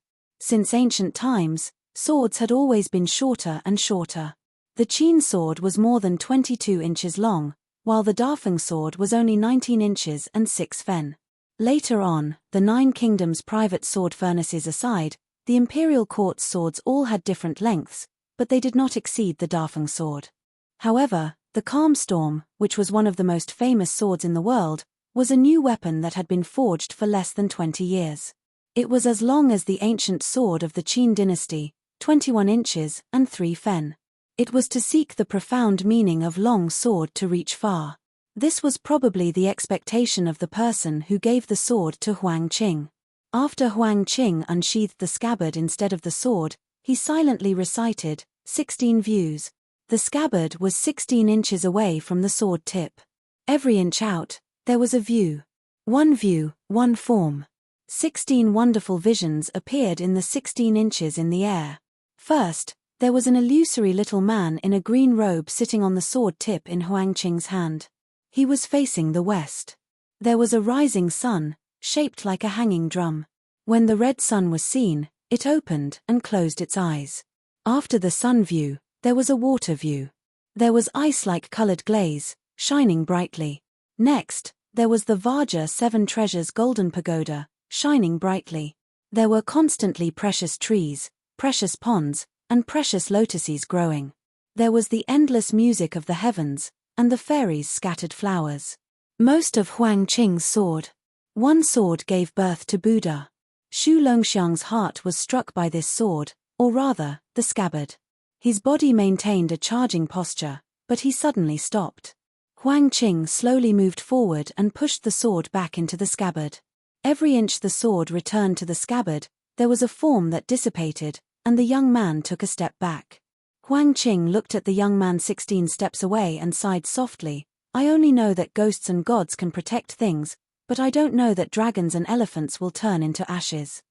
Since ancient times, swords had always been shorter and shorter. The Qin sword was more than 22 inches long, while the Dafeng sword was only 19 inches and 6 fen. Later on, the Nine Kingdoms' private sword furnaces aside, the imperial court's swords all had different lengths, but they did not exceed the Dafeng sword. However, the Calm Storm, which was one of the most famous swords in the world, was a new weapon that had been forged for less than 20 years. It was as long as the ancient sword of the Qin dynasty, 21 inches and 3 fen. It was to seek the profound meaning of long sword to reach far. This was probably the expectation of the person who gave the sword to Huang Qing. After Huang Qing unsheathed the scabbard instead of the sword, he silently recited, 16 views. The scabbard was 16 inches away from the sword tip. Every inch out, there was a view, one form. 16 wonderful visions appeared in the 16 inches in the air. First, there was an illusory little man in a green robe sitting on the sword tip in Huang Qing's hand. He was facing the west. There was a rising sun, shaped like a hanging drum. When the red sun was seen, it opened and closed its eyes. After the sun view, there was a water view. There was ice-like colored glaze, shining brightly. Next, there was the Vajra Seven Treasures Golden Pagoda, shining brightly. There were constantly precious trees, precious ponds, and precious lotuses growing. There was the endless music of the heavens, and the fairies scattered flowers. Most of Huang Qing's sword. One sword gave birth to Buddha. Xu Longxiang's heart was struck by this sword, or rather, the scabbard. His body maintained a charging posture, but he suddenly stopped. Huang Qing slowly moved forward and pushed the sword back into the scabbard. Every inch the sword returned to the scabbard, there was a form that dissipated, and the young man took a step back. Huang Qing looked at the young man 16 steps away and sighed softly, I only know that ghosts and gods can protect things, but I don't know that dragons and elephants will turn into ashes.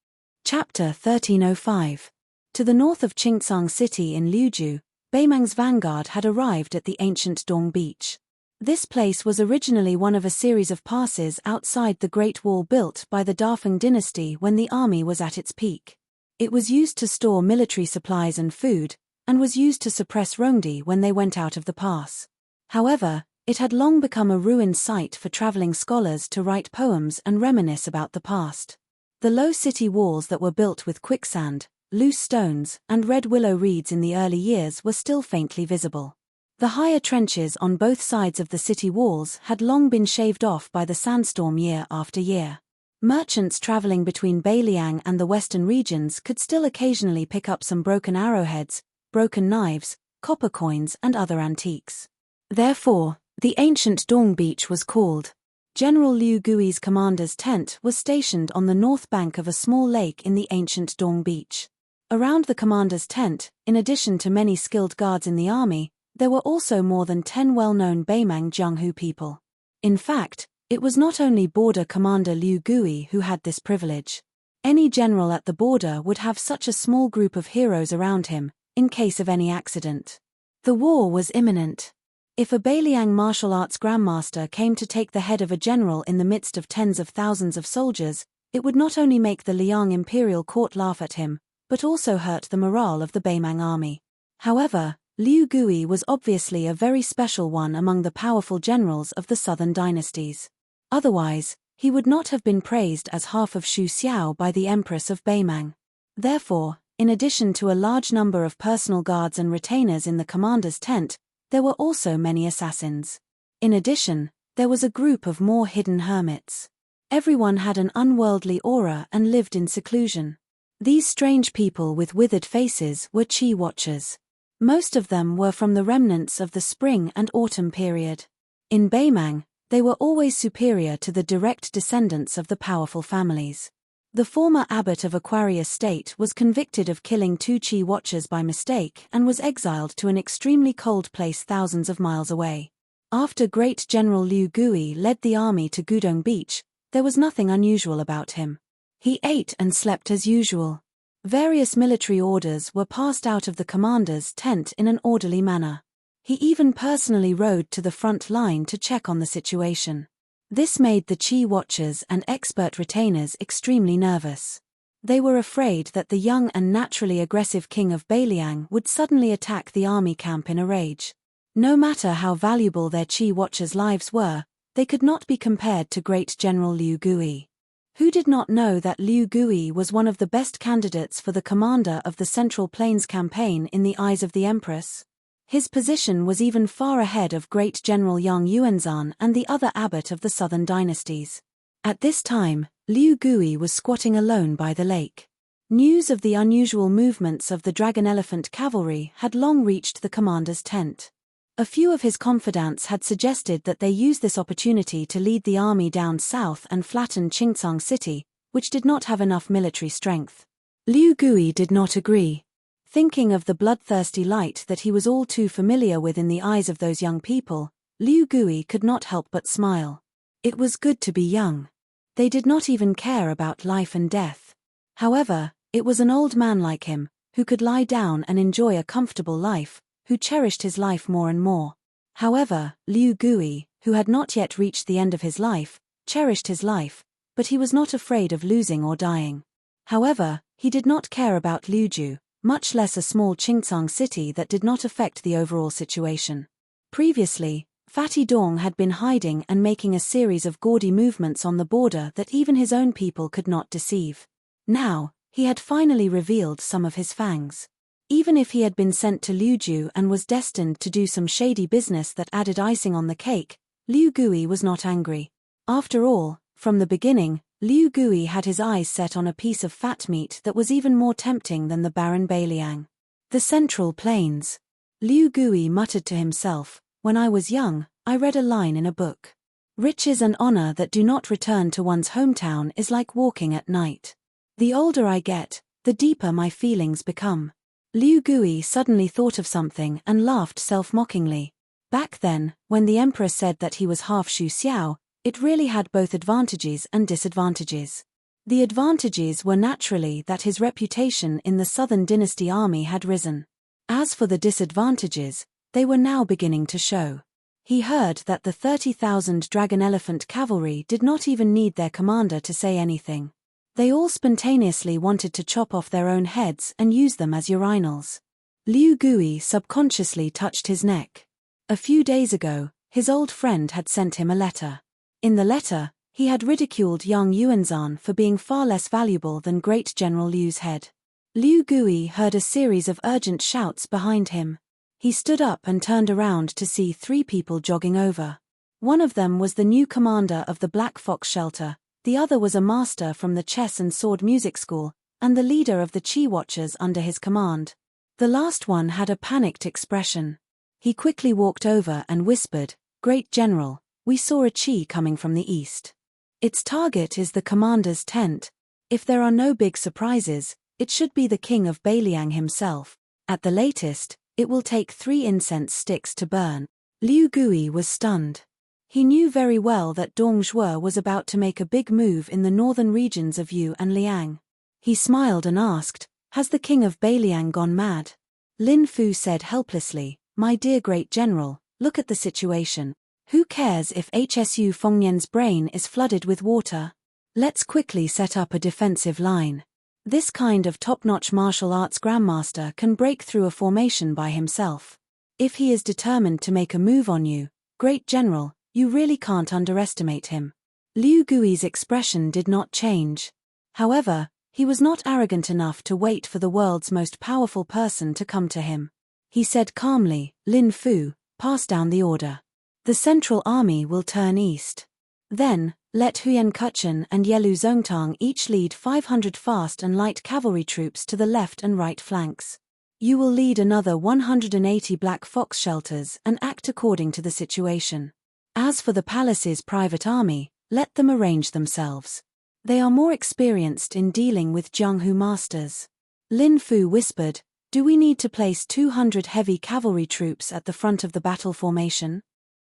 Chapter 1305. To the north of Qingcang City in Liuzhu, Beimang's vanguard had arrived at the ancient Dong Beach. This place was originally one of a series of passes outside the Great Wall built by the Dafeng dynasty when the army was at its peak. It was used to store military supplies and food, and was used to suppress Rongdi when they went out of the pass. However, it had long become a ruined site for traveling scholars to write poems and reminisce about the past. The low city walls that were built with quicksand, loose stones, and red willow reeds in the early years were still faintly visible. The higher trenches on both sides of the city walls had long been shaved off by the sandstorm year after year. Merchants traveling between Beiliang and the western regions could still occasionally pick up some broken arrowheads, broken knives, copper coins and other antiques. Therefore, the ancient Dong Beach was called. General Liu Gui's commander's tent was stationed on the north bank of a small lake in the ancient Dong Beach. Around the commander's tent, in addition to many skilled guards in the army, there were also more than 10 well-known Beimang Jianghu people. In fact, it was not only border commander Liu Gui who had this privilege. Any general at the border would have such a small group of heroes around him, in case of any accident. The war was imminent. If a Beiliang martial arts grandmaster came to take the head of a general in the midst of tens of thousands of soldiers, it would not only make the Liang imperial court laugh at him, but also hurt the morale of the Beimang army. However, Liu Gui was obviously a very special one among the powerful generals of the southern dynasties. Otherwise, he would not have been praised as half of Xu Xiao by the Empress of Beimang. Therefore, in addition to a large number of personal guards and retainers in the commander's tent, there were also many assassins. In addition, there was a group of more hidden hermits. Everyone had an unworldly aura and lived in seclusion. These strange people with withered faces were Qi watchers. Most of them were from the remnants of the spring and autumn period. In Beimang, they were always superior to the direct descendants of the powerful families. The former abbot of Aquarius State was convicted of killing 2 Qi watchers by mistake and was exiled to an extremely cold place thousands of miles away. After Great General Liu Gui led the army to Gudong Beach, there was nothing unusual about him. He ate and slept as usual. Various military orders were passed out of the commander's tent in an orderly manner. He even personally rode to the front line to check on the situation. This made the Qi watchers and expert retainers extremely nervous. They were afraid that the young and naturally aggressive king of Beiliang would suddenly attack the army camp in a rage. No matter how valuable their Qi watchers' lives were, they could not be compared to Great General Liu Gui. Who did not know that Liu Gui was one of the best candidates for the commander of the Central Plains campaign in the eyes of the Empress? His position was even far ahead of Great General Yang Yuanzhan and the other abbot of the southern dynasties. At this time, Liu Gui was squatting alone by the lake. News of the unusual movements of the dragon elephant cavalry had long reached the commander's tent. A few of his confidants had suggested that they use this opportunity to lead the army down south and flatten Qingcang City, which did not have enough military strength. Liu Gui did not agree. Thinking of the bloodthirsty light that he was all too familiar with in the eyes of those young people, Liu Gui could not help but smile. It was good to be young. They did not even care about life and death. However, it was an old man like him, who could lie down and enjoy a comfortable life, who cherished his life more and more. However, Liu Gui, who had not yet reached the end of his life, cherished his life, but he was not afraid of losing or dying. However, he did not care about Liuzhu, much less a small Qingcang city that did not affect the overall situation. Previously, Fatty Dong had been hiding and making a series of gaudy movements on the border that even his own people could not deceive. Now, he had finally revealed some of his fangs. Even if he had been sent to Liuzhu and was destined to do some shady business that added icing on the cake, Liu Gui was not angry. After all, from the beginning, Liu Gui had his eyes set on a piece of fat meat that was even more tempting than the barren Beiliang. The Central Plains. Liu Gui muttered to himself, "When I was young, I read a line in a book. Riches and honor that do not return to one's hometown is like walking at night. The older I get, the deeper my feelings become." Liu Gui suddenly thought of something and laughed self-mockingly. Back then, when the emperor said that he was half Xu Xiao, it really had both advantages and disadvantages. The advantages were naturally that his reputation in the Southern Dynasty army had risen. As for the disadvantages, they were now beginning to show. He heard that the 30,000 dragon elephant cavalry did not even need their commander to say anything. They all spontaneously wanted to chop off their own heads and use them as urinals. Liu Gui subconsciously touched his neck. A few days ago, his old friend had sent him a letter. In the letter, he had ridiculed Yang Yuanzhan for being far less valuable than Great General Liu's head. Liu Gui heard a series of urgent shouts behind him. He stood up and turned around to see 3 people jogging over. One of them was the new commander of the Black Fox Shelter. The other was a master from the chess and sword music school, and the leader of the Qi watchers under his command. The last one had a panicked expression. He quickly walked over and whispered, "Great General, we saw a Qi coming from the east. Its target is the commander's tent. If there are no big surprises, it should be the king of Beiliang himself. At the latest, it will take 3 incense sticks to burn." Liu Gui was stunned. He knew very well that Dong Zhuo was about to make a big move in the northern regions of Yu and Liang. He smiled and asked, "Has the king of Beiliang gone mad?" Lin Fu said helplessly, "My dear great general, look at the situation. Who cares if HSU Fengnian's brain is flooded with water? Let's quickly set up a defensive line. This kind of top-notch martial arts grandmaster can break through a formation by himself. If he is determined to make a move on you, great general, you really can't underestimate him." Liu Gui's expression did not change. However, he was not arrogant enough to wait for the world's most powerful person to come to him. He said calmly, "Lin Fu, pass down the order. The Central Army will turn east. Then, Let Huyen Kuchen and Yelu Zongtang each lead 500 fast and light cavalry troops to the left and right flanks. You will lead another 180 Black Fox shelters and act according to the situation. As for the palace's private army, let them arrange themselves. They are more experienced in dealing with Jianghu masters. Lin Fu whispered, "Do we need to place 200 heavy cavalry troops at the front of the battle formation?"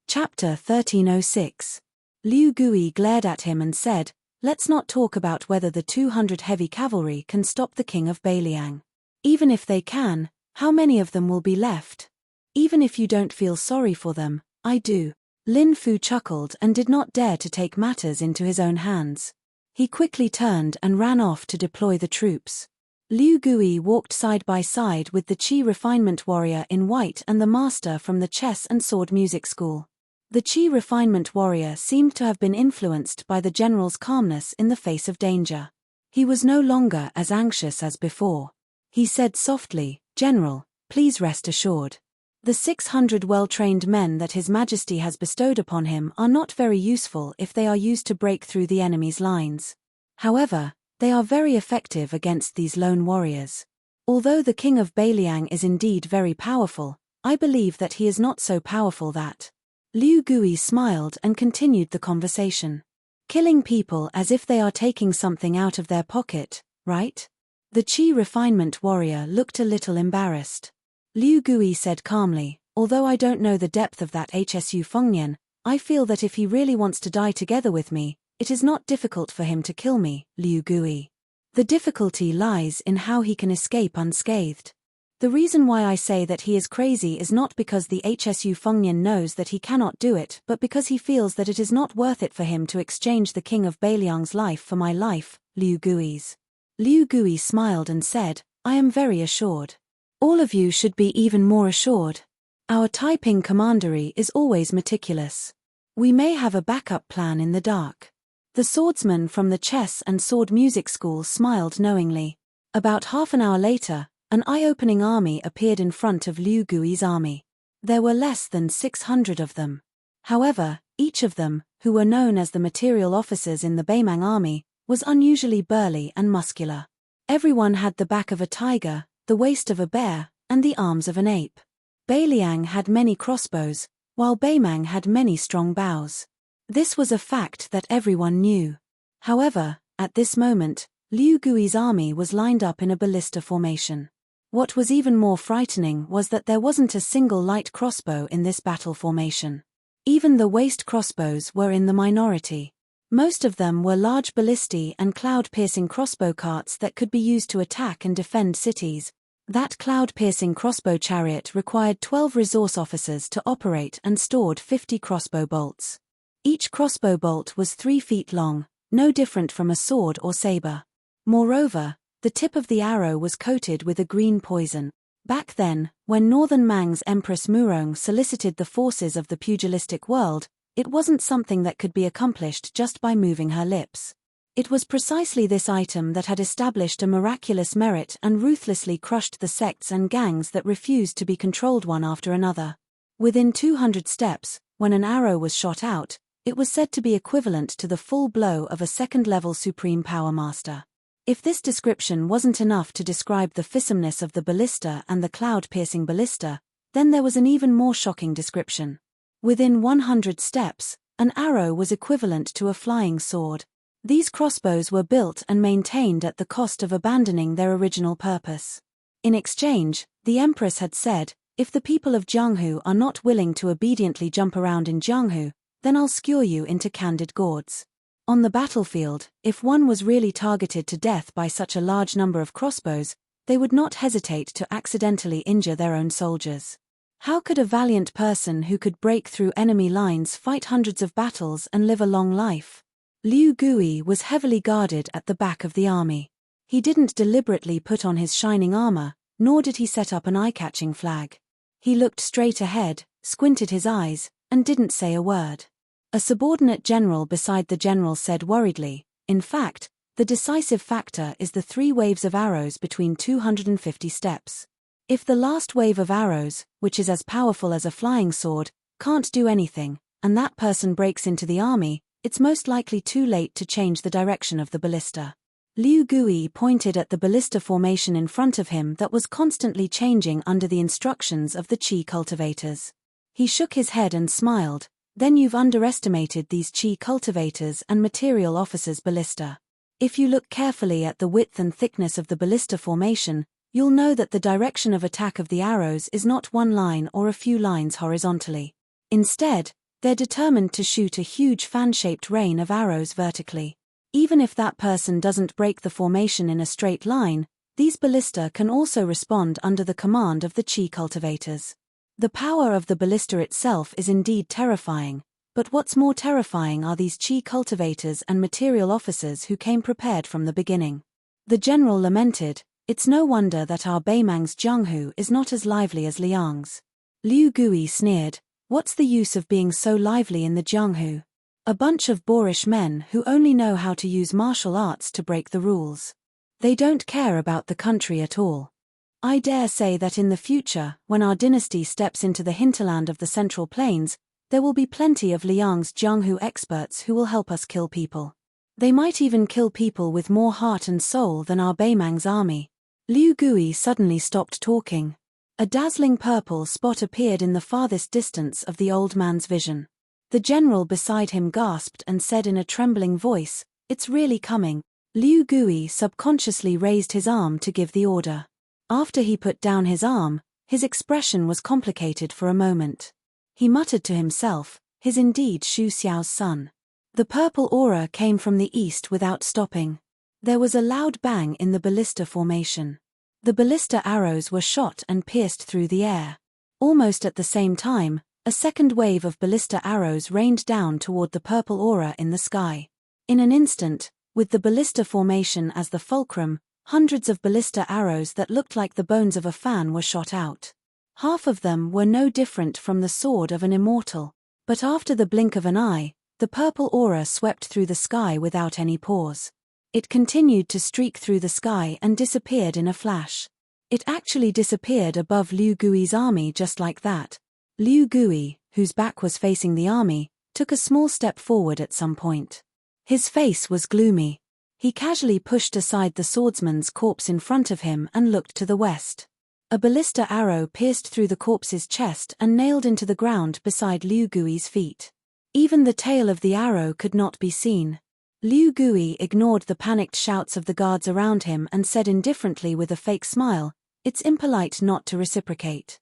Chapter 1306. Liu Gui glared at him and said, "Let's not talk about whether the 200 heavy cavalry can stop the king of Beiliang. Even if they can, how many of them will be left? Even if you don't feel sorry for them, I do." Lin Fu chuckled and did not dare to take matters into his own hands. He quickly turned and ran off to deploy the troops. Liu Gui walked side by side with the Qi refinement warrior in white and the master from the chess and sword music school. The Qi refinement warrior seemed to have been influenced by the general's calmness in the face of danger. He was no longer as anxious as before. He said softly, "General, please rest assured. The 600 well-trained men that His Majesty has bestowed upon him are not very useful if they are used to break through the enemy's lines. However, they are very effective against these lone warriors. Although the king of Beiliang is indeed very powerful, I believe that he is not so powerful that." Liu Gui smiled and continued the conversation. "Killing people as if they are taking something out of their pocket, right?" The Qi refinement warrior looked a little embarrassed. Liu Gui said calmly, "Although I don't know the depth of that Hsu Fengnian, I feel that if he really wants to die together with me, it is not difficult for him to kill me, Liu Gui. The difficulty lies in how he can escape unscathed. The reason why I say that he is crazy is not because the Hsu Fengnian knows that he cannot do it, but because he feels that it is not worth it for him to exchange the king of Beiliang's life for my life, Liu Gui's." Liu Gui smiled and said, "I am very assured. All of you should be even more assured. Our Taiping commandery is always meticulous. We may have a backup plan in the dark." The swordsman from the chess and sword music school smiled knowingly. About half an hour later, an eye-opening army appeared in front of Liu Gui's army. There were less than 600 of them. However, each of them, who were known as the material officers in the Beimang army, was unusually burly and muscular. Everyone had the back of a tiger, the waist of a bear, and the arms of an ape. Beiliang had many crossbows, while Beimang had many strong bows. This was a fact that everyone knew. However, at this moment, Liu Gui's army was lined up in a ballista formation. What was even more frightening was that there wasn't a single light crossbow in this battle formation. Even the waist crossbows were in the minority. Most of them were large ballistae and cloud-piercing crossbow carts that could be used to attack and defend cities. That cloud-piercing crossbow chariot required 12 resource officers to operate and stored 50 crossbow bolts. Each crossbow bolt was 3 feet long, no different from a sword or saber. Moreover, the tip of the arrow was coated with a green poison. Back then, when Northern Mang's Empress Murong solicited the forces of the pugilistic world, it wasn't something that could be accomplished just by moving her lips. It was precisely this item that had established a miraculous merit and ruthlessly crushed the sects and gangs that refused to be controlled one after another. Within 200 steps, when an arrow was shot out, it was said to be equivalent to the full blow of a second-level Supreme Power Master. If this description wasn't enough to describe the fissomeness of the ballista and the cloud-piercing ballista, then there was an even more shocking description. Within 100 steps, an arrow was equivalent to a flying sword. These crossbows were built and maintained at the cost of abandoning their original purpose. In exchange, the Empress had said, "If the people of Jianghu are not willing to obediently jump around in Jianghu, then I'll skewer you into candid gourds." On the battlefield, if one was really targeted to death by such a large number of crossbows, they would not hesitate to accidentally injure their own soldiers. How could a valiant person who could break through enemy lines fight hundreds of battles and live a long life? Liu Gui was heavily guarded at the back of the army. He didn't deliberately put on his shining armor, nor did he set up an eye-catching flag. He looked straight ahead, squinted his eyes, and didn't say a word. A subordinate general beside the general said worriedly, "In fact, the decisive factor is the 3 waves of arrows between 250 steps. If the last wave of arrows, which is as powerful as a flying sword, can't do anything, and that person breaks into the army, it's most likely too late to change the direction of the ballista. Liu Gui pointed at the ballista formation in front of him that was constantly changing under the instructions of the Qi cultivators. He shook his head and smiled. Then you've underestimated these Qi cultivators and material officers' ballista. If you look carefully at the width and thickness of the ballista formation, you'll know that the direction of attack of the arrows is not one line or a few lines horizontally. Instead, they're determined to shoot a huge fan-shaped rain of arrows vertically. Even if that person doesn't break the formation in a straight line, these ballista can also respond under the command of the Qi cultivators. The power of the ballista itself is indeed terrifying, but what's more terrifying are these Qi cultivators and material officers who came prepared from the beginning. The general lamented, "It's no wonder that our Beimang's Jianghu is not as lively as Liang's." Liu Gui sneered, "What's the use of being so lively in the Jianghu? A bunch of boorish men who only know how to use martial arts to break the rules. They don't care about the country at all. I dare say that in the future, when our dynasty steps into the hinterland of the Central Plains, there will be plenty of Liang's Jianghu experts who will help us kill people. They might even kill people with more heart and soul than our Beimang's army." Liu Gui suddenly stopped talking. A dazzling purple spot appeared in the farthest distance of the old man's vision. The general beside him gasped and said in a trembling voice, "It's really coming." Liu Gui subconsciously raised his arm to give the order. After he put down his arm, his expression was complicated for a moment. He muttered to himself, "His indeed Xu Xiao's son." The purple aura came from the east without stopping. There was a loud bang in the ballista formation. The ballista arrows were shot and pierced through the air. Almost at the same time, a second wave of ballista arrows rained down toward the purple aura in the sky. In an instant, with the ballista formation as the fulcrum, hundreds of ballista arrows that looked like the bones of a fan were shot out. Half of them were no different from the sword of an immortal. But after the blink of an eye, the purple aura swept through the sky without any pause. It continued to streak through the sky and disappeared in a flash. It actually disappeared above Liu Gui's army just like that. Liu Gui, whose back was facing the army, took a small step forward at some point. His face was gloomy. He casually pushed aside the swordsman's corpse in front of him and looked to the west. A ballista arrow pierced through the corpse's chest and nailed into the ground beside Liu Gui's feet. Even the tail of the arrow could not be seen. Liu Gui ignored the panicked shouts of the guards around him and said indifferently with a fake smile, "It's impolite not to reciprocate."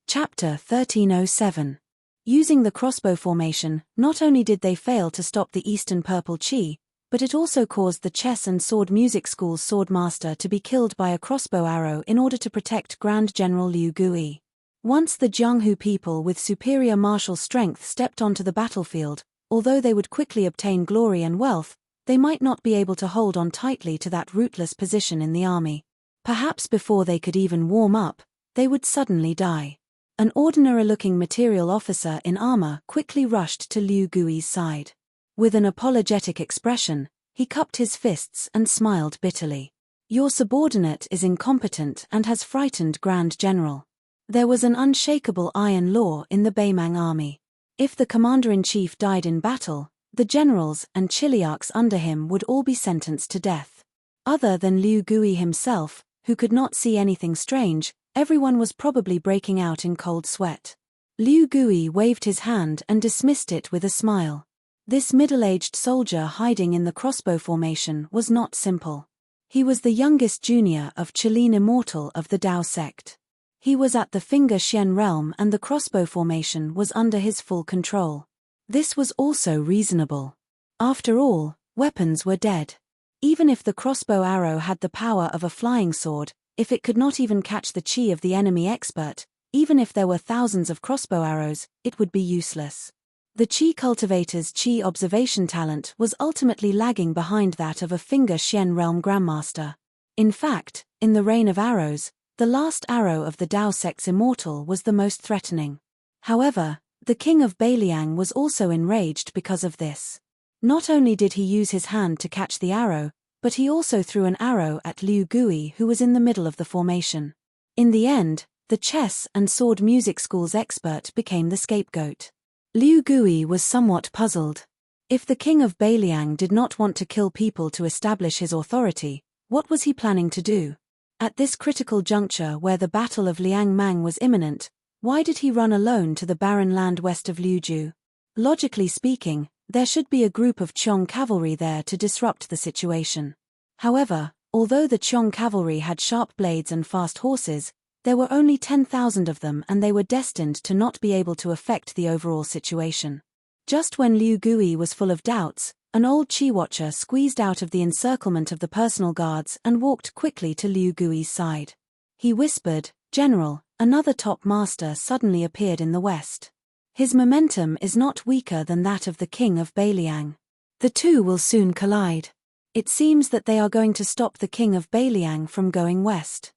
Chapter 1307. Using the crossbow formation, not only did they fail to stop the Eastern Purple Qi, but it also caused the chess and sword music school's swordmaster to be killed by a crossbow arrow in order to protect Grand General Liu Gui. Once the Jianghu people with superior martial strength stepped onto the battlefield, although they would quickly obtain glory and wealth, they might not be able to hold on tightly to that rootless position in the army. Perhaps before they could even warm up, they would suddenly die. An ordinary-looking material officer in armor quickly rushed to Liu Gui's side. With an apologetic expression, he cupped his fists and smiled bitterly. "Your subordinate is incompetent and has frightened Grand General." There was an unshakable iron law in the Beimang army. If the commander-in-chief died in battle, the generals and chiliarchs under him would all be sentenced to death. Other than Liu Gui himself, who could not see anything strange, everyone was probably breaking out in cold sweat. Liu Gui waved his hand and dismissed it with a smile. This middle-aged soldier hiding in the crossbow formation was not simple. He was the youngest junior of Qilin Immortal of the Dao sect. He was at the Finger Xian realm and the crossbow formation was under his full control. This was also reasonable. After all, weapons were dead. Even if the crossbow arrow had the power of a flying sword, if it could not even catch the chi of the enemy expert, even if there were thousands of crossbow arrows, it would be useless. The Qi cultivator's Qi observation talent was ultimately lagging behind that of a Finger Xian realm grandmaster. In fact, in the rain of arrows, the last arrow of the Dao sect's immortal was the most threatening. However, the king of Beiliang was also enraged because of this. Not only did he use his hand to catch the arrow, but he also threw an arrow at Liu Gui, who was in the middle of the formation. In the end, the chess and sword music school's expert became the scapegoat. Liu Gui was somewhat puzzled. If the king of Beiliang did not want to kill people to establish his authority, what was he planning to do? At this critical juncture where the Battle of Liang Mang was imminent, why did he run alone to the barren land west of Liuzhu? Logically speaking, there should be a group of Qiong cavalry there to disrupt the situation. However, although the Qiong cavalry had sharp blades and fast horses, there were only 10,000 of them and they were destined to not be able to affect the overall situation. Just when Liu Gui was full of doubts, an old Qi watcher squeezed out of the encirclement of the personal guards and walked quickly to Liu Gui's side. He whispered, "General, another top master suddenly appeared in the west. His momentum is not weaker than that of the king of Beiliang. The two will soon collide. It seems that they are going to stop the king of Beiliang from going west."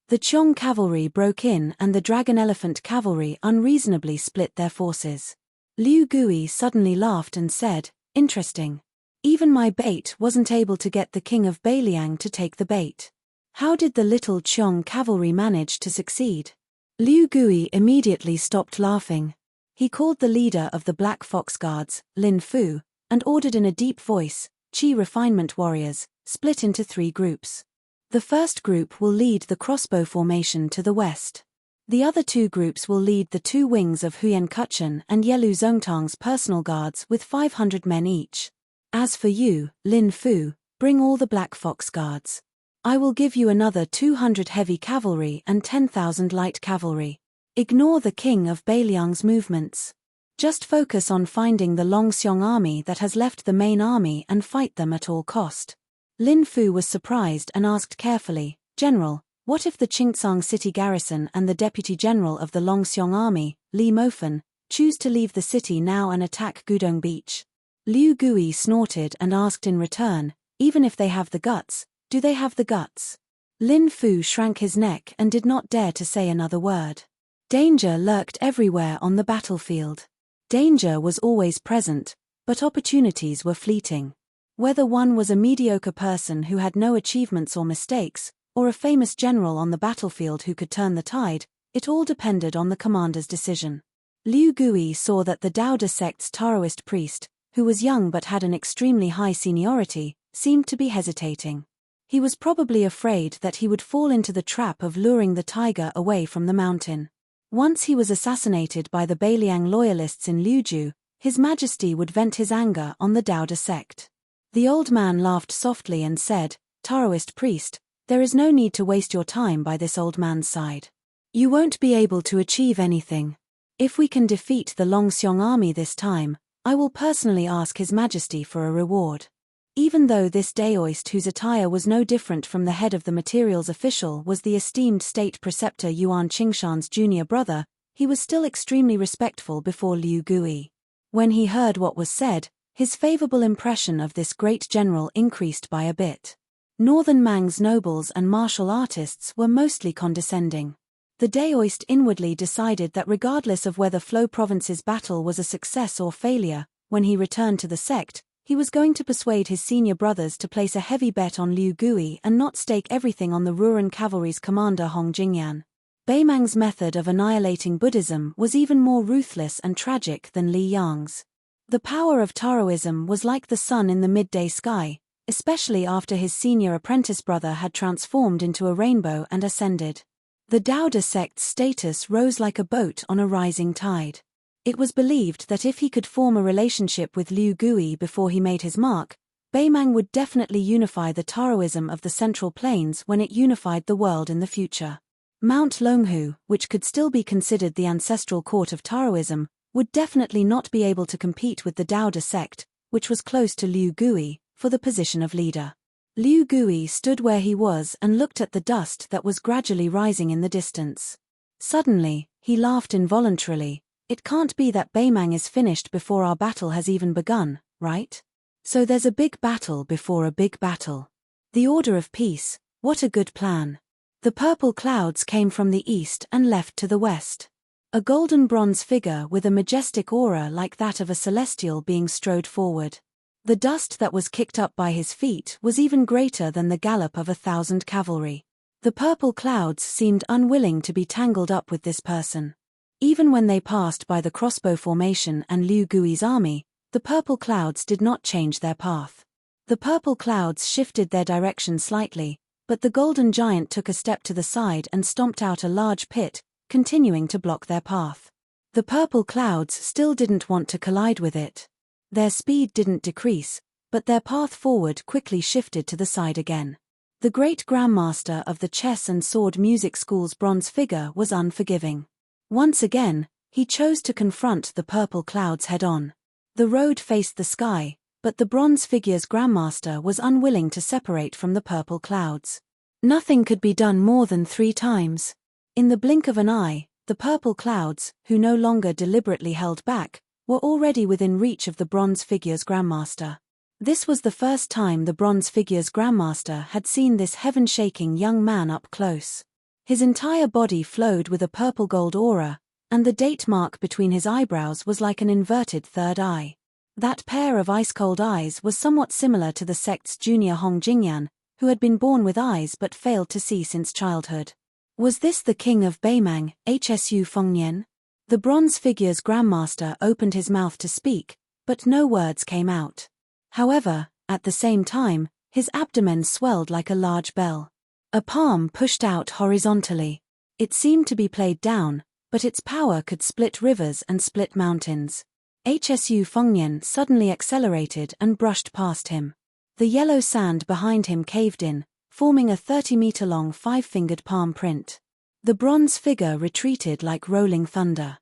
The Qiong cavalry broke in and the dragon elephant cavalry unreasonably split their forces. Liu Gui suddenly laughed and said, "Interesting. Even my bait wasn't able to get the king of Beiliang to take the bait. How did the little Qiong cavalry manage to succeed?" Liu Gui immediately stopped laughing. He called the leader of the Black Fox Guards, Lin Fu, and ordered in a deep voice, "Qi refinement warriors, split into 3 groups. The first group will lead the crossbow formation to the west. The other 2 groups will lead the 2 wings of Huyen Kuchen and Yelu Zongtang's personal guards with 500 men each. As for you, Lin Fu, bring all the Black Fox Guards. I will give you another 200 heavy cavalry and 10,000 light cavalry. Ignore the king of Beiliang's movements. Just focus on finding the Longxiong army that has left the main army and fight them at all cost." Lin Fu was surprised and asked carefully, "General, what if the Qingtsang city garrison and the deputy general of the Longxiong army, Li Mofen, choose to leave the city now and attack Gudong Beach?" Liu Gui snorted and asked in return, "Even if they have the guts, do they have the guts?" Lin Fu shrank his neck and did not dare to say another word. Danger lurked everywhere on the battlefield. Danger was always present, but opportunities were fleeting. Whether one was a mediocre person who had no achievements or mistakes, or a famous general on the battlefield who could turn the tide, it all depended on the commander's decision. Liu Gui saw that the Daoda sect's Taoist priest, who was young but had an extremely high seniority, seemed to be hesitating. He was probably afraid that he would fall into the trap of luring the tiger away from the mountain. Once he was assassinated by the Beiliang loyalists in Liuzhu, His Majesty would vent his anger on the Daoda sect. The old man laughed softly and said, "Taoist priest, there is no need to waste your time by this old man's side. You won't be able to achieve anything. If we can defeat the Longxiong army this time, I will personally ask His Majesty for a reward." Even though this Daoist whose attire was no different from the head of the materials official was the esteemed state preceptor Yuan Qingshan's junior brother, he was still extremely respectful before Liu Gui. When he heard what was said, his favorable impression of this great general increased by a bit. Northern Mang's nobles and martial artists were mostly condescending. The Daoist inwardly decided that regardless of whether Flo Province's battle was a success or failure, when he returned to the sect, he was going to persuade his senior brothers to place a heavy bet on Liu Gui and not stake everything on the Ruran cavalry's commander Hong Jingyan. Beimang's method of annihilating Buddhism was even more ruthless and tragic than Li Yang's. The power of Taoism was like the sun in the midday sky, especially after his senior apprentice brother had transformed into a rainbow and ascended. The Daoda sect's status rose like a boat on a rising tide. It was believed that if he could form a relationship with Liu Gui before he made his mark, Beimang would definitely unify the Taoism of the Central Plains when it unified the world in the future. Mount Longhu, which could still be considered the ancestral court of Taoism, would definitely not be able to compete with the Daoda sect, which was close to Liu Gui, for the position of leader. Liu Gui stood where he was and looked at the dust that was gradually rising in the distance. Suddenly, he laughed involuntarily. "It can't be that Beimang is finished before our battle has even begun, right? So there's a big battle before a big battle. The order of peace, what a good plan." The purple clouds came from the east and left to the west. A golden bronze figure with a majestic aura like that of a celestial being strode forward. The dust that was kicked up by his feet was even greater than the gallop of 1,000 cavalry. The purple clouds seemed unwilling to be tangled up with this person. Even when they passed by the crossbow formation and Liu Gui's army, the The purple clouds did not change their path. The purple clouds shifted their direction slightly, but the golden giant took a step to the side and stomped out a large pit, continuing to block their path. The purple clouds still didn't want to collide with it. Their speed didn't decrease, but their path forward quickly shifted to the side again. The great grandmaster of the chess and sword music school's bronze figure was unforgiving. Once again, he chose to confront the purple clouds head-on. The road faced the sky, but the bronze figure's grandmaster was unwilling to separate from the purple clouds. Nothing could be done more than 3 times. In the blink of an eye, the purple clouds, who no longer deliberately held back, were already within reach of the bronze figure's grandmaster. This was the first time the bronze figure's grandmaster had seen this heaven-shaking young man up close. His entire body flowed with a purple-gold aura, and the date mark between his eyebrows was like an inverted third eye. That pair of ice-cold eyes was somewhat similar to the sect's junior Hong Jingyan, who had been born with eyes but failed to see since childhood. Was this the king of Beimang, Hsu Fengnian? The bronze figure's grandmaster opened his mouth to speak, but no words came out. However, at the same time, his abdomen swelled like a large bell. A palm pushed out horizontally. It seemed to be played down, but its power could split rivers and split mountains. Hsu Fengnian suddenly accelerated and brushed past him. The yellow sand behind him caved in, forming a 30-meter-long 5-fingered palm print. The bronze figure retreated like rolling thunder.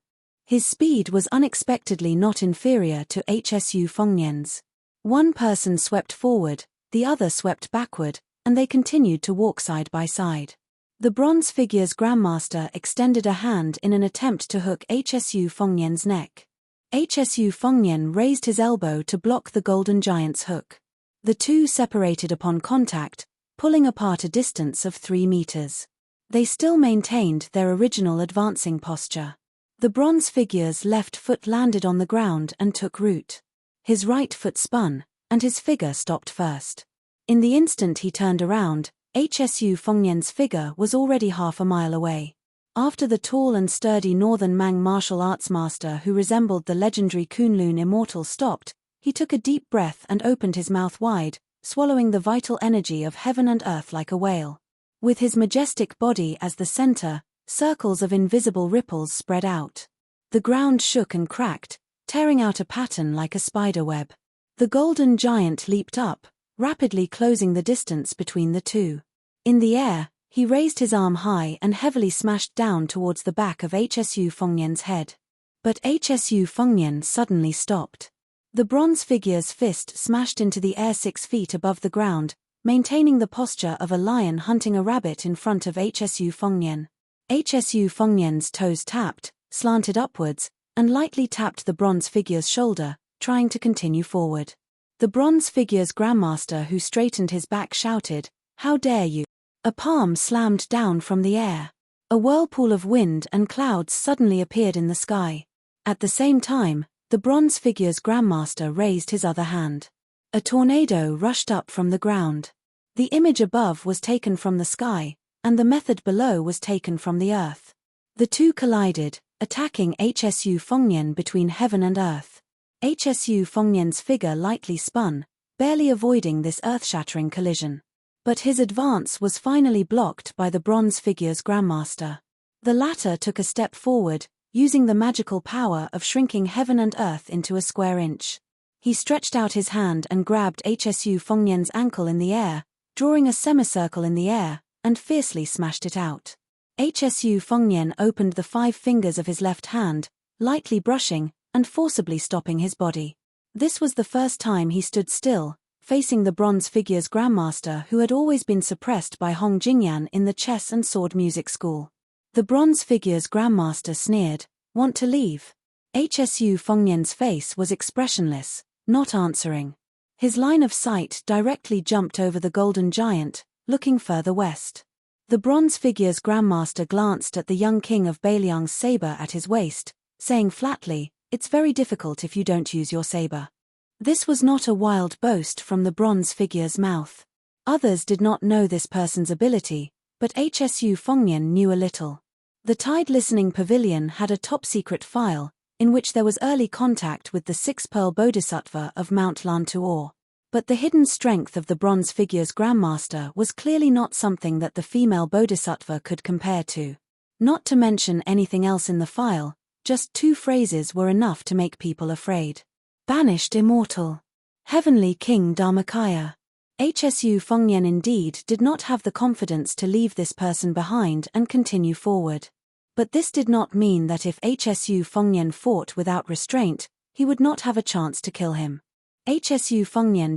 His speed was unexpectedly not inferior to Hsu Fengnian's. One person swept forward, the other swept backward, and they continued to walk side by side. The bronze figure's grandmaster extended a hand in an attempt to hook Hsu Fengnian's neck. Hsu Fengnian raised his elbow to block the golden giant's hook. The two separated upon contact, pulling apart a distance of 3 meters. They still maintained their original advancing posture. The bronze figure's left foot landed on the ground and took root. His right foot spun, and his figure stopped first. In the instant he turned around, Hsu Fengnian's figure was already half a mile away. After the tall and sturdy northern Mang martial arts master who resembled the legendary Kunlun immortal stopped, he took a deep breath and opened his mouth wide, swallowing the vital energy of heaven and earth like a whale. With his majestic body as the center, circles of invisible ripples spread out. The ground shook and cracked, tearing out a pattern like a spider web. The golden giant leaped up, rapidly closing the distance between the two. In the air, he raised his arm high and heavily smashed down towards the back of Hsu Fengnian's head. But Hsu Fengnian suddenly stopped. The bronze figure's fist smashed into the air 6 feet above the ground, maintaining the posture of a lion hunting a rabbit in front of Hsu Fengnian. Hsu Fengnian's toes tapped, slanted upwards, and lightly tapped the bronze figure's shoulder, trying to continue forward. The bronze figure's grandmaster who straightened his back shouted, "How dare you!" A palm slammed down from the air. A whirlpool of wind and clouds suddenly appeared in the sky. At the same time, the bronze figure's grandmaster raised his other hand. A tornado rushed up from the ground. The image above was taken from the sky, and the method below was taken from the earth. The two collided, attacking Hsu Fengnian between heaven and earth. Hsu Fengnian's figure lightly spun, barely avoiding this earth-shattering collision. But his advance was finally blocked by the bronze figure's grandmaster. The latter took a step forward, using the magical power of shrinking heaven and earth into a square inch. He stretched out his hand and grabbed Hsu Fengnian's ankle in the air, drawing a semicircle in the air, and fiercely smashed it out. Hsu Fengnian opened the 5 fingers of his left hand, lightly brushing, and forcibly stopping his body. This was the first time he stood still, facing the bronze figure's grandmaster who had always been suppressed by Hong Jingyan in the chess and sword music school. The bronze figure's grandmaster sneered, "Want to leave?" Hsu Fengnian's face was expressionless, not answering. His line of sight directly jumped over the golden giant, looking further west. The bronze figure's grandmaster glanced at the young king of Beiliang's saber at his waist, saying flatly, "It's very difficult if you don't use your saber." This was not a wild boast from the bronze figure's mouth. Others did not know this person's ability, but Hsu Fengnian knew a little. The Tide Listening Pavilion had a top-secret file, in which there was early contact with the six-pearl bodhisattva of Mount Lantuor. But the hidden strength of the bronze figure's grandmaster was clearly not something that the female bodhisattva could compare to. Not to mention anything else in the file, just 2 phrases were enough to make people afraid. Banished immortal. Heavenly King Dharmakaya. Hsu Fengnian indeed did not have the confidence to leave this person behind and continue forward. But this did not mean that if Hsu Fengnian fought without restraint, he would not have a chance to kill him. Hsu Fengnian